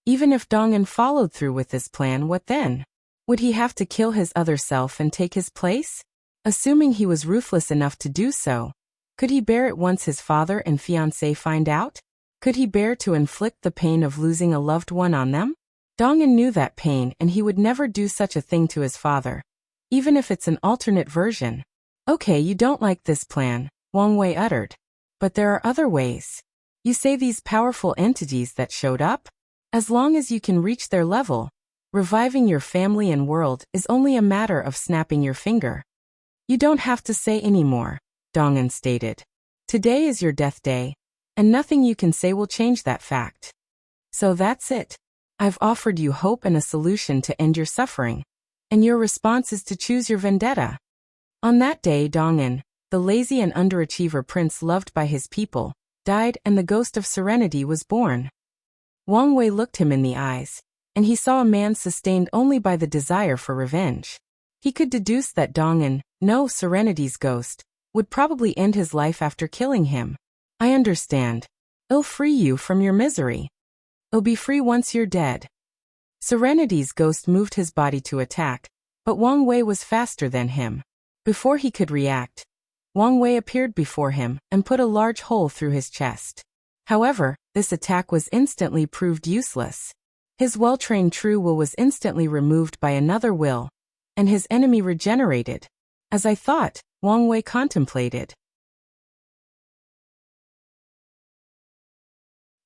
Even if Dongan followed through with this plan, what then? Would he have to kill his other self and take his place? Assuming he was ruthless enough to do so, could he bear it once his father and fiancé find out? Could he bear to inflict the pain of losing a loved one on them? Dongan knew that pain and he would never do such a thing to his father, even if it's an alternate version. Okay, you don't like this plan, Wang Wei uttered. But there are other ways. You say these powerful entities that showed up? As long as you can reach their level, reviving your family and world is only a matter of snapping your finger. You don't have to say anymore, Dongan stated. Today is your death day, and nothing you can say will change that fact. So that's it. I've offered you hope and a solution to end your suffering, and your response is to choose your vendetta. On that day, Dongan, the lazy and underachiever prince loved by his people, died and the ghost of serenity was born. Wang Wei looked him in the eyes, and he saw a man sustained only by the desire for revenge. He could deduce that Dongan, no Serenity's ghost, would probably end his life after killing him. I understand. It'll free you from your misery. It'll be free once you're dead. Serenity's ghost moved his body to attack, but Wang Wei was faster than him. Before he could react, Wang Wei appeared before him and put a large hole through his chest. However, this attack was instantly proved useless. His well-trained true will was instantly removed by another will, and his enemy regenerated. As I thought, Wang Wei contemplated.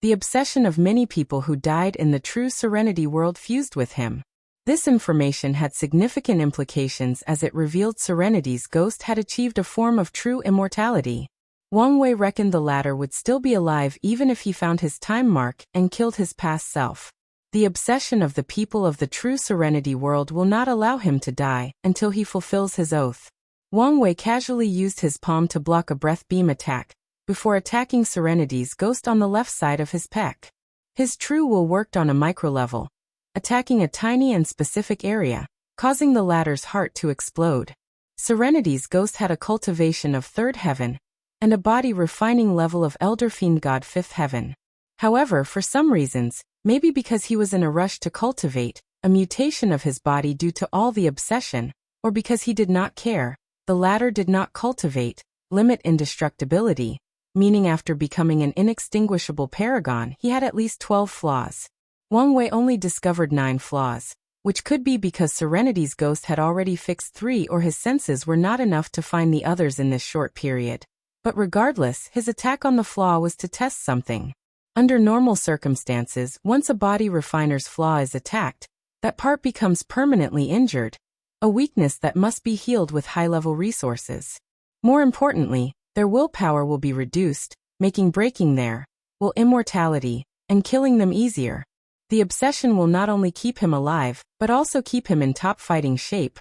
The obsession of many people who died in the true serenity world fused with him. This information had significant implications as it revealed Serenity's ghost had achieved a form of true immortality. Wang Wei reckoned the latter would still be alive even if he found his time mark and killed his past self. The obsession of the people of the true serenity world will not allow him to die until he fulfills his oath. Wang Wei casually used his palm to block a breath beam attack, before attacking Serenity's ghost on the left side of his pec. His true will worked on a micro-level, attacking a tiny and specific area, causing the latter's heart to explode. Serenity's ghost had a cultivation of third heaven, and a body refining level of Elder Fiend God fifth heaven. However, for some reasons, maybe because he was in a rush to cultivate a mutation of his body due to all the obsession, or because he did not care, the latter did not cultivate limit indestructibility, meaning after becoming an inextinguishable paragon he had at least 12 flaws. Wang Wei only discovered 9 flaws, which could be because Serenity's ghost had already fixed 3 or his senses were not enough to find the others in this short period. But regardless, his attack on the flaw was to test something. Under normal circumstances, once a body refiner's flaw is attacked, that part becomes permanently injured, a weakness that must be healed with high-level resources. More importantly, their willpower will be reduced, making breaking their will immortality and killing them easier. The obsession will not only keep him alive, but also keep him in top fighting shape.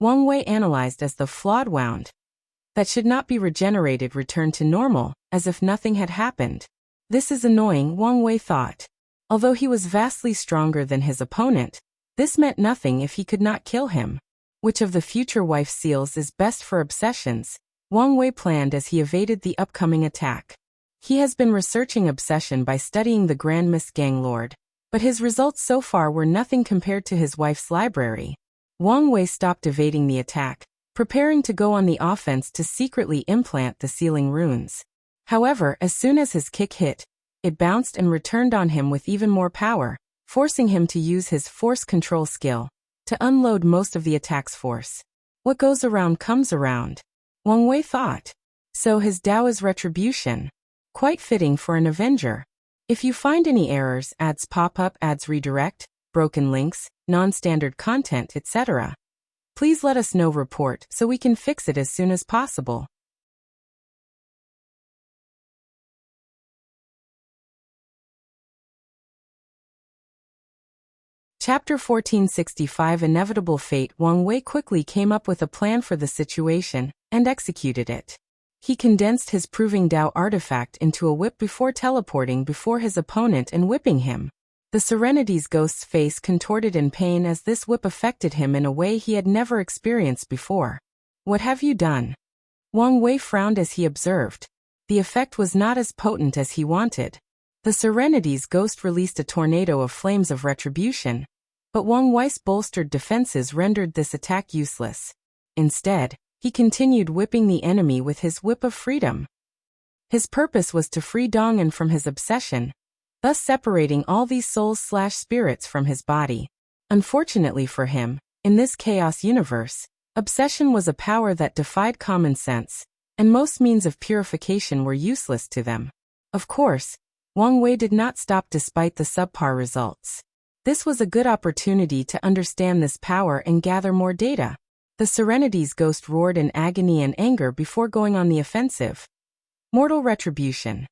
Wang Wei analyzed as the flawed wound that should not be regenerated returned to normal, as if nothing had happened. This is annoying, Wang Wei thought. Although he was vastly stronger than his opponent, this meant nothing if he could not kill him. Which of the future wife seals is best for obsessions? Wang Wei planned as he evaded the upcoming attack. He has been researching obsession by studying the Grand Miss Gang Lord, but his results so far were nothing compared to his wife's library. Wang Wei stopped evading the attack, preparing to go on the offense to secretly implant the sealing runes. However, as soon as his kick hit, it bounced and returned on him with even more power, forcing him to use his force control skill to unload most of the attack's force. What goes around comes around, Wang Wei thought. So his Tao is retribution. Quite fitting for an Avenger. If you find any errors, ads pop up, ads redirect, broken links, non-standard content, etc., please let us know. Report so we can fix it as soon as possible. Chapter 1465 Inevitable Fate. Wang Wei quickly came up with a plan for the situation and executed it. He condensed his Proving Tao artifact into a whip before teleporting before his opponent and whipping him. The Serenity's ghost's face contorted in pain as this whip affected him in a way he had never experienced before. What have you done? Wang Wei frowned as he observed. The effect was not as potent as he wanted. The Serenity's ghost released a tornado of flames of retribution, but Wang Wei's bolstered defenses rendered this attack useless. Instead, he continued whipping the enemy with his whip of freedom. His purpose was to free Dongan from his obsession, thus separating all these souls/spirits from his body. Unfortunately for him, in this chaos universe, obsession was a power that defied common sense, and most means of purification were useless to them. Of course, Wang Wei did not stop despite the subpar results. This was a good opportunity to understand this power and gather more data. The Serenity's ghost roared in agony and anger before going on the offensive. Mortal retribution.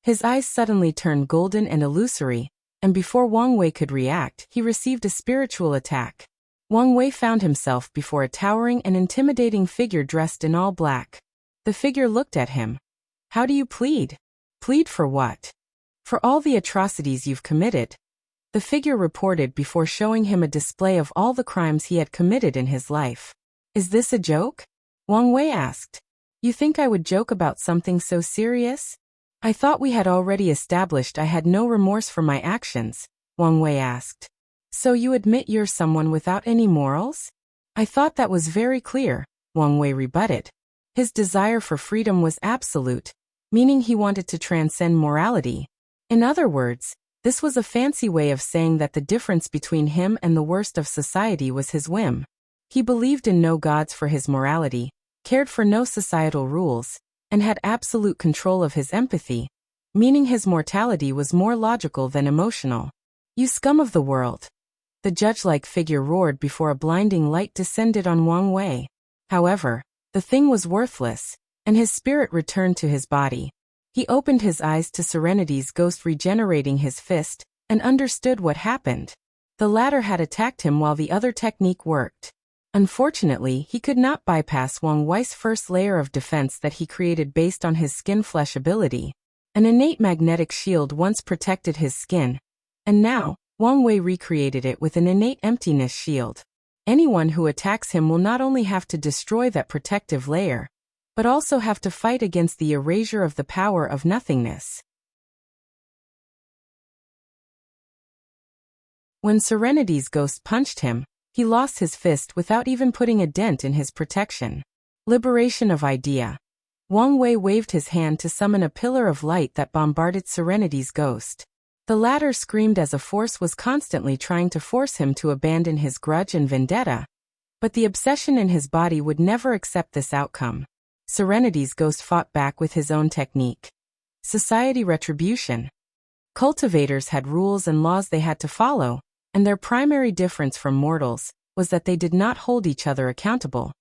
His eyes suddenly turned golden and illusory, and before Wang Wei could react, he received a spiritual attack. Wang Wei found himself before a towering and intimidating figure dressed in all black. The figure looked at him. How do you plead? Plead for what? For all the atrocities you've committed. The figure reported before showing him a display of all the crimes he had committed in his life. Is this a joke? Wang Wei asked. You think I would joke about something so serious? I thought we had already established I had no remorse for my actions, Wang Wei asked. So you admit you're someone without any morals? I thought that was very clear, Wang Wei rebutted. His desire for freedom was absolute, meaning he wanted to transcend morality. In other words, this was a fancy way of saying that the difference between him and the worst of society was his whim. He believed in no gods for his morality, cared for no societal rules, and had absolute control of his empathy, meaning his mortality was more logical than emotional. You scum of the world! The judge-like figure roared before a blinding light descended on Wang Wei. However, the thing was worthless, and his spirit returned to his body. He opened his eyes to Serenity's ghost regenerating his fist, and understood what happened. The latter had attacked him while the other technique worked. Unfortunately, he could not bypass Wang Wei's first layer of defense that he created based on his skin-flesh ability. An innate magnetic shield once protected his skin, and now, Wang Wei recreated it with an innate emptiness shield. Anyone who attacks him will not only have to destroy that protective layer, but also have to fight against the erasure of the power of nothingness. When Serenity's ghost punched him, he lost his fist without even putting a dent in his protection. Liberation of idea. Wang Wei waved his hand to summon a pillar of light that bombarded Serenity's ghost. The latter screamed as a force was constantly trying to force him to abandon his grudge and vendetta, but the obsession in his body would never accept this outcome. Serenity's ghost fought back with his own technique. Society retribution. Cultivators had rules and laws they had to follow, and their primary difference from mortals was that they did not hold each other accountable.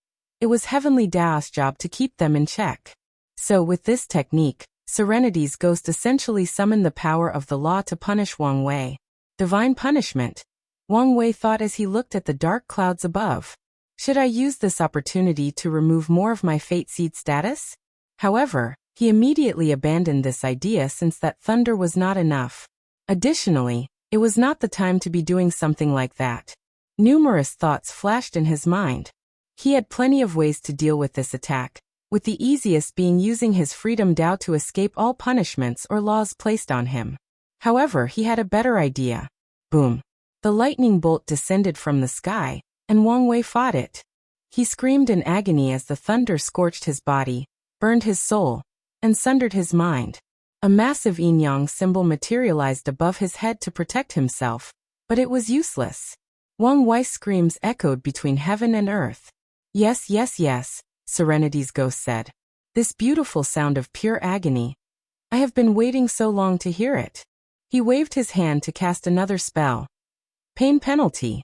It was Heavenly Dao's job to keep them in check. So with this technique, Serenity's ghost essentially summoned the power of the law to punish Wang Wei. Divine punishment, Wang Wei thought as he looked at the dark clouds above. Should I use this opportunity to remove more of my fate seed status? However, he immediately abandoned this idea since that thunder was not enough. Additionally, it was not the time to be doing something like that. Numerous thoughts flashed in his mind. He had plenty of ways to deal with this attack, with the easiest being using his freedom Dao to escape all punishments or laws placed on him. However, he had a better idea. Boom! The lightning bolt descended from the sky, and Wang Wei fought it. He screamed in agony as the thunder scorched his body, burned his soul, and sundered his mind. A massive yin-yang symbol materialized above his head to protect himself, but it was useless. Wang Wei's screams echoed between heaven and earth. Yes, yes, yes, Serenity's ghost said. This beautiful sound of pure agony. I have been waiting so long to hear it. He waved his hand to cast another spell. Pain penalty.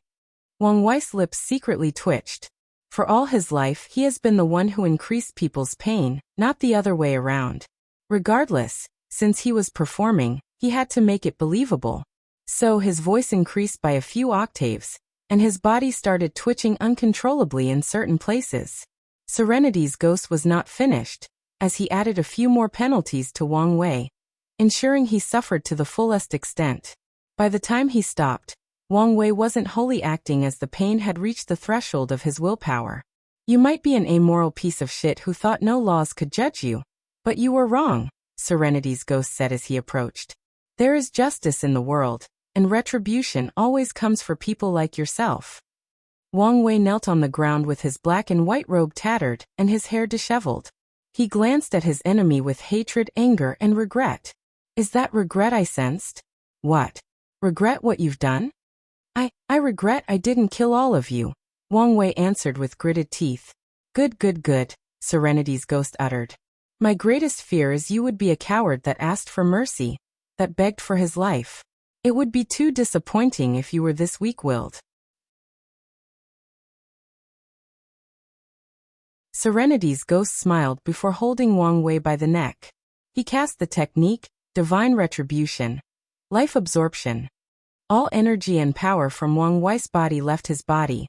Wang Wei's lips secretly twitched. For all his life, he has been the one who increased people's pain, not the other way around. Regardless, since he was performing, he had to make it believable. So his voice increased by a few octaves, and his body started twitching uncontrollably in certain places. Serenity's ghost was not finished, as he added a few more penalties to Wang Wei, ensuring he suffered to the fullest extent. By the time he stopped, Wang Wei wasn't wholly acting as the pain had reached the threshold of his willpower. You might be an amoral piece of shit who thought no laws could judge you, but you were wrong, Serenity's ghost said as he approached. There is justice in the world, and retribution always comes for people like yourself. Wang Wei knelt on the ground with his black and white robe tattered and his hair disheveled. He glanced at his enemy with hatred, anger, and regret. Is that regret I sensed? What? Regret what you've done? I regret I didn't kill all of you, Wang Wei answered with gritted teeth. Good, good, good, Serenity's ghost uttered. My greatest fear is you would be a coward that asked for mercy, that begged for his life. It would be too disappointing if you were this weak-willed. Serenity's ghost smiled before holding Wang Wei by the neck. He cast the technique, Divine Retribution, Life Absorption. All energy and power from Wang Wei's body left his body,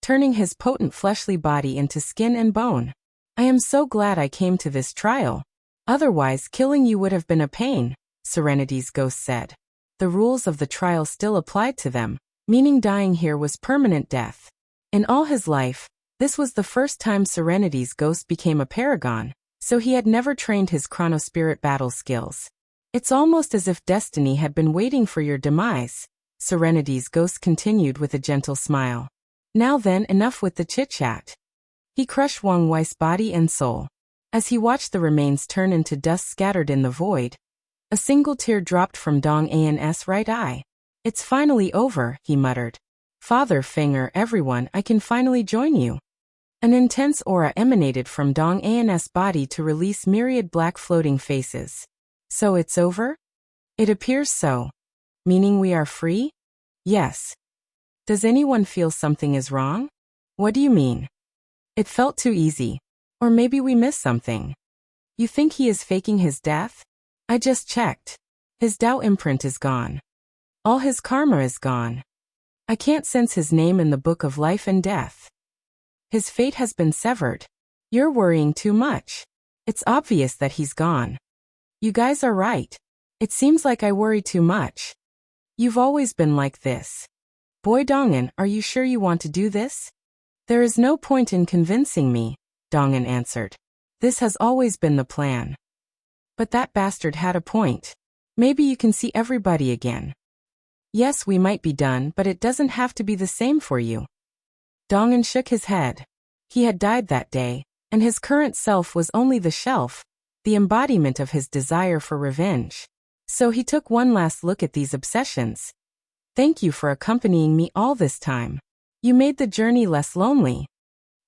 turning his potent fleshly body into skin and bone. I am so glad I came to this trial. Otherwise, killing you would have been a pain, Serenity's ghost said. The rules of the trial still applied to them, meaning dying here was permanent death. In all his life, this was the first time Serenity's ghost became a paragon, so he had never trained his chronospirit battle skills. It's almost as if destiny had been waiting for your demise, Serenity's ghost continued with a gentle smile. Now then, enough with the chit-chat. He crushed Wang Wei's body and soul. As he watched the remains turn into dust scattered in the void, a single tear dropped from Dong An's right eye. It's finally over, he muttered. Father Finger, everyone, I can finally join you. An intense aura emanated from Dong An's body to release myriad black floating faces. So it's over? It appears so. Meaning we are free? Yes. Does anyone feel something is wrong? What do you mean? It felt too easy. Or maybe we missed something. You think he is faking his death? I just checked. His Tao imprint is gone. All his karma is gone. I can't sense his name in the book of life and death. His fate has been severed. You're worrying too much. It's obvious that he's gone. You guys are right. It seems like I worry too much. You've always been like this. Boy Dongan, are you sure you want to do this? There is no point in convincing me, Dongan answered. This has always been the plan. But that bastard had a point. Maybe you can see everybody again. Yes, we might be done, but it doesn't have to be the same for you. Dongan shook his head. He had died that day, and his current self was only the shelf, the embodiment of his desire for revenge. So he took one last look at these obsessions. Thank you for accompanying me all this time. You made the journey less lonely.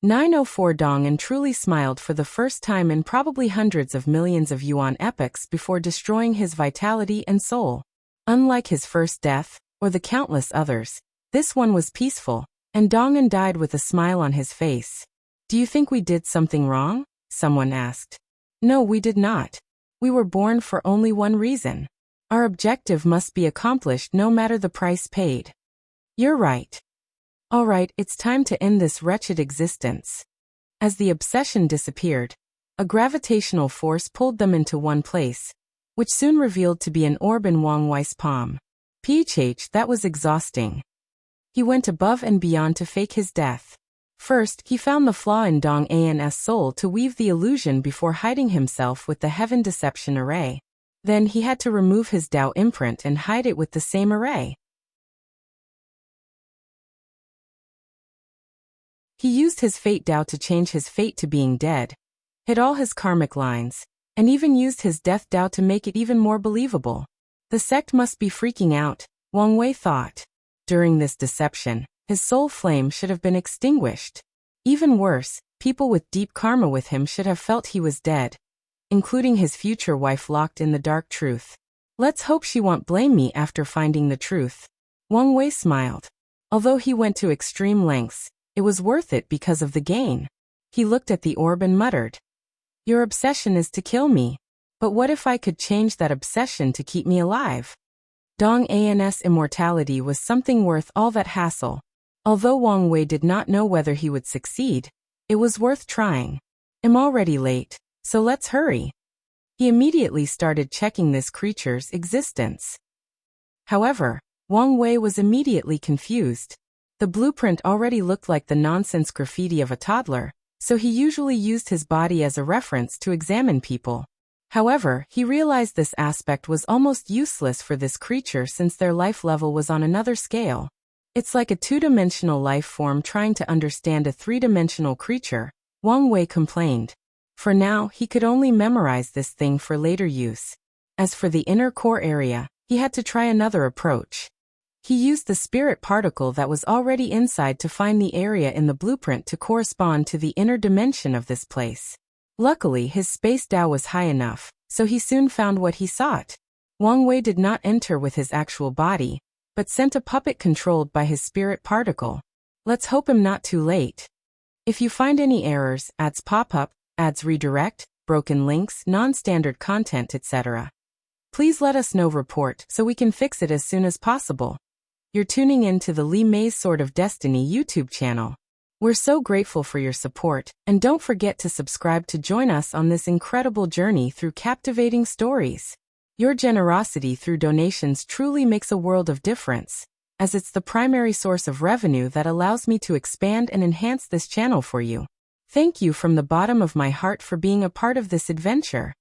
904 Dongan truly smiled for the first time in probably hundreds of millions of yuan epochs before destroying his vitality and soul. Unlike his first death, or the countless others, this one was peaceful, and Dongan died with a smile on his face. Do you think we did something wrong? Someone asked. No, we did not. We were born for only one reason. Our objective must be accomplished no matter the price paid. You're right. All right, it's time to end this wretched existence. As the obsession disappeared, a gravitational force pulled them into one place, which soon revealed to be an orb in Wang Wei's palm. PHH, that was exhausting. He went above and beyond to fake his death. First, he found the flaw in Dong An's soul to weave the illusion before hiding himself with the Heaven Deception Array. Then he had to remove his Tao imprint and hide it with the same array. He used his fate Tao to change his fate to being dead, hid all his karmic lines, and even used his death Tao to make it even more believable. The sect must be freaking out, Wang Wei thought. During this deception, his soul flame should have been extinguished. Even worse, people with deep karma with him should have felt he was dead, including his future wife locked in the dark truth. Let's hope she won't blame me after finding the truth. Wang Wei smiled. Although he went to extreme lengths, it was worth it because of the gain. He looked at the orb and muttered. Your obsession is to kill me. But what if I could change that obsession to keep me alive? Dong An's immortality was something worth all that hassle. Although Wang Wei did not know whether he would succeed, it was worth trying. I'm already late, so let's hurry. He immediately started checking this creature's existence. However, Wang Wei was immediately confused. The blueprint already looked like the nonsense graffiti of a toddler, so he usually used his body as a reference to examine people. However, he realized this aspect was almost useless for this creature since their life level was on another scale. It's like a two-dimensional life form trying to understand a three-dimensional creature, Wang Wei complained. For now, he could only memorize this thing for later use. As for the inner core area, he had to try another approach. He used the spirit particle that was already inside to find the area in the blueprint to correspond to the inner dimension of this place. Luckily, his space Tao was high enough, so he soon found what he sought. Wang Wei did not enter with his actual body, but sent a puppet controlled by his spirit particle. Let's hope I'm not too late. If you find any errors, ads pop up, ads redirect, broken links, non-standard content, etc., please let us know report so we can fix it as soon as possible. You're tuning in to the Li Mei's Sword of Destiny YouTube channel. We're so grateful for your support, and don't forget to subscribe to join us on this incredible journey through captivating stories. Your generosity through donations truly makes a world of difference, as it's the primary source of revenue that allows me to expand and enhance this channel for you. Thank you from the bottom of my heart for being a part of this adventure.